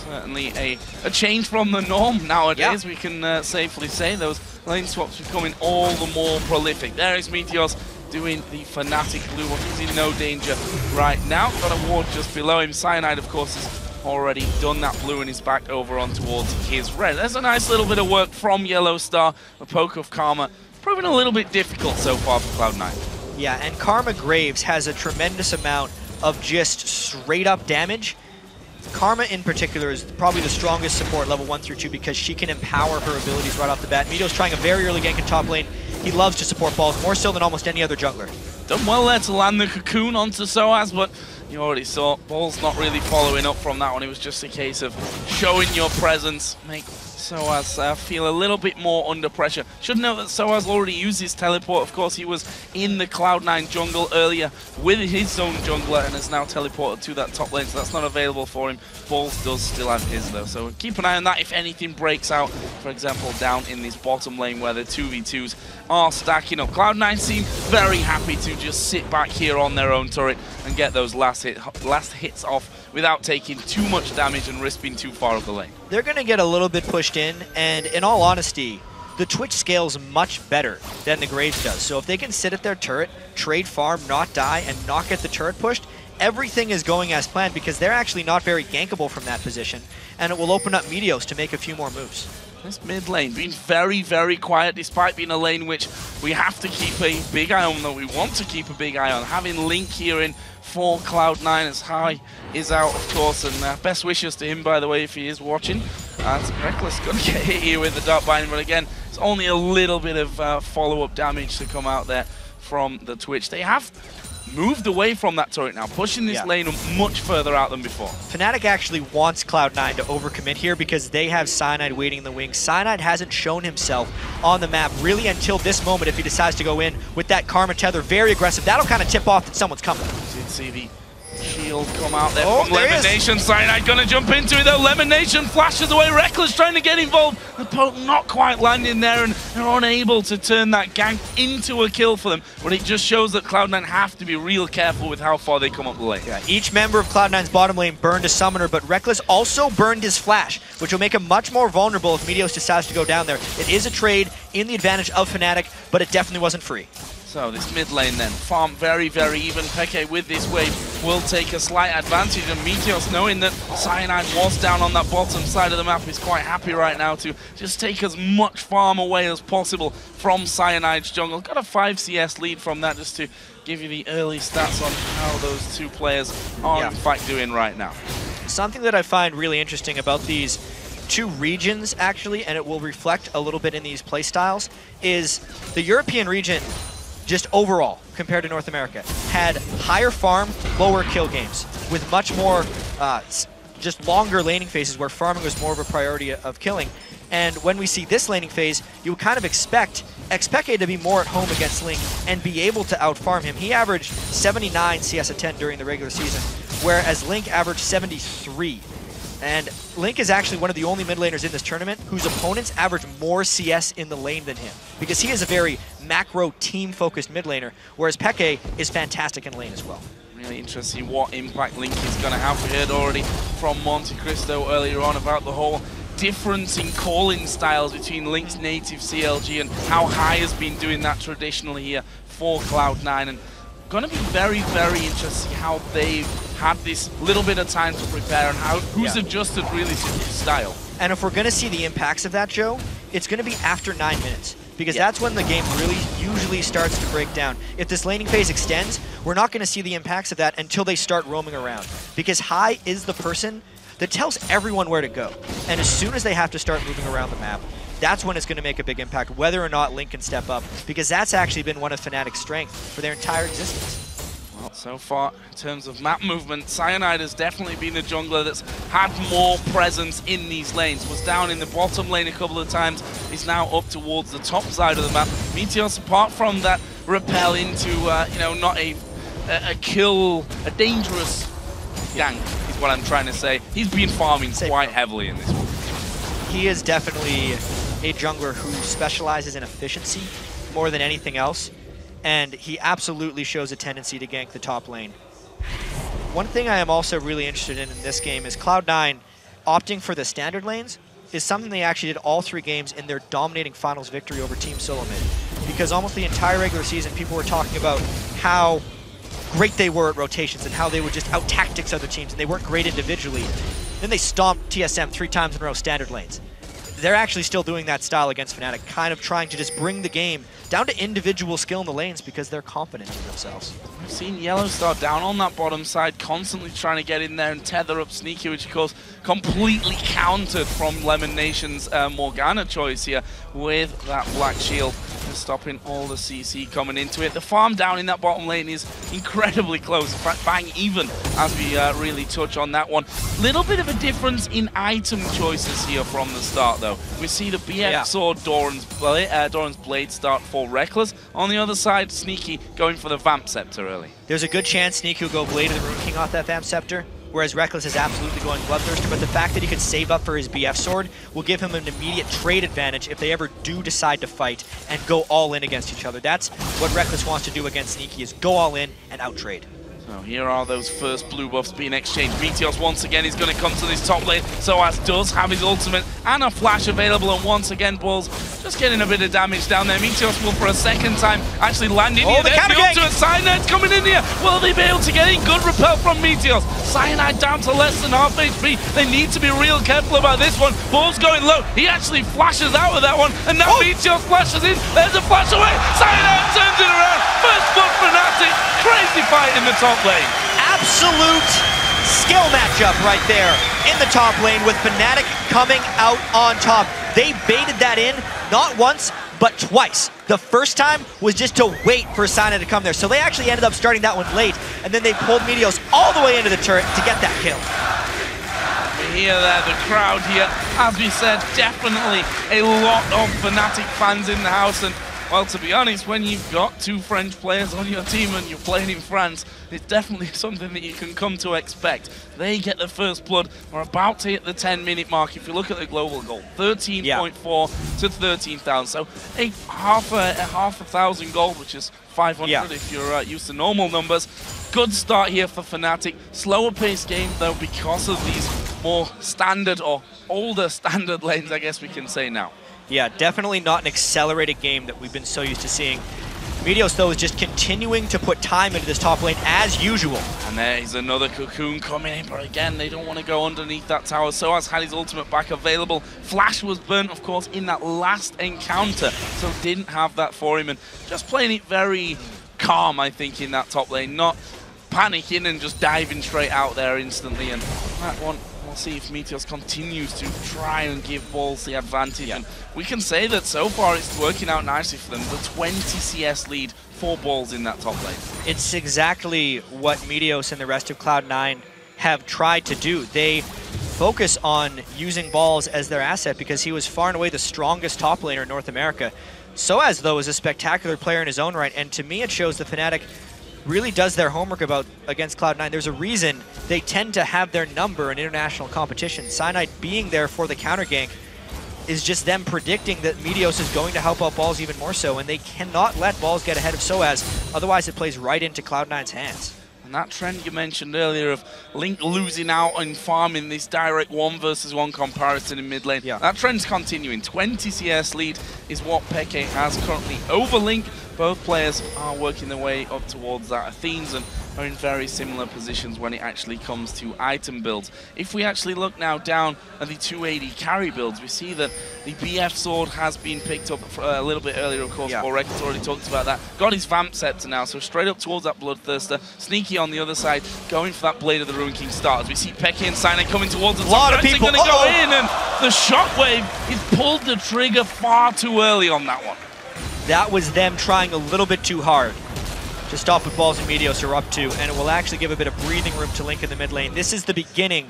Certainly a change from the norm nowadays, we can safely say. Those lane swaps becoming all the more prolific. There is Meteos doing the Fnatic blue one. He's in no danger right now. Got a ward just below him. Cyanide, of course, has already done that blue and is back over on towards his red. There's a nice little bit of work from Yellowstar. A poke of Karma proving a little bit difficult so far for Cloud9. Yeah, and Karma Graves has a tremendous amount of just straight up damage. Karma in particular is probably the strongest support level 1 through 2 because she can empower her abilities right off the bat. Meteos trying a very early gank in top lane. He loves to support balls more so than almost any other jungler. Done well there to land the cocoon onto Soaz, but you already saw Ball's not really following up from that one. It was just a case of showing your presence, make Soaz feel a little bit more under pressure. Should note that Soaz already used his teleport. Of course, he was in the Cloud9 jungle earlier with his own jungler and has now teleported to that top lane, so that's not available for him. Balls does still have his, though, so keep an eye on that if anything breaks out, for example, down in this bottom lane where the 2v2s are stacking up. Cloud9 seem very happy to just sit back here on their own turret and get those last hits off without taking too much damage and risk being too far up the lane. They're going to get a little bit pushed in, and in all honesty, the Twitch scales much better than the Graves does. So if they can sit at their turret, trade farm, not die, and not get the turret pushed, everything is going as planned because they're actually not very gankable from that position, and it will open up Meteos to make a few more moves. This mid lane being very, very quiet, despite being a lane which we have to keep a big eye on, though we want to keep a big eye on. Having Link here in for Cloud9 as High is out, of course, and best wishes to him, by the way, if he is watching. As Reckless going to get hit here with the Dark Binding, but again, it's only a little bit of follow-up damage to come out there from the Twitch. They have moved away from that turret now, pushing this lane much further out than before. Fnatic actually wants Cloud9 to overcommit here because they have Cyanide waiting in the wings. Cyanide hasn't shown himself on the map really until this moment if he decides to go in with that Karma Tether. Very aggressive. That'll kind of tip off that someone's coming. You did see the shield come out there from Lemon Nation. Cyanide gonna jump into it though. Lemon Nation flashes away. Reckless trying to get involved. The poke not quite landing there, and they're unable to turn that gank into a kill for them. But it just shows that Cloud9 have to be real careful with how far they come up the lane. Yeah, each member of Cloud9's bottom lane burned a summoner, but Reckless also burned his flash, which will make him much more vulnerable if Meteos decides to go down there. It is a trade in the advantage of Fnatic, but it definitely wasn't free. So this mid lane then, farm very, very even. FLICKR with this wave will take a slight advantage, and Meteos, knowing that Cyanide was down on that bottom side of the map, is quite happy right now to just take as much farm away as possible from Cyanide's jungle. Got a 5 CS lead from that, just to give you the early stats on how those two players are in fact doing right now. Something that I find really interesting about these two regions, actually, and it will reflect a little bit in these playstyles, is the European region, just overall, compared to North America, had higher farm, lower kill games, with much more just longer laning phases where farming was more of a priority of killing. And when we see this laning phase, you would kind of expect Xpeke to be more at home against Link and be able to outfarm him. He averaged 79 CS a 10 during the regular season, whereas Link averaged 73. And Link is actually one of the only mid laners in this tournament whose opponents average more CS in the lane than him, because he is a very macro team-focused mid laner, whereas Peke is fantastic in lane as well. Really interesting what impact Link is going to have. We heard already from Monte Cristo earlier on about the whole difference in calling styles between Link's native CLG and how High has been doing that traditionally here for Cloud9. And going to be very, very interesting to see how they've had this little bit of time to prepare and how who's adjusted really to his style. And if we're going to see the impacts of that, Joe, it's going to be after 9 minutes, because that's when the game really usually starts to break down. If this laning phase extends, we're not going to see the impacts of that until they start roaming around, because High is the person that tells everyone where to go. And as soon as they have to start moving around the map, that's when it's going to make a big impact, whether or not Link can step up, because that's actually been one of Fnatic's strengths for their entire existence. Well, so far, in terms of map movement, Cyanide has definitely been a jungler that's had more presence in these lanes. Was down in the bottom lane a couple of times, is now up towards the top side of the map. Meteos, apart from that repel into, you know, not a dangerous gank, is what I'm trying to say. He's been farming quite heavily in this one. He is definitely a jungler who specializes in efficiency more than anything else, and he absolutely shows a tendency to gank the top lane. One thing I am also really interested in this game is Cloud9 opting for the standard lanes is something they actually did all 3 games in their dominating finals victory over Team Solo Mid. Because almost the entire regular season, people were talking about how great they were at rotations and how they would just out-tactics other teams, and they weren't great individually. Then they stomped TSM 3 times in a row standard lanes. They're actually still doing that style against Fnatic, kind of trying to just bring the game down to individual skill in the lanes because they're confident in themselves. We've seen Yellowstar down on that bottom side, constantly trying to get in there and tether up Sneaky, which of course completely countered from Lemon Nation's Morgana choice here with that Black Shield, stopping all the CC coming into it. The farm down in that bottom lane is incredibly close, in fact bang even, as we really touch on that one. Little bit of a difference in item choices here from the start though. though. We see the BF Sword Doran's Blade start for Reckless. On the other side, Sneaky going for the Vamp Scepter early. There's a good chance Sneaky will go Blade of the Rune King off that Vamp Scepter, whereas Reckless is absolutely going Bloodthirster, but the fact that he could save up for his BF Sword will give him an immediate trade advantage if they ever do decide to fight and go all in against each other. That's what Reckless wants to do against Sneaky, is go all in and out-trade. So here are those first blue buffs being exchanged. Meteos once again is going to come to this top lane. Soaz does have his ultimate and a flash available, and once again Balls just getting a bit of damage down there. Meteos will for a second time actually land in here. The ultimate Cyanide's coming in here. Will they be able to get in? Good repel from Meteos. Cyanide down to less than half HP. They need to be real careful about this one. Balls going low. He actually flashes out with that one, and now Meteos flashes in. There's a flash away. Cyanide turns it around. First blood Fnatic. Crazy fight in the top lane. Absolute skill matchup right there in the top lane with Fnatic coming out on top. They baited that in not once, but twice. The first time was just to wait for Cyanide to come there. So they actually ended up starting that one late, and then they pulled Meteos all the way into the turret to get that kill. We hear there, the crowd here, as we said, definitely a lot of Fnatic fans in the house. And well, to be honest, when you've got two French players on your team and you're playing in France, it's definitely something that you can come to expect. They get the first blood. We're about to hit the 10-minute mark. If you look at the global goal, 13.4 to 13,000. So a half a thousand gold, which is 500 if you're used to normal numbers. Good start here for Fnatic. Slower paced game though because of these more standard or older standard lanes, I guess we can say now. Yeah, definitely not an accelerated game that we've been so used to seeing. Meteos, though, is just continuing to put time into this top lane as usual. And there is another Cocoon coming in, but again, they don't want to go underneath that tower. Soaz had his ultimate back available. Flash was burnt, of course, in that last encounter, so didn't have that for him. And just playing it very calm, I think, in that top lane. Not panicking and just diving straight out there instantly. And that one, we'll see if Meteos continues to try and give Balls the advantage. And we can say that so far it's working out nicely for them. The 20 CS lead for Balls in that top lane. It's exactly what Meteos and the rest of Cloud9 have tried to do. They focus on using Balls as their asset because he was far and away the strongest top laner in North America. Soaz, though, is a spectacular player in his own right, and to me it shows that Fnatic really does their homework against Cloud9. There's a reason they tend to have their number in international competition. Cyanide being there for the counter gank is just them predicting that Meteos is going to help out Balls even more so, and they cannot let Balls get ahead of Soaz, otherwise it plays right into Cloud9's hands. And that trend you mentioned earlier of Link losing out on farming this direct 1-versus-1 comparison in mid lane, that trend's continuing. 20 CS lead is what Peke has currently over Link. Both players are working their way up towards that. Athenes and are in very similar positions when it actually comes to item builds. If we actually look now down at the 280 carry builds, we see that the BF Sword has been picked up a little bit earlier, of course. Reckless already talked about that. Got his Vamp Scepter now, so straight up towards that Bloodthirster. Sneaky on the other side, going for that Blade of the Rune King start. As we see Peke and Cyanide coming towards the top. A lot of people going to go in, and the Shockwave, he's pulled the trigger far too early on that one. That was them trying a little bit too hard to stop what Balls and Meteos are up to, and it will actually give a bit of breathing room to Link in the mid lane. This is the beginning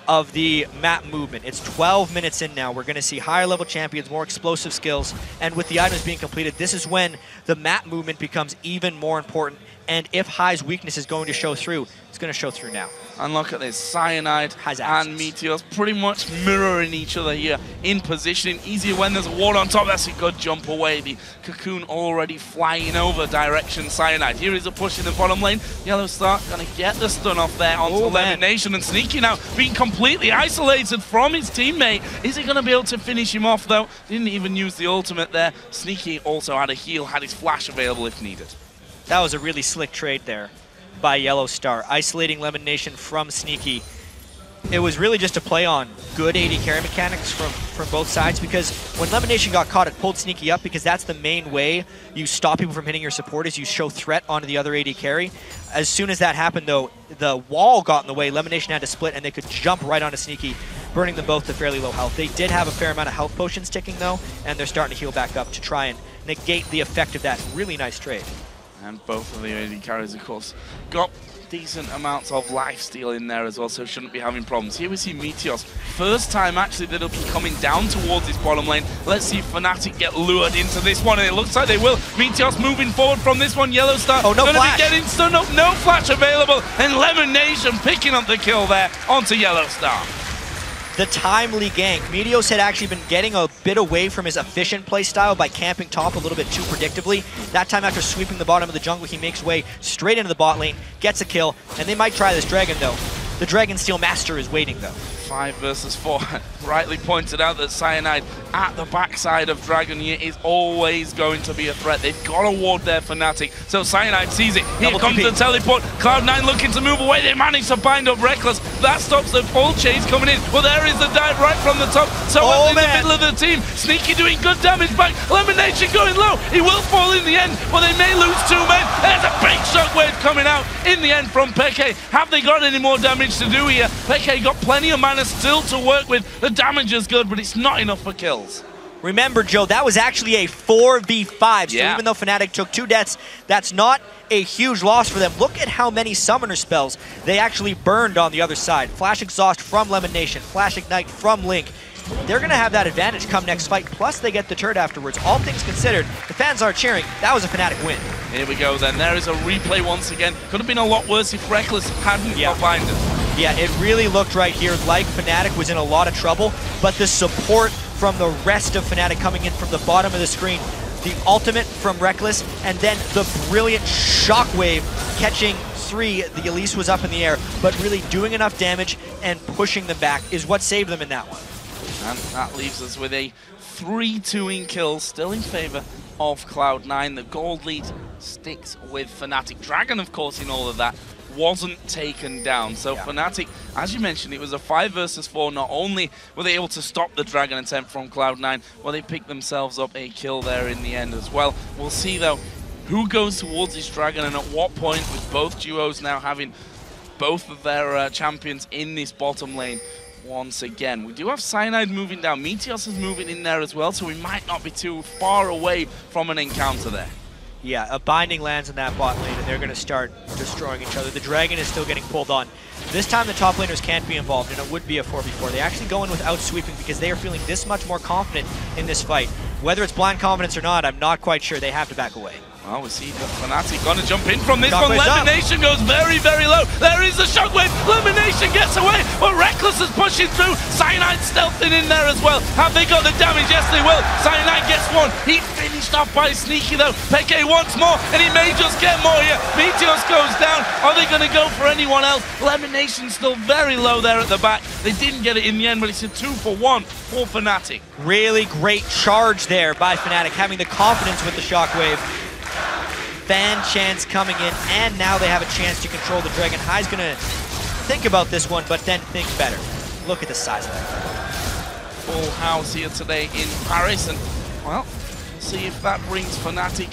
of the map movement. It's 12 minutes in now. We're going to see higher level champions, more explosive skills, and with the items being completed, this is when the map movement becomes even more important. And if High's weakness is going to show through, it's going to show through now. And look at this, Cyanide and Meteos pretty much mirroring each other here in positioning. Easier when there's a ward on top. That's a good jump away. The Cocoon already flying over direction Cyanide. Here is a push in the bottom lane. Yellow Star going to get the stun off there onto Lemon Nation, and Sneaky now being completely isolated from his teammate. Is he going to be able to finish him off though? Didn't even use the ultimate there. Sneaky also had a heal, had his flash available if needed. That was a really slick trade there by Yellow Star, isolating Lemon Nation from Sneaky. It was really just a play on good AD carry mechanics from both sides, because when Lemon Nation got caught, it pulled Sneaky up, because that's the main way you stop people from hitting your support, is you show threat onto the other AD carry. As soon as that happened, though, the wall got in the way. Lemon Nation had to split, and they could jump right onto Sneaky, burning them both to fairly low health. They did have a fair amount of health potions ticking, though, and they're starting to heal back up to try and negate the effect of that really nice trade. And both of the AD carries, of course, got decent amounts of lifesteal in there as well, so shouldn't be having problems. Here we see Meteos. First time, actually, that'll be coming down towards this bottom lane. Let's see if Fnatic get lured into this one, and it looks like they will. Meteos moving forward from this one. Yellow Star no gonna flash. be getting stunned up. No flash available, and Lemon Nation picking up the kill there onto Yellow Star. The timely gank. Meteos had actually been getting a bit away from his efficient play style by camping top a little bit too predictably. That time after sweeping the bottom of the jungle, he makes way straight into the bot lane, gets a kill, and they might try this Dragon though. The Dragon Steel Master is waiting though. 5 versus 4. Rightly pointed out that Cyanide at the backside of Dragon here is always going to be a threat. They've got a ward there for Fnatic. So Cyanide sees it. Here comes the teleport. Cloud9 looking to move away. They manage to bind up Reckless. That stops the full chase coming in. Well, there is the dive right from the top. So in the middle of the team. Sneaky doing good damage back. Lemon Nation going low. He will fall in the end, but they may lose 2 men. There's a big shockwave coming out in the end from Peke. Have they got any more damage to do here? Peke got plenty of mana still to work with. The damage is good, but it's not enough for kills. Remember, Joe, that was actually a 4v5, so even though Fnatic took 2 deaths, that's not a huge loss for them. Look at how many summoner spells they actually burned on the other side. Flash Exhaust from Lemon Nation, Flash Ignite from Link. They're going to have that advantage come next fight, plus they get the turret afterwards. All things considered, the fans are cheering. That was a Fnatic win. Here we go then. There is a replay once again. Could have been a lot worse if Reckless hadn't got blinded. Yeah, it really looked right here like Fnatic was in a lot of trouble, but the support from the rest of Fnatic coming in from the bottom of the screen, the ultimate from Reckless, and then the brilliant shockwave catching 3. The Elise was up in the air, but really doing enough damage and pushing them back is what saved them in that one. And that leaves us with a 3-2 in kills, still in favor of Cloud9. The gold lead sticks with Fnatic. Dragon, of course, in all of that, wasn't taken down. So Fnatic, as you mentioned, it was a 5 versus 4. Not only were they able to stop the Dragon attempt from Cloud9, well, they picked themselves up a kill there in the end as well. We'll see, though, who goes towards this Dragon and at what point, with both duos now having both of their champions in this bottom lane once again. We do have Cyanide moving down. Meteos is moving in there as well, so we might not be too far away from an encounter there. Yeah, a binding lands in that bot lane, and they're going to start destroying each other. The Dragon is still getting pulled on. This time the top laners can't be involved, and it would be a 4v4. They actually go in without sweeping because they are feeling this much more confident in this fight. Whether it's blind confidence or not, I'm not quite sure. They have to back away. Well, we see the Fnatic gonna jump in from this one. Lemon Nation goes very, very low. There is a shockwave. Lemon Nation gets away, but Reckless is pushing through. Cyanide stealthing in there as well. Have they got the damage? Yes, they will. Cyanide gets one. He finished off by Sneaky though. Peke wants more, and he may just get more here. Meteos goes down. Are they gonna go for anyone else? Lemon Nation still very low there at the back. They didn't get it in the end, but it's a 2-for-1 for Fnatic. Really great charge there by Fnatic, having the confidence with the shockwave. Fan chance coming in, and now they have a chance to control the Dragon. High's gonna think about this one, but then think better. Look at the size of that. Full house here today in Paris, and well, we'll see if that brings Fnatic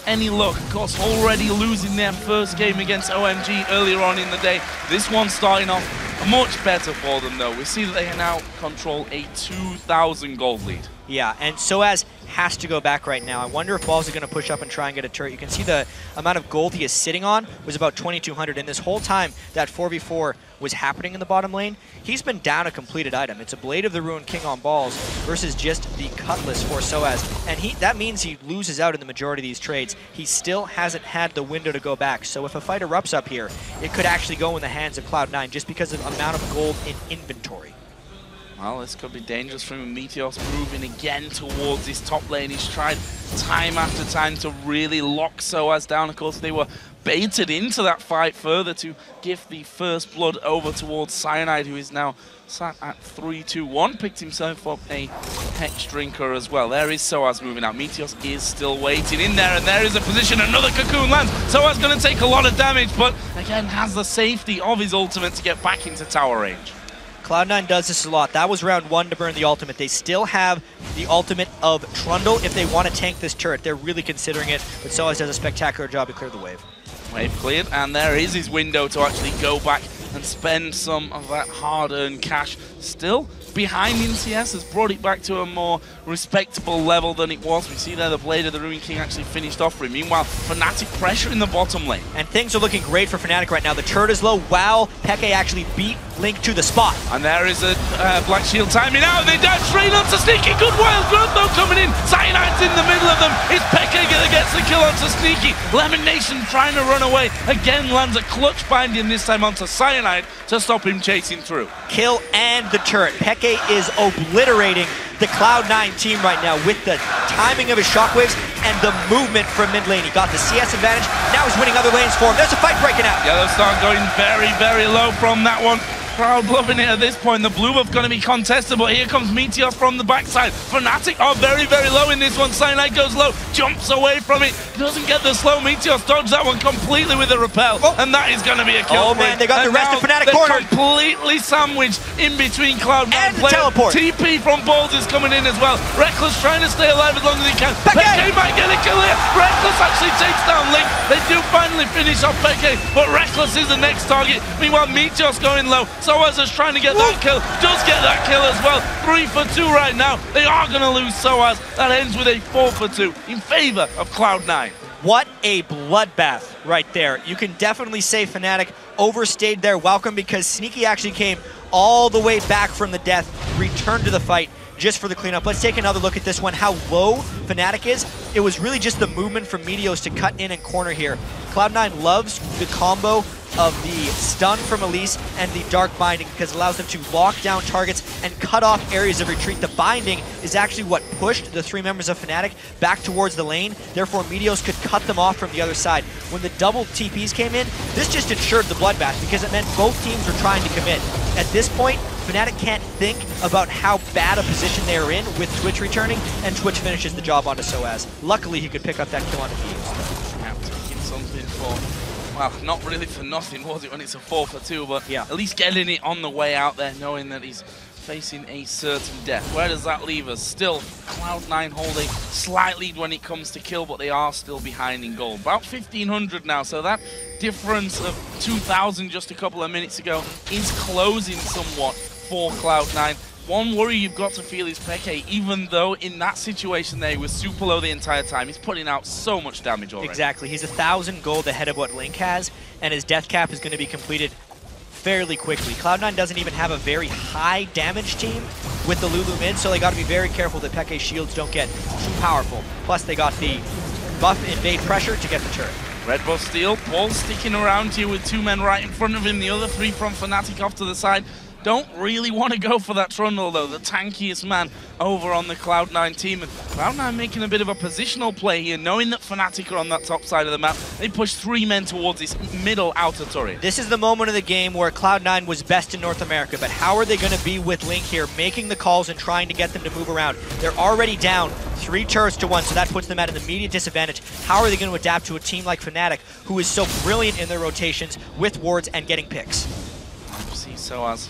any luck. Of course, already losing their first game against OMG earlier on in the day. This one starting off much better for them, though. We see that they now control a 2,000 gold lead. Yeah, and Soaz has to go back right now. I wonder if Balls are going to push up and try and get a turret. You can see the amount of gold he is sitting on was about 2,200, and this whole time that 4v4 was happening in the bottom lane, he's been down a completed item. It's a Blade of the Ruined King on Balls versus just the Cutlass for Soaz, and that means he loses out in the majority of these trades. He still hasn't had the window to go back, so if a fight erupts up here, it could actually go in the hands of Cloud9 just because of the amount of gold in inventory. Well, this could be dangerous for him. Meteos moving again towards his top lane. He's tried time after time to really lock Soaz down. Of course, they were baited into that fight further to give the first blood over towards Cyanide, who is now sat at 3-2-1. Picked himself up a Hex Drinker as well. There is Soaz moving out. Meteos is still waiting in there, and there is a position. Another Cocoon lands. Soaz going to take a lot of damage, but again has the safety of his ultimate to get back into tower range. Cloud9 does this a lot. That was round 1 to burn the ultimate. They still have the ultimate of Trundle if they want to tank this turret. They're really considering it, but Soaz does a spectacular job to clear the wave. Wave cleared, and there is his window to actually go back and spend some of that hard-earned cash. Still behind in CS, has brought it back to a more respectable level than it was. We see there the Blade of the Ruin King actually finished off for him. Meanwhile, Fnatic pressure in the bottom lane. And things are looking great for Fnatic right now. The turret is low. Wow, Peke actually beat Link to the spot. And there is a Black Shield timing out. They dive straight onto Sneaky. Good wild growth though coming in. Cyanide's in the middle of them. It's Peke that gets the kill onto Sneaky. Lemon Nation trying to run away. Again lands a clutch binding this time onto Cyanide to stop him chasing through. Kill and the turret. Peke is obliterating the Cloud9 team right now with the timing of his shockwaves and the movement from mid lane. He got the CS advantage. Now he's winning other lanes for him. There's a fight breaking out. Yellow Star going very, very low from that one. Crowd loving it at this point. The blue buff going to be contested, but here comes Meteor from the backside. Fnatic are very, very low in this one. Cyanide goes low, jumps away from it, doesn't get the slow. Meteor dodges that one completely with a repel, and that is going to be a kill. Oh man, they got the rest of Fnatic cornered. Completely sandwiched in between Cloud9 and the teleport. TP from Balls is coming in as well. Reckless trying to stay alive as long as he can. Peke might get a kill here. Reckless actually takes down Link. They do finally finish off Peke, but Reckless is the next target. Meanwhile, Meteor's going low. Soaz is trying to get that kill, does get that kill as well. 3 for 2 right now. They are going to lose Soaz. That ends with a 4 for 2 in favor of Cloud9. What a bloodbath right there. You can definitely say Fnatic overstayed their welcome because Sneaky actually came all the way back from the death, returned to the fight just for the cleanup. Let's take another look at this one, how low Fnatic is. It was really just the movement from Meteos to cut in and corner here. Cloud9 loves the combo of the stun from Elise and the dark binding because it allows them to lock down targets and cut off areas of retreat. The binding is actually what pushed the 3 members of Fnatic back towards the lane. Therefore, Meteos could cut them off from the other side. When the double TPs came in, this just ensured the bloodbath because it meant both teams were trying to commit. At this point, Fnatic can't think about how bad a position they are in with Twitch returning, and Twitch finishes the job onto Soaz. Luckily, he could pick up that kill on Meteos. Something for, well, not really for nothing, was it, when it's a 4 for 2, but yeah, at least getting it on the way out there, knowing that he's facing a certain death. Where does that leave us? Still, Cloud9 holding slight lead when it comes to kill, but they are still behind in gold. About 1,500 now, so that difference of 2,000 just a couple of minutes ago is closing somewhat for Cloud9. One worry you've got to feel is Peke, even though in that situation there he was super low the entire time, he's putting out so much damage already. Exactly, he's 1,000 gold ahead of what Link has, and his death cap is going to be completed fairly quickly. Cloud9 doesn't even have a very high damage team with the Lulu mid, so they got to be very careful that Peke's shields don't get too powerful. Plus they got the buff invade pressure to get the turret. Red buff steal, Paul sticking around here with 2 men right in front of him, the other 3 from Fnatic off to the side. Don't really want to go for that Trundle though, the tankiest man over on the Cloud9 team. And Cloud9 making a bit of a positional play here, knowing that Fnatic are on that top side of the map. They push 3 men towards this middle outer turret. This is the moment of the game where Cloud9 was best in North America, but how are they going to be with Link here, making the calls and trying to get them to move around? They're already down 3 turrets to 1, so that puts them at an immediate disadvantage. How are they going to adapt to a team like Fnatic, who is so brilliant in their rotations with wards and getting picks? See Soaz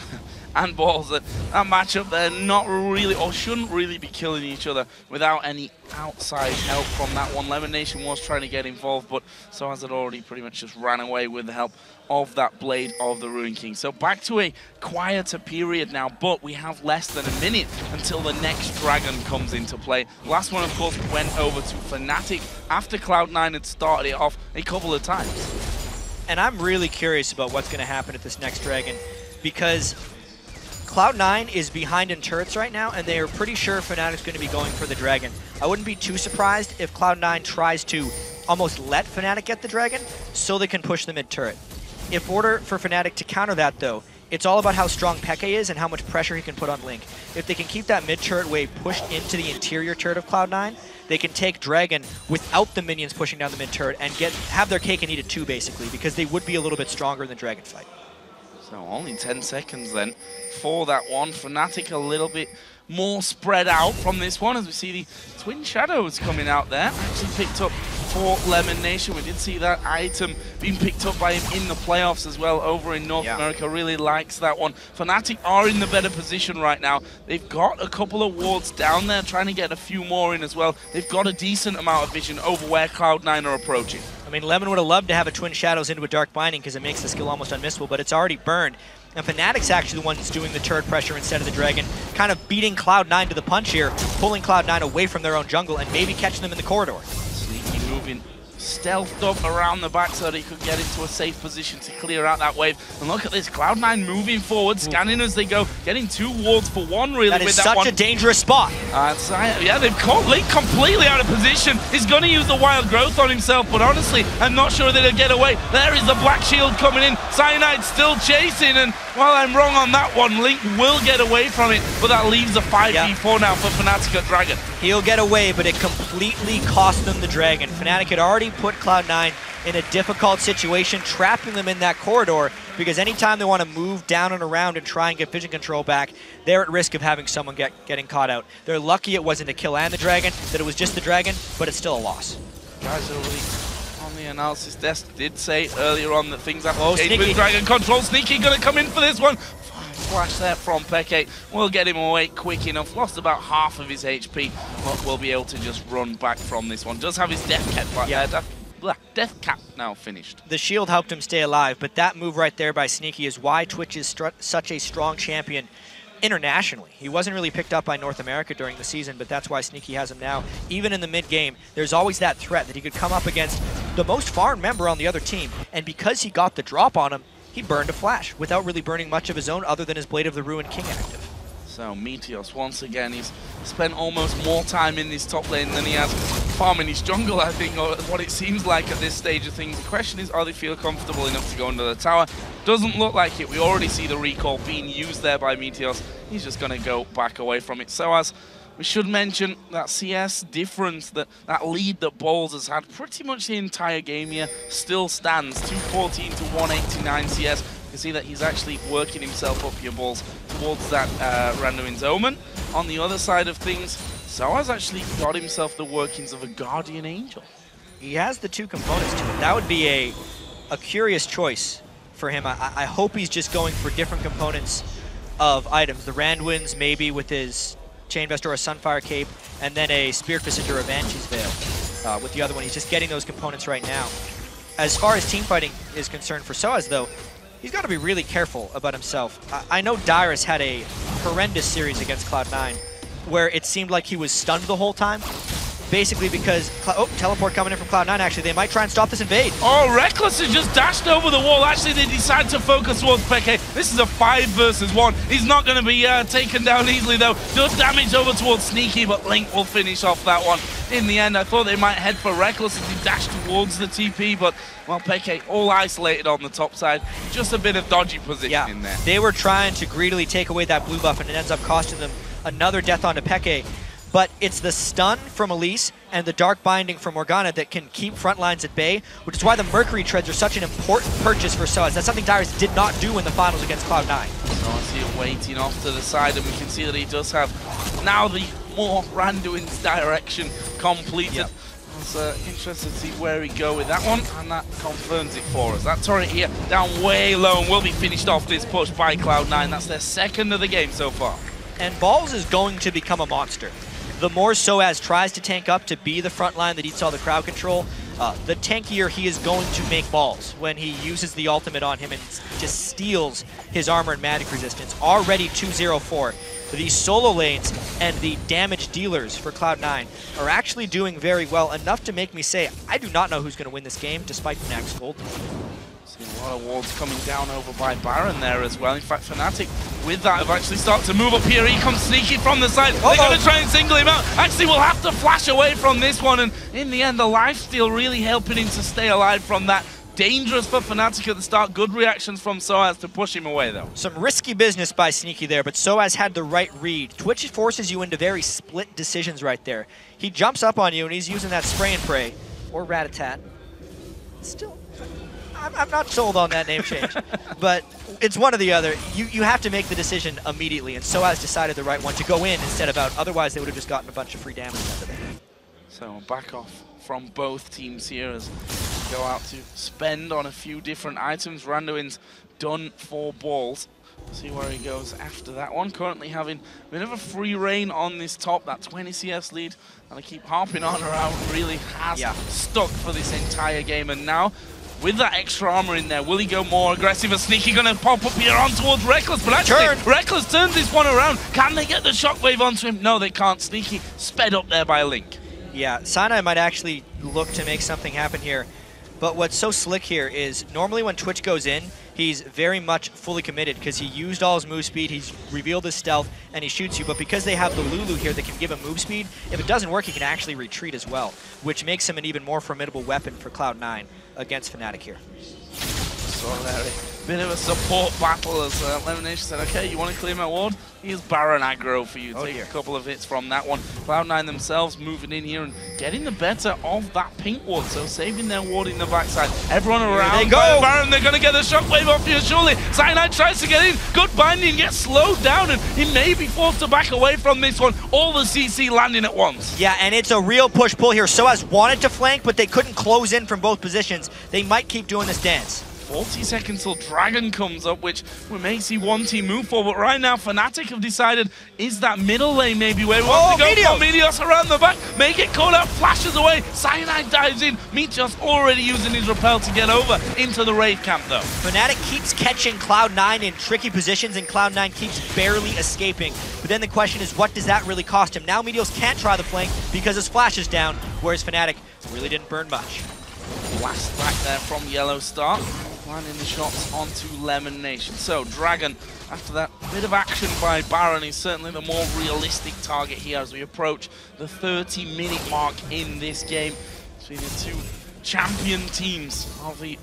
and Balls, that matchup there not really, or shouldn't really be killing each other without any outside help from that one. Lemon Nation was trying to get involved, but Soaz had already pretty much just ran away with the help of that Blade of the Ruin King. So back to a quieter period now, but we have less than a minute until the next Dragon comes into play. Last one, of course, went over to Fnatic after Cloud9 had started it off a couple of times. And I'm really curious about what's going to happen at this next Dragon, because Cloud9 is behind in turrets right now, and they are pretty sure Fnatic's going to be going for the Dragon. I wouldn't be too surprised if Cloud9 tries to almost let Fnatic get the Dragon so they can push the mid-turret. In order for Fnatic to counter that, though, it's all about how strong Peke is and how much pressure he can put on Link. If they can keep that mid-turret wave pushed into the interior turret of Cloud9, they can take Dragon without the minions pushing down the mid-turret and have their cake and eat it too, basically, because they would be a little bit stronger in the Dragon fight. So only 10 seconds then for that one. Fnatic a little bit more spread out from this one, as we see the Twin Shadows coming out there. Actually picked up for Lemon Nation. We did see that item being picked up by him in the playoffs as well over in North America. Really likes that one. Fnatic are in the better position right now. They've got a couple of wards down there, trying to get a few more in as well. They've got a decent amount of vision over where Cloud9 are approaching. I mean, Lemon would have loved to have a Twin Shadows into a Dark Binding because it makes the skill almost unmissable, but it's already burned. And Fnatic's actually the one that's doing the turret pressure instead of the Dragon, kind of beating Cloud9 to the punch here, pulling Cloud9 away from their own jungle and maybe catching them in the corridor. Sneaky moving, stealthed up around the back so that he could get into a safe position to clear out that wave. And look at this, Cloud9 moving forward, scanning as they go, getting 2 wards for 1 really that with is that such a dangerous spot. Yeah, they've caught Link completely out of position. He's going to use the wild growth on himself, but honestly, I'm not sure that he'll get away. There is the Black Shield coming in. Cyanide still chasing, and while I'm wrong on that one, Link will get away from it, but that leaves a 5v4 now for Fnatic at Dragon. He'll get away, but it completely cost them the Dragon. Fnatic had already put Cloud9 in a difficult situation, trapping them in that corridor, because anytime they want to move down and around and try and get vision control back, they're at risk of having someone getting caught out. They're lucky it wasn't a kill and the Dragon, that it was just the Dragon, but it's still a loss. Guys are really on the analysis desk. Did say earlier on that things have to change with Dragon control. Sneaky gonna come in for this one. Flash there from Peke. We'll get him away quick enough. Lost about half of his HP, but we'll be able to just run back from this one. Does have his death cap back there. Death cap now finished. The shield helped him stay alive, but that move right there by Sneaky is why Twitch is such a strong champion internationally. He wasn't really picked up by North America during the season, but that's why Sneaky has him now. Even in the mid-game, there's always that threat that he could come up against the most farmed member on the other team, and because he got the drop on him, he burned a flash without really burning much of his own other than his Blade of the Ruined King active. So Meteos, once again, he's spent almost more time in this top lane than he has farming his jungle, I think, or what it seems like at this stage of things. The question is, are they feel comfortable enough to go under the tower? Doesn't look like it. We already see the recall being used there by Meteos. He's just going to go back away from it. So as we should mention that CS difference, that lead that Balls has had pretty much the entire game here, still stands. 214 to 189 CS. You can see that he's actually working himself up here, Balls, towards that Randuin's Omen. On the other side of things, Soaz actually got himself the workings of a Guardian Angel. He has the 2 components to it. That would be a curious choice for him. I hope he's just going for different components of items. The Randuin's maybe with his Chain Vest or a Sunfire Cape, and then a Spirit Fist or a Banshee's Veil. With the other one, he's just getting those components right now. As far as teamfighting is concerned for Soaz, though, he's got to be really careful about himself. I know Dyrus had a horrendous series against Cloud9, where it seemed like he was stunned the whole time. Basically because, teleport coming in from Cloud9, actually. They might try and stop this invade. Oh, Reckless has just dashed over the wall. Actually, they decide to focus towards Peke. This is a 5 versus 1. He's not going to be taken down easily, though. Does damage over towards Sneaky, but Link will finish off that one. In the end, I thought they might head for Reckless as he dashed towards the TP, but, well, Peke all isolated on the top side. Just a bit of dodgy position in there. They were trying to greedily take away that blue buff, and it ends up costing them another death onto Peke. But it's the stun from Elise and the Dark Binding from Morgana that can keep front lines at bay, which is why the Mercury Treads are such an important purchase for Soaz. That's something Dyrus did not do in the finals against Cloud9. So I see him waiting off to the side, and we can see that he does have now the more Randuin's direction completed. Yep. It's interesting to see where he go with that one, and that confirms it for us. That turret here down way low and will be finished off this push by Cloud9. That's their 2nd of the game so far. And Balls is going to become a monster. The more Soaz tries to tank up to be the front line that eats all the crowd control, the tankier he is going to make Balls when he uses the ultimate on him and just steals his armor and magic resistance. Already 2-0-4. The solo lanes and the damage dealers for Cloud9 are actually doing very well, enough to make me say I do not know who's going to win this game despite Fnatic's gold. A lot of wards coming down over by Baron there as well. In fact, Fnatic with that have actually started to move up here. He comes Sneaky from the side. They're going to try and single him out. Actually, we'll have to flash away from this one. And in the end, the lifesteal really helping him to stay alive from that. Dangerous for Fnatic at the start. Good reactions from Soaz to push him away, though. Some risky business by Sneaky there, but Soaz had the right read. Twitch forces you into very split decisions right there. He jumps up on you, and he's using that Spray and Pray, or Rat-a-tat. Still, I'm not sold on that name change, but it's one or the other. You have to make the decision immediately, and Soaz decided the right one to go in instead of out. Otherwise, they would have just gotten a bunch of free damage out of it. So back off from both teams here as we go out to spend on a few different items. Randuin's done 4 balls. See where he goes after that one. Currently having a bit of a free reign on this top, that 20 CS lead. And I keep harping on around, really has stuck for this entire game. And now, with that extra armor in there, will he go more aggressive? A Sneaky gonna pop up here on towards Reckless, but actually, Reckless turns this one around. Can they get the shockwave onto him? No, they can't. Sneaky sped up there by Link. Yeah, Sinai might actually look to make something happen here. But what's so slick here is normally when Twitch goes in, he's very much fully committed because he used all his move speed, he's revealed his stealth, and he shoots you. But because they have the Lulu here that can give him move speed, if it doesn't work, he can actually retreat as well, which makes him an even more formidable weapon for Cloud9 against Fnatic here. So there, a bit of a support battle as Lemonation said, okay, you want to clear my ward? Here's Baron aggro for you. Take a couple of hits from that one. Cloud9 themselves moving in here and getting the better of that pink ward, so saving their ward in the backside. Everyone around. They go! Baron, they're going to get the shockwave off here, surely. Cyanide tries to get in. Good binding, gets slowed down, and he may be forced to back away from this one. All the CC landing at once. Yeah, and it's a real push-pull here. Soaz wanted to flank, but they couldn't close in from both positions. They might keep doing this dance. 40 seconds till Dragon comes up, which we may see one team move for, but right now Fnatic have decided, is that middle lane maybe where we want to go for Meteos around the back, make it caught out, flashes away, Cyanide dives in, Meteos already using his rappel to get over into the raid camp though. Fnatic keeps catching Cloud9 in tricky positions and Cloud9 keeps barely escaping, but then the question is, what does that really cost him? Now Meteos can't try the flank because his flash is down, whereas Fnatic really didn't burn much. Blast back there from Yellow Star. Landing the shots onto Lemon Nation. So Dragon, after that bit of action by Baron, is certainly the more realistic target here as we approach the 30-minute mark in this game between the two champion teams of the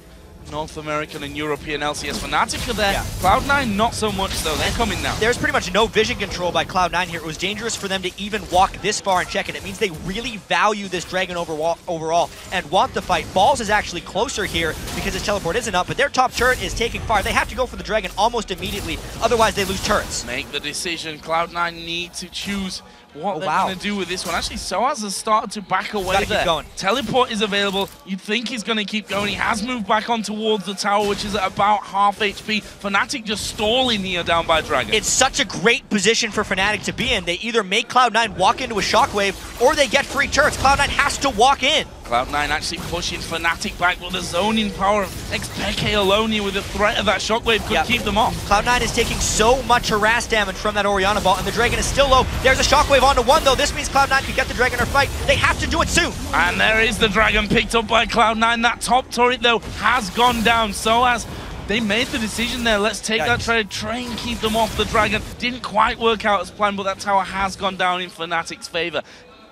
North American and European LCS. Fnatic are there. Cloud9 not so much though. They're coming now. There's pretty much no vision control by Cloud9 here. It was dangerous for them to even walk this far and check it. It means they really value this Dragon overall and want the fight. Balls is actually closer here because his teleport isn't up, but their top turret is taking fire. They have to go for the Dragon almost immediately, otherwise they lose turrets. Make the decision. Cloud9 need to choose what they're going to do with this one. Actually, Soaz has started to back away there. Keep going. Teleport is available. You'd think he's going to keep going. He has moved back on towards the tower, which is at about half HP. Fnatic just stalling here down by Dragon. It's such a great position for Fnatic to be in. They either make Cloud9 walk into a shockwave or they get free turrets. Cloud9 has to walk in. Cloud9 actually pushing Fnatic back, but the zoning power of Xpeke alone here with the threat of that shockwave could keep them off. Cloud9 is taking so much harass damage from that Orianna ball, and the Dragon is still low. There's a shockwave onto one, though. This means Cloud9 can get the Dragon or fight. They have to do it soon. And there is the Dragon picked up by Cloud9. That top turret, though, has gone down. So as they made the decision there, let's take that trade, try and keep them off the Dragon. Didn't quite work out as planned, but that tower has gone down in Fnatic's favor.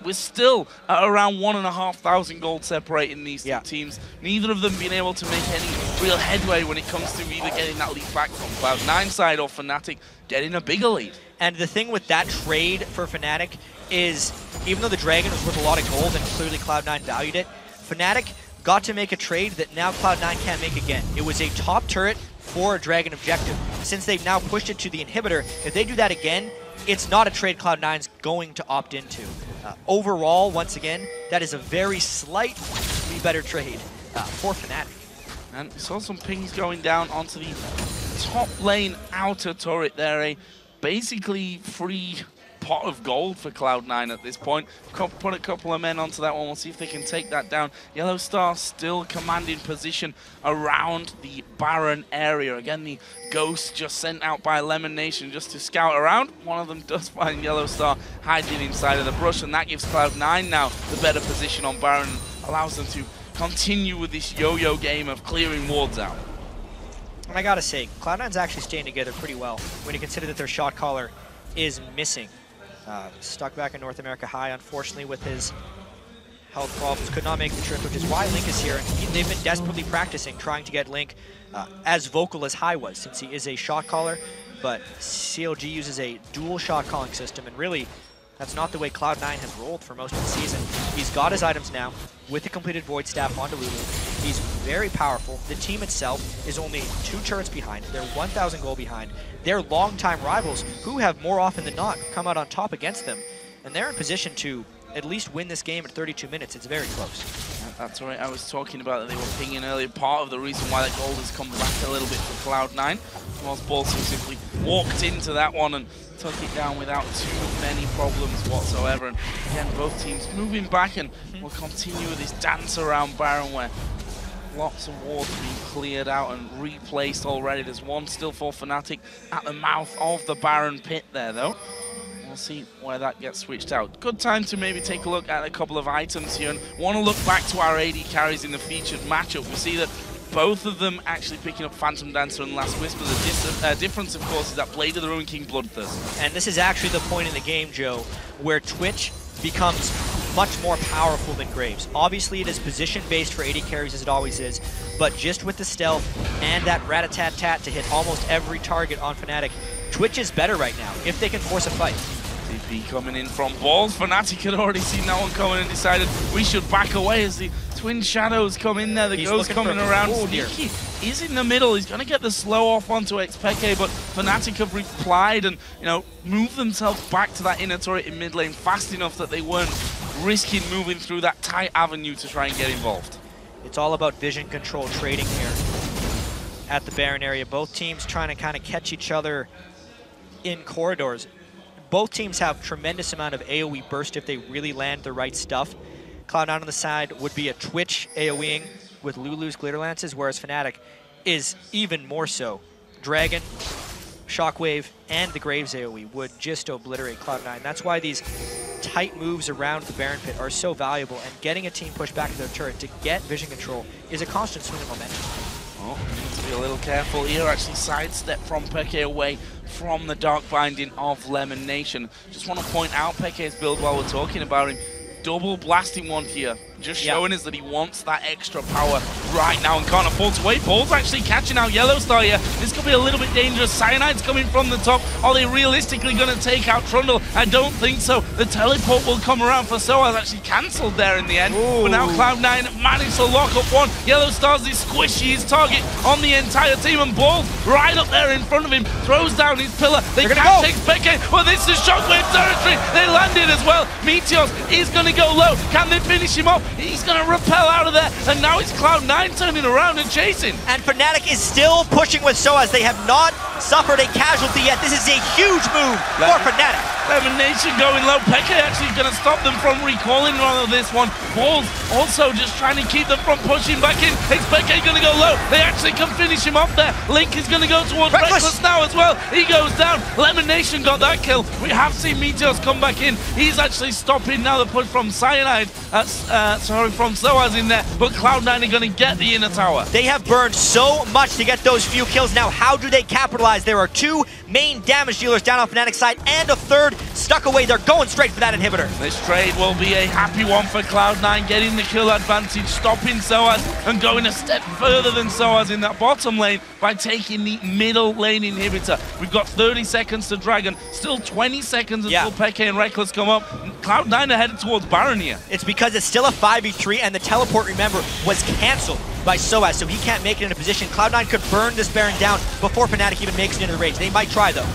We're still at around 1,500 gold separating these two teams. Neither of them being able to make any real headway when it comes to either getting that lead back from Cloud9 side or Fnatic getting a bigger lead. And the thing with that trade for Fnatic is, even though the Dragon was worth a lot of gold and clearly Cloud9 valued it, Fnatic got to make a trade that now Cloud9 can't make again. It was a top turret for a Dragon objective. Since they've now pushed it to the inhibitor, if they do that again, it's not a trade Cloud9's going to opt into. Overall, once again, that is a very slightly better trade for Fnatic. And we saw some pings going down onto the top lane outer turret there. A basically free pot of gold for Cloud9 at this point. Put a couple of men onto that one. We'll see if they can take that down. Yellow Star still commanding position around the Baron area. Again, the Ghost just sent out by Lemon Nation just to scout around. One of them does find Yellow Star hiding inside of the brush, and that gives Cloud9 now the better position on Baron and allows them to continue with this yo-yo game of clearing wards out. And I gotta say, Cloud9's actually staying together pretty well when you consider that their shot caller is missing. Stuck back in North America high, unfortunately, with his health problems. Could not make the trip, which is why Link is here. And they've been desperately practicing, trying to get Link as vocal as High was, since he is a shot caller. But CLG uses a dual shot calling system, and really, that's not the way Cloud9 has rolled for most of the season. He's got his items now with the completed Void Staff onto Lulu. He's very powerful. The team itself is only 2 turrets behind. They're 1,000 gold behind. They're longtime rivals who have more often than not come out on top against them. And they're in position to at least win this game at 32 minutes. It's very close. That's right, I was talking about that they were pinging earlier. Part of the reason why that gold has come back a little bit for Cloud9 was Balls who simply walked into that one and took it down without too many problems whatsoever. And again, both teams moving back, and we'll continue with this dance around Baron where lots of wards being cleared out and replaced already. There's one still for Fnatic at the mouth of the Baron pit there, though. We'll see where that gets switched out. Good time to maybe take a look at a couple of items here, and want to look back to our AD carries in the featured matchup. We see that both of them actually picking up Phantom Dancer and Last Whisper. The difference, of course, is that Blade of the Ruined King Bloodthirst. And this is actually the point in the game, Joe, where Twitch becomes much more powerful than Graves. Obviously, it is position-based for AD carries, as it always is, but just with the stealth and that rat-a-tat-tat to hit almost every target on Fnatic, Twitch is better right now, if they can force a fight. TP coming in from Balls. Fnatic had already seen that one coming and decided we should back away as the Twin Shadows come in there. The Ghost coming around. Sneaky is in the middle. He's going to get the slow off onto XPK, but Fnatic have replied and, you know, moved themselves back to that inner turret in mid lane fast enough that they weren't risking moving through that tight avenue to try and get involved. It's all about vision control trading here at the Baron area. Both teams trying to kind of catch each other in corridors. Both teams have tremendous amount of AoE burst if they really land the right stuff. Cloud9 on the side would be a Twitch AoEing with Lulu's Glitter Lances, whereas Fnatic is even more so. Dragon, Shockwave, and the Graves AoE would just obliterate Cloud9. That's why these tight moves around the Baron pit are so valuable, and getting a team pushed back to their turret to get vision control is a constant swing of momentum. Oh, need to be a little careful here. Actually sidestep from Peke away from the Dark Binding of Lemon Nation. Just want to point out Peke's build while we're talking about him. Double blasting one here. Just showing us that he wants that extra power right now and can't afford to wait. Ball's actually catching out Yellowstar here. This could be a little bit dangerous. Cyanide's coming from the top. Are they realistically going to take out Trundle? I don't think so. The teleport will come around for Soaz. Actually cancelled there in the end. Ooh. But now Cloud9 managed to lock up one. Yellowstar's the squishiest target on the entire team, and Ball right up there in front of him. Throws down his pillar. They can't take Peke. Well, this is Shockwave territory. They landed as well. Meteos is going to go low. Can they finish him off? He's going to rappel out of there, and now it's Cloud9 turning around and chasing. And Fnatic is still pushing with Soaz. They have not suffered a casualty yet. This is a huge move for Fnatic. Lemon Nation going low. Peke actually going to stop them from recalling one of this one. Balls also just trying to keep them from pushing back in. It's Peke going to go low. They actually can finish him off there. Link is going to go towards Reckless now as well. He goes down. Lemon Nation got that kill. We have seen Meteos come back in. He's actually stopping now the push from Cyanide. From Soaz in there, but Cloud9 are going to get the inner tower. They have burned so much to get those few kills. Now, how do they capitalize? There are two main damage dealers down on Fnatic's side and a third stuck away. They're going straight for that inhibitor. This trade will be a happy one for Cloud9, getting the kill advantage, stopping Soaz, and going a step further than Soaz in that bottom lane by taking the middle lane inhibitor. We've got 30 seconds to Dragon, still 20 seconds until Peke and Reckless come up. Cloud9 are headed towards Baron here. It's because it's still a 5v3, and the teleport, remember, was cancelled by Soaz, so he can't make it in a position. Cloud9 could burn this Baron down before Fnatic even makes it into the rage. They might try, though.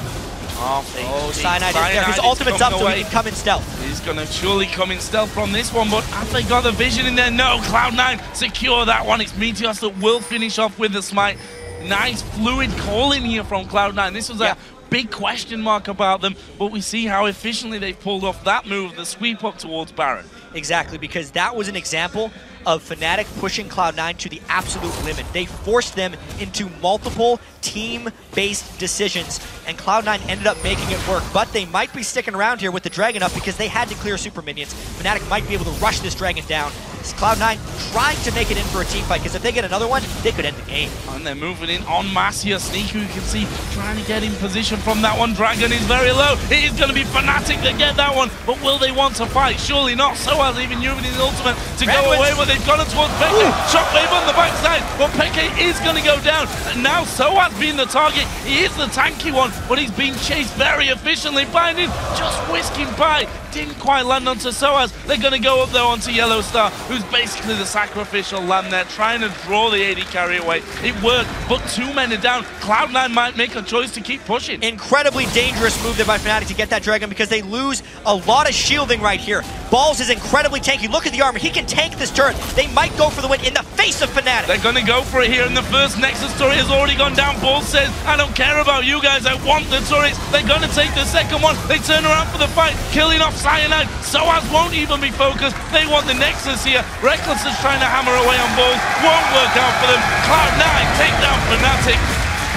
Oh, Cyanide is there. His ultimate's up, so he can come in stealth. He's going to surely come in stealth from this one, but have they got the vision in there? No, Cloud9 secure that one. It's Meteos that will finish off with the smite. Nice fluid calling here from Cloud9. This was a big question mark about them, but we see how efficiently they pulled off that move, the sweep up towards Baron. Exactly, because that was an example of Fnatic pushing Cloud9 to the absolute limit. They forced them into multiple team-based decisions, and Cloud9 ended up making it work. But they might be sticking around here with the Dragon up because they had to clear super minions. Fnatic might be able to rush this Dragon down. It's Cloud9 trying to make it in for a team fight, because if they get another one, they could end the game. And they're moving in en masse here. Sneaky, you can see, trying to get in position from that one. Dragon is very low. It is going to be Fnatic that get that one, but will they want to fight? Surely not. Soaz even using his ultimate to go away, but they've gone towards Peke. Shockwave on the backside, but Peke is going to go down. And now Soaz being the target. He is the tanky one, but he's being chased very efficiently. Binding just whisking by. didn't quite land onto Soaz. They're going to go up there onto Yellow Star, who's basically the sacrificial lamb there, trying to draw the AD carry away. It worked, but 2 men are down. Cloud9 might make a choice to keep pushing. Incredibly dangerous move there by Fnatic to get that Dragon because they lose a lot of shielding right here. Balls is incredibly tanky. Look at the armor. He can tank this turret. They might go for the win in the face of Fnatic. They're going to go for it here, and the first Nexus turret has already gone down. Balls says, I don't care about you guys. I want the turrets. They're going to take the second one. They turn around for the fight, killing off Cyanide. Soaz won't even be focused. They want the Nexus here. Reckless is trying to hammer away on Balls. Won't work out for them. Cloud9 take down Fnatic.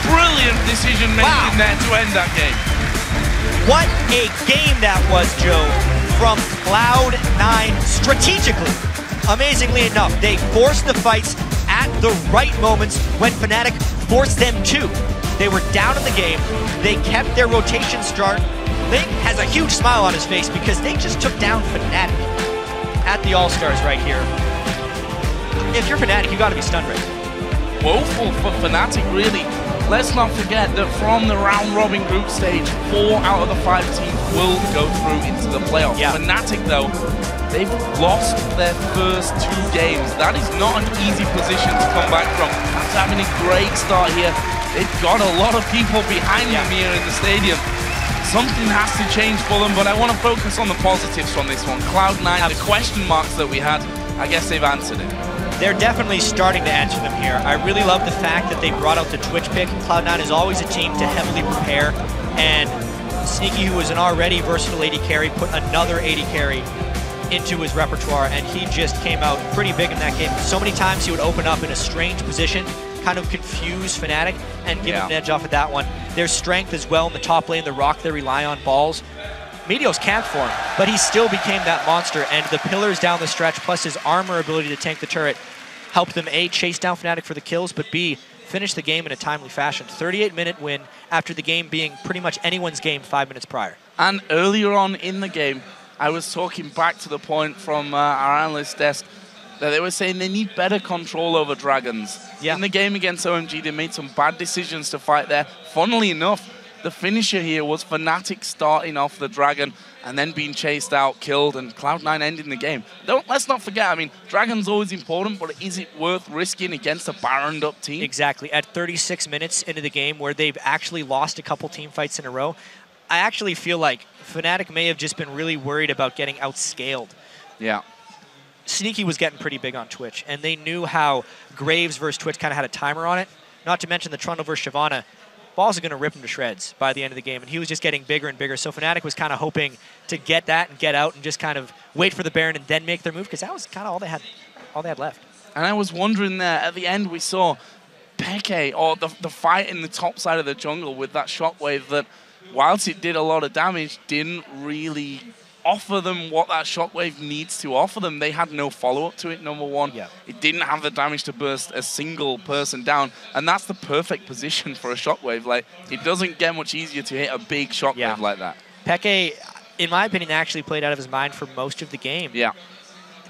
Brilliant decision making there to end that game. What a game that was, Joe, from Cloud9 strategically. Amazingly enough, they forced the fights at the right moments when Fnatic forced them to. They were down in the game. They kept their rotation start. Link has a huge smile on his face because they just took down Fnatic at the All-Stars right here. If you're Fnatic, you got to be stunned right now. Woeful for Fnatic, really. Let's not forget that from the round-robin group stage, 4 out of the 5 teams will go through into the playoffs. Fnatic, though, they've lost their first 2 games. That is not an easy position to come back from. After having a great start here, they've got a lot of people behind them here in the stadium. Something has to change for them, but I want to focus on the positives from this one. Cloud9, the question marks that we had, I guess they've answered it. They're definitely starting to answer them here. I really love the fact that they brought out the Twitch pick. Cloud9 is always a team to heavily prepare, and Sneaky, who was an already versatile AD carry, put another AD carry into his repertoire, and he just came out pretty big in that game. So many times he would open up in a strange position, kind of confuse Fnatic, and give him an edge off of that one. Their strength as well in the top lane, the rock they rely on, Balls. Meteos camped for him, but he still became that monster, and the pillars down the stretch, plus his armor ability to tank the turret, helped them A, chase down Fnatic for the kills, but B, finish the game in a timely fashion. 38-minute win after the game being pretty much anyone's game 5 minutes prior. And earlier on in the game, I was talking back to the point from our analyst desk that they were saying they need better control over Dragons. In the game against OMG, they made some bad decisions to fight there. Funnily enough, the finisher here was Fnatic starting off the Dragon and then being chased out, killed, and Cloud9 ending the game. Let's not forget, I mean, Dragon's always important, but is it worth risking against a Baroned up team? Exactly. At 36 minutes into the game where they've actually lost a couple team fights in a row, I actually feel like Fnatic may have just been really worried about getting outscaled. Yeah. Sneaky was getting pretty big on Twitch, and they knew how Graves versus Twitch kind of had a timer on it. Not to mention the Trundle versus Shyvana. Balls are going to rip him to shreds by the end of the game, and he was just getting bigger and bigger. So Fnatic was kind of hoping to get that and get out and just kind of wait for the Baron and then make their move, because that was kind of all they had left. And I was wondering there, at the end we saw FLICKR, or the fight in the top side of the jungle with that shockwave that, whilst it did a lot of damage, didn't really offer them what that shockwave needs to offer them. They had no follow-up to it, number one. It didn't have the damage to burst a single person down, and that's the perfect position for a shockwave. Like, it doesn't get much easier to hit a big shockwave like that. FLICKR, in my opinion, actually played out of his mind for most of the game.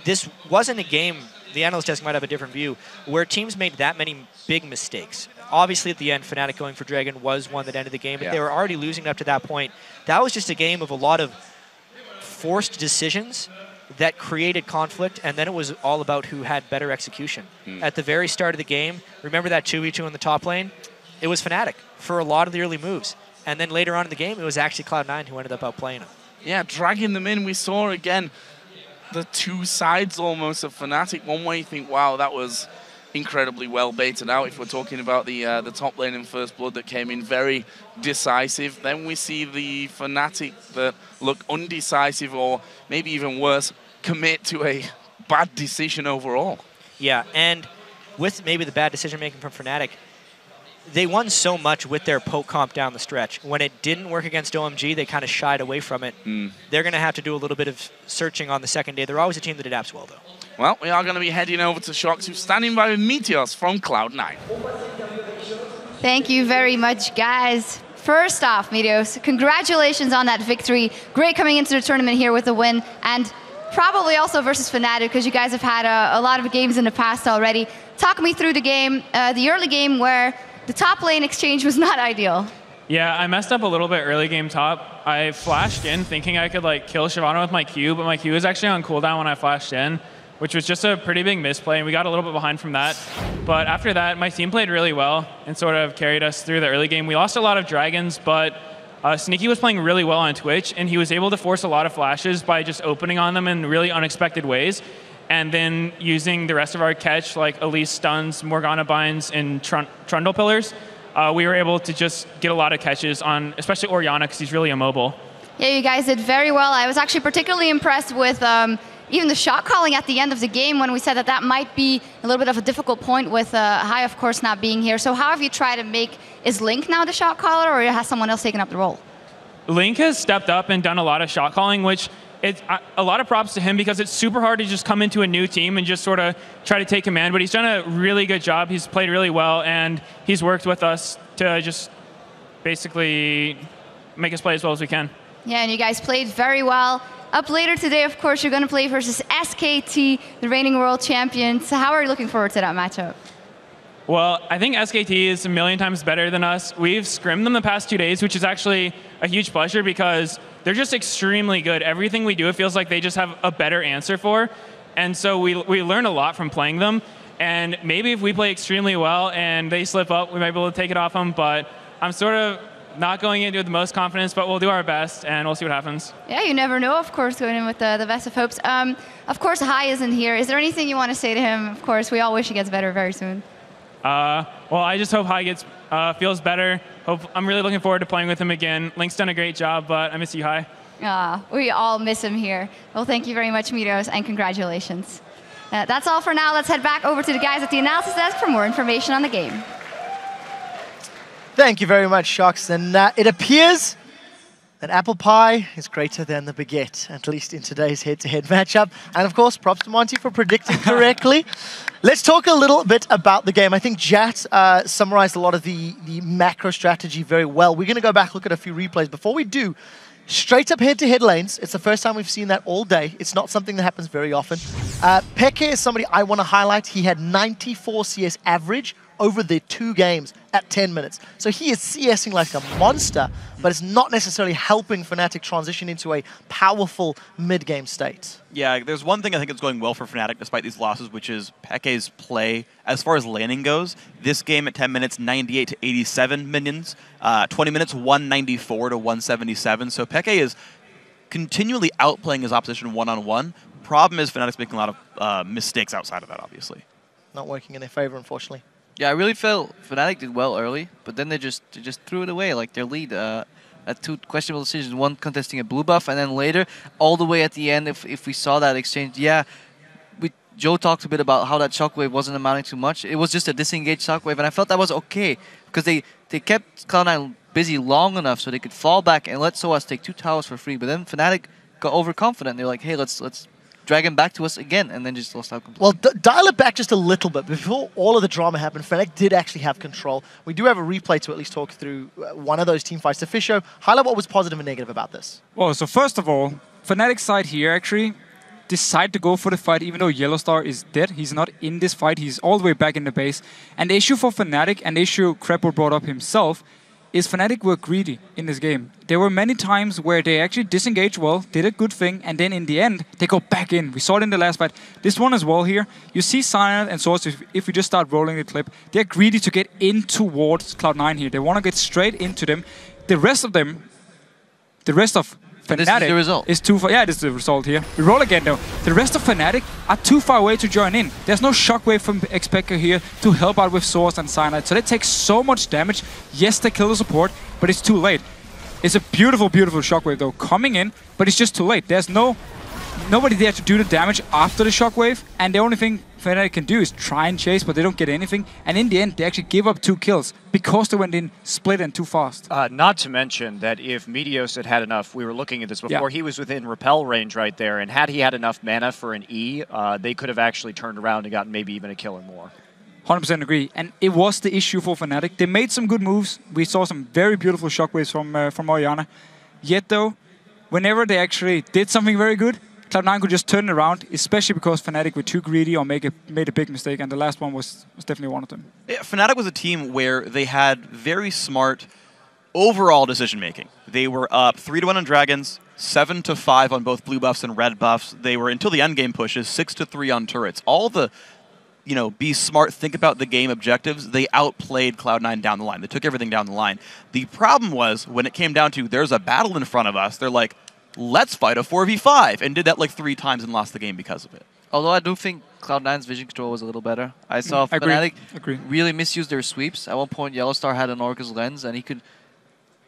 This wasn't a game, the analyst desk might have a different view, where teams made that many big mistakes. Obviously, at the end, Fnatic going for Dragon was one that ended the game, but they were already losing up to that point. That was just a game of a lot of forced decisions that created conflict, and then it was all about who had better execution. At the very start of the game, remember that 2v2 in the top lane? It was Fnatic for a lot of the early moves. And then later on in the game, it was actually Cloud9 who ended up outplaying them. Yeah, dragging them in. We saw, again, the two sides almost of Fnatic. One way you think, wow, that was incredibly well baited out. If we're talking about the top lane in First Blood that came in very decisive, then we see the Fnatic that look undecisive, or maybe even worse, commit to a bad decision overall. Yeah, and with maybe the bad decision making from Fnatic, they won so much with their poke comp down the stretch. When it didn't work against OMG, they kind of shied away from it. They're going to have to do a little bit of searching on the second day. They're always a team that adapts well, though. Well, we are going to be heading over to Shox, who's standing by with Meteos from Cloud9. Thank you very much, guys. First off, Meteos, congratulations on that victory. Great coming into the tournament here with a win, and probably also versus Fnatic, because you guys have had a lot of games in the past already. Talk me through the game, the early game where the top lane exchange was not ideal. Yeah, I messed up a little bit early game top. I flashed in thinking I could like kill Shyvana with my Q, but my Q was actually on cooldown when I flashed in, which was just a pretty big misplay, and we got a little bit behind from that. But after that, my team played really well and sort of carried us through the early game. We lost a lot of dragons, but Sneaky was playing really well on Twitch, and he was able to force a lot of flashes by just opening on them in really unexpected ways, and then using the rest of our catch, like Elise stuns, Morgana binds, and Trundle pillars. We were able to just get a lot of catches on, especially Orianna, because he's really immobile. Yeah, you guys did very well. I was actually particularly impressed with even the shot calling at the end of the game when we said that that might be a little bit of a difficult point with Hai, of course, not being here. So how have you tried to make, is Link now the shot caller, or has someone else taken up the role? Link has stepped up and done a lot of shot calling, which it's a lot of props to him because it's super hard to just come into a new team and just sort of try to take command, but he's done a really good job. He's played really well, and he's worked with us to just basically make us play as well as we can. Yeah, and you guys played very well. Up later today, of course, you're going to play versus SKT, the reigning world champions. So how are you looking forward to that matchup? Well, I think SKT is a million times better than us. We've scrimmed them the past 2 days, which is actually a huge pleasure because they're just extremely good. Everything we do, it feels like they just have a better answer for. And so we learn a lot from playing them. And maybe if we play extremely well and they slip up, we might be able to take it off them. But I'm sort of not going into it with the most confidence, but we'll do our best and we'll see what happens. Yeah, you never know, of course, going in with the best of hopes. Of course, Hai isn't here. Is there anything you want to say to him? Of course, we all wish he gets better very soon. Well, I just hope Hai feels better. I'm really looking forward to playing with him again. Link's done a great job, but I miss you, Hai. We all miss him here. Well, thank you very much, Miros, and congratulations. That's all for now. Let's head back over to the guys at the analysis desk for more information on the game. Thank you very much, Shox. And it appears that apple pie is greater than the baguette, at least in today's head-to-head matchup. And of course, props to Monty for predicting correctly. Let's talk a little bit about the game. I think Jat summarized a lot of the macro strategy very well. We're going to go back, look at a few replays. Before we do, straight up head-to-head lanes. It's the first time we've seen that all day. It's not something that happens very often. FLICKR is somebody I want to highlight. He had 94 CS average over the 2 games at 10 minutes. So he is CSing like a monster, but it's not necessarily helping Fnatic transition into a powerful mid-game state. Yeah, there's one thing I think that's going well for Fnatic despite these losses, which is FLICKR's play as far as laning goes. This game at 10 minutes, 98 to 87 minions. 20 minutes, 194 to 177. So FLICKR is continually outplaying his opposition one-on-one. Problem is Fnatic's making a lot of mistakes outside of that, obviously. Not working in their favor, unfortunately. Yeah, I really felt Fnatic did well early, but then they just threw it away. Like their lead at 2 questionable decisions, one contesting a blue buff, and then later, all the way at the end, if we saw that exchange, yeah, Joe talked a bit about how that shockwave wasn't amounting to much. It was just a disengaged shockwave, and I felt that was okay because they kept Cloud9 busy long enough so they could fall back and let SOAS take 2 towers for free. But then Fnatic got overconfident. They're like, hey, let's drag him back to us again, and then just lost out completely. Well, dial it back just a little bit. Before all of the drama happened, Fnatic did actually have control. We do have a replay to at least talk through one of those team fights. So Fisho, highlight what was positive and negative about this. Well, so first of all, Fnatic's side here actually decide to go for the fight even though Yellowstar is dead. He's not in this fight. He's all the way back in the base. And the issue for Fnatic, and the issue Krepo brought up himself, is Fnatic were greedy in this game. There were many times where they actually disengaged well, did a good thing, and then in the end, they go back in. We saw it in the last fight. This one as well here. You see Cyanide and Source, if we just start rolling the clip, they're greedy to get in towards Cloud9 here. They want to get straight into them. The rest of them, the rest of Fnatic this is the result. Is too far. Yeah, this is the result here. We roll again though. The rest of Fnatic are too far away to join in. There's no shockwave from FLICKR here to help out with Source and Cyanide. So they take so much damage. Yes, they kill the support, but it's too late. It's a beautiful, beautiful shockwave though coming in, but it's just too late. There's nobody there to do the damage after the shockwave, and the only thing Fnatic can do is try and chase, but they don't get anything. And in the end, they actually give up 2 kills because they went in split and too fast. Not to mention that if Meteos had enough, we were looking at this before, he was within repel range right there, and had he had enough mana for an E, they could have actually turned around and gotten maybe even a kill or more. 100% agree, and it was the issue for Fnatic. They made some good moves. We saw some very beautiful shockwaves from Orianna. Yet though, whenever they actually did something very good, Cloud9 could just turn it around, especially because Fnatic were too greedy or made a big mistake, and the last one was definitely one of them. Yeah, Fnatic was a team where they had very smart overall decision making. They were up 3-1 on Dragons, 7-5 on both blue buffs and red buffs. They were, until the end game pushes, 6-3 on turrets. All the, be smart, think about the game objectives, they outplayed Cloud9 down the line. They took everything down the line. The problem was, when it came down to, there's a battle in front of us, they're like, let's fight a 4v5, and did that like 3 times and lost the game because of it. Although I do think Cloud9's vision control was a little better. I saw Fnatic really misuse their sweeps. At one point, Yellowstar had an Orcus lens, and he could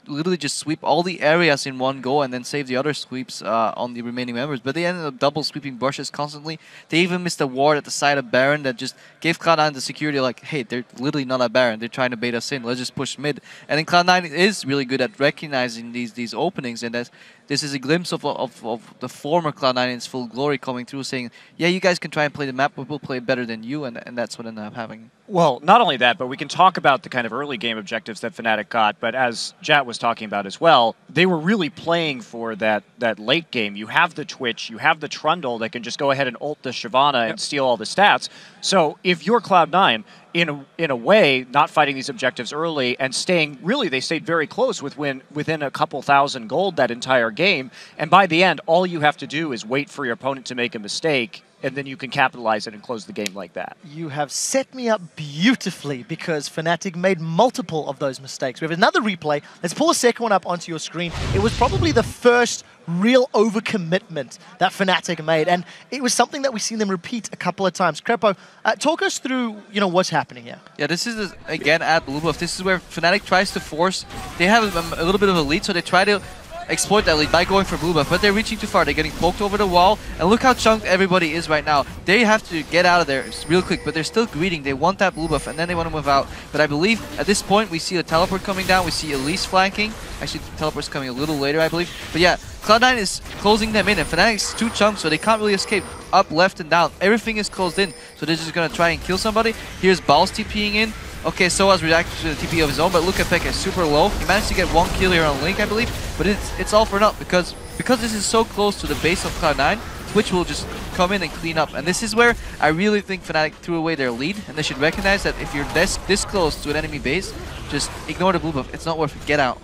literally just sweep all the areas in one go and then save the other sweeps on the remaining members. But they ended up double sweeping brushes constantly. They even missed a ward at the side of Baron that just gave Cloud9 the security like, hey, they're literally not at Baron. They're trying to bait us in. Let's just push mid. And then Cloud9 is really good at recognizing these openings, and this is a glimpse of the former Cloud9 in its full glory coming through, saying, yeah, you guys can try and play the map, but we'll play better than you, and that's what ended up happening. Well, not only that, but we can talk about the kind of early game objectives that Fnatic got, but as Jat was talking about as well, they were really playing for that late game. You have the Twitch, you have the Trundle that can just go ahead and ult the Shyvana and steal all the stats. So if you're Cloud9, in a way, not fighting these objectives early and staying, really, they stayed very close within a couple thousand gold that entire game, and by the end, all you have to do is wait for your opponent to make a mistake, and then you can capitalize it and close the game like that. You have set me up beautifully because Fnatic made multiple of those mistakes. We have another replay. Let's pull a second one up onto your screen. It was probably the first real overcommitment that Fnatic made, and it was something that we've seen them repeat a couple of times. Krepo, talk us through, what's happening here. Yeah, this is, again, at blue buff. This is where Fnatic tries to force. They have a little bit of a lead, so they try to exploit that lead by going for blue buff, but they're reaching too far. They're getting poked over the wall, and look how chunked everybody is right now. They have to get out of there real quick, but they're still greeting. They want that blue buff, and then they want to move out. But I believe at this point, we see a teleport coming down. We see Elise flanking. Actually, the teleport's coming a little later, I believe. But yeah, Cloud9 is closing them in, and Fnatic's too chunked, so they can't really escape up, left, and down. Everything is closed in, so they're just going to try and kill somebody. Here's Balls TPing in. Okay, Soaz reacted to the TP of his own, but look at Pekka, super low. He managed to get 1 kill here on Link, I believe, but it's all for naught because this is so close to the base of Cloud9, Twitch will just come in and clean up. And this is where I really think Fnatic threw away their lead, and they should recognize that if you're this close to an enemy base, just ignore the blue buff. It's not worth it. Get out.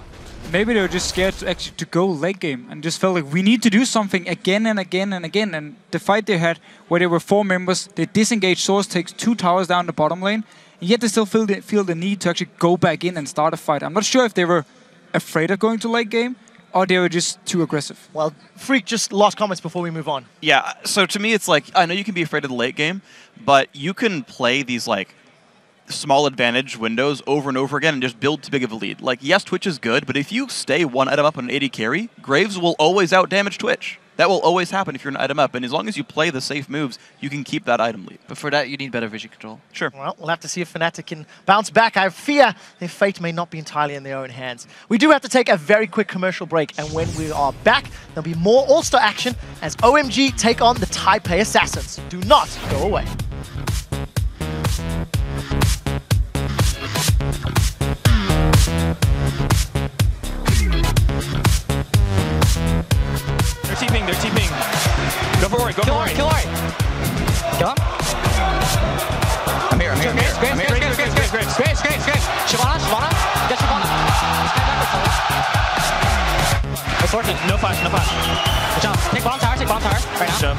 Maybe they were just scared to go late game and just felt like we need to do something again and again and again. And the fight they had, where there were 4 members, they disengaged Source, takes 2 towers down the bottom lane, and yet they still feel the need to actually go back in and start a fight. I'm not sure if they were afraid of going to late game or they were just too aggressive. Well, Freak, just last comments before we move on. Yeah, so to me it's like, I know you can be afraid of the late game, but you can play these like small advantage windows over and over again and just build too big of a lead. Like, yes, Twitch is good, but if you stay 1 item up on an 80 carry, Graves will always out-damage Twitch. That will always happen if you're an item up, and as long as you play the safe moves, you can keep that item lead. But for that, you need better vision control. Sure. Well, we'll have to see if Fnatic can bounce back. I fear their fate may not be entirely in their own hands. We do have to take a very quick commercial break, and when we are back, there'll be more All-Star action as OMG take on the Taipei Assassins. Do not go away. They're TPing. Go for it, go for it. Kill Ori. Kill him. I'm here. Graves. Shyvana. Get Shyvana. It's working. No flash. Good job. Take bottom tower. Right now.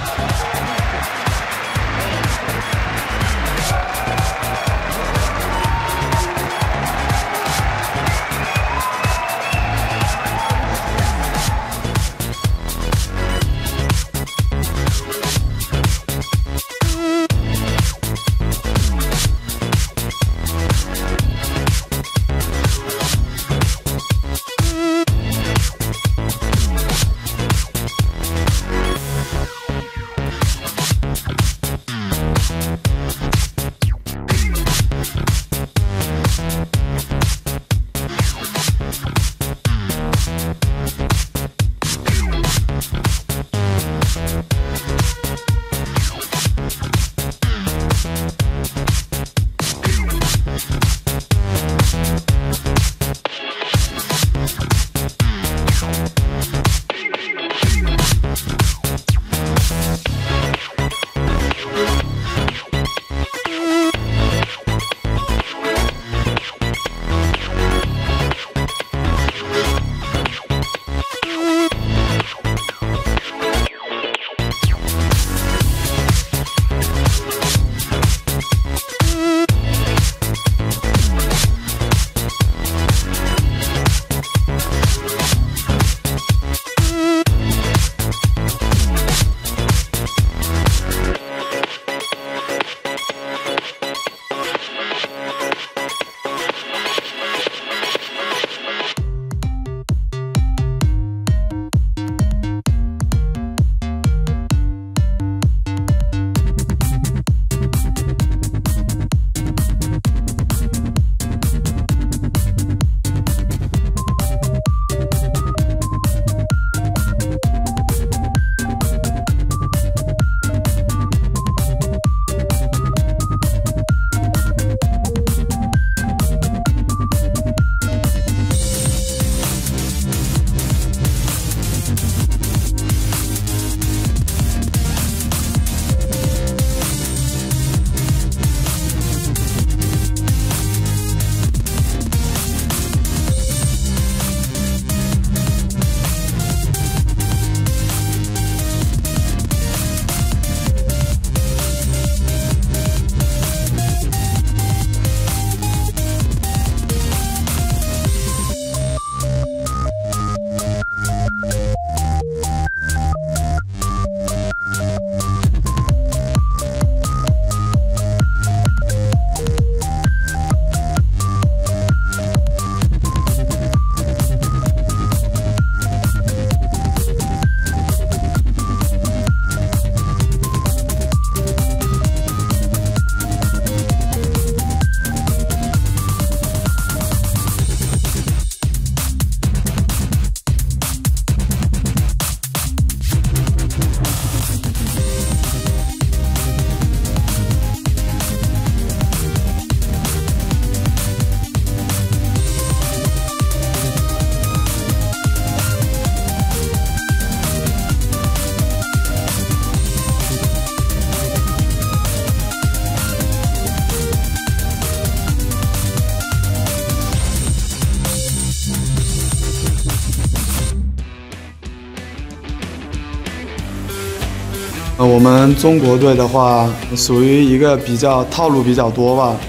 我们中国队的话，属于一个比较套路比较多吧，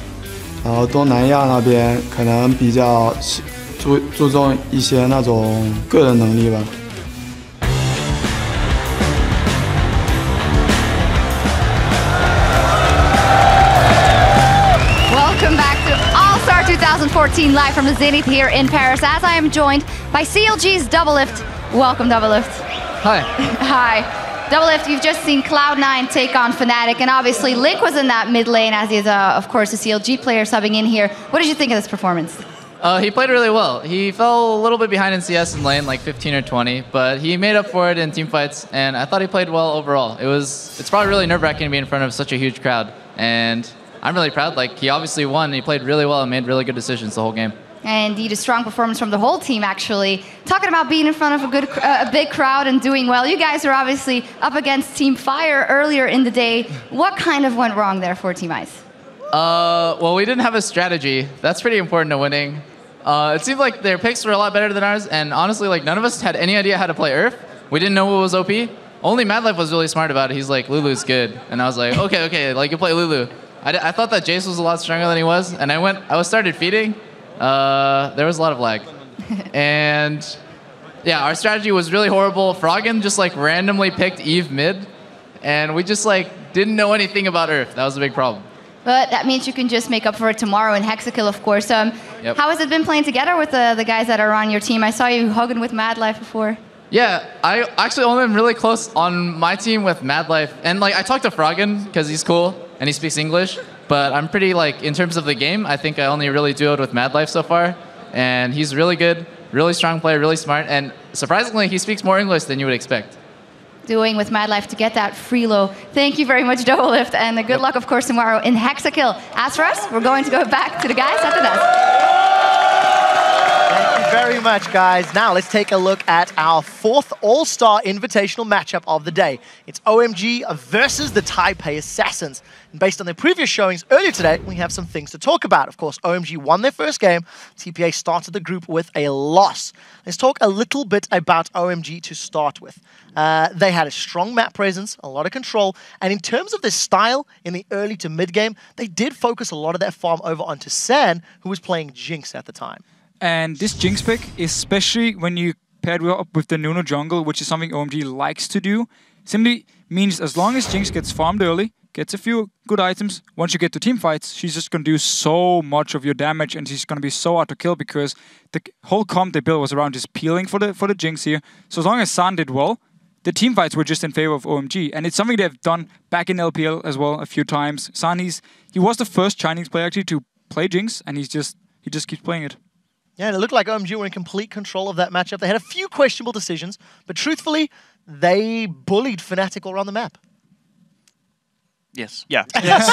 然后东南亚那边可能比较注重一些那种个人能力吧。Welcome back to All-Star 2014 live from the Zenith here in Paris, as I am joined by CLG's Doublelift. Welcome, Doublelift. Hi. Hi. Doublelift, you've just seen Cloud9 take on Fnatic, and obviously Link was in that mid lane, as he is, of course, a CLG player subbing in here. What did you think of this performance? He played really well. He fell a little bit behind in CS in lane, like 15 or 20, but he made up for it in team fights, and I thought he played well overall. It's probably really nerve-wracking to be in front of such a huge crowd, and I'm really proud. Like, he obviously won. He played really well and made really good decisions the whole game. And indeed, a strong performance from the whole team, actually. Talking about being in front of a big crowd and doing well, you guys are obviously up against Team Fire earlier in the day. What kind of went wrong there for Team Ice? Well, we didn't have a strategy. That's pretty important to winning. It seemed like their picks were a lot better than ours, and honestly, like, none of us had any idea how to play Earth. We didn't know what was OP. Only Madlife was really smart about it. He's like, Lulu's good. And I was like, okay, like, you play Lulu. I thought that Jace was a lot stronger than he was, and I started feeding. There was a lot of lag. And yeah, our strategy was really horrible. Froggen just like randomly picked Eve mid, and we just like didn't know anything about Earth. That was a big problem. But that means you can just make up for it tomorrow in Hexakill, of course. Yep. How has it been playing together with the guys that are on your team? I saw you hugging with Madlife before. Yeah, I actually only been really close on my team with Madlife. And like I talked to Froggen because he's cool and he speaks English. But I'm pretty like, in terms of the game, I think I only really duoed with Madlife so far. And he's really good, really strong player, really smart. And surprisingly, he speaks more English than you would expect. Doing with Madlife to get that free low. Thank you very much, Doublelift, and good luck, of course, tomorrow in Hexakill. As for us, we're going to go back to the guys at the desk. Thank you very much, guys. Now let's take a look at our fourth All-Star Invitational matchup of the day. It's OMG versus the Taipei Assassins. And based on their previous showings earlier today, we have some things to talk about. Of course, OMG won their first game. TPA started the group with a loss. Let's talk a little bit about OMG to start with. They had a strong map presence, a lot of control, and in terms of their style in the early to mid game, they did focus a lot of their farm over onto San, who was playing Jinx at the time. And this Jinx pick, especially when you paired it up with the Nuno jungle, which is something OMG likes to do, simply means as long as Jinx gets farmed early, gets a few good items, once you get to team fights, she's just going to do so much of your damage and she's going to be so hard to kill because the whole comp they built was around just peeling for the Jinx here. So as long as San did well, the team fights were just in favor of OMG. And it's something they've done back in LPL as well a few times. San, he was the first Chinese player actually to play Jinx, and he just keeps playing it. Yeah, and it looked like OMG were in complete control of that matchup. They had a few questionable decisions, but truthfully, they bullied Fnatic all around the map. Yes. Yeah. Yes.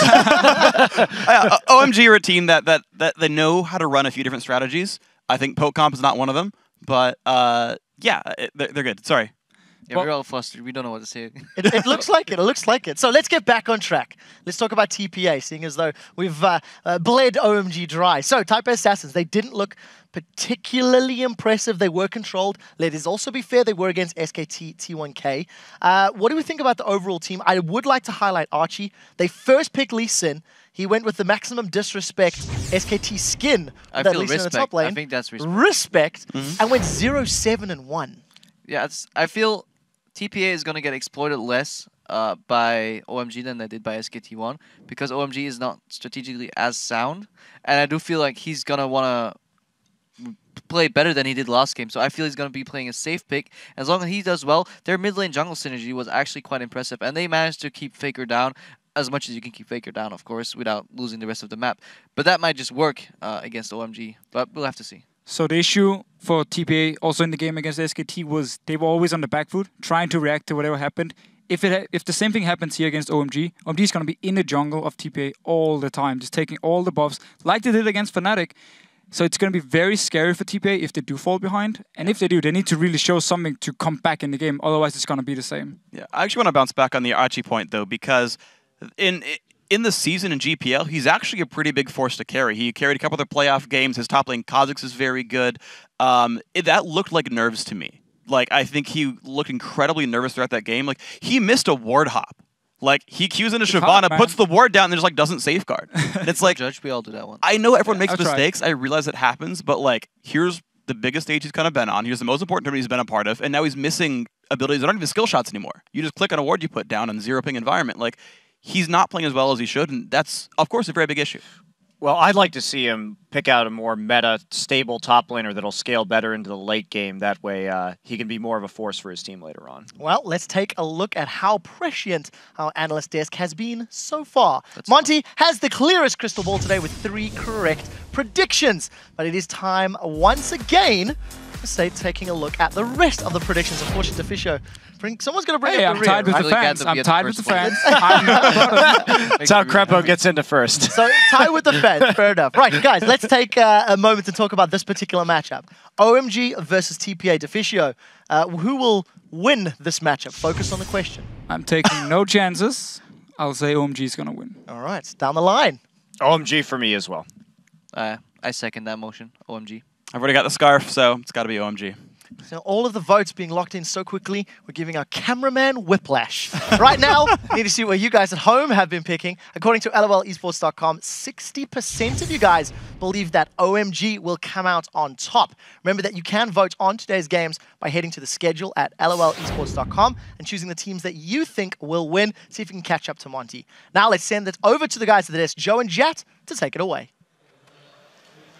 OMG are a team that they know how to run a few different strategies. I think Poke Comp is not one of them, but yeah, they're good. Sorry. Yeah, we're all flustered. We don't know what to say. It looks like it. It looks like it. So let's get back on track. Let's talk about TPA, seeing as though we've bled OMG dry. So Taipei Assassins, they didn't look particularly impressive. They were controlled. Let us also be fair, they were against SKT T1K. What do we think about the overall team? I would like to highlight Archie. They first picked Lee Sin. He went with the maximum disrespect SKT skin. I that feel Lee Sin in the respect. top lane. I think that's respect. Respect, and went 0-7-1. Yeah, I feel TPA is going to get exploited less by OMG than they did by SKT1 because OMG is not strategically as sound. And I do feel like he's going to want to play better than he did last game. So I feel he's going to be playing a safe pick. As long as he does well, their mid lane jungle synergy was actually quite impressive. And they managed to keep FLICKR down as much as you can keep FLICKR down, of course, without losing the rest of the map. But that might just work against OMG. But we'll have to see. So the issue for TPA also in the game against SKT was they were always on the back foot, trying to react to whatever happened. If the same thing happens here against OMG, OMG is going to be in the jungle of TPA all the time, just taking all the buffs, like they did against Fnatic. So it's going to be very scary for TPA if they do fall behind. And if they do, they need to really show something to come back in the game. Otherwise, it's going to be the same. Yeah, I actually want to bounce back on the Archie point, though, because in the season in GPL, he's actually a pretty big force to carry. He carried a couple of playoff games. His top lane Kha'Zix is very good. That looked like nerves to me. Like, I think he looked incredibly nervous throughout that game. Like, he missed a ward hop Like, he Qs into Good Shyvana, call, man. puts the ward down, and then just like doesn't safeguard. And it's like, Judge, we all do that one. I know everyone makes I'll try. mistakes. I realize it happens, but like, here's the biggest stage he's kind of been on. Here's the most important tournament he's been a part of, and now he's missing abilities that aren't even skill shots anymore. You just click on a ward you put down in zero ping environment. Like, he's not playing as well as he should, and that's, of course, a very big issue. Well, I'd like to see him pick out a more meta, stable top laner that'll scale better into the late game. That way, he can be more of a force for his team later on. Well, let's take a look at how prescient our analyst desk has been so far. Monty has the clearest crystal ball today with 3 correct predictions. But it is time once again for State taking a look at the rest of the predictions. Unfortunately, Fisher, someone's going to bring Hey, up I'm the rear. tied with the right? fans. I'm tied with the fans. That's how Crepo gets into first. So, tie with the fence, fair enough. Right, guys, let's take a moment to talk about this particular matchup. OMG versus TPA. Deficio, who will win this matchup? Focus on the question. I'm taking no chances. I'll say OMG is going to win. All right, down the line. OMG for me as well. I second that motion. OMG. I've already got the scarf, so it's got to be OMG. So all of the votes being locked in so quickly, we're giving our cameraman whiplash. Right now, need to see what you guys at home have been picking. According to LOLesports.com, 60% of you guys believe that OMG will come out on top. Remember that you can vote on today's games by heading to the schedule at LOLesports.com and choosing the teams that you think will win. See if you can catch up to Monty. Now let's send it over to the guys at the desk, Joe and Jat, to take it away.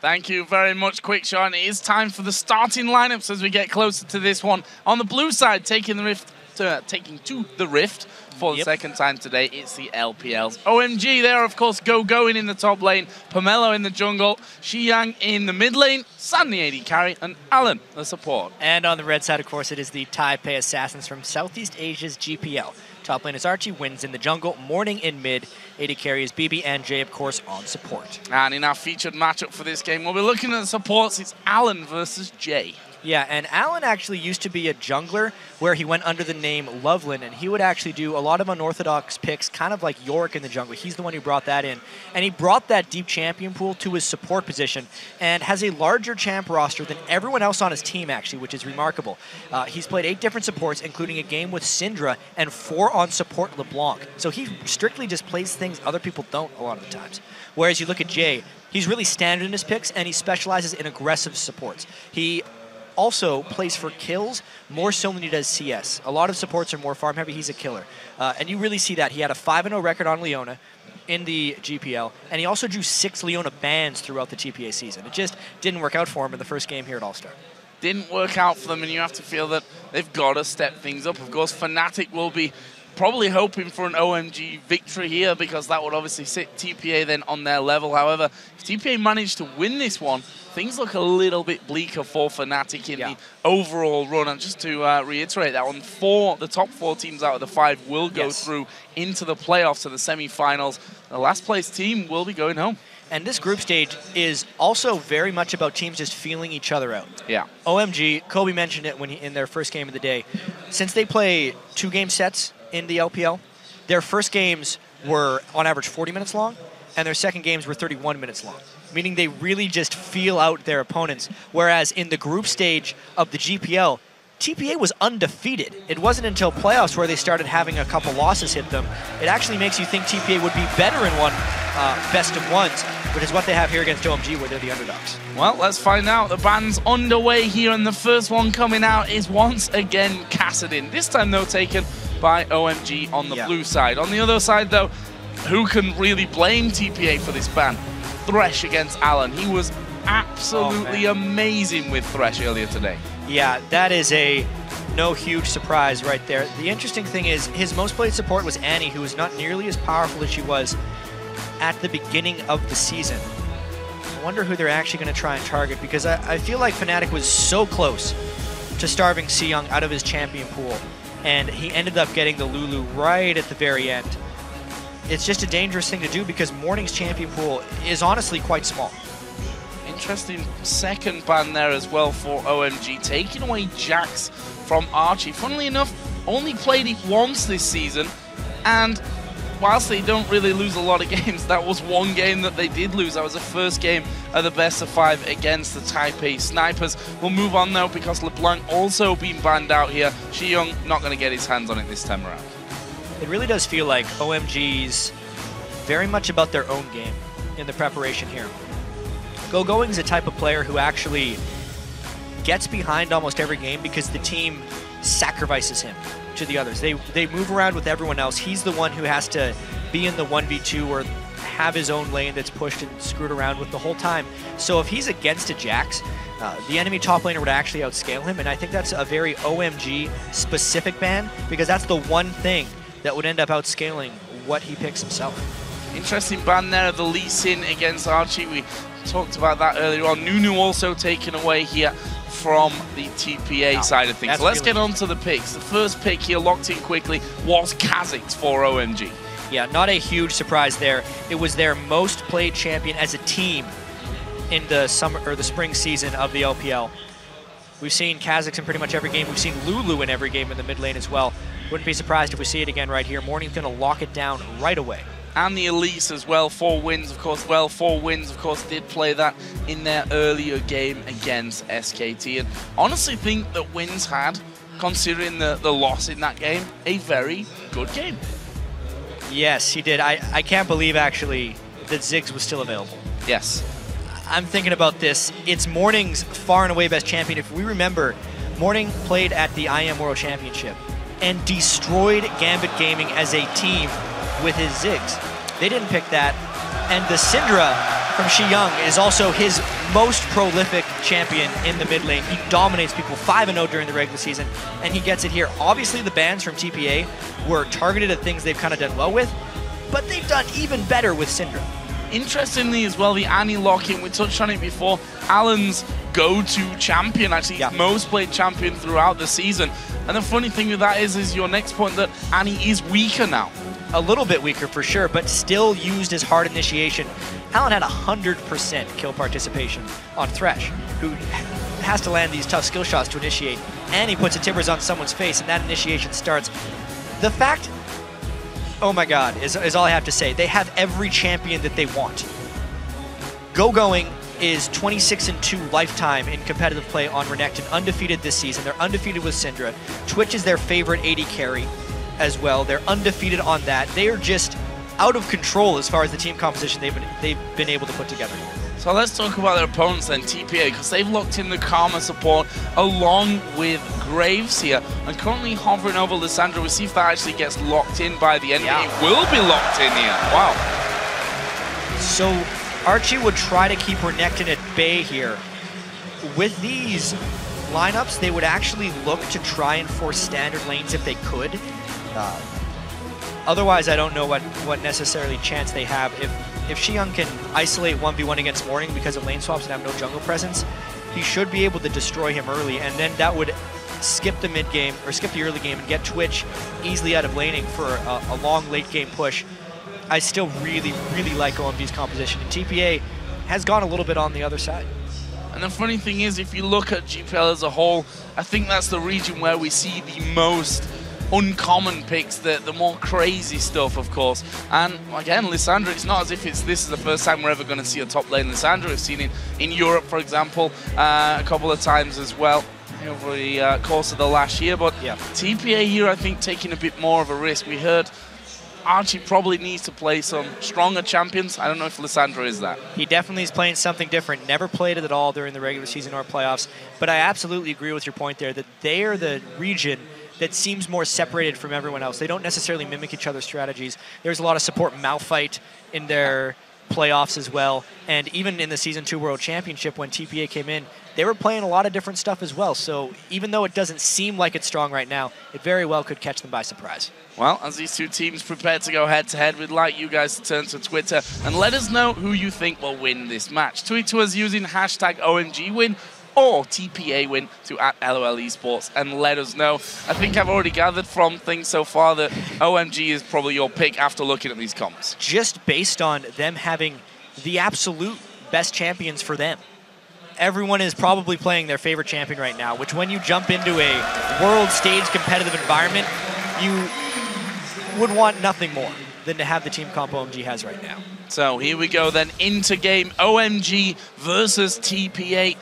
Thank you very much, Quickshot. It is time for the starting lineups as we get closer to this one. On the blue side, taking to the Rift for the second time today, it's the LPLs. OMG there, of course, going in the top lane, Pomelo in the jungle, Xiyang in the mid lane, San the AD carry, and Alan the support. And on the red side, of course, it is the Taipei Assassins from Southeast Asia's GPL. Top lane is Archie, Wins in the jungle, Morning in mid, AD carry is BB, and Jay, of course, on support. And in our featured matchup for this game, we'll be looking at the supports. It's Alan versus Jay. Yeah, and Alan actually used to be a jungler where he went under the name Loveland, and he would actually do a lot of unorthodox picks, kind of like Yorick in the jungle. He's the one who brought that in. And he brought that deep champion pool to his support position and has a larger champ roster than everyone else on his team, actually, which is remarkable. He's played 8 different supports, including a game with Syndra and 4 on support LeBlanc. So he strictly just plays things other people don't a lot of the times. Whereas you look at Jay, he's really standard in his picks, and he specializes in aggressive supports. He also plays for kills more so than he does CS. A lot of supports are more farm heavy. He's a killer. And you really see that. He had a 5-0 record on Leona in the GPL, and he also drew 6 Leona bans throughout the TPA season. It just didn't work out for him in the first game here at All-Star. Didn't work out for them, and you have to feel that they've got to step things up. Of course, Fnatic will be probably hoping for an OMG victory here because that would obviously sit TPA then on their level. However, if TPA managed to win this one, things look a little bit bleaker for Fnatic in the overall run. And just to reiterate that one, the top 4 teams out of the 5 will go through into the playoffs to the semifinals. The last place team will be going home. And this group stage is also very much about teams just feeling each other out. Yeah. OMG, Kobe mentioned it when in their first game of the day. Since they play 2-game sets in the LPL, their first games were on average 40 minutes long, and their second games were 31 minutes long, meaning they really just feel out their opponents. Whereas in the group stage of the GPL, TPA was undefeated. It wasn't until playoffs where they started having a couple losses hit them. It actually makes you think TPA would be better in one best of ones, which is what they have here against OMG, where they're the underdogs. Well, let's find out. The ban's underway here, and the first one coming out is once again Kassadin. This time, though, taken by OMG on the blue side. On the other side, though, who can really blame TPA for this ban? Thresh against Alan. He was absolutely amazing with Thresh earlier today. Yeah, that is no huge surprise right there. The interesting thing is his most played support was Annie, who was not nearly as powerful as she was at the beginning of the season. I wonder who they're actually going to try and target, because I feel like Fnatic was so close to starving Xiyang out of his champion pool, and he ended up getting the Lulu right at the very end. It's just a dangerous thing to do because Morning's champion pool is honestly quite small. Interesting second ban there as well for OMG, taking away Jax from Archie. Funnily enough, only played it once this season, and whilst they don't really lose a lot of games, that was one game that they did lose. That was the first game of the best of 5 against the Taipei Snipers. We'll move on now because LeBlanc also being banned out here. Xiyang not going to get his hands on it this time around. it really does feel like OMG's very much about their own game in the preparation here. Going is a type of player who actually gets behind almost every game because the team sacrifices him to the others. They move around with everyone else. He's the one who has to be in the 1v2 or have his own lane that's pushed and screwed around with the whole time. So if he's against a Jax, the enemy top laner would actually outscale him, and I think that's a very OMG specific ban because that's the one thing that would end up outscaling what he picks himself. Interesting ban there of the Lee Sin against Archie. We talked about that earlier on. Nunu also taken away here from the TPA side of things. So let's get on to the picks. The first pick here, locked in quickly, was Kha'Zix for OMG. Yeah, not a huge surprise there. It was their most played champion as a team in the summer or the spring season of the LPL. We've seen Kha'Zix in pretty much every game. We've seen Lulu in every game in the mid lane as well. Wouldn't be surprised if we see it again right here. Morning's going to lock it down right away. And the Elise as well, 4 wins, of course. Well, 4 wins, of course, did play that in their earlier game against SKT. And honestly think that Wins had, considering the loss in that game, a very good game. Yes, he did. I can't believe, actually, that Ziggs was still available. Yes. I'm thinking about this. It's Morning's far and away best champion. If we remember, Morning played at the IM World Championship and destroyed Gambit Gaming as a team with his Ziggs. They didn't pick that. And the Syndra from Xiyang is also his most prolific champion in the mid lane. He dominates people 5-0 during the regular season, and he gets it here. Obviously, the bans from TPA were targeted at things they've kind of done well with, but they've done even better with Syndra. Interestingly as well, the Annie lock-in, we touched on it before, Alan's go-to champion, actually his most played champion throughout the season. And the funny thing with that is your next point, that Annie is weaker now. A little bit weaker for sure, but still used as hard initiation. Alan had 100% kill participation on Thresh, who has to land these tough skill shots to initiate, and he puts a Tibbers on someone's face, and that initiation starts. The fact, oh my god, is all I have to say. They have every champion that they want. Going is 26-2 lifetime in competitive play on Renekton, undefeated this season. They're undefeated with Syndra. Twitch is their favorite AD carry as well. They're undefeated on that. They are just out of control as far as the team composition they've been able to put together. So let's talk about their opponents then, TPA, because they've locked in the Karma support along with Graves here, and currently hovering over Lissandra. We'll see if that actually gets locked in by the end. Yeah. It will be locked in here. Wow. So Archie would try to keep Renekton at bay here. With these lineups, they would actually look to try and force standard lanes if they could. Otherwise, I don't know what necessarily chance they have. If Xiyang can isolate 1v1 against Morning because of lane swaps and have no jungle presence, he should be able to destroy him early, and then that would skip the mid game, or skip the early game, and get Twitch easily out of laning for a long late game push. I still really, really like OMG's composition, and TPA has gone a little bit on the other side. And the funny thing is, if you look at GPL as a whole, I think that's the region where we see the most uncommon picks, the more crazy stuff, of course. And again, Lissandra, it's not as if this is the first time we're ever going to see a top lane Lissandra. We've seen it in Europe, for example, a couple of times as well over the course of the last year. But TPA here, I think, taking a bit more of a risk. We heard Archie probably needs to play some stronger champions. I don't know if Lissandra is that. He definitely is playing something different. Never played it at all during the regular season or playoffs. But I absolutely agree with your point there that they are the region that seems more separated from everyone else. They don't necessarily mimic each other's strategies. There's a lot of support Malphite in their playoffs as well. And even in the Season 2 World Championship, when TPA came in, they were playing a lot of different stuff as well. So even though it doesn't seem like it's strong right now, it very well could catch them by surprise. Well, as these two teams prepare to go head-to-head, we'd like you guys to turn to Twitter and let us know who you think will win this match. Tweet to us using hashtag OMGWin or TPA win to @LOL Esports and let us know. I think I've already gathered from things so far that OMG is probably your pick after looking at these comps. Just based on them having the absolute best champions for them. Everyone is probably playing their favorite champion right now, which when you jump into a world stage competitive environment, you would want nothing more than to have the team comp OMG has right now. So here we go then, into game OMG versus TPA.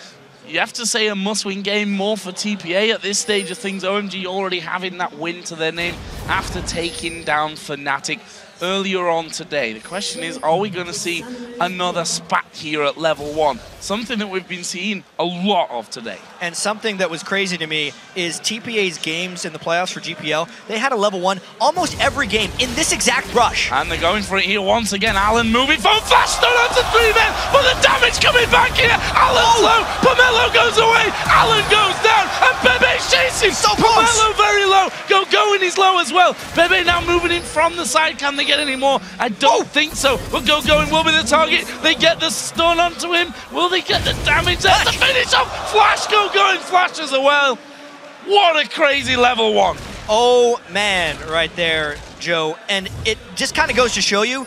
You have to say a must-win game more for TPA at this stage of things. OMG already having that win to their name after taking down Fnatic earlier on today. The question is, are we going to see another spat here at level 1? Something that we've been seeing a lot of today. And something that was crazy to me is TPA's games in the playoffs for GPL, they had a level 1 almost every game in this exact rush. And they're going for it here once again. Alan moving from flash stun onto 3 men, but the damage coming back here. Alan's low, Pomelo goes away, Alan goes down, and Bebe's chasing. So close. Pomelo very low, Going is low as well. Bebe now moving in from the side. Can they get any more? I don't think so, but Going will be the target. They get the stun onto him. Will they get the damage? That's the finish off. Flash Going flashes as well. What a crazy level 1. Oh man, right there, Joe. And it just kind of goes to show you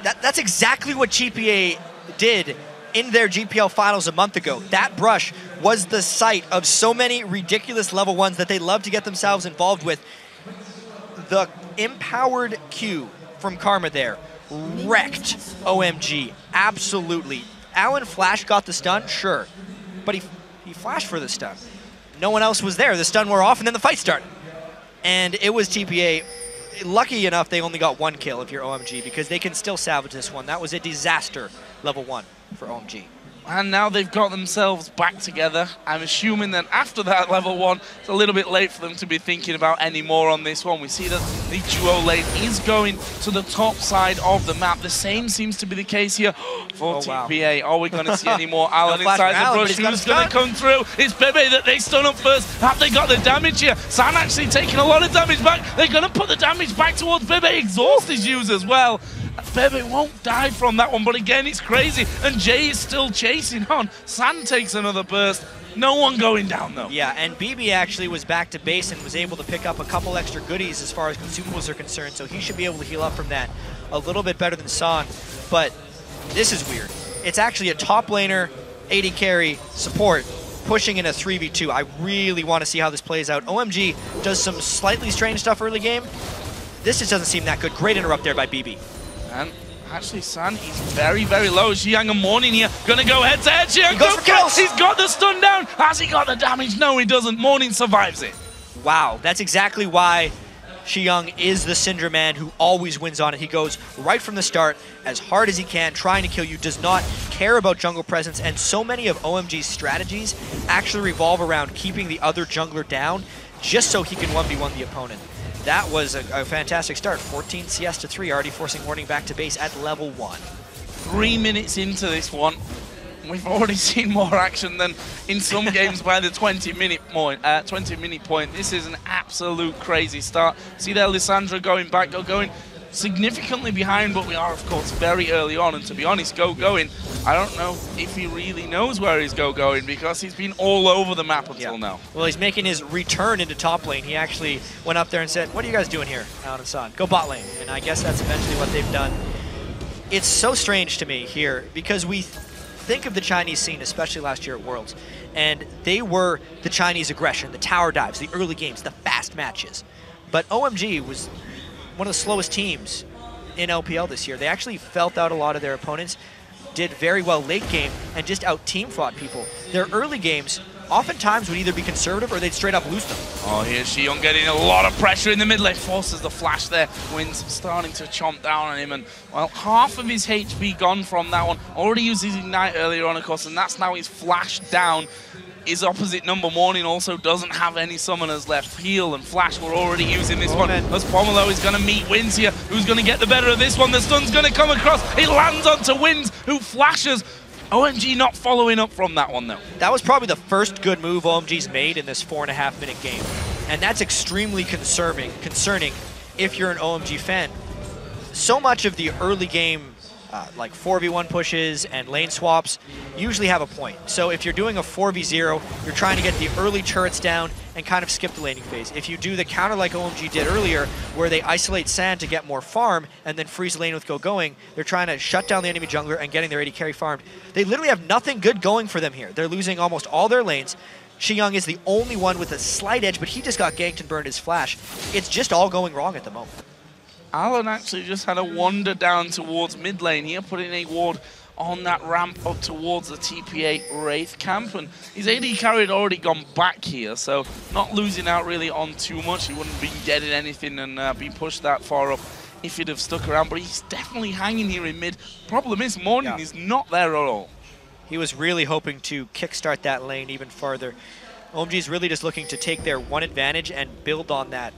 that that's exactly what GPA did in their GPL finals a month ago. That brush was the site of so many ridiculous level 1s that they love to get themselves involved with. The empowered Q from Karma there wrecked OMG, absolutely. Alan Flash got the stun, sure, but he flashed for the stun. No one else was there. The stun wore off, and then the fight started. And it was TPA. Lucky enough, they only got 1 kill if you're OMG, because they can still salvage this one. That was a disaster level 1 for OMG. And now they've got themselves back together. I'm assuming that after that level 1, it's a little bit late for them to be thinking about any more on this one. We see that the duo lane is going to the top side of the map. The same seems to be the case here for TPA. Are we going to see any more Alan inside the brush? Who's going to come through? It's Bebe that they stun up first. Have they got the damage here? San actually taking a lot of damage back. They're going to put the damage back towards Bebe. Exhaust is used as well. Bebe won't die from that one, but again, it's crazy. And Jay is still chasing on. San takes another burst. No one going down, though. Yeah, and BB actually was back to base and was able to pick up a couple extra goodies as far as consumables are concerned, so he should be able to heal up from that a little bit better than San. But this is weird. It's actually a top laner, AD carry, support, pushing in a 3v2. I really want to see how this plays out. OMG does some slightly strange stuff early game. This just doesn't seem that good. Great interrupt there by BB. And actually, San, he's very, very low. Xiang and Morning here, gonna go head to head. Xiang goes for kills. He's got the stun down. Has he got the damage? No, he doesn't. Morning survives it. Wow, that's exactly why Xiang is the Syndra man who always wins on it. He goes right from the start, as hard as he can, trying to kill you, does not care about jungle presence, and so many of OMG's strategies actually revolve around keeping the other jungler down just so he can 1v1 the opponent. That was a fantastic start. 14 CS to 3, already forcing Morning back to base at level 1. 3 minutes into this one, we've already seen more action than in some games by the 20-minute point. This is an absolute crazy start. See there, Lissandra going back, going significantly behind, but we are, of course, very early on. And to be honest, going, I don't know if he really knows where he's going, because he's been all over the map until now. Well, he's making his return into top lane. He actually went up there and said, what are you guys doing here, Alan and San? Go bot lane. And I guess that's eventually what they've done. It's so strange to me here, because we think of the Chinese scene, especially last year at Worlds, and they were the Chinese aggression, the tower dives, the early games, the fast matches. But OMG was one of the slowest teams in LPL this year. They actually felt out a lot of their opponents, did very well late game, and just out-team fought people. Their early games oftentimes would either be conservative or they'd straight up lose them. Oh, here's Xiong getting a lot of pressure in the mid lane, forces the flash there. Wins starting to chomp down on him, and well, half of his HP gone from that one. Already used his Ignite earlier on, of course, and that's now his flash down. His opposite number, Morning, also doesn't have any summoners left. Heal and Flash were already using this one. As Pomelo is going to meet Wins here. Who's going to get the better of this one? The stun's going to come across. It lands onto Wins, who flashes. OMG not following up from that one, though. That was probably the first good move OMG's made in this 4.5-minute game. And that's extremely concerning if you're an OMG fan. So much of the early game like 4v1 pushes and lane swaps usually have a point. So if you're doing a 4v0, you're trying to get the early turrets down and kind of skip the laning phase. If you do the counter like OMG did earlier, where they isolate Sand to get more farm and then freeze the lane with Going, they're trying to shut down the enemy jungler and getting their AD carry farmed. They literally have nothing good going for them here. They're losing almost all their lanes. Xiang is the only one with a slight edge, but he just got ganked and burned his flash. It's just all going wrong at the moment. Alan actually just had a wander down towards mid lane here, putting a ward on that ramp up towards the TPA Wraith camp, and his AD carry had already gone back here, so not losing out really on too much. He wouldn't be getting anything and be pushed that far up if he'd have stuck around, but he's definitely hanging here in mid. Problem is, Morning is not there at all. He was really hoping to kickstart that lane even farther. OMG is really just looking to take their one advantage and build on that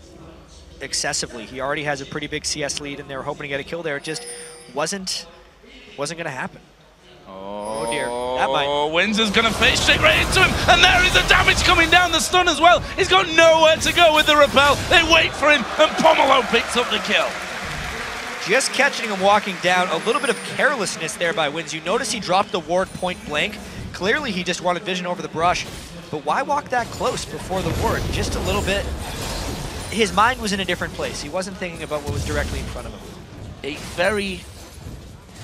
excessively. He already has a pretty big CS lead, and they were hoping to get a kill there. It just wasn't going to happen. Oh dear, that might. Windsor's going to face straight right into him, and there is the damage coming down, the stun as well. He's got nowhere to go with the repel. They wait for him, and Pomelo picks up the kill. Just catching him walking down, a little bit of carelessness there by Wins. You notice he dropped the ward point blank. Clearly he just wanted vision over the brush, but why walk that close before the ward? Just a little bit. His mind was in a different place. He wasn't thinking about what was directly in front of him. A very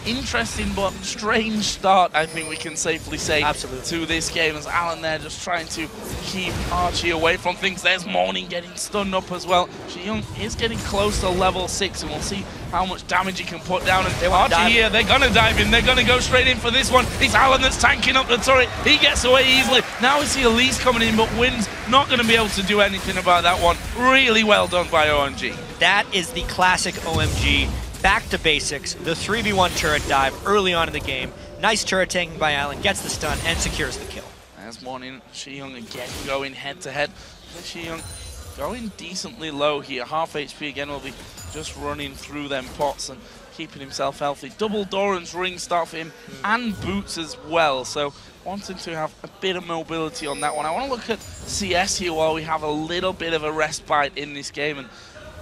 interesting but strange start, I think we can safely say, to this game, as Alan there just trying to keep Archie away from things. There's Morning getting stunned up as well. Xiyoung is getting close to level 6, and we'll see how much damage he can put down. And Archie here, they're going to dive in. They're going to go straight in for this one. It's Alan that's tanking up the turret. He gets away easily. Now we see Elise coming in, but Wynn's not going to be able to do anything about that one. Really well done by OMG. That is the classic OMG. Back to basics, the 3v1 turret dive early on in the game. Nice turret tanking by Allen, gets the stun and secures the kill. There's Morning, Xiyoung again going head to head. Xiyoung going decently low here. Half HP again will be just running through them pots and keeping himself healthy. Double Doran's ring start for him and boots as well. So wanting to have a bit of mobility on that one. I want to look at CS here while we have a little bit of a respite in this game, and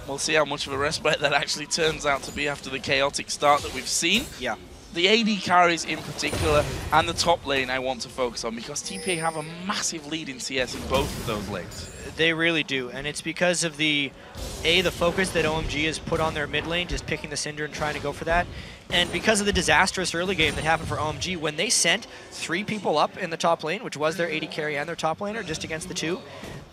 we'll see how much of a respite that actually turns out to be after the chaotic start that we've seen. Yeah. The AD carries in particular and the top lane I want to focus on, because TPA have a massive lead in CS in both of those lanes. They really do, and it's because of the focus that OMG has put on their mid lane, just picking the Cinder and trying to go for that. And because of the disastrous early game that happened for OMG, when they sent 3 people up in the top lane, which was their AD carry and their top laner, just against the 2,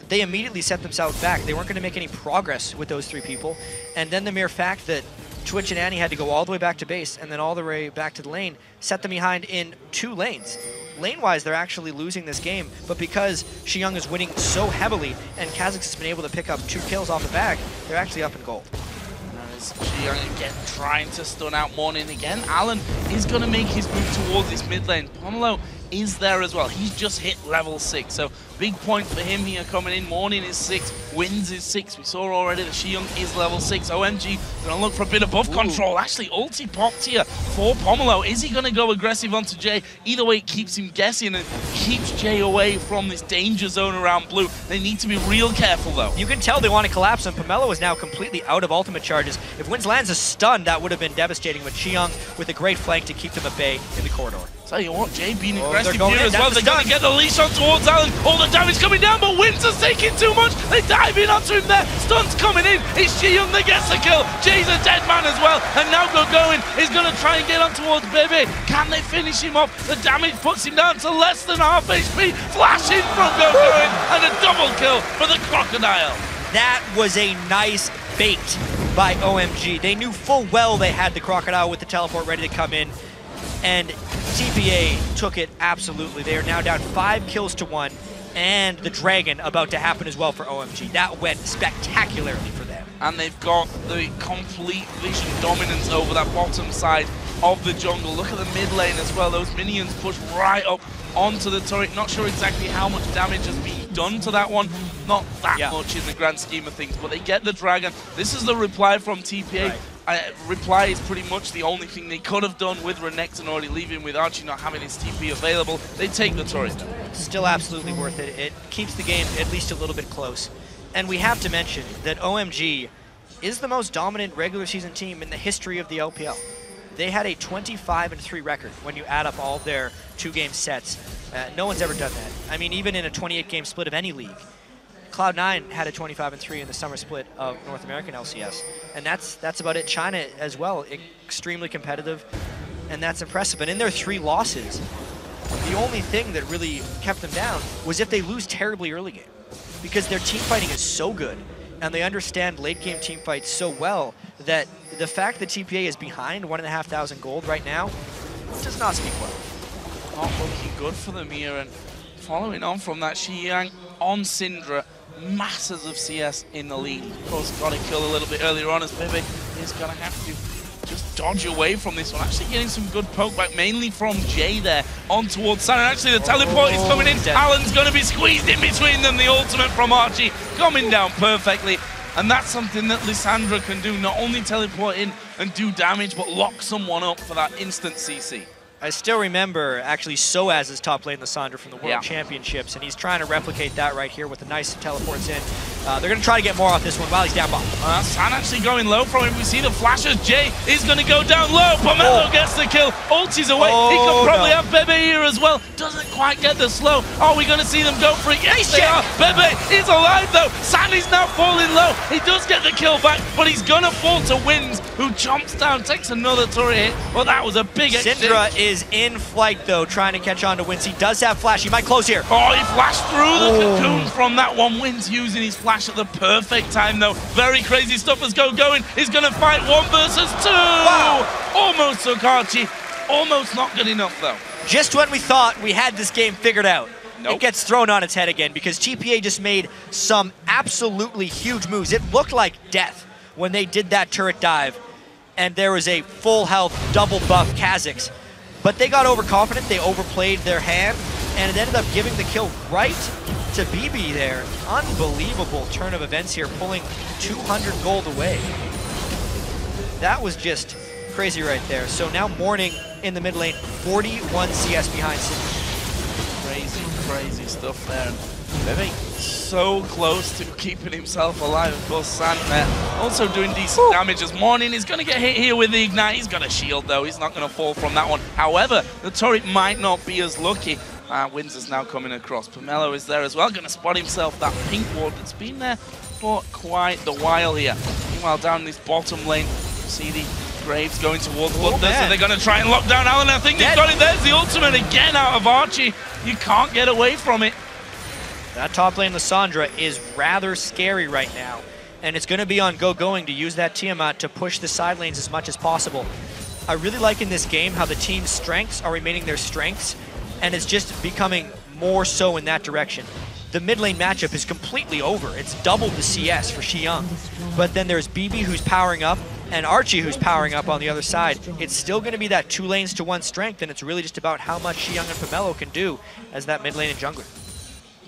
they immediately set themselves back. They weren't going to make any progress with those 3 people. And then the mere fact that Twitch and Annie had to go all the way back to base and then all the way back to the lane set them behind in 2 lanes. Lane-wise, they're actually losing this game, but because Xiyoung is winning so heavily and Kha'Zix has been able to pick up 2 kills off the back, they're actually up in gold. Xiyoung again trying to stun out Morning again. Alan is going to make his move towards this mid lane. Pomelo is there as well. He's just hit level 6, so big point for him here coming in. Morning is 6, Wins is 6. We saw already that Xiyoung is level 6. OMG going to look for a bit of buff control. Actually, ulti popped here for Pomelo. Is he going to go aggressive onto Jay? Either way, it keeps him guessing and keeps Jay away from this danger zone around blue. They need to be real careful, though. You can tell they want to collapse him. Pomelo is now completely out of ultimate charges. If Wins lands a stun, that would have been devastating, but Xiyoung with a great flank to keep them at bay in the corridor. Tell you what, Jay being aggressive here as well. They're going to get the leash on towards Alan. All the damage coming down, but Windsor's taking too much. They dive in onto him there. Stun's coming in. It's Xiyoung that gets the kill. Jay's a dead man as well. And now Going is going to try and get on towards Bebe. Can they finish him off? The damage puts him down to less than half HP. Flash in from Going and a double kill for the Crocodile. That was a nice bait by OMG. They knew full well they had the Crocodile with the teleport ready to come in. And TPA took it absolutely. They are now down 5 kills to 1, and the Dragon about to happen as well for OMG. That went spectacularly for them. And they've got the complete vision dominance over that bottom side of the jungle. Look at the mid lane as well. Those minions push right up onto the turret. Not sure exactly how much damage has been done to that one. Not that much in the grand scheme of things, but they get the Dragon. This is the reply from TPA. Right. Reply is pretty much the only thing they could have done with Renekton already leaving, with Archie not having his TP available. They take the turret. Still absolutely worth it. It keeps the game at least a little bit close. And we have to mention that OMG is the most dominant regular season team in the history of the LPL. They had a 25-3 record when you add up all their 2-game sets. No one's ever done that. I mean, even in a 28-game split of any league. Cloud9 had a 25-3 in the summer split of North American LCS, and that's about it. China as well, extremely competitive, and that's impressive. And in their 3 losses, the only thing that really kept them down was if they lose terribly early game, because their team fighting is so good, and they understand late game team fights so well that the fact that TPA is behind 1,500 gold right now does not speak well. Not looking good for them here, and following on from that, Xiyang on Syndra, masses of CS in the lead. Of course, got a kill a little bit earlier on as Bebe is going to have to just dodge away from this one. Actually getting some good poke back, mainly from Jay there, on towards San. And actually the teleport is coming in. Alan's going to be squeezed in between them. The ultimate from Archie coming down perfectly. And that's something that Lissandra can do, not only teleport in and do damage, but lock someone up for that instant CC. I still remember actually Soaz is top lane Lissandra from the World Championships, and he's trying to replicate that right here with the nice teleports in. They're going to try to get more off this one while he's down bottom. San actually going low from him. We see the flashes. Jay is going to go down low. Pomelo gets the kill. Ulti's away. He could probably have Bebe here as well. Doesn't quite get the slow. Are we going to see them go for it? Yes, they are. Bebe is alive though. San is now falling low. He does get the kill back, but he's going to fall to Wins, who jumps down, takes another turret hit. Well, that was a big exchange. Syndra is in flight though, trying to catch on to Wins. He does have flash. He might close here. Oh, he flashed through the cocoon from that one. Wins using his flash at the perfect time though. Very crazy stuff as going. He's going to fight 1 versus 2. Wow. Almost took Archie. Almost not good enough though. Just when we thought we had this game figured out, nope. It gets thrown on its head again because TPA just made some absolutely huge moves. It looked like death when they did that turret dive, and there was a full health double buff Kha'Zix. But they got overconfident, they overplayed their hand, and it ended up giving the kill right to BB there. Unbelievable turn of events here, pulling 200 gold away. That was just crazy right there. So now Morning in the mid lane, 41 CS behind Syndra. Crazy stuff there. Bebe so close to keeping himself alive. Of course, San also doing decent damage as Morning is going to get hit here with the Ignite. He's got a shield though. He's not going to fall from that one. However, the turret might not be as lucky. Wins is now coming across. Pomelo is there as well. Going to spot himself that pink ward that's been there for quite the while here. Meanwhile, down this bottom lane, see the Graves going towards Bloodthirst, and they're going to try and lock down Alan. I think they've got it. There's the ultimate again out of Archie. You can't get away from it. That top lane Lissandra is rather scary right now, and it's going to be on Going to use that Tiamat to push the side lanes as much as possible. I really like in this game how the team's strengths are remaining their strengths, and it's just becoming more so in that direction. The mid lane matchup is completely over. It's doubled the CS for Xiyang, but then there's BB who's powering up, and Archie who's powering up on the other side. It's still going to be that 2 lanes to 1 strength, and it's really just about how much Xiyang and Pomelo can do as that mid lane and jungler.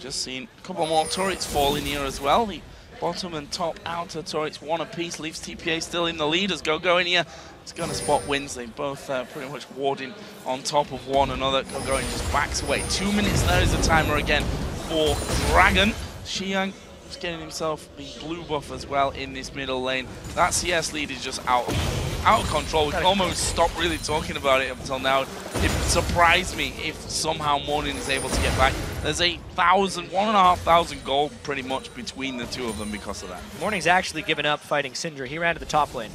Just seen a couple more turrets fall in here as well. The bottom and top outer turrets, 1 apiece, leaves TPA still in the lead as Go in here. It's going to spot Wins. They both pretty much warding on top of one another. Go just backs away. 2 minutes there is the timer again for Dragon. Xiyang is getting himself the blue buff as well in this middle lane. That CS lead is just out of control. We can almost stop really talking about it until now. It surprised me if somehow Morning is able to get back. There's 1,500 gold pretty much between the two of them because of that. Morning's actually given up fighting Syndra. He ran to the top lane,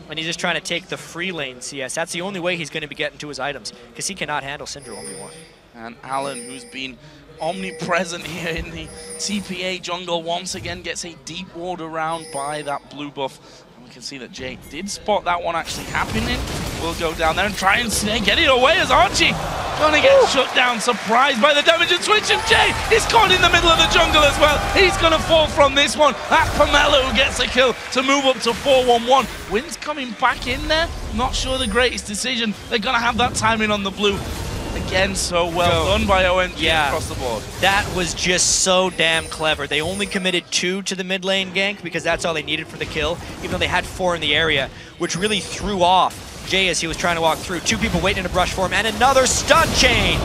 and he's just trying to take the free lane CS. That's the only way he's going to be getting to his items, because he cannot handle Syndra 1v1. And Alan, who's been omnipresent here in the TPA jungle, once again gets a deep ward around by that blue buff. And we can see that Jay did spot that one actually happening. We'll go down there and try and get it away as Archie gonna get shut down, surprised by the damage and switch, and Jay is caught in the middle of the jungle as well. He's gonna fall from this one. That's Pomelo who gets a kill to move up to 4-1-1. Wins coming back in there. Not sure the greatest decision. They're gonna have that timing on the blue. Again, so well done by OMG across the board. That was just so damn clever. They only committed 2 to the mid lane gank because that's all they needed for the kill, even though they had 4 in the area, which really threw off Jay as he was trying to walk through. 2 people waiting in a brush for him, and another stun chain.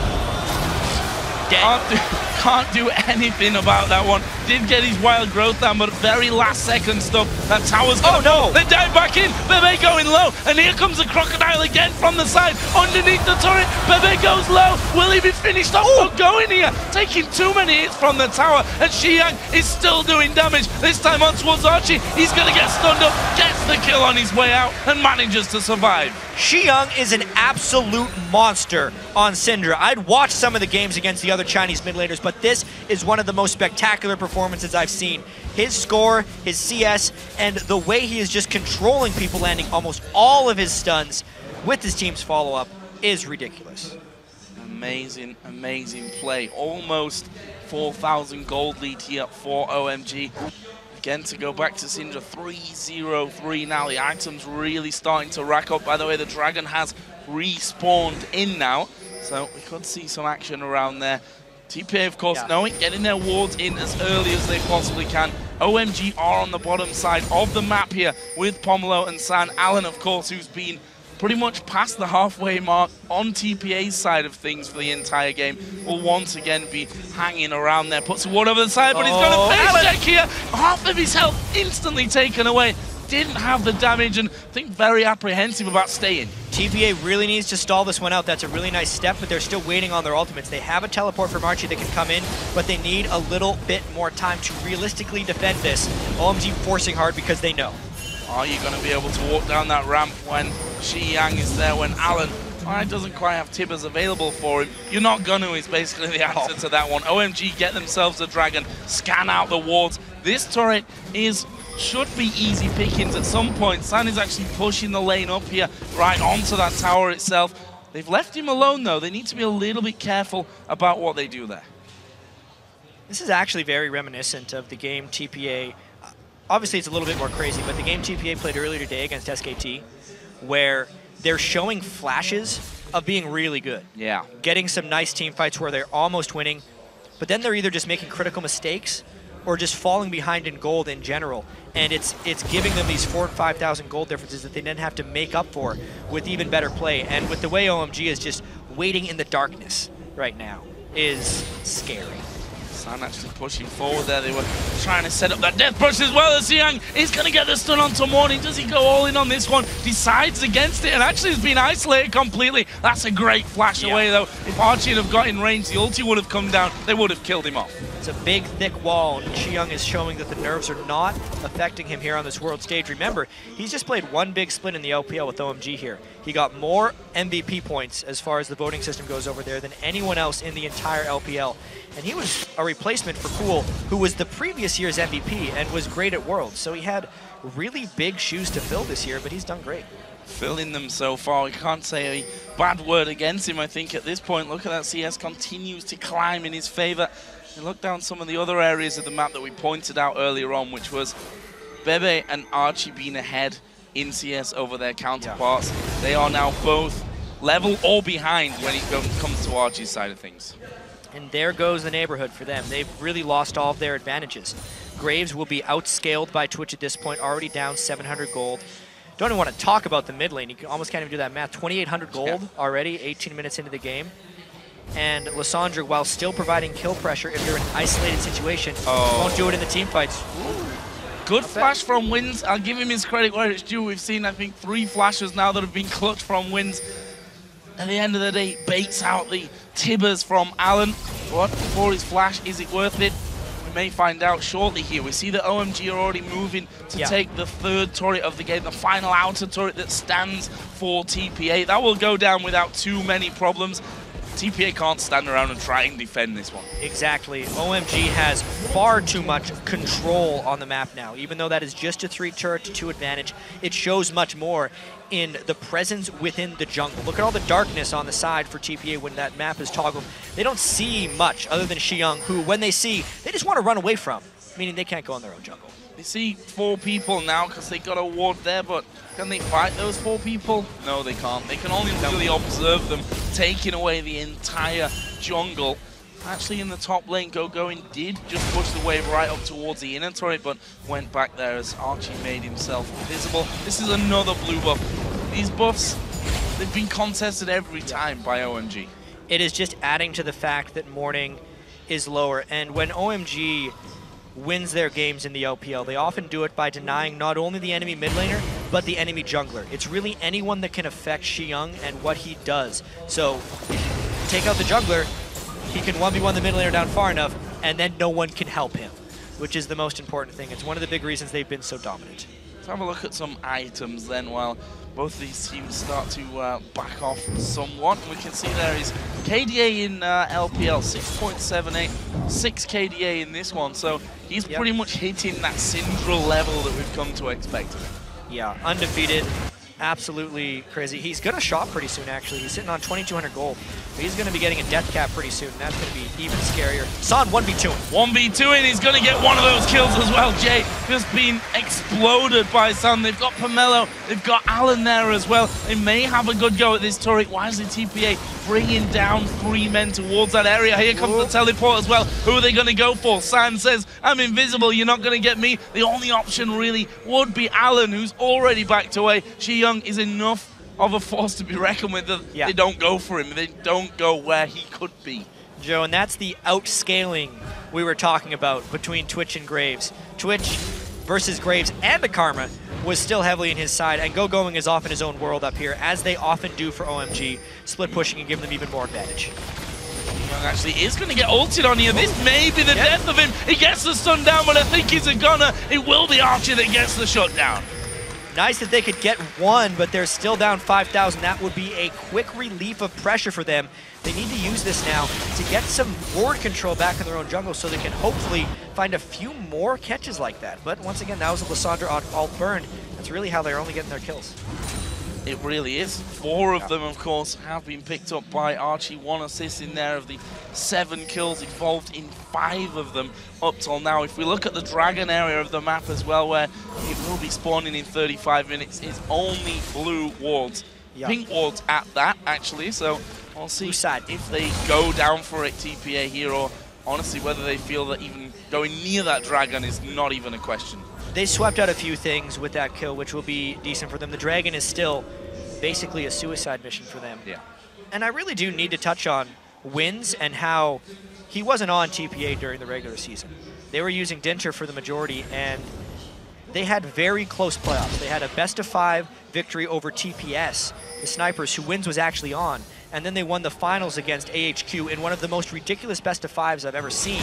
Can't do anything about that one. Did get his wild growth down, but very last second stuff. That tower's gonna fall. They dive back in. Bebe going low, and here comes the crocodile again from the side. Underneath the turret, Bebe goes low. Will he be finished off? Going here, taking too many hits from the tower, and Xiyang is still doing damage. This time on towards Archie. He's gonna get stunned up, gets the kill on his way out, and manages to survive. Xiyang is an absolute monster on Syndra. I'd watched some of the games against the other Chinese mid laners, but this is one of the most spectacular performances I've seen. His score, his CS, and the way he is just controlling people, landing almost all of his stuns with his team's follow-up. is ridiculous. Amazing, amazing play. Almost 4,000 gold lead here for OMG. Again, to go back to Syndra, 3-0-3 now. The items really starting to rack up. By the way, the Dragon has respawned in now, so we could see some action around there. TPA, of course, knowing, getting their wards in as early as they possibly can. OMG are on the bottom side of the map here with Pomelo and San. Alan, of course, who's been pretty much past the halfway mark on TPA's side of things for the entire game, will once again be hanging around there. Puts a ward over the side, but he's got a face check here. Half of his health instantly taken away. Didn't have the damage, and I think very apprehensive about staying. TPA really needs to stall this one out. That's a really nice step, but they're still waiting on their ultimates. They have a teleport from Archie that can come in, but they need a little bit more time to realistically defend this. OMG forcing hard because they know. Are you going to be able to walk down that ramp when Shi Yang is there, when Alan doesn't quite have Tibbers available for him? You're not going to is basically the answer to that one. OMG get themselves a Dragon, scan out the wards. This turret should be easy pickings at some point. San is actually pushing the lane up here, right onto that tower itself. They've left him alone though. They need to be a little bit careful about what they do there. This is actually very reminiscent of the game TPA. Obviously, it's a little bit more crazy, but the game TPA played earlier today against SKT, where they're showing flashes of being really good. Yeah. Getting some nice team fights where they're almost winning, but then they're either just making critical mistakes or just falling behind in gold in general. And it's giving them these 4,000 and 5,000 gold differences that they then have to make up for with even better play. And with the way OMG is just waiting in the darkness right now is scary. San actually pushing forward there. They were trying to set up that death brush as well as Xiang is going to get the stun onto Morning. Does he go all in on this one? Decides against it and actually has been isolated completely. That's a great flash away though. If Archie had got in range, the ulti would have come down. They would have killed him off. It's a big, thick wall, and Xiang is showing that the nerves are not affecting him here on this world stage. Remember, he's just played one big split in the LPL with OMG here. He got more MVP points as far as the voting system goes over there than anyone else in the entire LPL. And he was a replacement for Cool, who was the previous year's MVP and was great at Worlds. So he had really big shoes to fill this year, but he's done great. Filling them so far. We can't say a bad word against him, I think, at this point. Look at that, CS continues to climb in his favor. And look down some of the other areas of the map that we pointed out earlier on, which was Bebe and Archie being ahead in CS over their counterparts. Yeah. They are now both level or behind when it comes to Archie's side of things. And there goes the neighborhood for them. They've really lost all of their advantages. Graves will be outscaled by Twitch at this point, already down 700 gold. Don't even want to talk about the mid lane. You almost can't even do that math. 2,800 gold already, 18 minutes into the game. And Lysandra, while still providing kill pressure if you're in an isolated situation, won't do it in the team fights. Ooh. Good flash from Wins. I'll give him his credit where it's due. We've seen, I think, 3 flashes now that have been clutched from Wins. At the end of the day, baits out the Tibbers from Alan. What for his flash? Is it worth it? We may find out shortly here. We see that OMG are already moving to take the 3rd turret of the game, the final outer turret that stands for TPA. That will go down without too many problems. TPA can't stand around and try and defend this one. Exactly. OMG has far too much control on the map now. Even though that is just a 3 turret to 2 advantage, it shows much more in the presence within the jungle. Look at all the darkness on the side for TPA when that map is toggled. They don't see much other than Xiang, who, when they see, they just want to run away from, meaning they can't go in their own jungle. They see 4 people now because they got a ward there, but can they fight those 4 people? No, they can't. They can only really observe them, taking away the entire jungle. Actually, in the top lane, Going did just push the wave right up towards the inner turret, but went back there as Archie made himself visible. This is another blue buff. These buffs, they've been contested every time by OMG. It is just adding to the fact that Morning is lower, and when OMG wins their games in the LPL, they often do it by denying not only the enemy mid laner, but the enemy jungler. It's really anyone that can affect Xiang and what he does. So, take out the jungler, he can 1v1 the mid laner down far enough, and then no one can help him, which is the most important thing. It's one of the big reasons they've been so dominant. Let's have a look at some items then while both of these teams start to back off somewhat. We can see there is KDA in LPL, 6.78, 6 KDA in this one, so he's pretty much hitting that Syndra level that we've come to expect of him. Yeah, undefeated, Absolutely crazy. He's going to shop pretty soon, actually. He's sitting on 2,200 gold. But he's going to be getting a death cap pretty soon, and that's going to be even scarier. San 1v2. 1v2 and he's going to get one of those kills as well. Jay just been exploded by San. They've got Pomelo, they've got Alan there as well. They may have a good go at this turret. Why is the TPA bringing down 3 men towards that area? Here comes the teleport as well. Who are they going to go for? San says, I'm invisible, you're not going to get me. The only option really would be Alan, who's already backed away. Shi Young is enough of a force to be reckoned with that they don't go for him. They don't go where he could be. Joe, and that's the outscaling we were talking about between Twitch and Graves. Twitch versus Graves and the Karma was still heavily in his side, and Go-Going is off in his own world up here, as they often do for OMG, split pushing and giving them even more advantage. Young actually is going to get ulted on here. This may be the death of him. He gets the stun down, but I think he's a gunner. It will be Archie that gets the shutdown. Nice that they could get one, but they're still down 5,000. That would be a quick relief of pressure for them. They need to use this now to get some board control back in their own jungle so they can hopefully find a few more catches like that. But once again, that was a Lissandra alt burn. That's really how they're only getting their kills. It really is. 4 of them, of course, have been picked up by Archie. 1 assist in there of the 7 kills involved in 5 of them up till now. If we look at the Dragon area of the map as well, where it will be spawning in 35 minutes, it's only blue wards. Pink wards at that, actually, so we'll see if they go down for it, TPA here, or honestly whether they feel that even going near that Dragon is not even a question. They swept out a few things with that kill, which will be decent for them. The Dragon is still basically a suicide mission for them. Yeah. And I really do need to touch on Wins and how he wasn't on TPA during the regular season. They were using Dinter for the majority, and they had very close playoffs. They had a best-of-5 victory over TPS, the Snipers, who Wins was actually on. And then they won the finals against AHQ in one of the most ridiculous best-of-5s I've ever seen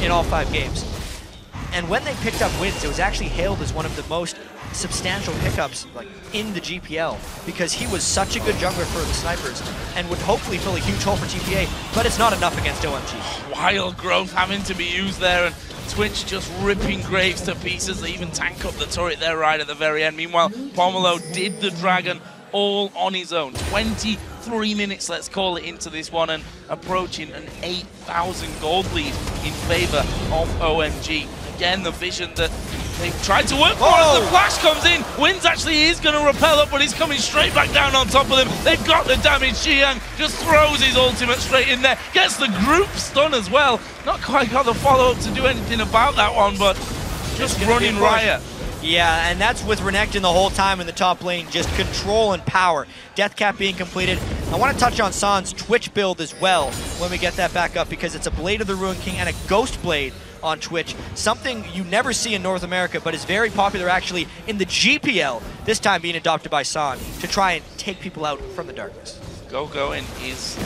in all 5 games. And when they picked up Wins, it was actually hailed as one of the most substantial pickups in the GPL, because he was such a good jungler for the Snipers and would hopefully fill a huge hole for TPA, but it's not enough against OMG. Wild growth having to be used there, and Twitch just ripping Graves to pieces. They even tank up the turret there right at the very end. Meanwhile, Pomelo did the Dragon all on his own. 23 minutes, let's call it, into this one, and approaching an 8,000 gold lead in favor of OMG. Again, the vision that they've tried to work for as the flash comes in. Wins actually is going to repel up, but he's coming straight back down on top of them. They've got the damage. Xiang just throws his ultimate straight in there. Gets the group stun as well. Not quite got the follow-up to do anything about that one, but just running riot. Yeah, and that's with Renekton the whole time in the top lane, just control and power. Death cap being completed. I want to touch on San's Twitch build as well when we get that back up, because it's a Blade of the Ruined King and a Ghost Blade on Twitch, something you never see in North America, but is very popular actually in the GPL, this time being adopted by San to try and take people out from the darkness. Go-Going is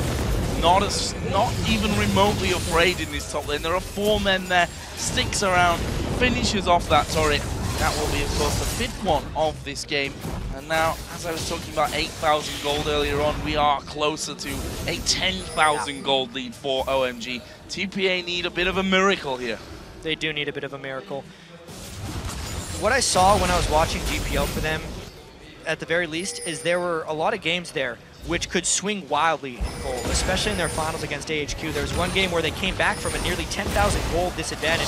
not even remotely afraid in this top lane. There are 4 men there, sticks around, finishes off that turret. That will be, of course, the 5th one of this game. And now, as I was talking about 8,000 gold earlier on, we are closer to a 10,000 gold lead for OMG. TPA need a bit of a miracle here. They do need a bit of a miracle. What I saw when I was watching GPL for them, at the very least, is there were a lot of games there which could swing wildly in gold, especially in their finals against AHQ. There was one game where they came back from a nearly 10,000 gold disadvantage.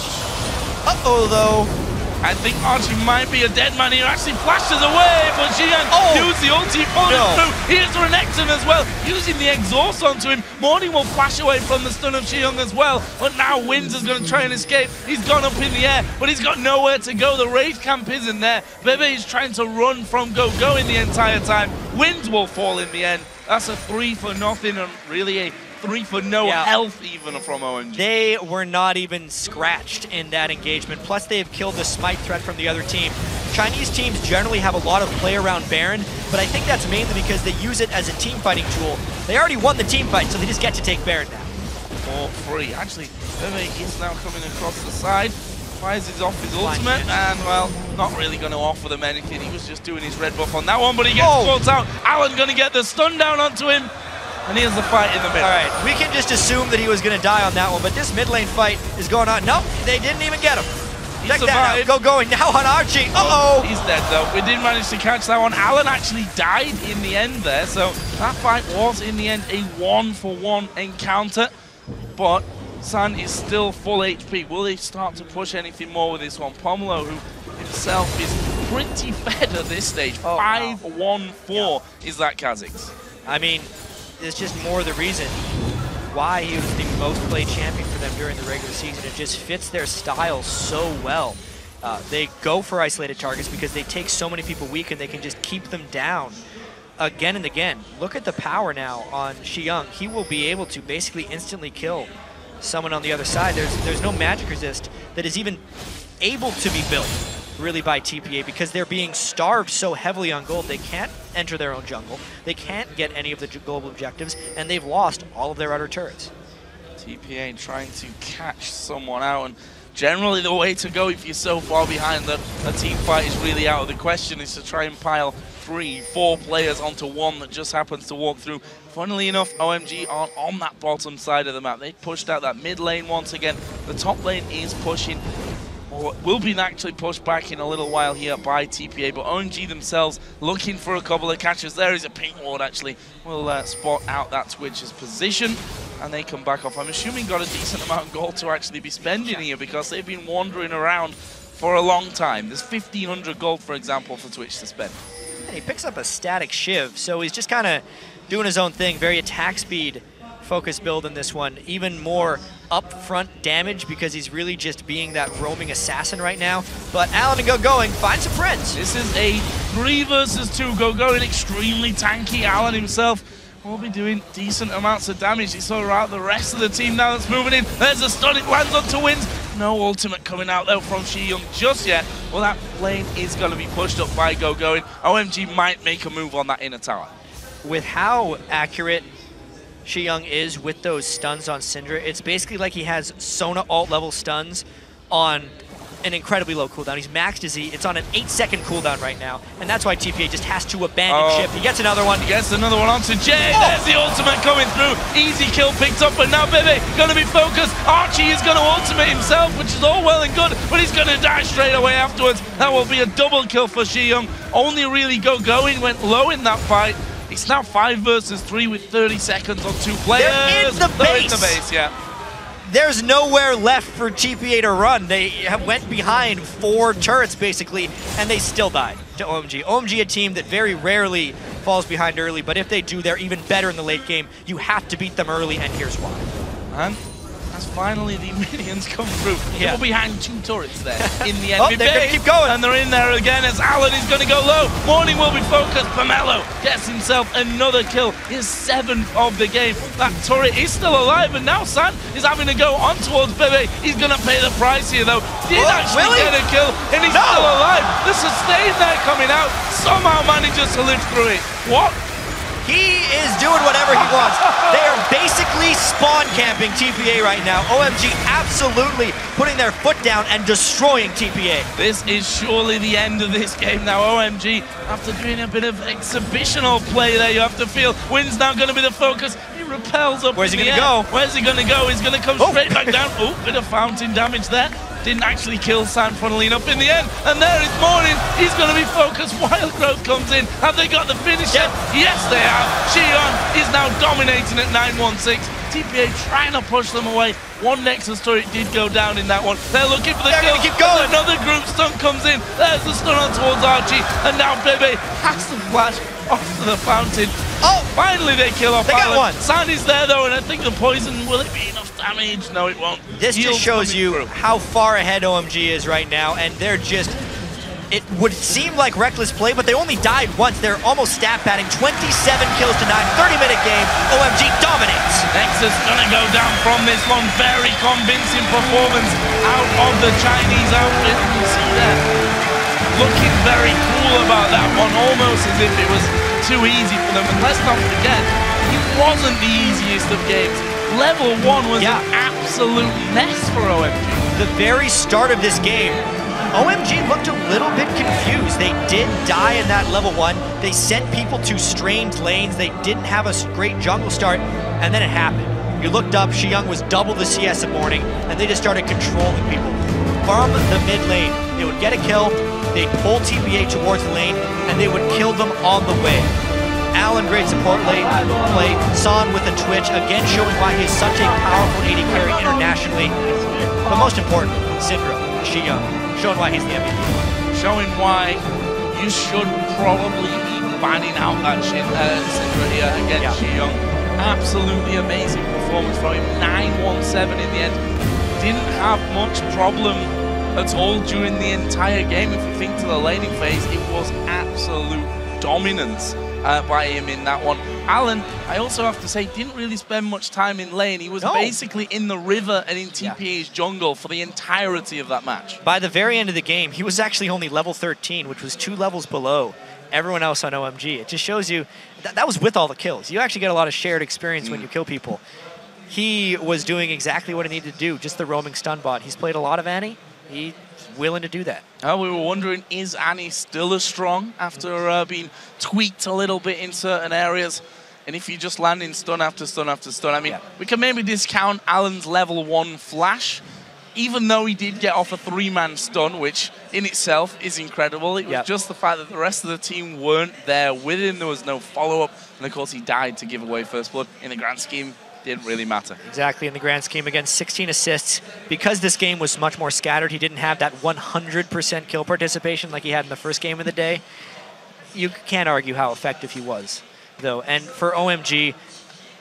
Uh-oh, though. I think Archie might be a dead man here. Actually flashes away, but Xiang used the ulti, follows through. Here's Renekton as well, using the exhaust onto him. Morning will flash away from the stun of Xiang as well, but now Wins is going to try and escape. He's gone up in the air, but he's got nowhere to go. The Wraith camp isn't there. Bebe is trying to run from Go-Going the entire time. Wins will fall in the end. That's a 3 for nothing, and really a 3 for no health even from OMG. They were not even scratched in that engagement. Plus, they have killed the smite threat from the other team. Chinese teams generally have a lot of play around Baron, but I think that's mainly because they use it as a team fighting tool. They already won the team fight, so they just get to take Baron now. For free. Actually, Bebe is now coming across the side. Fires his off his ultimate, and well, not really going to offer them anything. He was just doing his red buff on that one, but he gets caught out. Alan going to get the stun down onto him. And here's the fight in the middle. All right, we can just assume that he was going to die on that one, but this mid lane fight is going on. Nope, they didn't even get him. Check that out. Go going now on Archie. Uh-oh. He's dead, though. We did manage to catch that one. Alan actually died in the end there, so that fight was, in the end, a 1-for-1 encounter. But San is still full HP. Will they start to push anything more with this one? Pomelo, who himself is pretty fed at this stage. 5-1-4 is that Kha'Zix. I mean, it's just more the reason why he was the most played champion for them during the regular season. It just fits their style so well. They go for isolated targets because they take so many people weak and they can just keep them down again and again. Look at the power now on Xiyoung. He will be able to basically instantly kill someone on the other side. There's no magic resist that is even able to be built really by TPA because they're being starved so heavily on gold. They can't enter their own jungle. They can't get any of the global objectives, and they've lost all of their outer turrets. TPA trying to catch someone out, and generally the way to go if you're so far behind that a team fight is really out of the question is to try and pile 3-4 players onto one that just happens to walk through. Funnily enough, OMG aren't on that bottom side of the map. They pushed out that mid lane once again. The top lane is pushing, or will be actually pushed back in a little while here by TPA, but OMG themselves looking for a couple of catches. There is a pink ward actually. Will spot out that Twitch's position, and they come back off. I'm assuming got a decent amount of gold to actually be spending here because they've been wandering around for a long time. There's 1,500 gold, for example, for Twitch to spend. And he picks up a static Shiv, so he's just kind of doing his own thing. Very attack speed focus build in this one. Even more upfront damage because he's really just being that roaming assassin right now. But Alan and Go-Going finds a Prince. This is a 3 versus 2. Go-Going extremely tanky. Alan himself will be doing decent amounts of damage. He saw out the rest of the team now that's moving in. There's a stun, it lands onto Wins. No ultimate coming out though from Xiyoung just yet. Well, that lane is going to be pushed up by Go-Going. OMG might make a move on that inner tower. With how accurate Xiyoung is with those stuns on Syndra, it's basically like he has Sona alt level stuns on an incredibly low cooldown. He's maxed his E. It's on an 8-second cooldown right now, and that's why TPA just has to abandon ship. He gets another one. He gets another one onto Jay. There's the ultimate coming through. Easy kill picked up, but now Bebe going to be focused. Archie is going to ultimate himself, which is all well and good, but he's going to die straight away afterwards. That will be a double kill for Xiyoung. Only really Go-Going went low in that fight. It's now 5 versus 3 with 30 seconds on 2 players. They're in the base. They're in the base, yeah. There's nowhere left for TPA to run. They went behind 4 turrets, basically, and they still died to OMG. OMG, a team that very rarely falls behind early, but if they do, they're even better in the late game. You have to beat them early, and here's why. And as finally the minions come through, they will behind 2 turrets there in the enemy they're base. gonna keep going. And they're in there again as Alan is going to go low. Morning will be focused. Pomelo gets himself another kill, his 7th of the game. That turret is still alive, and now San is having to go on towards Bebe. He's going to pay the price here, though. Did actually get a kill, and he's still alive. The sustain there coming out somehow manages to live through it. What? He is doing whatever he wants. They are basically spawn camping TPA right now. OMG absolutely putting their foot down and destroying TPA. This is surely the end of this game now. OMG, after doing a bit of exhibitional play there, you have to feel Win's now going to be the focus. He repels up. Where's he going to go? Where's he going to go? He's going to come straight back down. Oh, bit of fountain damage there. Didn't actually kill San, funnily enough, in the end. And there is Morning. He's going to be focused. Wild Growth comes in. Have they got the finish yet? Yes, they have. Xiyoung is now dominating at 9-1-6. TPA trying to push them away. One Nexus turret did go down in that one. They're looking for the kill. Keep going. Another group stun comes in. There's the stun on towards Archie. And now Bebe has to flash off to the fountain. Oh! Finally they kill off They got Alan. one. San is there though, and I think the poison, will it be enough damage? No, it won't. This just shows you how far ahead OMG is right now, and they're just... It would seem like reckless play, but they only died once. They're almost stat padding. 27 kills to 9, 30-minute game. OMG dominates. Nexus gonna go down from this one. Very convincing performance out of the Chinese outfit. You see that? Looking very cool about that one, almost as if it was too easy for them. And let's not forget, it wasn't the easiest of games. Level 1 was an absolute mess for OMG. The very start of this game, OMG looked a little bit confused. They did die in that level 1. They sent people to strange lanes. They didn't have a great jungle start, and then it happened. You looked up, Shiyung was double the CS of Morning, and they just started controlling people. From the mid lane, they would get a kill, they'd pull TPA towards the lane, and they would kill them on the way. Alan, great support lane play. San with a Twitch, again showing why he's such a powerful AD carry internationally. But most important, Syndra, Shiyung, showing why he's the MVP. Showing why you should probably be banning out that Syndra here against Shiyung. Absolutely amazing performance from him. 9-1-7 in the end. Didn't have much problem at all during the entire game. If you think to the laning phase, it was absolute dominance by him in that one. Alan, I also have to say, didn't really spend much time in lane. He was basically in the river and in TPA's jungle for the entirety of that match. By the very end of the game, he was actually only level 13, which was 2 levels below everyone else on OMG. It just shows you, that was with all the kills. You actually get a lot of shared experience when you kill people. He was doing exactly what he needed to do, just the roaming stun bot. He's played a lot of Annie. He's willing to do that. We were wondering, is Annie still as strong after being tweaked a little bit in certain areas? And if you just land in stun after stun after stun, I mean, we can maybe discount Alan's level 1 flash, even though he did get off a 3-man stun, which in itself is incredible. It was just the fact that the rest of the team weren't there with him. There was no follow-up. And of course, he died to give away first blood. In the grand scheme, didn't really matter. Exactly, in the grand scheme. Again, 16 assists. Because this game was much more scattered, he didn't have that 100% kill participation like he had in the first game of the day. You can't argue how effective he was, though. And for OMG,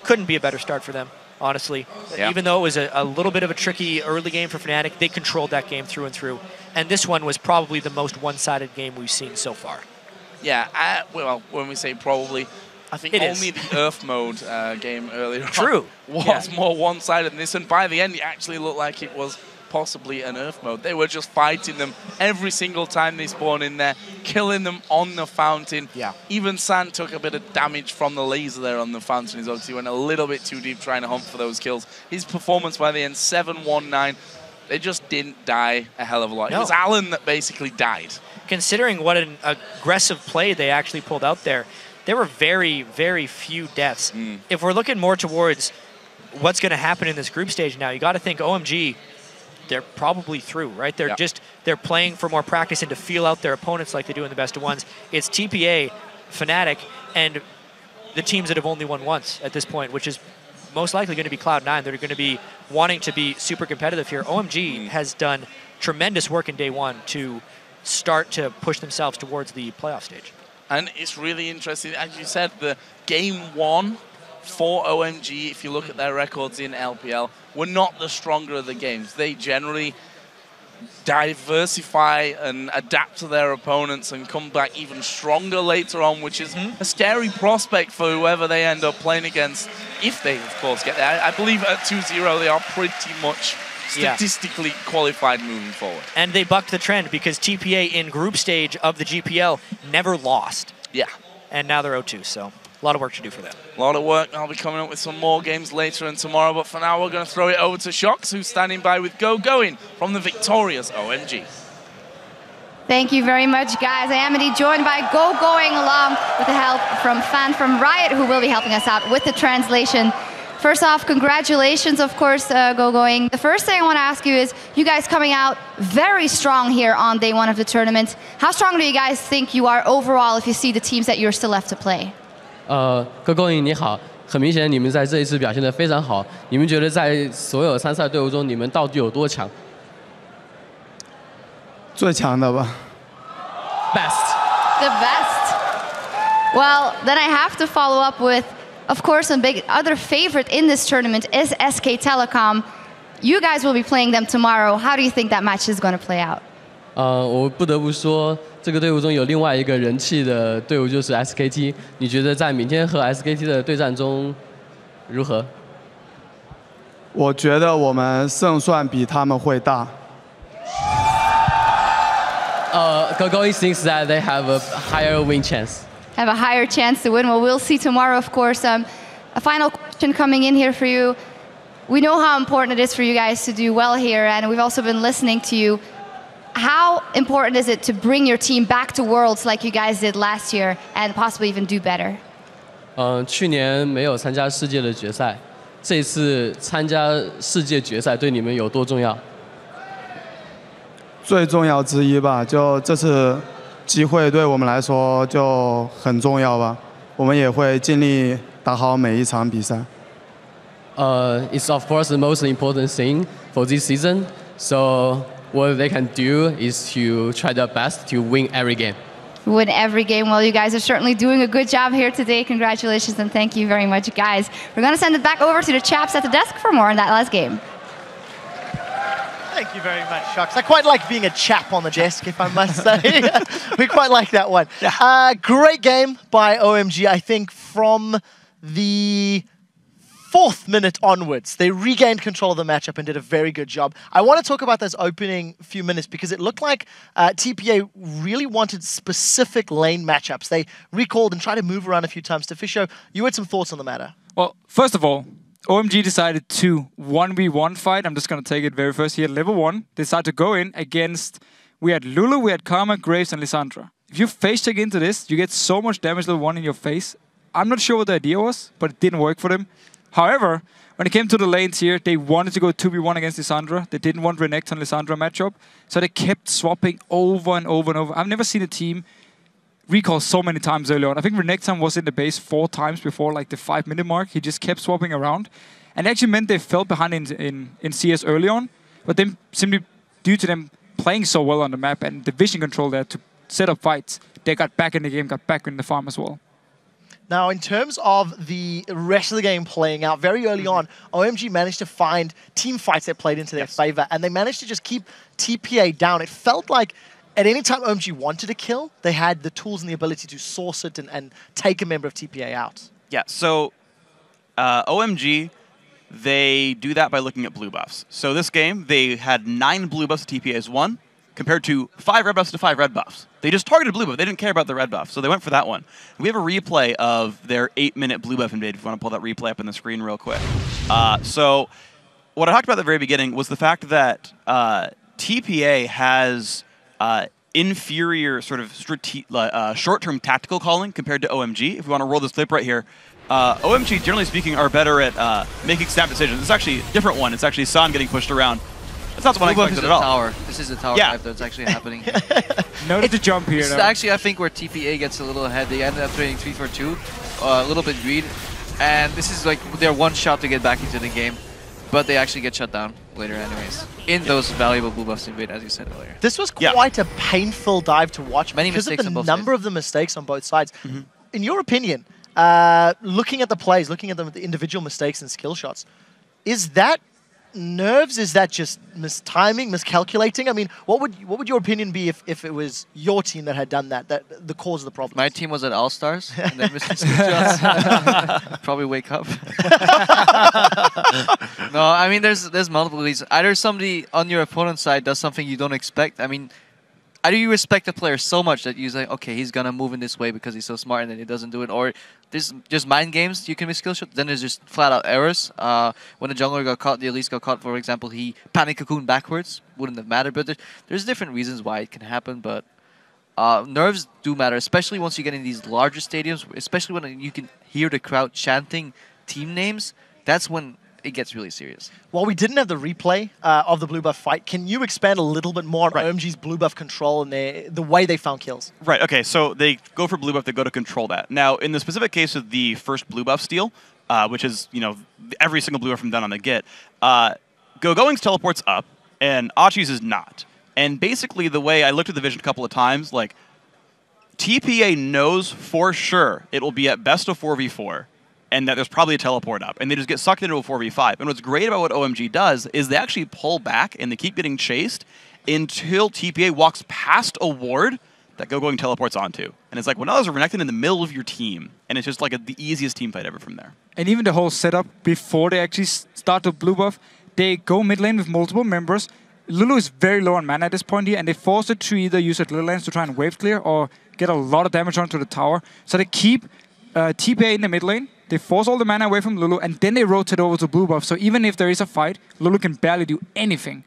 couldn't be a better start for them, honestly. Even though it was a little bit of a tricky early game for Fnatic, they controlled that game through and through. And this one was probably the most one-sided game we've seen so far. Yeah, well, when we say probably, I think only the Earth mode game earlier on was more one-sided than this, and by the end it actually looked like it was possibly an Earth mode. They were just fighting them every single time they spawn in there, killing them on the fountain. Even San took a bit of damage from the laser there on the fountain. He's obviously went a little bit too deep trying to hunt for those kills. His performance by the end, 7-1-9. They just didn't die a hell of a lot. It was Alan that basically died. Considering what an aggressive play they actually pulled out there, there were very, very few deaths. If we're looking more towards what's going to happen in this group stage now, you got to think OMG, they're probably through, right? They're they're playing for more practice and to feel out their opponents like they do in the best of ones. It's TPA, Fnatic, and the teams that have only won once at this point, which is most likely going to be Cloud9. They're going to be wanting to be super competitive here. OMG has done tremendous work in day one to start to push themselves towards the playoff stage. And it's really interesting, as you said, the game 1 for OMG, if you look at their records in LPL, were not the stronger of the games. They generally diversify and adapt to their opponents and come back even stronger later on, which is a scary prospect for whoever they end up playing against, if they, of course, get there. I believe at 2-0, they are pretty much statistically qualified moving forward. And they bucked the trend because TPA in group stage of the GPL never lost. And now they're 0-2, so a lot of work to do for them. A lot of work. I'll be coming up with some more games later and tomorrow, but for now we're going to throw it over to Shox, who's standing by with Going from the victorious OMG. Thank you very much, guys. I am indeed joined by Going along with the help from Fan from Riot, who will be helping us out with the translation. First off, congratulations, of course, Going. The first thing I want to ask you is, you guys coming out very strong here on day 1 of the tournament. How strong do you guys think you are overall if you see the teams that you're still left to play? Going 你好，很明显你们在这一次表现得非常好。你们觉得在所有参赛队伍中，你们到底有多强？最强的吧。Best. The best. Well, then I have to follow up with, of course, a big other favorite in this tournament is SK Telecom. You guys will be playing them tomorrow. How do you think that match is going to play out? 我不得不说，这个队伍中有另外一个人气的队伍就是 SKT。你觉得在明天和 SKT 的对战中如何？我觉得我们胜算比他们会大。Going thinks that they have a higher win chance. Have a higher chance to win. Well, we'll see tomorrow, of course. A final question coming in here for you. We know how important it is for you guys to do well here, and we've also been listening to you. How important is it to bring your team back to Worlds like you guys did last year and possibly even do better? 去年没有参加世界的决赛，这次参加世界决赛对你们有多重要？最重要之一吧，就这次机会对我们来说就很重要吧。我们也会尽力打好每一场比赛。It's of course the most important thing for this season. So what they can do is to try their best to win every game. Win every game. Well, you guys are certainly doing a good job here today. Congratulations and thank you very much, guys. We're going to send it back over to the chaps at the desk for more on that last game. Thank you very much, Shucks. I quite like being a chap on the desk, if I must say. We quite like that one. Great game by OMG. I think from the 4th minute onwards, they regained control of the matchup and did a very good job. I want to talk about those opening few minutes because it looked like TPA really wanted specific lane matchups. They recalled and tried to move around a few times. Fisho, you had some thoughts on the matter. Well, first of all, OMG decided to 1v1 fight. I'm just going to take it very first here. Level 1 decided to go in against... We had Lulu, we had Karma, Graves, and Lissandra. If you face check into this, you get so much damage level 1 in your face. I'm not sure what the idea was, but it didn't work for them. However, when it came to the lanes here, they wanted to go 2v1 against Lissandra. They didn't want Renekton and Lissandra matchup. So they kept swapping over and over and over. I've never seen a team recall so many times early on. I think Renekton was in the base 4 times before like the 5-minute mark. He just kept swapping around. And it actually meant they fell behind in CS early on. But then simply due to them playing so well on the map and the vision control there to set up fights, they got back in the game, got back in the farm as well. Now, in terms of the rest of the game playing out, very early on, OMG managed to find team fights that played into their favor, and they managed to just keep TPA down. It felt like at any time OMG wanted to kill, they had the tools and the ability to source it and take a member of TPA out. Yeah, so OMG, they do that by looking at blue buffs. So this game, they had 9 blue buffs to TPA's 1, compared to 5 red buffs to 5 red buffs. They just targeted blue buff. They didn't care about the red buff, so they went for that one. We have a replay of their 8-minute blue buff invade, if you want to pull that replay up on the screen real quick. So what I talked about at the very beginning was the fact that TPA has inferior sort of short-term tactical calling compared to OMG. If we want to roll this clip right here, OMG, generally speaking, are better at making snap decisions. It's actually a different one. It's actually San getting pushed around. That's not what I expected at all. Tower. This is a tower dive that's actually happening. Notice the jump here. This is actually, I think, where TPA gets a little ahead. They ended up trading 3-4-2, a little bit greed, and this is like their one shot to get back into the game, but they actually get shut down later anyways. In those valuable blue buffs invade, as you said earlier. This was quite a painful dive to watch Many because of mistakes the on both number sides. of the mistakes on both sides. In your opinion, looking at the plays, looking at the individual mistakes and skill shots, is that nerves? Is that just mistiming, miscalculating? I mean, what would your opinion be if it was your team that had done that the cause of the problem? My team was at All Stars, and they missed some shots. Probably wake up. No, I mean, there's multiple reasons. Either somebody on your opponent's side does something you don't expect. I mean, either you respect the player so much that you say, okay, he's gonna move in this way because he's so smart, and then he doesn't do it, or there's just mind games. You can miss skill shot. Then there's just flat out errors. When the jungler got caught, the Elise got caught, for example, he panic cocooned backwards. Wouldn't have mattered, but there's different reasons why it can happen. But nerves do matter, especially once you get in these larger stadiums, especially when you can hear the crowd chanting team names. That's when it gets really serious. While we didn't have the replay of the blue buff fight, can you expand a little bit more on OMG's blue buff control and the way they found kills? Right, okay, so they go for blue buff, they go to control that. Now, in the specific case of the first blue buff steal, which is, you know, every single blue buff from done on the get, Going's teleports up, and Achi's is not. And basically, the way I looked at the vision a couple of times, like, TPA knows for sure it will be at best of 4v4, and that there's probably a teleport up, and they just get sucked into a 4v5. And what's great about what OMG does is they actually pull back, and they keep getting chased until TPA walks past a ward that Going teleports onto. And it's like, well, now there's a Renekton in the middle of your team, and it's just like the easiest team fight ever from there. And even the whole setup before they actually start the blue buff, they go mid lane with multiple members. Lulu is very low on mana at this point here, and they force it to either use it little lanes to try and wave clear or get a lot of damage onto the tower. So they keep TPA in the mid lane, they force all the mana away from Lulu, and then they rotate over to blue buff. So even if there is a fight, Lulu can barely do anything.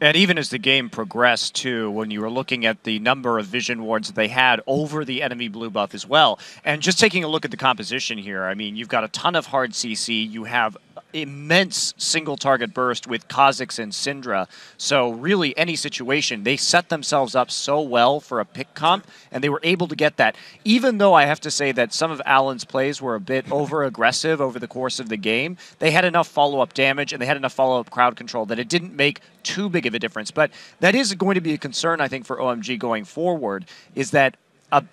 And even as the game progressed, too, when you were looking at the number of vision wards that they had over the enemy blue buff as well, and just taking a look at the composition here, I mean, you've got a ton of hard CC, you have immense single target burst with Kha'Zix and Syndra. So really any situation, they set themselves up so well for a pick comp, and they were able to get that. Even though I have to say that some of Allen's plays were a bit over-aggressive over the course of the game, they had enough follow-up damage and they had enough follow-up crowd control that it didn't make too big of a difference. But that is going to be a concern, I think, for OMG going forward, is that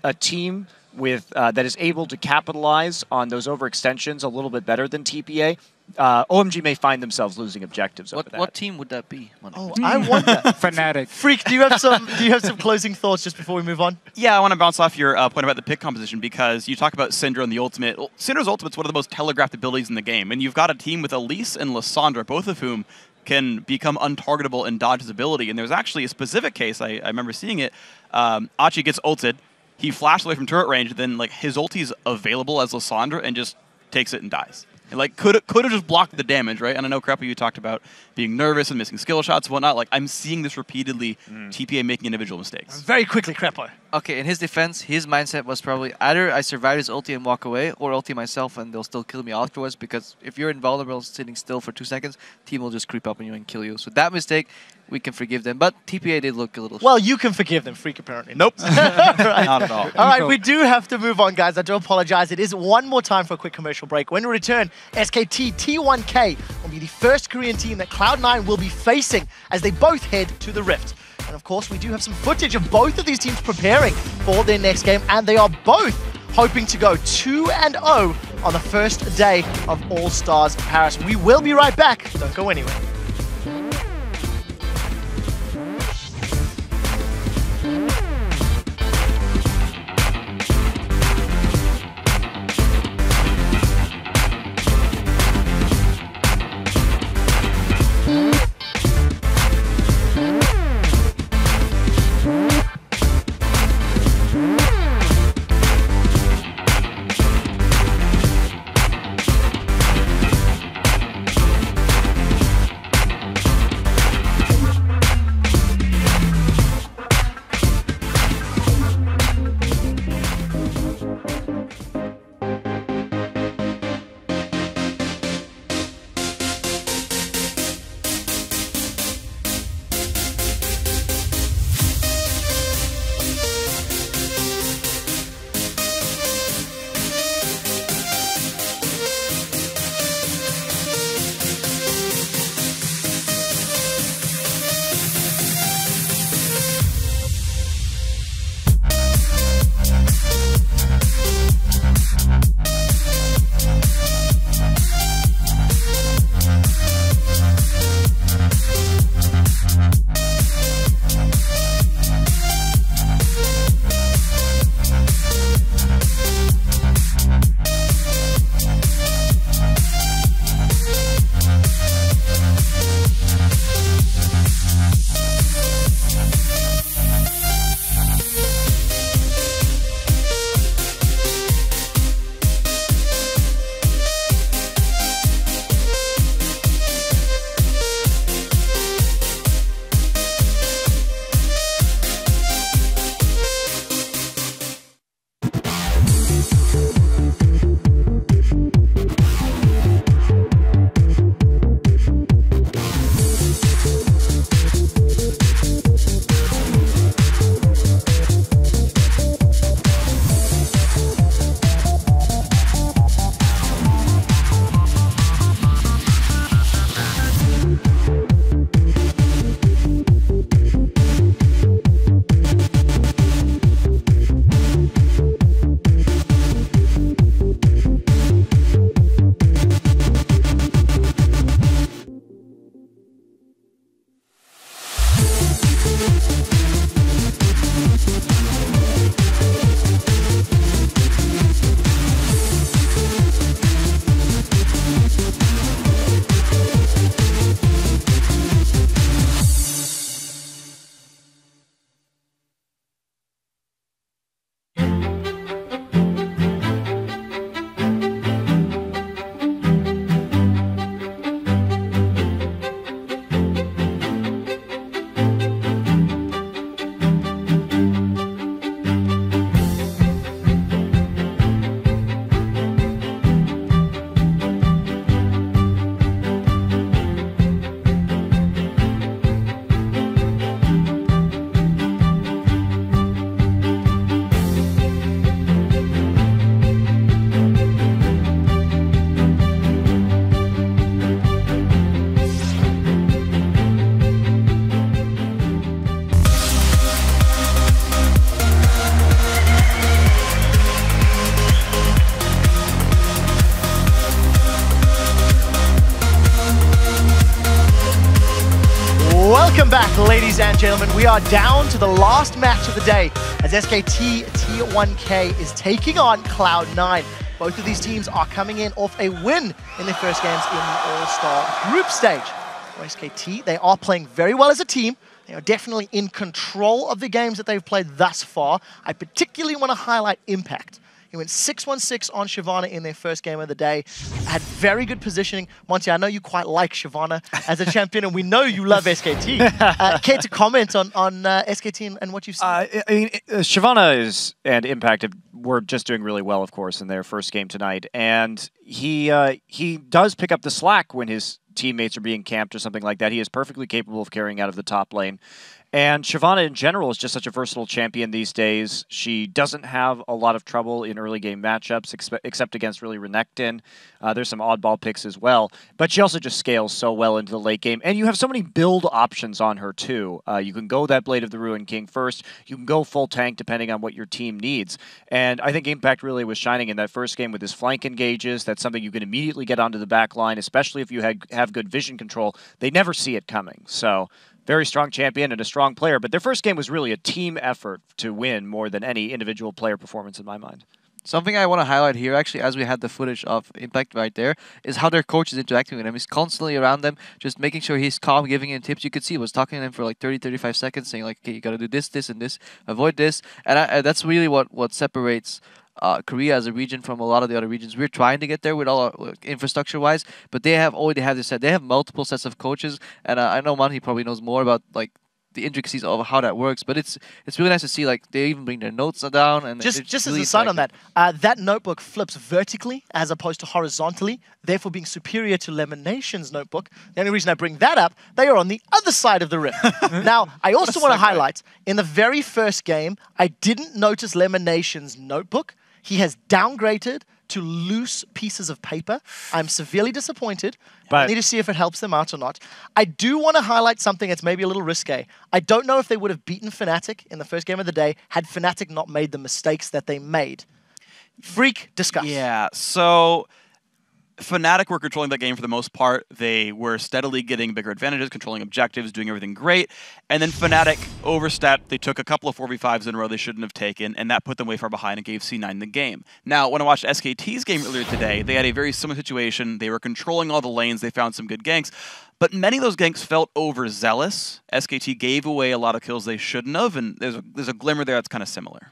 a team with that is able to capitalize on those overextensions a little bit better than TPA, OMG may find themselves losing objectives over that. What team would that be? Oh, I wonder. Fnatic. Freak, do you have some closing thoughts just before we move on? Yeah, I want to bounce off your point about the pick composition, because you talk about Syndra and the ultimate. Well, Syndra's ultimate's one of the most telegraphed abilities in the game, and you've got a team with Elise and Lissandra, both of whom can become untargetable and dodge his ability. And there's actually a specific case, I remember seeing it. Achi gets ulted, he flashed away from turret range, then like his ulti's available as Lissandra and just takes it and dies. And like could have just blocked the damage, right? And I know, Creppa, you talked about being nervous and missing skill shots and whatnot. Like, I'm seeing this repeatedly, TPA making individual mistakes. Very quickly, Creppa. Okay, in his defense, his mindset was probably either I survive his ulti and walk away, or ulti myself and they'll still kill me afterwards, because if you're invulnerable sitting still for 2 seconds, team will just creep up on you and kill you. So that mistake, we can forgive them. But TPA did look a little... Well, you can forgive them, Freak, apparently. Nope. Right. Not at all. All right, we do have to move on, guys. I do apologize. It is one more time for a quick commercial break. When we return, SKT T1K will be the first Korean team that Cloud9 will be facing as they both head to the Rift. And of course, we do have some footage of both of these teams preparing for their next game, and they are both hoping to go 2-0 on the first day of All-Stars Paris. We will be right back. Don't go anywhere. Ladies and gentlemen, we are down to the last match of the day as SKT T1K is taking on Cloud9. Both of these teams are coming in off a win in their first games in the All-Star group stage. For SKT, they are playing very well as a team. They are definitely in control of the games that they've played thus far. I particularly want to highlight Impact. He went 6-1-6 on Shyvana in their first game of the day. Had very good positioning. Monty, I know you quite like Shyvana as a champion, and we know you love SKT. Care to comment on SKT and what you've seen? I mean, Shyvana and Impact were just doing really well, of course, in their first game tonight. And he does pick up the slack when his teammates are being camped or something like that. He is perfectly capable of carrying out of the top lane. And Shyvana in general is just such a versatile champion these days. She doesn't have a lot of trouble in early game matchups, except against really Renekton. There's some oddball picks as well. But she also just scales so well into the late game. And you have so many build options on her too. You can go that Blade of the Ruined King first. You can go full tank depending on what your team needs. And I think Impact really was shining in that first game with his flank engages. That's something you can immediately get onto the back line, especially if you have good vision control. They never see it coming. So very strong champion and a strong player, but their first game was really a team effort to win more than any individual player performance in my mind. Something I want to highlight here, actually, as we had the footage of Impact right there, is how their coach is interacting with him. He's constantly around them, just making sure he's calm, giving him tips. You could see he was talking to them for like 30-35 seconds, saying like, okay, you got to do this, this, and this, avoid this. And that's really what separates Korea as a region from a lot of the other regions. We're trying to get there with all our infrastructure-wise, but they have already have this set. They have multiple sets of coaches, and I know Manhi probably knows more about like the intricacies of how that works. But it's really nice to see like they even bring their notes down. And just really as a side on that, that notebook flips vertically as opposed to horizontally, therefore being superior to Lemonation's notebook. The only reason I bring that up, they are on the other side of the rift. Now, I also want to highlight, in the very first game, I didn't notice Lemonation's notebook. He has downgraded to loose pieces of paper. I'm severely disappointed. I need to see if it helps them out or not. I do want to highlight something that's maybe a little risque. I don't know if they would have beaten Fnatic in the first game of the day had Fnatic not made the mistakes that they made. Freak, discuss. Yeah, so Fnatic were controlling that game for the most part. They were steadily getting bigger advantages, controlling objectives, doing everything great. And then Fnatic overstat. They took a couple of 4v5s in a row they shouldn't have taken, and that put them way far behind and gave C9 the game. Now, when I watched SKT's game earlier today, they had a very similar situation. They were controlling all the lanes. They found some good ganks. But many of those ganks felt overzealous. SKT gave away a lot of kills they shouldn't have, and there's a glimmer there that's kind of similar.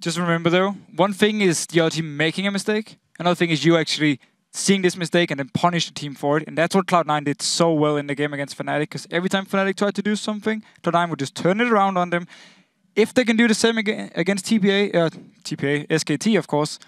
Just remember, though, one thing is the other team making a mistake. Another thing is you actually seeing this mistake and then punish the team for it. And that's what Cloud9 did so well in the game against Fnatic, because every time Fnatic tried to do something, Cloud9 would just turn it around on them. If they can do the same against SKT, of course,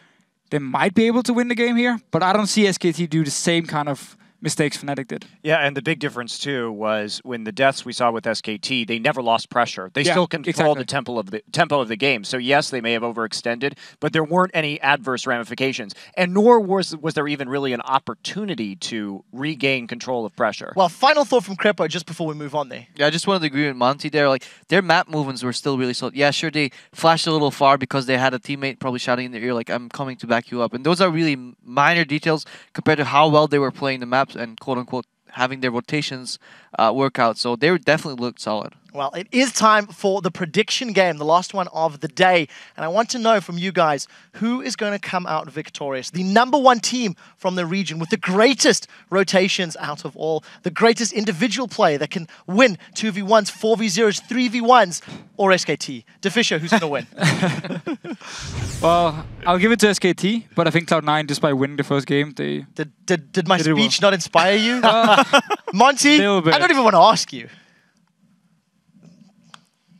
they might be able to win the game here, but I don't see SKT do the same kind of mistakes Fnatic did. Yeah, and the big difference too was when the deaths we saw with SKT, they never lost pressure. They still controlled the tempo of the game. So yes, they may have overextended, but there weren't any adverse ramifications, and nor was there even really an opportunity to regain control of pressure. Well, final thought from Crepo just before we move on there. Yeah, I just wanted to agree with Monty there. Like, their map movements were still really solid. Yeah, sure, they flashed a little far because they had a teammate probably shouting in their ear, like, I'm coming to back you up. And those are really minor details compared to how well they were playing the maps and quote-unquote having their rotations work out. So they definitely looked solid. Well, it is time for the prediction game, the last one of the day. And I want to know from you guys, who is going to come out victorious? The #1 team from the region with the greatest rotations out of all, the greatest individual play that can win 2v1s, 4v0s, 3v1s, or SKT? DeFisher, who's going to win? Well, I'll give it to SKT, but I think Cloud9, just by winning the first game, they... Did my speech not inspire you? Monty, I don't even want to ask you.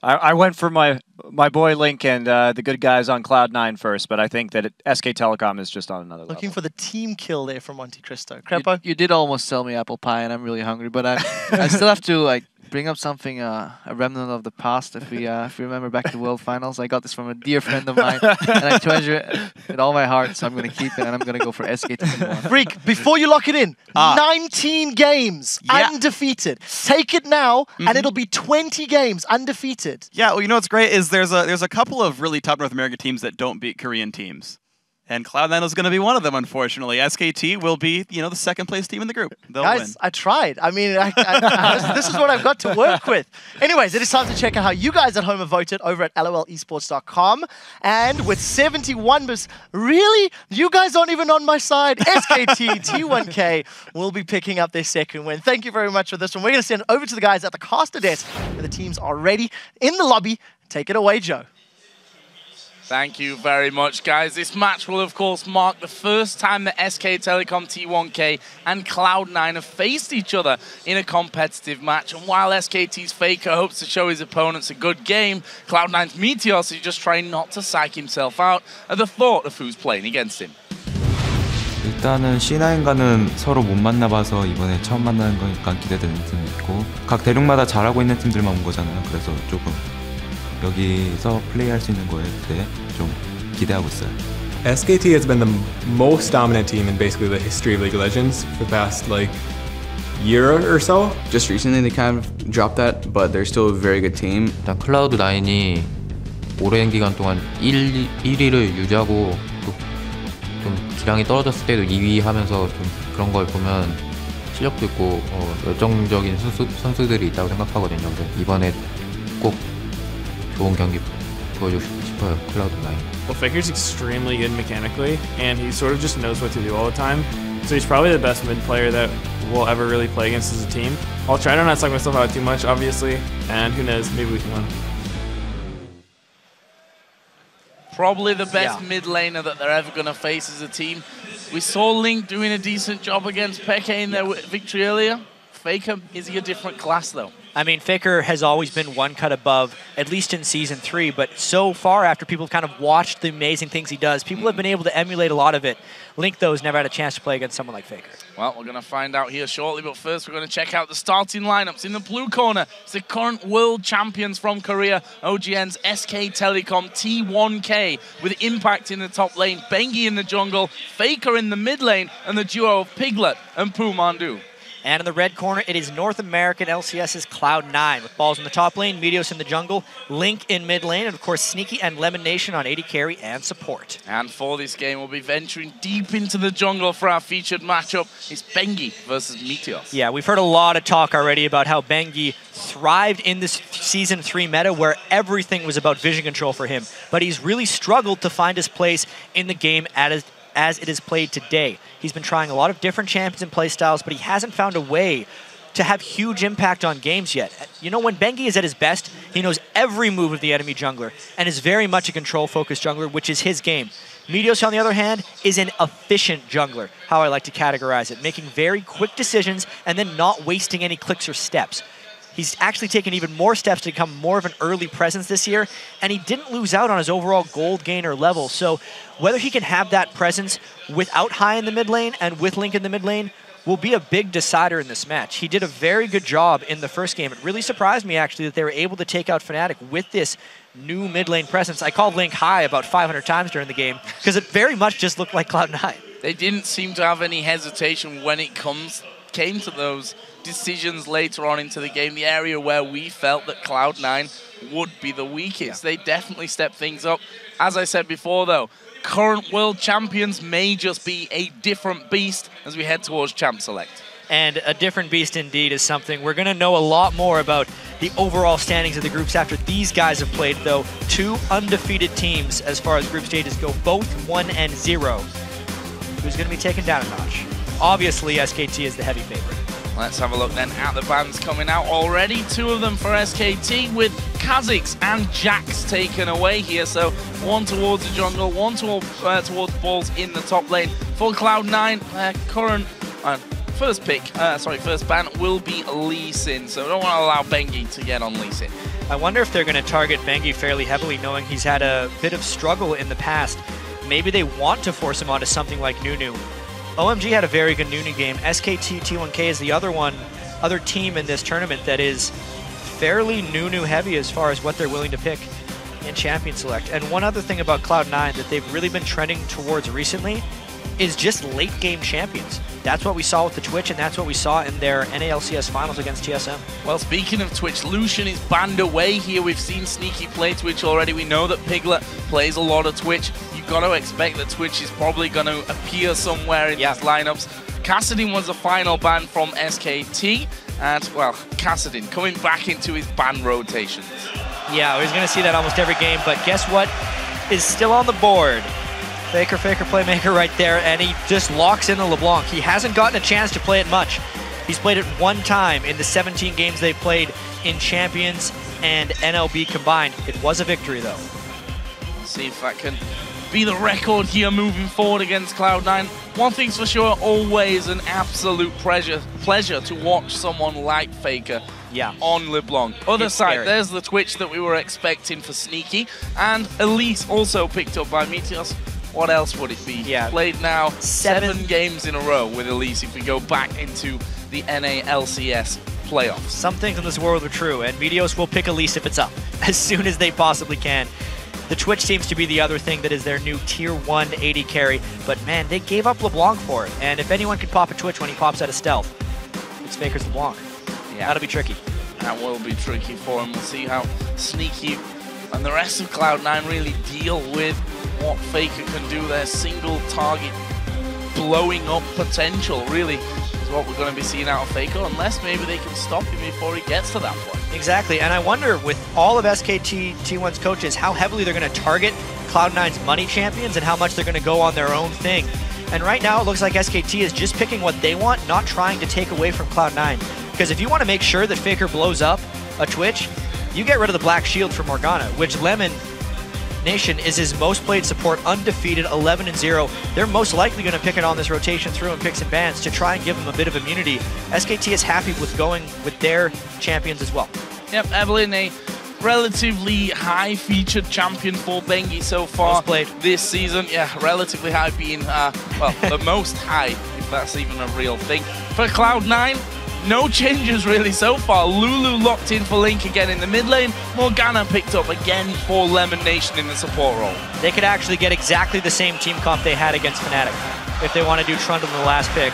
I went for my boy Link and the good guys on Cloud9 first, but I think that SK Telecom is just on another level. Looking for the team kill there from Monte Cristo. Crepo? You did almost sell me apple pie, and I'm really hungry, but I still have to like bring up something, a remnant of the past. If we remember back to World Finals, I got this from a dear friend of mine, and I treasure it with all my heart, so I'm going to keep it, and I'm going to go for SKT. Freak, before you lock it in, 19 games undefeated. Take it now, and it'll be 20 games undefeated. Yeah, well, you know what's great is there's a couple of really top North American teams that don't beat Korean teams. And Cloud9 is going to be one of them, unfortunately. SKT will be, the second place team in the group. They'll Guys, win. I tried. I mean, this is what I've got to work with. Anyways, it is time to check out how you guys at home have voted over at lolesports.com. And with 71%, really? You guys aren't even on my side. SKT T1K will be picking up their second win. Thank you very much for this one. We're going to send it over to the guys at the caster desk, where the teams are ready in the lobby. Take it away, Joe. Thank you very much, guys. This match will, of course, mark the first time that SK Telecom T1K and Cloud9 have faced each other in a competitive match. And while SKT's FLICKR hopes to show his opponents a good game, Cloud9's Meteos is just trying not to psych himself out at the thought of who's playing against him. 일단은 C9과는 서로 못 만나봐서 이번에 처음 만나는 거니까 기대되는 팀이 있고 각 대륙마다 잘하고 있는 팀들만 온 거잖아요. 그래서 조금 여기서 플레이할 수 있는 거에 대해 좀 기대하고 있어요. SKT has been the most dominant team in basically the history of League of Legends for the past year or so. Just recently they kind of dropped that, but they're still a very good team. 일단 클라우드9이 오랜 기간 동안 1위를 유지하고 또 좀 기량이 떨어졌을 때도 2위 하면서 좀 그런 걸 보면 실력도 있고 열정적인 선수들이 있다고 생각하거든요. 그래서 이번에 꼭 좋은 경기 보여주고 싶어요, 클라우드9. Well, FLICKR's extremely good mechanically, and he sort of just knows what to do all the time. So he's probably the best mid player that we'll ever really play against as a team. I'll try to not suck myself out too much, obviously, and who knows, maybe we can win. Probably the best mid laner that they're ever going to face as a team. We saw Link doing a decent job against Peke in their victory earlier. FLICKR, is he a different class, though? I mean, FLICKR has always been one cut above, at least in Season 3, but so far, after people have kind of watched the amazing things he does, people have been able to emulate a lot of it. Link, though, has never had a chance to play against someone like FLICKR. Well, we're going to find out here shortly, but first we're going to check out the starting lineups. In the blue corner, it's the current world champions from Korea, OGN's SK Telecom T1K, with Impact in the top lane, Bengi in the jungle, FLICKR in the mid lane, and the duo of Piglet and Pumandu. And in the red corner, it is North American LCS's Cloud9, with Balls in the top lane, Meteos in the jungle, Link in mid lane, and of course Sneaky and Lemon Nation on AD carry and support. And for this game, we'll be venturing deep into the jungle for our featured matchup. It's Bengi versus Meteos. Yeah, we've heard a lot of talk already about how Bengi thrived in this Season 3 meta where everything was about vision control for him, but he's really struggled to find his place in the game as it is played today. He's been trying a lot of different champions and playstyles, but he hasn't found a way to have huge impact on games yet. You know, when Bengi is at his best, he knows every move of the enemy jungler and is very much a control-focused jungler, which is his game. Meteos, on the other hand, is an efficient jungler, how I like to categorize it, making very quick decisions and then not wasting any clicks or steps. He's actually taken even more steps to become more of an early presence this year, and he didn't lose out on his overall gold gainer level. So whether he can have that presence without High in the mid lane and with Link in the mid lane will be a big decider in this match. He did a very good job in the first game. It really surprised me, actually, that they were able to take out Fnatic with this new mid lane presence. I called Link High about 500 times during the game because it very much just looked like Cloud9. They didn't seem to have any hesitation when it came to those decisions later on into the game, the area where we felt that Cloud9 would be the weakest. They definitely stepped things up. As I said before, though, current world champions may just be a different beast as we head towards Champ Select. And a different beast indeed is something. We're going to know a lot more about the overall standings of the groups after these guys have played, though. 2 undefeated teams as far as group stages go, both 1-0. Who's going to be taken down a notch? Obviously, SKT is the heavy favorite. Let's have a look then at the bans coming out already. 2 of them for SKT with Kha'Zix and Jax taken away here. So 1 towards the jungle, 1 towards Balls in the top lane. For Cloud9, current first ban will be Lee Sin. So we don't want to allow Bengi to get on Lee Sin. I wonder if they're going to target Bengi fairly heavily, knowing he's had a bit of struggle in the past. Maybe they want to force him onto something like Nunu. OMG had a very good Nunu game. SKT T1K is the other team in this tournament that is fairly Nunu heavy as far as what they're willing to pick in Champion Select. And one other thing about Cloud9 that they've really been trending towards recently is just late game champions. That's what we saw with the Twitch, and that's what we saw in their NALCS finals against TSM. Well, speaking of Twitch, Lucian is banned away here. We've seen Sneaky play Twitch already. We know that Piglet plays a lot of Twitch. You've got to expect that Twitch is probably going to appear somewhere in these lineups. Kassadin was the final ban from SKT, and, well, Kassadin coming back into his ban rotations. Yeah, he's going to see that almost every game, but guess what is still on the board? FLICKR Playmaker right there, and he just locks in the LeBlanc. He hasn't gotten a chance to play it much. He's played it one time in the 17 games they played in Champions and NLB combined. It was a victory, though. Let's see if that can be the record here moving forward against Cloud9. One thing's for sure, always an absolute pleasure to watch someone like FLICKR on LeBlanc. Other It's side, scary. there's the Twitch that we were expecting for Sneaky, and Elise also picked up by Meteos. What else would it be? Yeah. Played now 7 games in a row with Elise if we go back into the NALCS playoffs. Some things in this world are true, and Meteos will pick Elise if it's up as soon as they possibly can. The Twitch seems to be the other thing that is their new Tier 1 AD carry, but man, they gave up LeBlanc for it. And if anyone can pop a Twitch when he pops out of stealth, it's FLICKR's LeBlanc. Yeah. That'll be tricky. That will be tricky for him. We'll see how Sneaky and the rest of Cloud9 really deal with what FLICKR can do. Their single target blowing up potential really is what we're going to be seeing out of FLICKR, unless maybe they can stop him before he gets to that point. Exactly, and I wonder with all of SKT T1's coaches how heavily they're going to target Cloud9's money champions and how much they're going to go on their own thing. And right now it looks like SKT is just picking what they want, not trying to take away from Cloud9. Because if you want to make sure that FLICKR blows up a Twitch, you get rid of the Black Shield for Morgana, which Lemon Nation is his most played support, undefeated, 11-0. They're most likely going to pick it on this rotation through in picks and bans to try and give them a bit of immunity. SKT is happy with going with their champions as well. Yep, Evelyn, a relatively high-featured champion for Bengi so far this season. Yeah, relatively high being, well, the most high, if that's even a real thing. For Cloud9, no changes really so far. Lulu locked in for Link again in the mid lane. Morgana picked up again for Lemon Nation in the support role. They could actually get exactly the same team comp they had against Fnatic if they want to do Trundle in the last pick.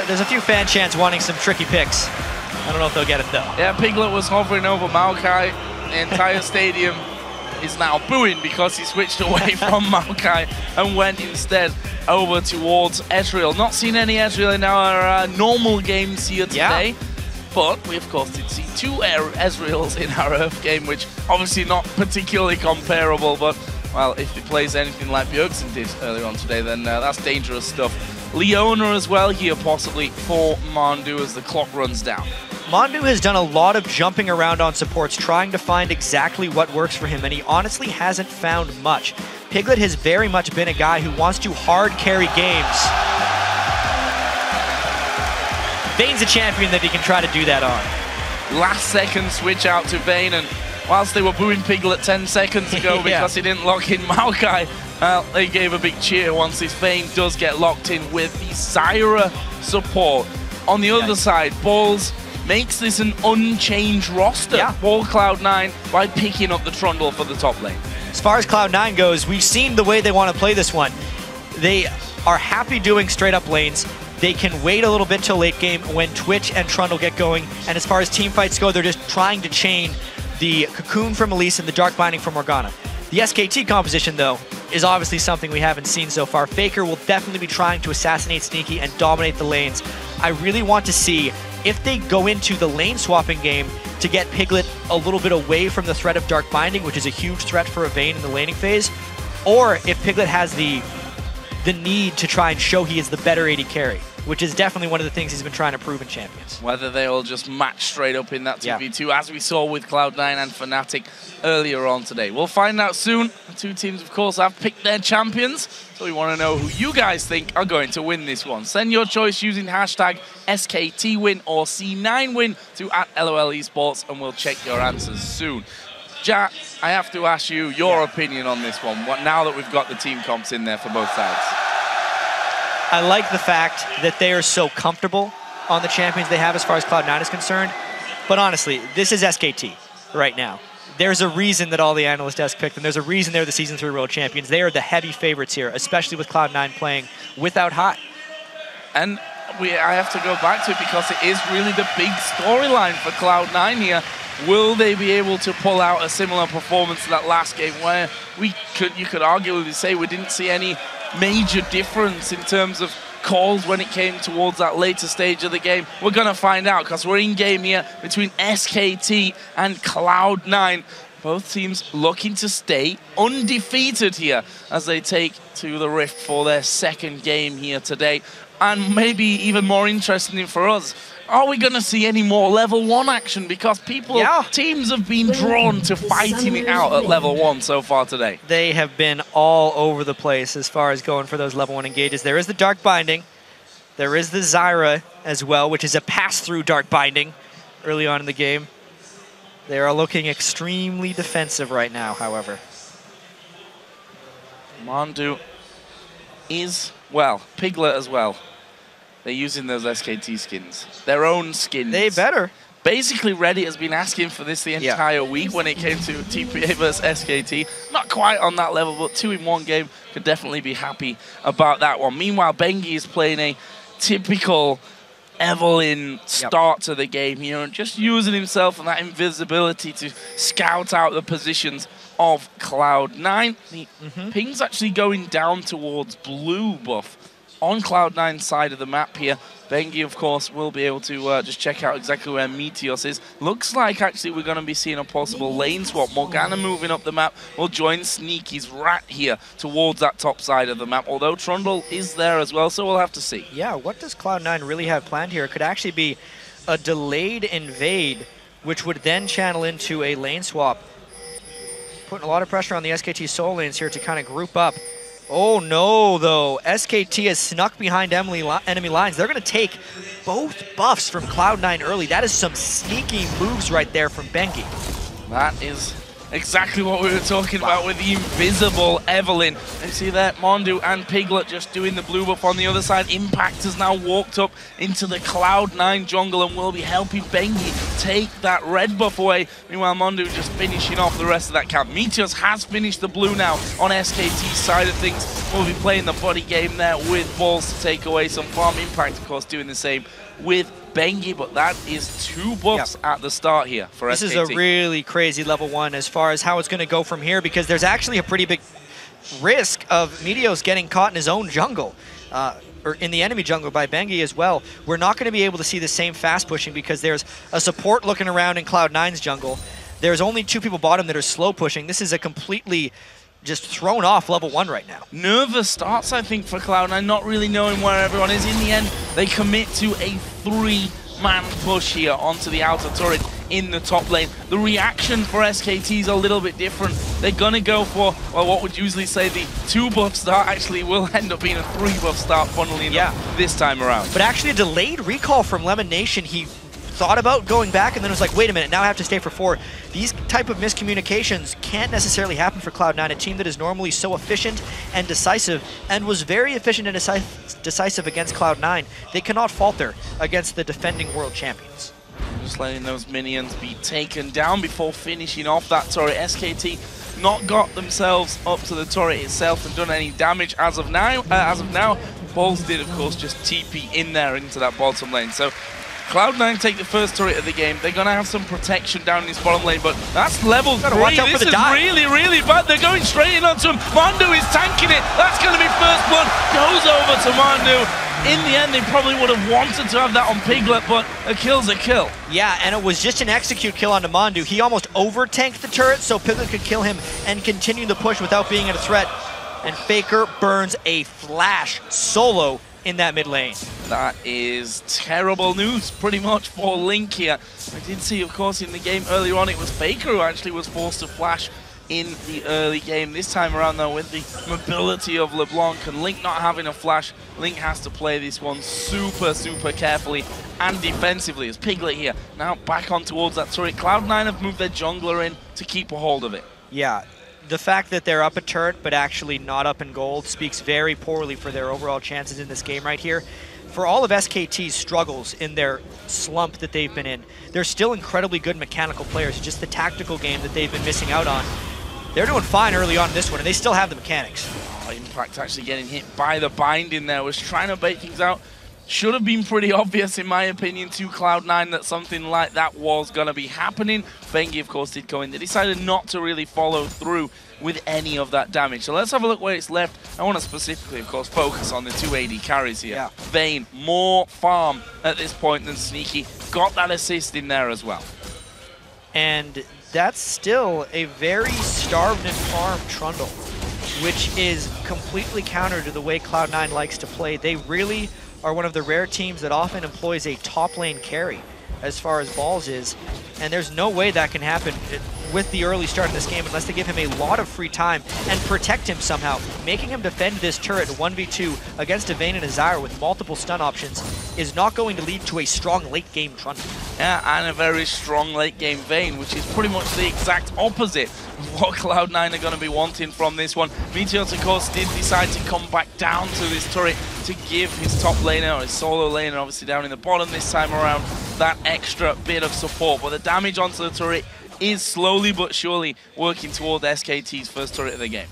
There's a few fan chants wanting some tricky picks. I don't know if they'll get it though. Yeah, Piglet was hovering over Maokai. The entire stadium is now booing because he switched away from Maokai and went instead over towards Ezreal. Not seen any Ezreal in our normal games here today, but we of course did see 2 Ezreals in our Earth game, which obviously not particularly comparable, but well, if he plays anything like Bjergsen did earlier on today, then that's dangerous stuff. Leona as well here possibly for Mandu as the clock runs down. Mandu has done a lot of jumping around on supports, trying to find exactly what works for him, and he honestly hasn't found much. Piglet has very much been a guy who wants to hard carry games. Vayne's a champion that he can try to do that on. Last second switch out to Vayne, and whilst they were booing Piglet 10 seconds ago because he didn't lock in Maokai, they gave a big cheer once this Vayne does get locked in with the Zyra support. On the other side, Balls makes this an unchanged roster for Cloud9 by picking up the Trundle for the top lane. As far as Cloud9 goes, we've seen the way they want to play this one. They are happy doing straight up lanes. They can wait a little bit till late game when Twitch and Trundle get going. And as far as team fights go, they're just trying to chain the Cocoon from Elise and the Dark Binding from Morgana. The SKT composition, though, is obviously something we haven't seen so far. FLICKR will definitely be trying to assassinate Sneaky and dominate the lanes. I really want to see if they go into the lane swapping game to get Piglet a little bit away from the threat of Dark Binding, which is a huge threat for a Vayne in the laning phase, or if Piglet has the need to try and show he is the better AD carry, which is definitely one of the things he's been trying to prove in Champions. Whether they'll just match straight up in that 2v2, as we saw with Cloud9 and Fnatic earlier on today. We'll find out soon. The two teams, of course, have picked their champions, so we want to know who you guys think are going to win this one. Send your choice using hashtag SKTWin or C9Win to @LOLesports, and we'll check your answers soon. Jack, I have to ask you your opinion on this one, now that we've got the team comps in there for both sides. I like the fact that they are so comfortable on the champions they have as far as Cloud9 is concerned. But honestly, this is SKT right now. there's a reason that all the analyst desks picked them. There's a reason they're the Season 3 World Champions. They are the heavy favorites here, especially with Cloud9 playing without High. And I have to go back to it because it is really the big storyline for Cloud9 here. Will they be able to pull out a similar performance to that last game where you could arguably say we didn't see any major difference in terms of calls when it came towards that later stage of the game? We're going to find out because we're in game here between SKT and Cloud9. Both teams looking to stay undefeated here as they take to the Rift for their second game here today. And maybe even more interesting for us, are we going to see any more level 1 action? Because teams have been drawn to fighting it out at level 1 so far today. They have been all over the place as far as going for those level 1 engages. There is the Dark Binding. There is the Zyra as well, which is a pass-through Dark Binding early on in the game. They are looking extremely defensive right now, however. Mondu is, well, Piglet as well. They're using those SKT skins. Their own skins. They better. Basically, Reddit has been asking for this the entire week when it came to TPA versus SKT. Not quite on that level, but 2-in-1 game. Could definitely be happy about that one. Meanwhile, Bengi is playing a typical Evelyn start to the game here and just using himself and that invisibility to scout out the positions of Cloud9. The ping's actually going down towards blue buff on Cloud9's side of the map here. Bengi, of course, will be able to just check out exactly where Meteos is. Looks like, actually, we're going to be seeing a possible lane swap. Morgana moving up the map will join Sneaky's Rat here towards that top side of the map, although Trundle is there as well, so we'll have to see. Yeah, what does Cloud9 really have planned here? It could actually be a delayed invade, which would then channel into a lane swap. Putting a lot of pressure on the SKT Soul lanes here to kind of group up. Oh no, though. SKT has snuck behind enemy lines. They're going to take both buffs from Cloud9 early. That is some sneaky moves right there from Bengi. That is exactly what we were talking about with the invisible Evelyn. You see that Mondu and Piglet just doing the blue buff on the other side. Impact has now walked up into the Cloud9 jungle and will be helping Bengi take that red buff away. Meanwhile, Mondu just finishing off the rest of that camp. Meteos has finished the blue now on SKT's side of things. We'll be playing the body game there with balls to take away some farm. Impact, of course, doing the same with Bengi, but that is 2 buffs at the start here for SKT. This is a really crazy level 1 as far as how it's going to go from here, because there's actually a pretty big risk of Meteos getting caught in his own jungle, or in the enemy jungle by Bengi as well. We're not going to be able to see the same fast pushing because there's a support looking around in Cloud9's jungle. There's only 2 people bottom that are slow pushing. This is a completely just thrown off level 1 right now. Nervous starts, I think, for Cloud9, not really knowing where everyone is. In the end, they commit to a 3-man push here onto the outer turret in the top lane. The reaction for SKT is a little bit different. They're going to go for, well, what would usually say the 2-buff start actually will end up being a 3-buff start, funnily enough, this time around. But actually a delayed recall from Lemon Nation. He thought about going back and then was like, wait a minute, now I have to stay for 4. These type of miscommunications can't necessarily happen for Cloud9, a team that is normally so efficient and decisive, and was very efficient and decisive against Cloud9. They cannot falter against the defending world champions. Just letting those minions be taken down before finishing off that turret. SKT not got themselves up to the turret itself and done any damage as of now. Balls did, of course, just TP in there into that bottom lane. So Cloud9 take the first turret of the game. They're going to have some protection down in this bottom lane, but that's level 3. This is really, really bad. They're going straight in onto him. Mondu is tanking it. That's going to be first blood. Goes over to Mondu. In the end, they probably would have wanted to have that on Piglet, but a kill's a kill. Yeah, and it was just an execute kill onto Mondu. He almost over-tanked the turret so Piglet could kill him and continue the push without being a threat. And FLICKR burns a flash solo in that mid lane. That is terrible news, pretty much, for Link here. I did see, of course, in the game earlier on, it was FLICKR who actually was forced to flash in the early game. This time around, though, with the mobility of LeBlanc and Link not having a flash, Link has to play this one super, super carefully and defensively. As Piglet here, now back on towards that turret. Cloud9 have moved their jungler in to keep a hold of it. Yeah. The fact that they're up a turret but actually not up in gold speaks very poorly for their overall chances in this game right here. for all of SKT's struggles in their slump that they've been in, they're still incredibly good mechanical players. Just the tactical game that they've been missing out on. They're doing fine early on in this one, and they still have the mechanics. Oh, Impact actually getting hit by the binding there. Was trying to bait things out. Should have been pretty obvious, in my opinion, to Cloud9 that something like that was going to be happening. Bengi, of course, did go in. They decided not to really follow through with any of that damage. So let's have a look where it's left. I want to specifically, of course, focus on the 2 AD carries here. Yeah. Vayne, more farm at this point than Sneaky. Got that assist in there as well. And that's still a very starved and farmed Trundle, which is completely counter to the way Cloud9 likes to play. They really are one of the rare teams that often employs a top lane carry as far as Balls is, and there's no way that can happen with the early start of this game unless they give him a lot of free time and protect him somehow. Making him defend this turret 1v2 against a Vayne and a Zyra with multiple stun options is not going to lead to a strong late game Trundle. Yeah, and a very strong late game Vayne, which is pretty much the exact opposite of what Cloud9 are going to be wanting from this one. Meteos, of course, did decide to come back down to this turret to give his top laner, or his solo laner, obviously down in the bottom this time around, that extra bit of support. But the damage onto the turret is slowly but surely working toward SKT's first turret of the game.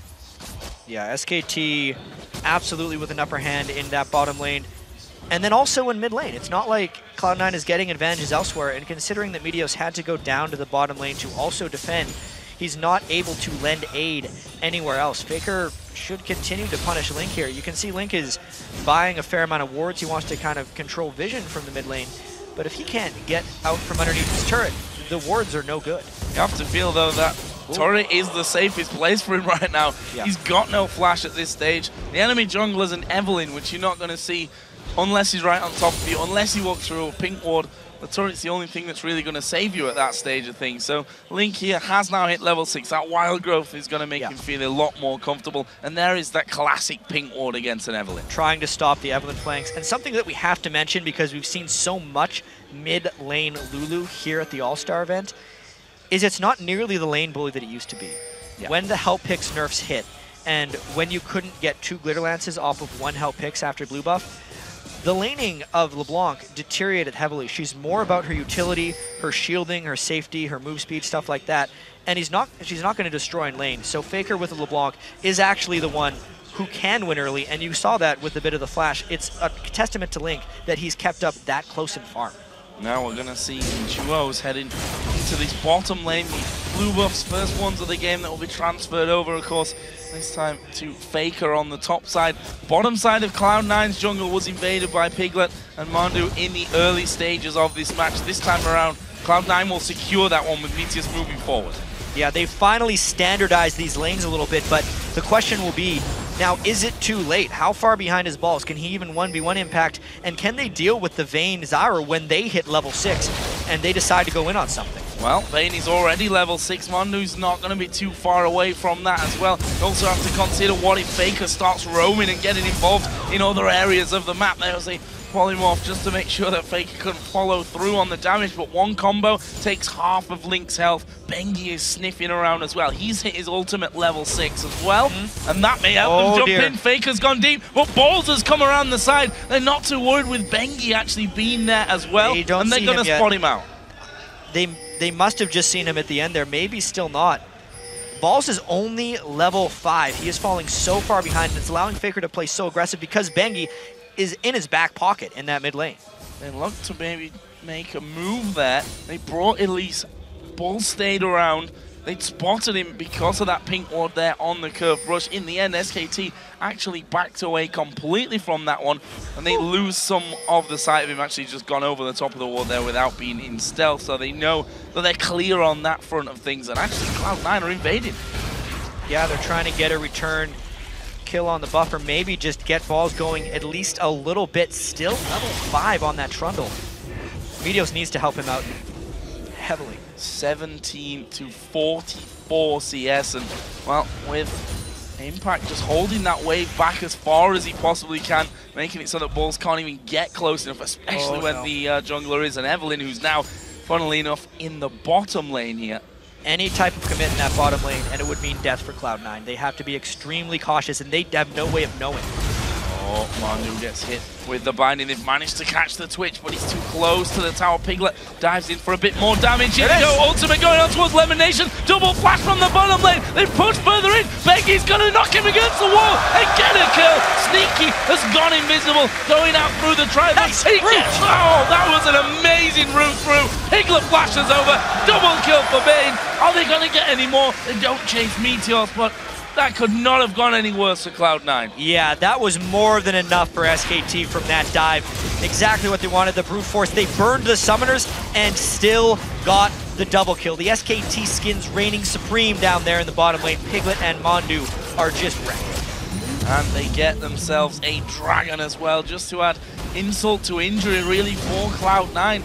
Yeah, SKT absolutely with an upper hand in that bottom lane. And then also in mid lane. It's not like Cloud9 is getting advantages elsewhere, and considering that Meteos had to go down to the bottom lane to also defend, he's not able to lend aid anywhere else. FLICKR should continue to punish Link here. You can see Link is buying a fair amount of wards. He wants to kind of control vision from the mid lane. But if he can't get out from underneath his turret, the wards are no good. You have to feel, though, that turret is the safest place for him right now. Yeah. He's got no flash at this stage. The enemy jungler's an Evelynn, which you're not going to see unless he's right on top of you, unless he walks through a pink ward. The turret's the only thing that's really going to save you at that stage of things. So Link here has now hit level 6. That wild growth is going to make him feel a lot more comfortable. And there is that classic pink ward against an Evelynn. Trying to stop the Evelynn flanks. And something that we have to mention, because we've seen so much mid-lane Lulu here at the All-Star event, is it's not nearly the lane bully that it used to be. Yeah. When the Help Picks nerfs hit, and when you couldn't get 2 Glitter Lances off of 1 Help Picks after blue buff, the laning of LeBlanc deteriorated heavily. She's more about her utility, her shielding, her safety, her move speed, stuff like that. And she's not going to destroy in lane. So FLICKR with LeBlanc is actually the one who can win early, and you saw that with a bit of the flash. It's a testament to Link that he's kept up that close in farm. Now we're going to see duos heading into this bottom lane. The blue buffs, first ones of the game that will be transferred over, of course, this time to FLICKR on the top side. Bottom side of Cloud9's jungle was invaded by Piglet and Mandu in the early stages of this match. This time around, Cloud9 will secure that one with Meteos moving forward. Yeah, they finally standardized these lanes a little bit, but the question will be, now, is it too late? How far behind is Balls? Can he even 1v1 impact? And can they deal with the Vayne Zyra when they hit level 6 and they decide to go in on something? Well, Vayne is already level 6. Mandu's not going to be too far away from that as well. You also have to consider what if FLICKR starts roaming and getting involved in other areas of the map. There's a polymorph just to make sure that FLICKR couldn't follow through on the damage, but one combo takes half of Link's health. Bengi is sniffing around as well. He's hit his ultimate level 6 as well, and that may help them jump in. FLICKR's gone deep, but Balls has come around the side. They're not too worried with Bengi actually being there as well, and they're going to spot him out. They must have just seen him at the end there, maybe still not. Balls is only level 5. He is falling so far behind, and it's allowing FLICKR to play so aggressive because Bengi is in his back pocket in that mid lane. They look to maybe make a move there. They brought Elise. Balls stayed around. They'd spotted him because of that pink ward there on the curve rush. In the end, SKT actually backed away completely from that one, and they lose some of the sight of him actually just gone over the top of the ward there without being in stealth, so they know that they're clear on that front of things, and actually Cloud9 are invading. Yeah, they're trying to get a return kill on the buffer, maybe just get Balls going at least a little bit. Still level 5 on that Trundle. Meteos needs to help him out heavily. 17 to 44 CS, and well, with Impact just holding that wave back as far as he possibly can, making it so that Balls can't even get close enough, especially when the jungler is an Evelynn, who's now, funnily enough, in the bottom lane here. Any type of commit in that bottom lane, and it would mean death for Cloud9. They have to be extremely cautious, and they have no way of knowing. Oh, Manu gets hit with the binding. They've managed to catch the Twitch, but he's too close to the tower. Piglet dives in for a bit more damage. Here they go. Ultimate going on towards Lemon Nation. Double flash from the bottom lane. They push further in. Bengi's going to knock him against the wall and get a kill. Sneaky has gone invisible, going out through the tribal. Oh, that was an amazing route through. Piglet flashes over. Double kill for Bane. Are they going to get any more? They don't chase Meteors, but that could not have gone any worse for Cloud9. Yeah, that was more than enough for SKT from that dive. Exactly what they wanted, the brute force. They burned the summoners and still got the double kill. The SKT skins reigning supreme down there in the bottom lane. Piglet and Mondu are just wrecked. And they get themselves a dragon as well, just to add insult to injury really for Cloud9.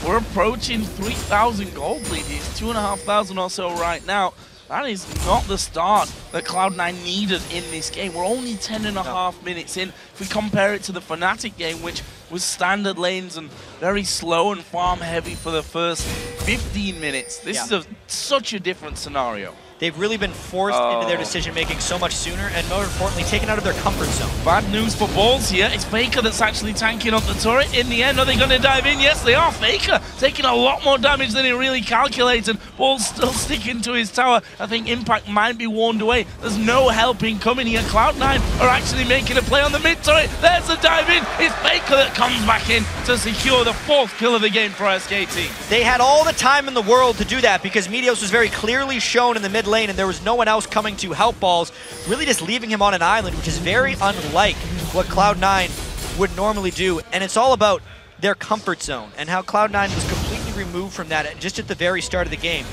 We're approaching 3,000 gold lead. It's 2,500 or so right now. That is not the start that Cloud9 needed in this game. We're only 10.5 minutes in. If we compare it to the Fnatic game, which was standard lanes and very slow and farm heavy for the first 15 minutes, this is such a different scenario. They've really been forced into their decision-making so much sooner, and more importantly, taken out of their comfort zone. Bad news for Balls here. It's FLICKR that's actually tanking up the turret. In the end, are they going to dive in? Yes, they are. FLICKR taking a lot more damage than he really calculated. Balls still sticking to his tower. I think Impact might be warned away. There's no helping coming here. Cloud9 are actually making a play on the mid turret. There's the dive in. It's FLICKR that comes back in to secure the 4th kill of the game for SKT. They had all the time in the world to do that because Meteos was very clearly shown in the mid lane and there was no one else coming to help Balls, really just leaving him on an island, which is very unlike what Cloud9 would normally do. And it's all about their comfort zone and how Cloud9 was completely removed from that just at the very start of the game.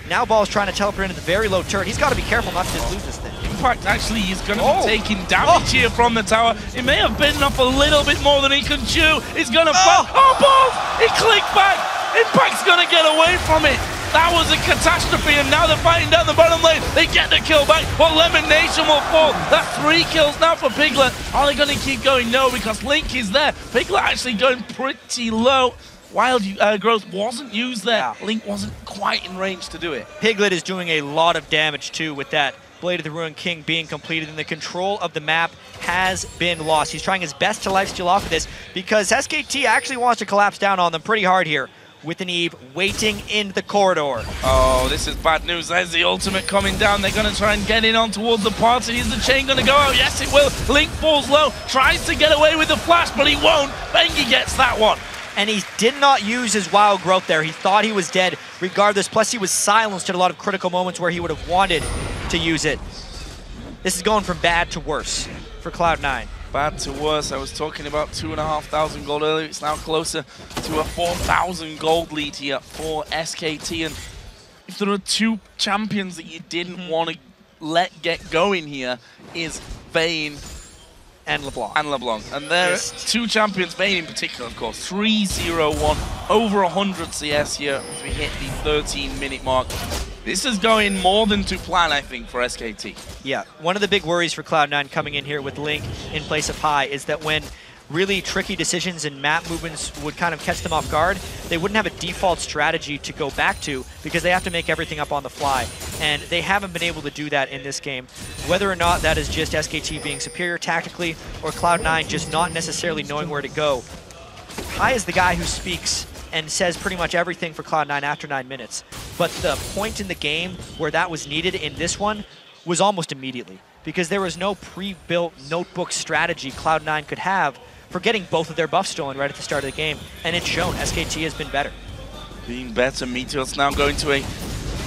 Now Balls trying to teleport into the very low turret. He's got to be careful not to just lose this thing. Impact actually is going to be taking damage here from the tower. It may have bitten off a little bit more than he can chew. He's going to fall. Oh, Balls! He clicked back. Impact's going to get away from it. That was a catastrophe, and now they're fighting down the bottom lane. They get the kill back, but Lemon Nation will fall. That's 3 kills now for Piglet. Are they going to keep going? No, because Link is there. Piglet actually going pretty low. Wild growth wasn't used there. Link wasn't quite in range to do it. Piglet is doing a lot of damage, too, with that Blade of the Ruined King being completed, and the control of the map has been lost. He's trying his best to lifesteal off of this because SKT actually wants to collapse down on them pretty hard here, with an Eve waiting in the corridor. Oh, this is bad news. There's the ultimate coming down. They're going to try and get in on towards the party. Is the chain going to go out? Yes, it will. Link falls low, tries to get away with the flash, but he won't. Bengi gets that one. And he did not use his wild growth there. He thought he was dead regardless. Plus, he was silenced at a lot of critical moments where he would have wanted to use it. This is going from bad to worse for Cloud9. Bad to worse. I was talking about 2,500 gold earlier. It's now closer to a 4,000 gold lead here for SKT. And if there are 2 champions that you didn't want to let get going here, is Vayne and LeBlanc. And there are 2 champions, Vayne in particular, of course. 3-0-1, over 100 CS here as we hit the 13-minute mark. This is going more than to plan, I think, for SKT. Yeah, one of the big worries for Cloud9 coming in here with Link in place of High is that when really tricky decisions and map movements would kind of catch them off guard, they wouldn't have a default strategy to go back to because they have to make everything up on the fly. And they haven't been able to do that in this game. Whether or not that is just SKT being superior tactically or Cloud9 just not necessarily knowing where to go, High is the guy who speaks and says pretty much everything for Cloud9 after 9 minutes. But the point in the game where that was needed in this one was almost immediately, because there was no pre-built notebook strategy Cloud9 could have for getting both of their buffs stolen right at the start of the game, and it's shown. SKT has been better. Being better, Meteor's now going to a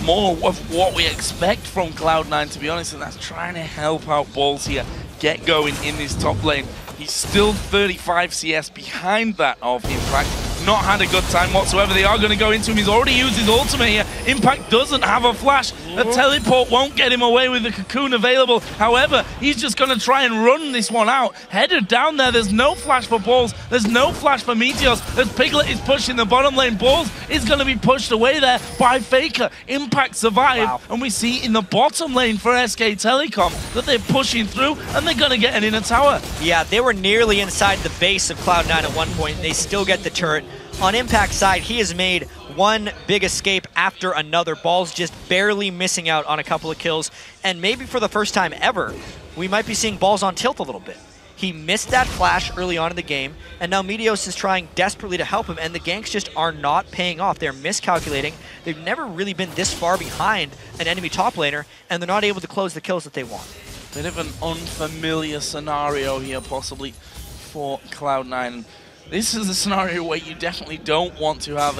more of what we expect from Cloud9, to be honest, and that's trying to help out Balls here get going in this top lane. He's still 35 CS behind that of Impact. Not had a good time whatsoever. They are going to go into him. He's already used his ultimate here. Impact doesn't have a flash. A teleport won't get him away with the cocoon available. However, he's just going to try and run this one out. Headed down there. There's no flash for Balls. There's no flash for Meteos. As Piglet is pushing the bottom lane, Balls is going to be pushed away there by FLICKR. Impact survived. And we see in the bottom lane for SK Telecom that they're pushing through and they're going to get an inner tower. Yeah, they were nearly inside the base of Cloud9 at one point. They still get the turret. On Impact's side, he has made one big escape after another. Balls just barely missing out on a couple of kills. And maybe for the first time ever, we might be seeing Balls on tilt a little bit. He missed that flash early on in the game, and now Meteos is trying desperately to help him, and the ganks just are not paying off. They're miscalculating. They've never really been this far behind an enemy top laner, and they're not able to close the kills that they want. Bit of an unfamiliar scenario here, possibly, for Cloud9. This is a scenario where you definitely don't want to have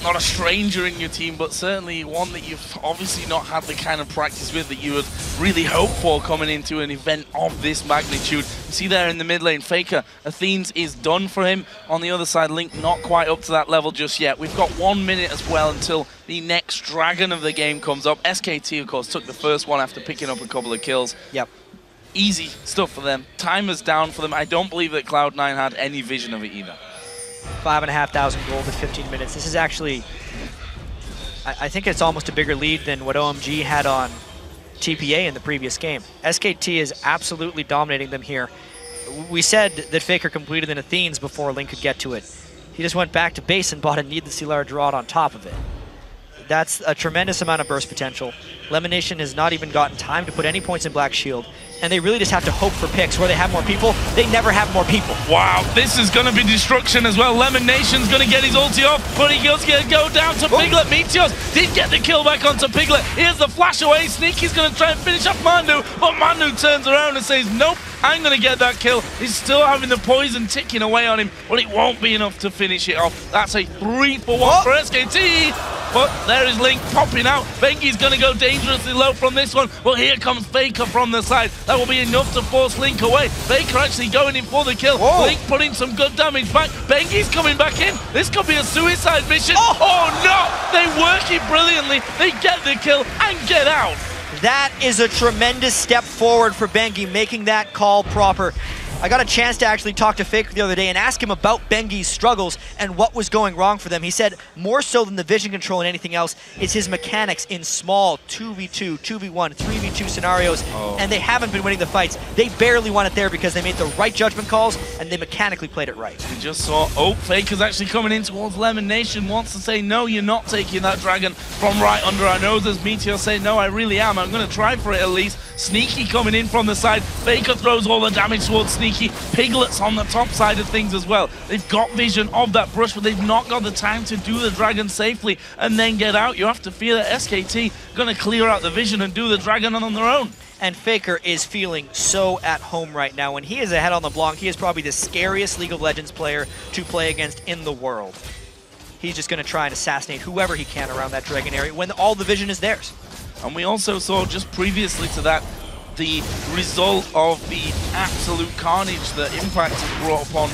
not a stranger in your team, but certainly one that you've obviously not had the kind of practice with that you would really hope for coming into an event of this magnitude. You see there in the mid lane, FLICKR, Athene's is done for him. On the other side, Link not quite up to that level just yet. We've got 1 minute as well until the next dragon of the game comes up. SKT, of course, took the first one after picking up a couple of kills. Yep. Easy stuff for them. Timer's down for them. I don't believe that Cloud9 had any vision of it either. 5,500 gold with 15 minutes. This is actually, I think it's almost a bigger lead than what OMG had on TPA in the previous game. SKT is absolutely dominating them here. We said that FLICKR completed in Athene's before Link could get to it. He just went back to base and bought a needlessly large rod on top of it. That's a tremendous amount of burst potential. Lemonation has not even gotten time to put any points in Black Shield, and they really just have to hope for picks where they have more people. They never have more people. Wow, this is going to be destruction as well. Lemonation's going to get his ulti off, but he goes to go down to Piglet. Meteos did get the kill back onto Piglet. Here's the flash away. Sneaky's going to try and finish off Mandu, but Mandu turns around and says, nope, I'm going to get that kill. He's still having the poison ticking away on him, but it won't be enough to finish it off. That's a 3-for-1 for SKT. But there is Link popping out. Bengi's going to go dangerously low from this one, but here comes FLICKR from the side. That will be enough to force Link away. FLICKR actually going in for the kill. Whoa. Link putting some good damage back. Bengi's coming back in. This could be a suicide mission. Oh no! They work it brilliantly. They get the kill and get out. That is a tremendous step forward for Bengi, making that call proper. I got a chance to actually talk to FLICKR the other day and ask him about Bengi's struggles and what was going wrong for them. He said more so than the vision control and anything else, it's his mechanics in small 2v2, 2v1, 3v2 scenarios, and they haven't been winning the fights. They barely won it there because they made the right judgment calls and they mechanically played it right. We just saw, FLICKR's actually coming in towards Lemonation, wants to say, no, you're not taking that dragon from right under our noses. Meteor say, no, I really am. I'm going to try for it at least. Sneaky coming in from the side. FLICKR throws all the damage towards Sneaky. Piglet's on the top side of things as well. They've got vision of that brush, but they've not got the time to do the dragon safely and then get out. You have to fear that SKT going to clear out the vision and do the dragon on their own. And FLICKR is feeling so at home right now. When he is ahead on the block, he is probably the scariest League of Legends player to play against in the world. He's just going to try and assassinate whoever he can around that dragon area when all the vision is theirs. And we also saw just previously to that the result of the absolute carnage that Impact has brought upon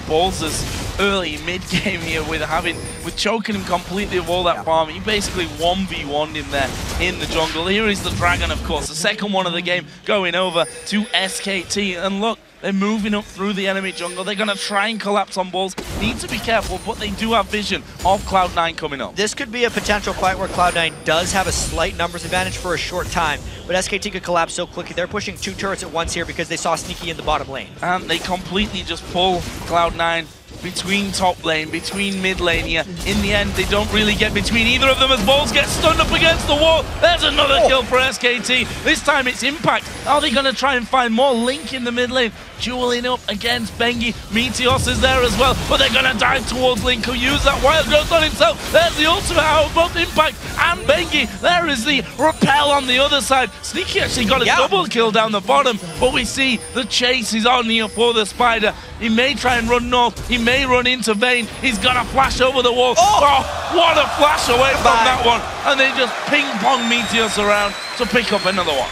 Balzers early mid-game here with choking him completely of all that farm. He basically 1v1'd him there in the jungle. Here is the dragon, of course, the second one of the game going over to SKT. And look, they're moving up through the enemy jungle. They're going to try and collapse on balls. Need to be careful, but they do have vision of Cloud9 coming up. This could be a potential fight where Cloud9 does have a slight numbers advantage for a short time, but SKT could collapse so quickly. They're pushing 2 turrets at once here because they saw Sneaky in the bottom lane. And they completely just pull Cloud9 between top lane, between mid lane here. In the end, they don't really get between either of them as balls get stunned up against the wall. There's another kill for SKT. This time it's Impact. Are they going to try and find more Link in the mid lane? Dueling up against Bengi. Meteos is there as well, but they're going to dive towards Link, who used that wild growth on himself. There's the ultimate out of both Impact and Bengi. There is the repel on the other side. Sneaky actually got a double kill down the bottom, but we see the chase is on here for the Spider. He may try and run north. He may run into Vayne. He's going to flash over the wall. Oh, what a flash away from that one. And they just ping-pong Meteos around to pick up another one.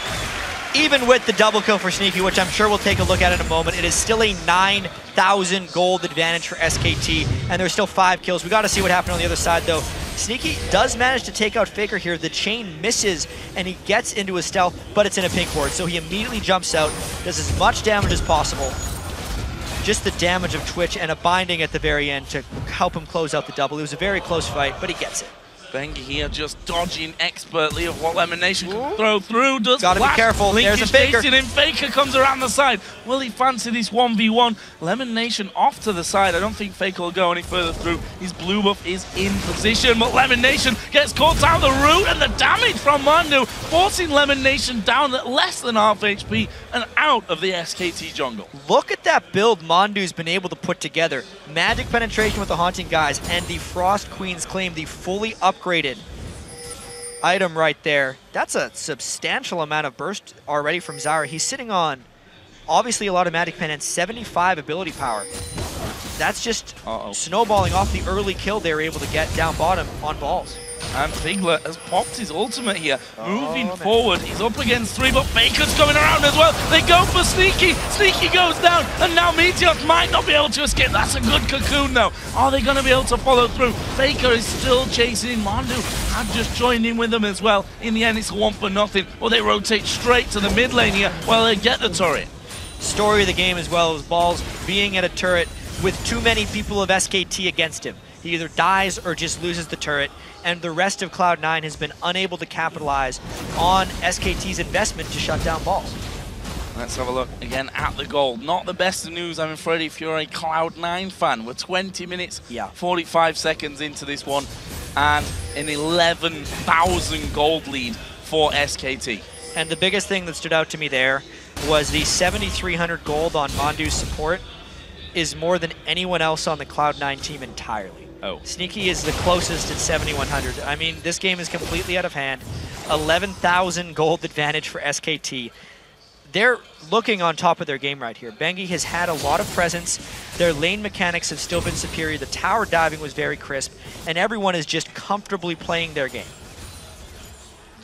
Even with the double kill for Sneaky, which I'm sure we'll take a look at in a moment, it is still a 9,000 gold advantage for SKT, and there's still 5 kills. We got to see what happened on the other side, though. Sneaky does manage to take out FLICKR here. The chain misses, and he gets into his stealth, but it's in a pink ward, so he immediately jumps out, does as much damage as possible. Just the damage of Twitch and a binding at the very end to help him close out the double. It was a very close fight, but he gets it. Bengi here just dodging expertly of what Lemon Nation can throw through. Does Gotta be flash. careful. Link There's is a Faker. chasing him. Faker comes around the side. Will he fancy this 1v1? Lemon Nation off to the side. I don't think Faker will go any further through. His blue buff is in position, but Lemon Nation gets caught out the root, and the damage from Mandu forcing Lemon Nation down at less than half HP and out of the SKT jungle. Look at that build Mondu's been able to put together. Magic penetration with the Haunting Guys and the Frost Queen's Claim, the fully upgraded item right there. That's a substantial amount of burst already from Zyra. He's sitting on obviously a lot of Magic Pen and 75 ability power. That's just snowballing off the early kill they were able to get down bottom on balls. And Piglet has popped his ultimate here. Moving forward, he's up against 3, but Faker's coming around as well. They go for Sneaky. Sneaky goes down, and now Meteos might not be able to escape. That's a good cocoon, though. Are they going to be able to follow through? Faker is still chasing Mandu. I've just joined in with them as well. In the end, it's a 1-for-0. Well, they rotate straight to the mid lane here while they get the turret. Story of the game as well is Balls being at a turret with too many people of SKT against him. He either dies or just loses the turret, and the rest of Cloud9 has been unable to capitalize on SKT's investment to shut down Balls. Let's have a look again at the gold. Not the best of news, I'm afraid, if you're a Cloud9 fan. We're 20 minutes, 45 seconds into this one, and an 11,000 gold lead for SKT. And the biggest thing that stood out to me there was the 7,300 gold on Mandu's support is more than anyone else on the Cloud9 team entirely. Sneaky is the closest at 7,100. I mean, this game is completely out of hand. 11,000 gold advantage for SKT. They're looking on top of their game right here. Bengi has had a lot of presence. Their lane mechanics have still been superior. The tower diving was very crisp, and everyone is just comfortably playing their game.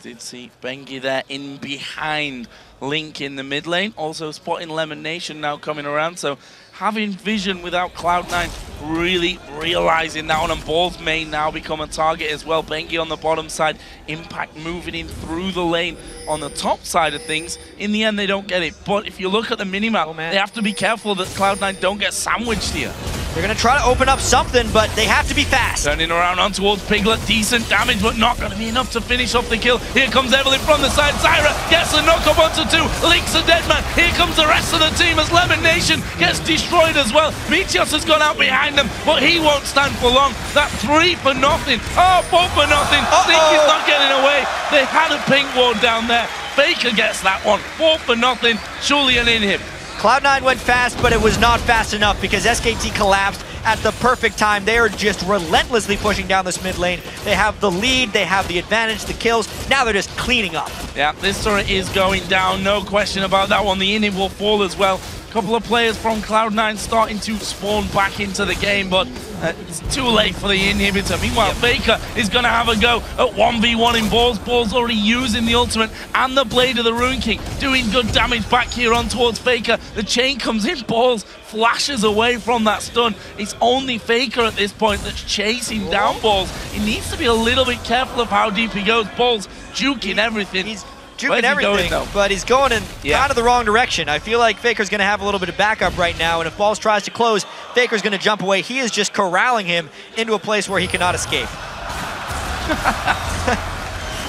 Did see Bengi there in behind Link in the mid lane. Also spotting Lemon Nation now coming around. So having vision without Cloud9, really realizing that one, and Balls may now become a target as well. Bengi on the bottom side, Impact moving in through the lane on the top side of things. In the end, they don't get it. But if you look at the minimap, they have to be careful that Cloud9 don't get sandwiched here. They're going to try to open up something, but they have to be fast. Turning around on towards Piglet. Decent damage, but not going to be enough to finish off the kill. Here comes Evelyn from the side. Zyra gets the knock up onto 2. Link's a dead man. Here comes the rest of the team as Lemon Nation gets destroyed as well. Meteos has gone out behind them, but he won't stand for long. That 3-for-0. Oh, 4-for-0. Sneaky's not getting away. They had a pink ward down there. Faker gets that one. 4-for-0. Julian in him. Cloud9 went fast, but it was not fast enough because SKT collapsed at the perfect time. They are just relentlessly pushing down this mid lane. They have the lead, they have the advantage, the kills. Now they're just cleaning up. Yeah, this turret is going down, no question about that one. The inhib will fall as well. A couple of players from Cloud9 starting to spawn back into the game, but it's too late for the inhibitor. Meanwhile, Faker is going to have a go at 1v1 in Balls. Balls already using the ultimate and the Blade of the Rune King, doing good damage back here on towards Faker. The chain comes in, Balls flashes away from that stun. It's only Faker at this point that's chasing down Balls. He needs to be a little bit careful of how deep he goes. Balls juking everything. He's juking everything, but he's going in kind of the wrong direction. I feel like Faker's going to have a little bit of backup right now, and if Balls tries to close, Faker's going to jump away. He is just corralling him into a place where he cannot escape.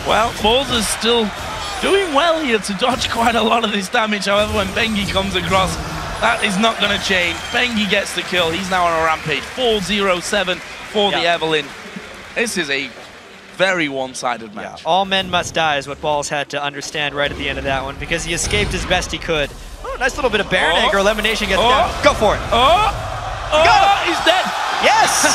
Well, Balls is still doing well here to dodge quite a lot of this damage. However, when Bengi comes across, that is not going to change. Bengi gets the kill. He's now on a rampage. 4-0-7 for the Evelyn. This is a very one-sided match. All men must die is what Balls had to understand right at the end of that one, because he escaped as best he could. Oh, nice little bit of Baron Egg or Elimination gets down. Go for it. He's dead. Yes.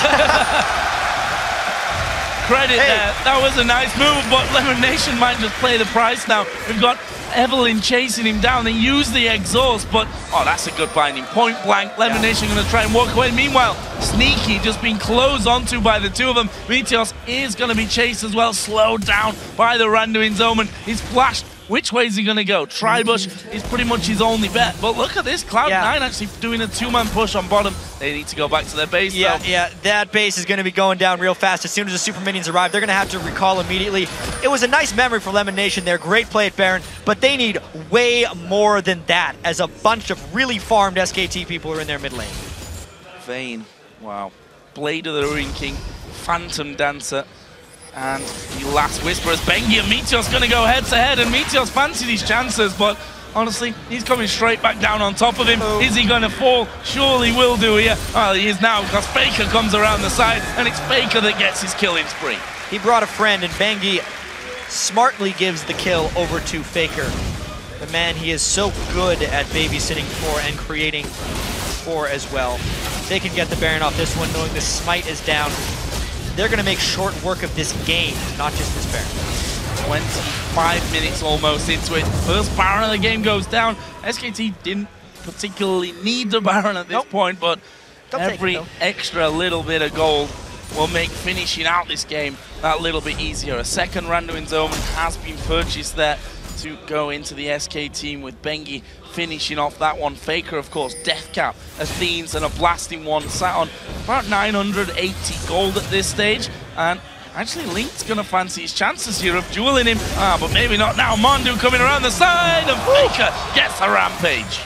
Credit there. That was a nice move, but Elimination might just play the price now. We've got Evelyn chasing him down. They use the exhaust, but that's a good binding. Point blank, Elimination going to try and walk away. Meanwhile, Sneaky just being closed onto by the two of them. Meteos is going to be chased as well, slowed down by the Randuin's Omen. He's flashed. Which way is he going to go? Tribush is pretty much his only bet. But look at this, Cloud9 actually doing a 2-man push on bottom. They need to go back to their base, though. That base is going to be going down real fast. As soon as the Super Minions arrive, they're going to have to recall immediately. It was a nice memory for Lemon Nation there. Great play at Baron, but they need way more than that, as a bunch of really farmed SKT people are in their mid lane. Vayne, wow. Blade of the Rune King, Phantom Dancer. And the last whisper is Bengi and Meteor's going to go head-to-head, and Meteor's fancied his chances, but honestly, he's coming straight back down on top of him. Is he going to fall? Surely will do here. Well, he is now, because FLICKR comes around the side, and it's FLICKR that gets his killing spree. He brought a friend, and Bengi smartly gives the kill over to FLICKR. The man he is so good at babysitting for and creating for as well. They can get the Baron off this one, knowing the smite is down. They're going to make short work of this game, not just this Baron. 25 minutes almost into it. First Baron of the game goes down. SKT didn't particularly need the Baron at this point, but every extra little bit of gold will make finishing out this game that little bit easier. A second Randuin Omen has been purchased there to go into the SK team, with Bengi finishing off that one. FLICKR, of course, Death Cap, Athenes, and a blasting one, sat on about 980 gold at this stage. And actually, Link's going to fancy his chances here of dueling him. But maybe not now. Mondu coming around the side, and FLICKR gets a rampage.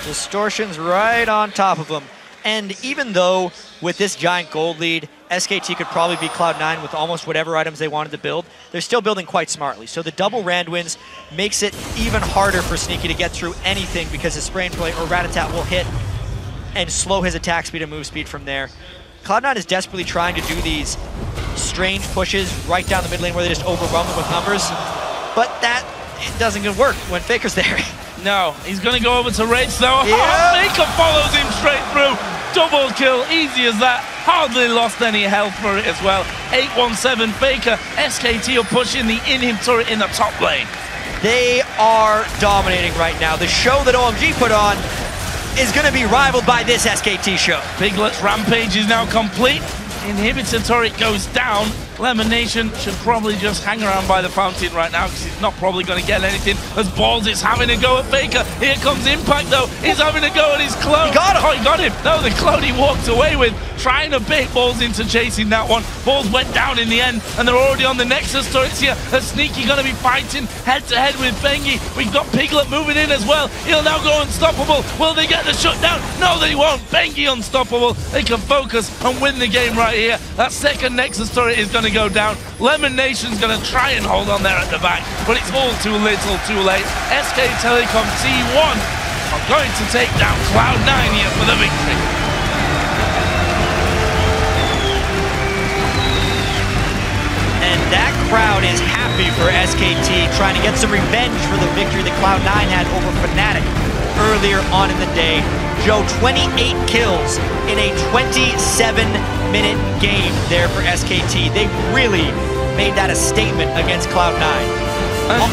Distortion's right on top of him. And even though with this giant gold lead, SKT could probably beat Cloud9 with almost whatever items they wanted to build, they're still building quite smartly. So the double Randuins makes it even harder for Sneaky to get through anything, because his Spray and Play or Rat-a-tat will hit and slow his attack speed and move speed from there. Cloud9 is desperately trying to do these strange pushes right down the mid lane where they just overwhelm them with numbers, but that it doesn't work when FLICKR's there. No, he's going to go over to Rage though. FLICKR follows him straight through. Double kill, easy as that. Hardly lost any health for it as well. 817 FLICKR. SKT are pushing the in-him turret in the top lane. They are dominating right now. The show that OMG put on is going to be rivaled by this SKT show. Piglet's rampage is now complete. Inhibitor turret goes down. Lemon Nation should probably just hang around by the fountain right now, because he's not probably going to get anything, as Balls is having a go at FLICKR. Here comes Impact though. He's having a go at his clone. He got him. Oh, he got him. No, the clone he walked away with, trying to bait Balls into chasing that one. Balls went down in the end, and they're already on the Nexus turrets here. A Sneaky going to be fighting head-to-head with Bengi. We've got Piglet moving in as well. He'll now go unstoppable. Will they get the shutdown? No, they won't. Bengi unstoppable. They can focus and win the game right here. That second Nexus turret is going to go down. Lemon Nation's going to try and hold on there at the back, but it's all too little, too late. SK Telecom T1 are going to take down Cloud9 here for the victory. And that crowd is happy for SKT, trying to get some revenge for the victory that Cloud9 had over Fnatic earlier on in the day. Joe, 28 kills in a 27-minute game there for SKT. They really made that a statement against Cloud9. And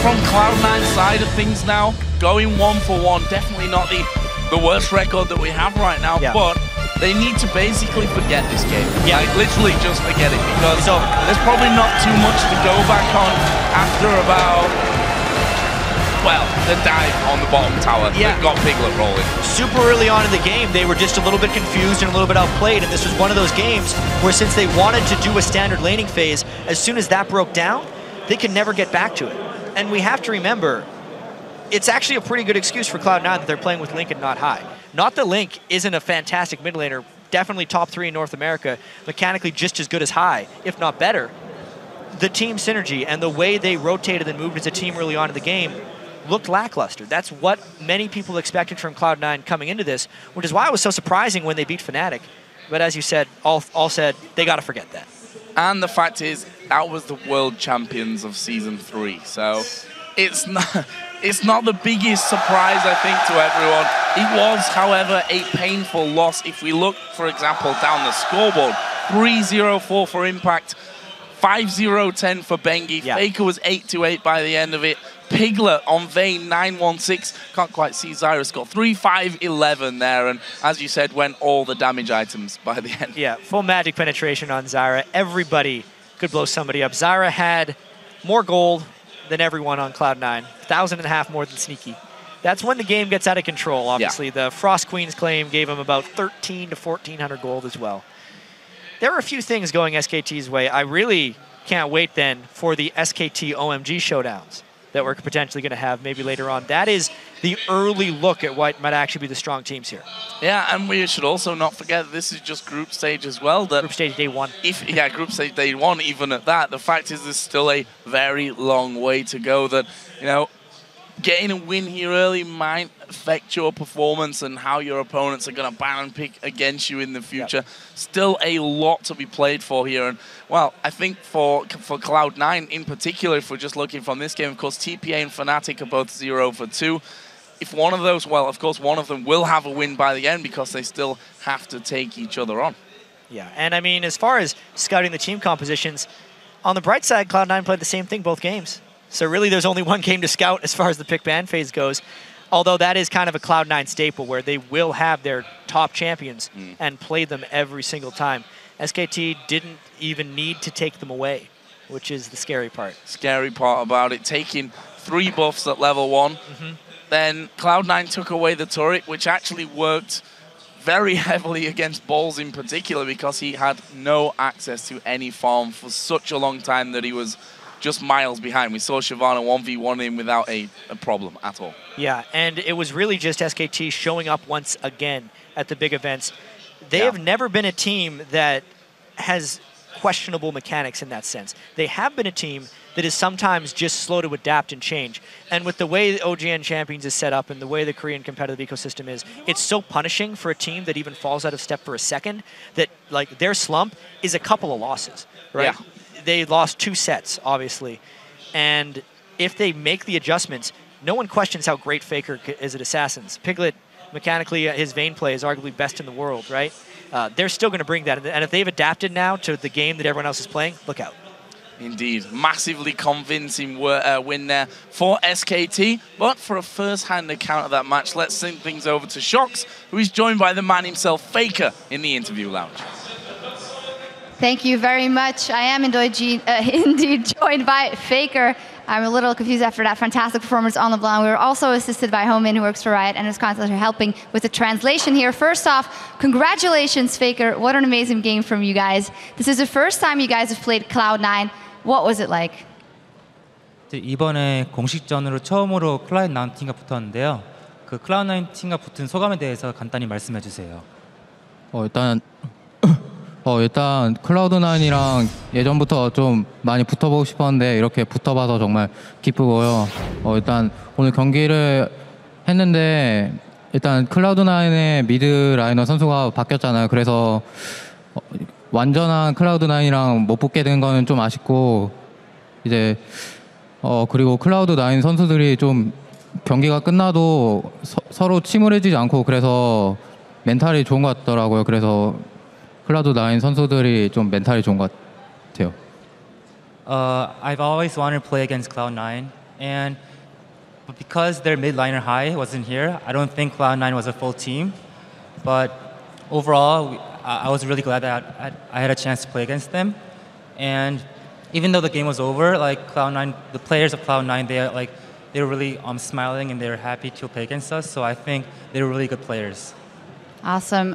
from Cloud9's side of things now, going 1-for-1, definitely not the worst record that we have right now, but they need to basically forget this game. Like, literally just forget it, because there's probably not too much to go back on after about, well, the dive on the bottom tower that got Piglet rolling. Super early on in the game, they were just a little bit confused and a little bit outplayed, and this was one of those games where, since they wanted to do a standard laning phase, as soon as that broke down, they could never get back to it. And we have to remember, it's actually a pretty good excuse for Cloud9 that they're playing with Link and not High. Not that Link isn't a fantastic mid laner, definitely top 3 in North America, mechanically just as good as High, if not better. The team synergy and the way they rotated and moved as a team early on in the game looked lackluster. That's what many people expected from Cloud9 coming into this, which is why it was so surprising when they beat Fnatic. But as you said, all said, they got to forget that. And the fact is, that was the world champions of Season 3. So it's not the biggest surprise, I think, to everyone. It was, however, a painful loss. If we look, for example, down the scoreboard, 3-0-4 for Impact, 5-0-10 for Bengi. FLICKR was 8-8 by the end of it. Piglet on Vayne, 9-1-6. Can't quite see Zyra score. 3-5-11 there, and as you said, went all the damage items by the end. Yeah, full magic penetration on Zyra. Everybody could blow somebody up. Zyra had more gold than everyone on Cloud9. 1,500 more than Sneaky. That's when the game gets out of control, obviously. The Frost Queen's claim gave him about 1,300 to 1,400 gold as well. There are a few things going SKT's way. I really can't wait then for the SKT OMG showdowns. that we're potentially going to have maybe later on. That is the early look at what might actually be the strong teams here. Yeah, and we should also not forget this is just group stage as well. That group stage day one. Group stage day one, even at that, the fact is there's still a very long way to go. That, you know, getting a win here early might affect your performance and how your opponents are going to ban and pick against you in the future. Yep. Still a lot to be played for here. And, well, I think for Cloud9 in particular, if we're just looking from this game, of course, TPA and Fnatic are both 0 for 2. If one of those, well, of course, one of them will have a win by the end because they still have to take each other on. Yeah, and I mean, as far as scouting the team compositions, on the bright side, Cloud9 played the same thing both games. So really, there's only one game to scout as far as the pick ban phase goes. Although that is kind of a Cloud9 staple where they will have their top champions and play them every single time. SKT didn't even need to take them away, which is the scary part. Scary part about it, taking 3 buffs at level 1. Then Cloud9 took away the turret, which actually worked very heavily against Balls in particular because he had no access to any farm for such a long time that he was just miles behind. We saw Shyvana 1v1 him without a problem at all. Yeah, and it was really just SKT showing up once again at the big events. They have never been a team that has questionable mechanics in that sense. They have been a team that is sometimes just slow to adapt and change. And with the way the OGN Champions is set up and the way the Korean competitive ecosystem is, it's so punishing for a team that even falls out of step for a second that, like, their slump is a couple of losses, right? Yeah. They lost 2 sets, obviously. And if they make the adjustments, no one questions how great FLICKR is at Assassins. Piglet, mechanically, his Vayne play is arguably best in the world, right? They're still going to bring that. And if they've adapted now to the game that everyone else is playing, look out. Indeed. Massively convincing win there for SKT. But for a first-hand account of that match, let's send things over to Shox, who is joined by the man himself, FLICKR, in the interview lounge. Thank you very much. I am indeed joined by FLICKR. I'm a little confused after that fantastic performance on LeBlanc. We were also assisted by Homin, who works for Riot, and his contacts are helping with the translation here. First off, congratulations, FLICKR. What an amazing game from you guys. This is the first time you guys have played Cloud9. What was it like? 이번에 공식전으로 처음으로 클라우드9 팀과 붙었는데요. 그 클라우드9 팀과 붙은 소감에 대해서 간단히 말씀해 주세요. 일단 클라우드9이랑 예전부터 좀 많이 붙어보고 싶었는데 이렇게 붙어봐서 정말 기쁘고요. 일단 오늘 경기를 했는데 일단 클라우드9의 미드 라이너 선수가 바뀌었잖아요. 그래서 완전한 클라우드9이랑 못 붙게 된 거는 좀 아쉽고 이제 그리고 클라우드9 선수들이 좀 경기가 끝나도 서로 침울해지지 않고 그래서 멘탈이 좋은 것 같더라고요. 그래서 클라우드9 선수들이 좀 멘탈이 좋은 것 같아요. I've always wanted to play against Cloud9, but because their mid liner High wasn't here, I don't think Cloud9 was a full team. But overall, I was really glad that I had a chance to play against them. And even though the game was over, like Cloud9, the players of Cloud9, they were really smiling and they were happy to play against us. So I think they were really good players. Awesome.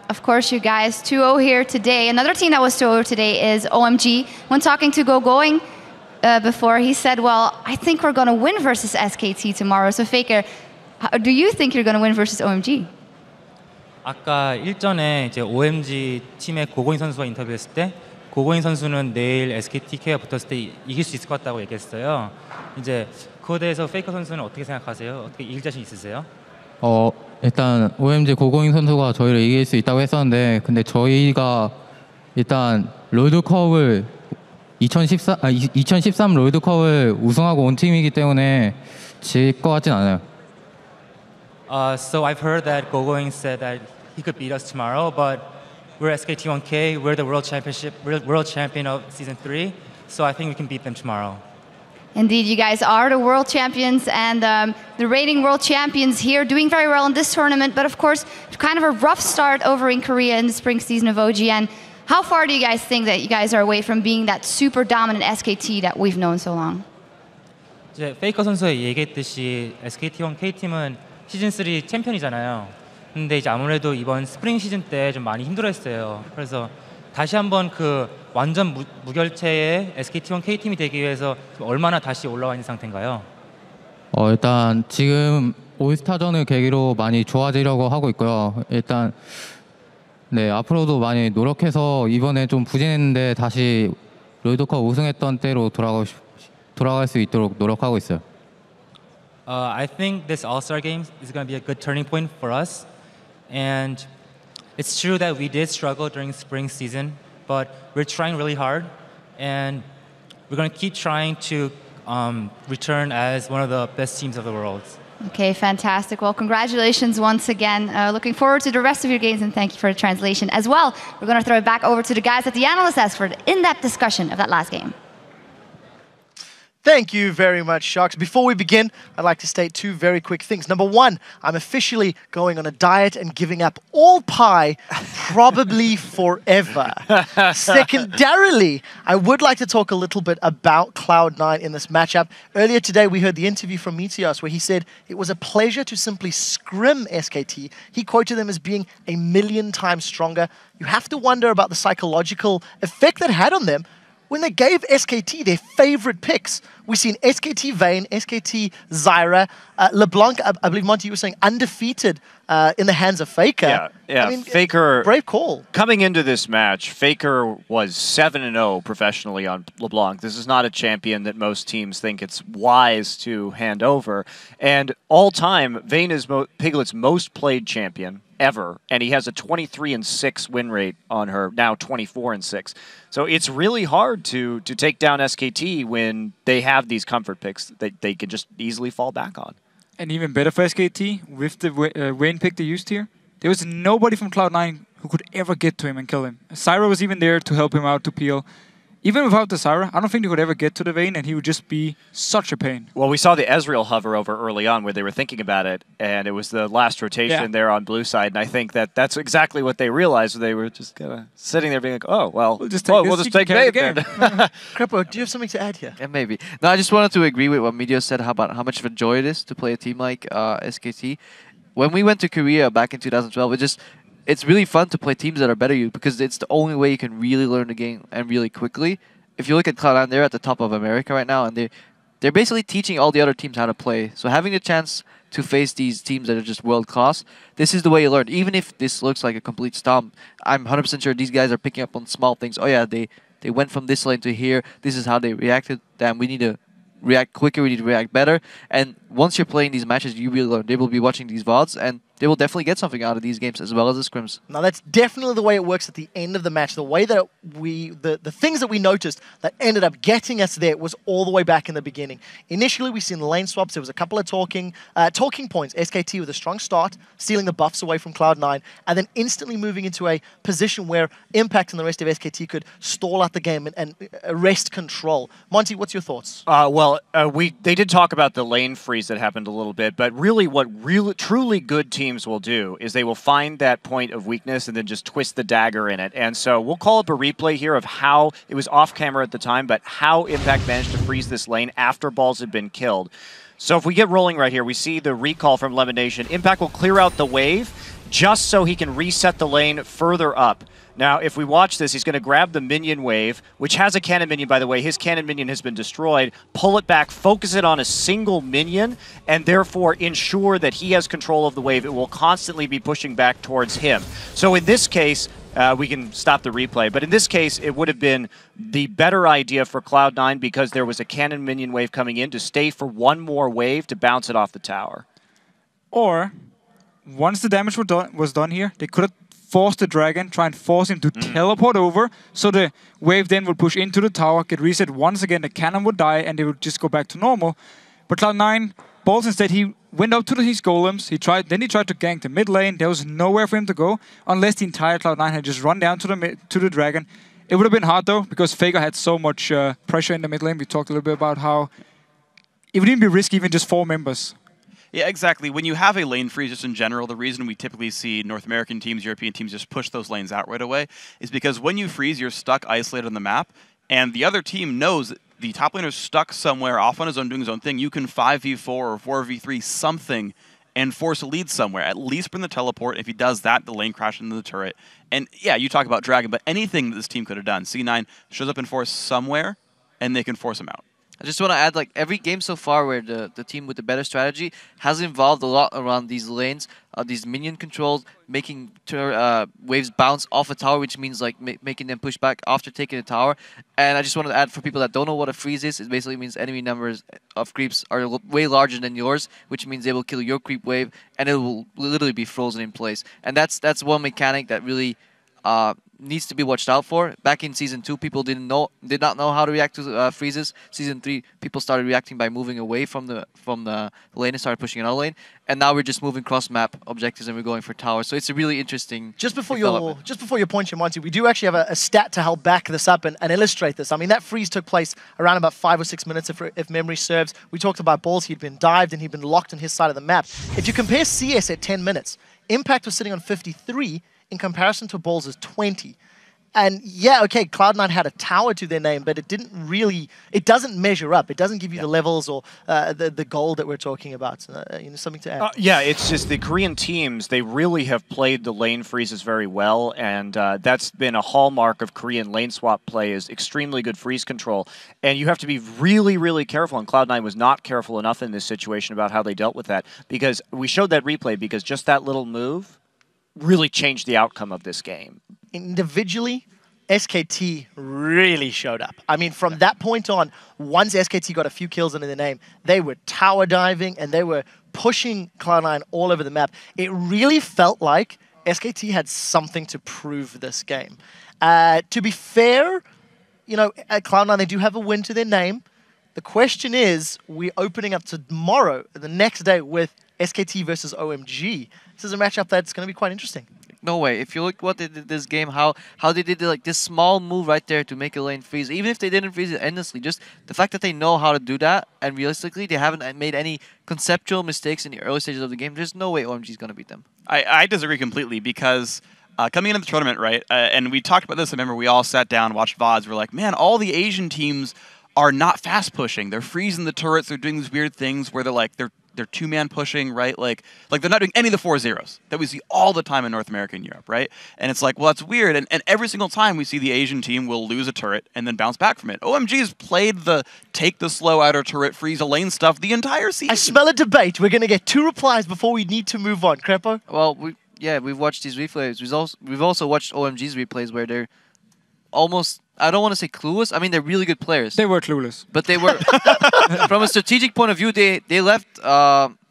Of course, you guys 2-0 here today. Another team that was 2-0 today is OMG. When talking to GoGoing before, he said, well, I think we're going to win versus SKT tomorrow. So FLICKR, do you think you're going to win versus OMG? 아까 일전에 이제 OMG 팀의 고고인 선수와 인터뷰했을 때 고고인 선수는 내일 SKTK가 붙었을 때 이길 수 있을 것 같다고 얘기했어요. 이제 그거에 대해서 FLICKR 선수는 어떻게 생각하세요? 어떻게 이길 자신 있으세요? 일단 OMG 고고잉 선수가 저희를 이길 수 있다고 했었는데 근데 저희가 일단 롤드컵을 2013 롤드컵을 우승하고 온 팀이기 때문에 질 것 같진 않아요. So I've heard that GoGoing said that he could beat us tomorrow, but we're SKT1K, we're the world champion of season 3, so I think we can beat them tomorrow. Indeed, you guys are the world champions and the reigning world champions here, doing very well in this tournament. But of course, kind of a rough start over in Korea in the spring season of OGN. How far do you guys think that you guys are away from being that super dominant SKT that we've known so long? 이제 FLICKR 선수가 얘기했듯이 SKT1K 팀은 시즌 3 챔피언이잖아요. 근데 이제 아무래도 이번 스프링 시즌 때 좀 많이 힘들어했어요. 그래서 다시 한번 그 완전 무결체의 SKT1K 팀이 되기 위해서 얼마나 다시 올라와 있는 상태인가요? 일단 지금 올스타전을 계기로 많이 좋아지려고 하고 있고요. 일단 네, 앞으로도 많이 노력해서 이번에 좀 부진했는데 다시 롤드컵 우승했던 때로 돌아갈 수 있도록 노력하고 있어요. I think this All-Star game is going to be a good turning point for us. And it's true that we did struggle during spring season, but we're trying really hard. And we're going to keep trying to return as one of the best teams of the world. Okay, fantastic. Well, congratulations once again. Looking forward to the rest of your games, and thank you for the translation as well. We're going to throw it back over to the guys at the analyst desk for the in-depth discussion of that last game. Thank you very much, Sharks. Before we begin, I'd like to state two very quick things. Number one, I'm officially going on a diet and giving up all pie, probably forever. Secondarily, I would like to talk a little bit about Cloud9 in this matchup. Earlier today, we heard the interview from Meteos where he said it was a pleasure to simply scrim SKT. He quoted them as being 1,000,000 times stronger. You have to wonder about the psychological effect that had on them when they gave SKT their favorite picks. We've seen SKT Vayne, SKT Zyra, LeBlanc, I believe, Monty, you were saying, undefeated in the hands of FLICKR. Yeah, I mean, FLICKR. Brave call. Coming into this match, FLICKR was 7-0 professionally on LeBlanc. This is not a champion that most teams think it's wise to hand over. And all time, Vayne is Piglet's most played champion ever, and he has a 23-6 win rate on her, now 24-6. So it's really hard to take down SKT when they have these comfort picks that they can just easily fall back on. And even better for SKT, with the Vayne pick they used here, there was nobody from Cloud9 who could ever get to him and kill him. Zyra was even there to help him out to peel. Even without the Zyra, I don't think they could ever get to the Vayne, and he would just be such a pain. Well, we saw the Ezreal hover over early on where they were thinking about it, and it was the last rotation there on blue side, and I think that that's exactly what they realized. They were just kind of sitting there being like, oh, well, we'll just take Vayne then. Crepo, do you have something to add here? Yeah, maybe. No, I just wanted to agree with what Meteos said about how much of a joy it is to play a team like SKT. When we went to Korea back in 2012, it's really fun to play teams that are better than you because it's the only way you can really learn the game and really quickly. If you look at Cloud9, they're at the top of America right now, and they're basically teaching all the other teams how to play. So having the chance to face these teams that are just world-class, this is the way you learn. Even if this looks like a complete stomp, I'm 100% sure these guys are picking up on small things. Oh yeah, they went from this lane to here. This is how they reacted. Damn, we need to react quicker, we need to react better. And once you're playing these matches, you will learn. They will be watching these VODs, and they will definitely get something out of these games as well as the scrims. Now that's definitely the way it works at the end of the match. The way that the things that we noticed that ended up getting us there was all the way back in the beginning. Initially, we seen lane swaps. There was a couple of talking points. SKT with a strong start, stealing the buffs away from Cloud9, and then instantly moving into a position where Impact and the rest of SKT could stall out the game and arrest control. Monty, what's your thoughts? They did talk about the lane freeze that happened a little bit, but really what truly good teams will do is they will find that point of weakness and then just twist the dagger in it. And so we'll call up a replay here of how, it was off camera at the time, but how Impact managed to freeze this lane after balls had been killed. So if we get rolling right here, we see the recall from Lemon Nation. Impact will clear out the wave just so he can reset the lane further up. Now, if we watch this, he's going to grab the minion wave, which has a cannon minion, by the way. His cannon minion has been destroyed. Pull it back, focus it on a single minion, and therefore ensure that he has control of the wave. It will constantly be pushing back towards him. So in this case, we can stop the replay, but in this case, it would have been the better idea for Cloud9 because there was a cannon minion wave coming in to stay for one more wave to bounce it off the tower. Or, once the damage was done here, they could have force the dragon, try and force him to teleport over, so the wave then would push into the tower, get reset once again, the cannon would die, and they would just go back to normal. But Cloud9, Balls instead, he went up to his golems, he tried to gank the mid lane, there was nowhere for him to go, unless the entire Cloud9 had just run down to the dragon. It would have been hard though, because FLICKR had so much pressure in the mid lane. We talked a little bit about how it would even be risky, even just 4 members. Yeah, exactly. When you have a lane freeze just in general, the reason we typically see North American teams, European teams just push those lanes out right away is because when you freeze, you're stuck isolated on the map, and the other team knows the top laner is stuck somewhere off on his own doing his own thing. You can 5v4 or 4v3 something and force a lead somewhere. At least bring the teleport. If he does that, the lane crashes into the turret. And yeah, you talk about Dragon, but anything that this team could have done. C9 shows up in force somewhere, and they can force him out. I just want to add, like, every game so far where the team with the better strategy has involved a lot around these lanes, these minion controls, making waves bounce off a tower, which means like making them push back after taking a tower. And I just want to add, for people that don't know what a freeze is, it basically means enemy numbers of creeps are way larger than yours, which means they will kill your creep wave, and it will literally be frozen in place. And that's one mechanic that really needs to be watched out for. Back in Season 2, people did not know how to react to freezes. Season 3, people started reacting by moving away from the lane and started pushing another lane. And now we're just moving cross-map objectives and we're going for towers. So it's a really interesting Just before your point, Monty, we do actually have a stat to help back this up and illustrate this. I mean, that freeze took place around about 5 or 6 minutes, if memory serves. We talked about balls. He'd been dived and he'd been locked on his side of the map. If you compare CS at 10 minutes, Impact was sitting on 53 in comparison to Balls is 20. And yeah, okay, Cloud9 had a tower to their name, but it doesn't measure up. It doesn't give you the levels or the goal that we're talking about. Something to add? Yeah, it's just the Korean teams, they really have played the lane freezes very well, and that's been a hallmark of Korean lane swap play, is extremely good freeze control. And you have to be really, really careful, and Cloud9 was not careful enough in this situation about how they dealt with that, because we showed that replay because just that little move really changed the outcome of this game. Individually, SKT really showed up. I mean, from that point on, once SKT got a few kills under their name, they were tower diving and they were pushing Cloud9 all over the map. It really felt like SKT had something to prove this game. To be fair, you know, at Cloud9, they do have a win to their name. The question is, we're opening up tomorrow, the next day, with SKT versus OMG. This is a matchup that's going to be quite interesting. No way. If you look what they did this game, how they did like this small move right there to make a lane freeze, even if they didn't freeze it endlessly, just the fact that they know how to do that, and realistically they haven't made any conceptual mistakes in the early stages of the game, there's no way OMG is going to beat them. I disagree completely, because coming into the tournament, right, and we talked about this, I remember we all sat down, watched VODs, we're like, man, all the Asian teams are not fast pushing. They're freezing the turrets, they're doing these weird things where they're two-man pushing, right? Like they're not doing any of the 4-0s that we see all the time in North America and Europe, right? And it's like, well, that's weird. And every single time we see the Asian team will lose a turret and then bounce back from it. OMG's played the take the slow outer turret, freeze a lane stuff the entire season. I smell a debate. We're going to get 2 replies before we need to move on. Crepo? Well, we've watched these replays. We've also watched OMG's replays where they're almost, I don't want to say clueless. I mean, they're really good players. They were clueless. But they were, from a strategic point of view, they left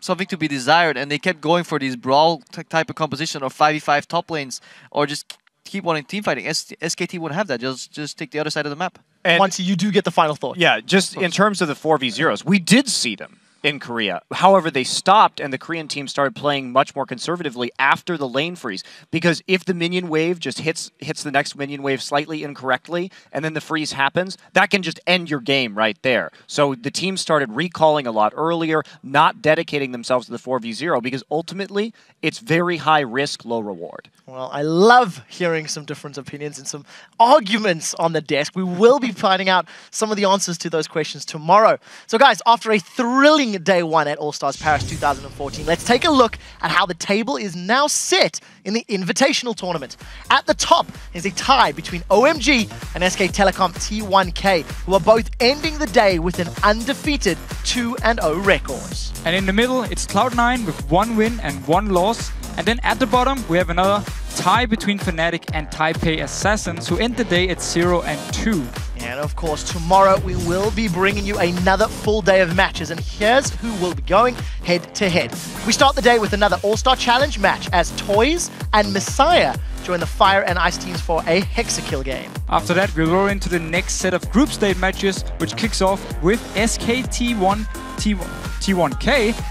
something to be desired, and they kept going for these brawl type of composition or 5v5 top lanes, or just keep wanting team fighting. SKT wouldn't have that. Just take the other side of the map. And once you do get the final thought. Yeah, just in terms of the 4v0s, we did see them in Korea. However, they stopped, and the Korean team started playing much more conservatively after the lane freeze. Because if the minion wave just hits the next minion wave slightly incorrectly, and then the freeze happens, that can just end your game right there. So the team started recalling a lot earlier, not dedicating themselves to the 4v0, because ultimately, it's very high risk, low reward. Well, I love hearing some different opinions and some arguments on the desk. We will be finding out some of the answers to those questions tomorrow. So guys, after a thrilling day 1 at All-Stars Paris 2014, let's take a look at how the table is now set in the Invitational Tournament. At the top is a tie between OMG and SK Telecom T1K, who are both ending the day with an undefeated 2-0 record. And in the middle, it's Cloud9 with 1 win and 1 loss. And then at the bottom, we have another tie between Fnatic and Taipei Assassins, who end the day at 0-2. And of course, tomorrow we will be bringing you another full day of matches, and here's who will be going head-to-head. We start the day with another All-Star Challenge match as Toys and Messiah join the Fire and Ice teams for a Hexakill game. After that, we'll roll into the next set of group stage matches, which kicks off with T1K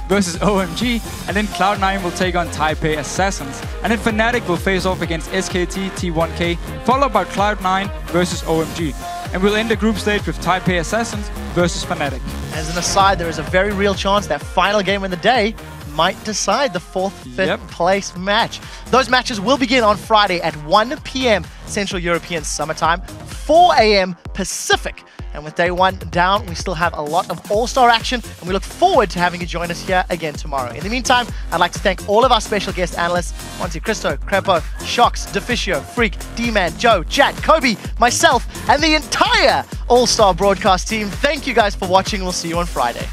versus OMG, and then Cloud9 will take on Taipei Assassins. And then Fnatic will face off against SKT T1K, followed by Cloud9 versus OMG. And we'll end the group stage with Taipei Assassins versus Fnatic. As an aside, there is a very real chance that final game of the day might decide the 4th, 5th place match. Those matches will begin on Friday at 1 p.m. Central European Summertime, 4 a.m. Pacific. And with day 1 down, we still have a lot of all-star action, and we look forward to having you join us here again tomorrow. In the meantime, I'd like to thank all of our special guest analysts, Monty, Christo, Crepo, Shox, Deficio, Freak, D-Man, Joe, Jack, Kobe, myself, and the entire all-star broadcast team. Thank you guys for watching. We'll see you on Friday.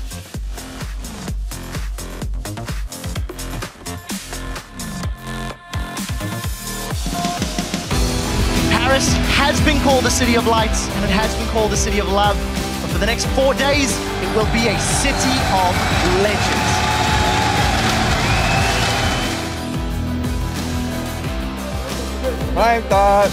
Paris has been called the City of Lights, and it has been called the City of Love. But for the next 4 days, it will be a city of legends. My God.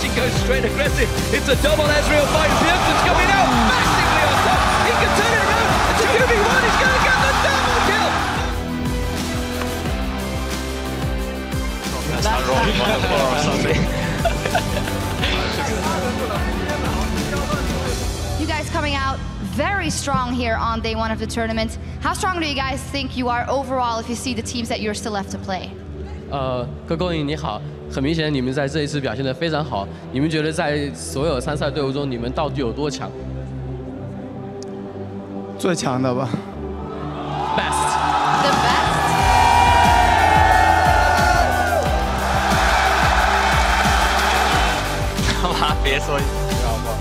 He goes straight aggressive. It's a double Ezreal fight. Pearson's coming out massively on top. He can turn it around. It's a 2v1. He's going to get the double kill. That's not wrong. or something. You guys coming out very strong here on day 1 of the tournament. How strong do you guys think you are overall if you see the teams that you're still left to play? 各位你好，很明显你们在这一次表现得非常好。你们觉得在所有参赛队伍中，你们到底有多强？最强的吧。Best. The best. 干嘛？别说，好不好？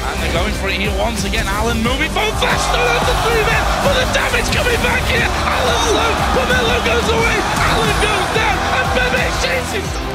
And they're going for it here once again. Alan moving forward faster than the 3-man, but the damage coming back here. Alan's low, Pomelo goes away, Alan goes down, and Bebe chases.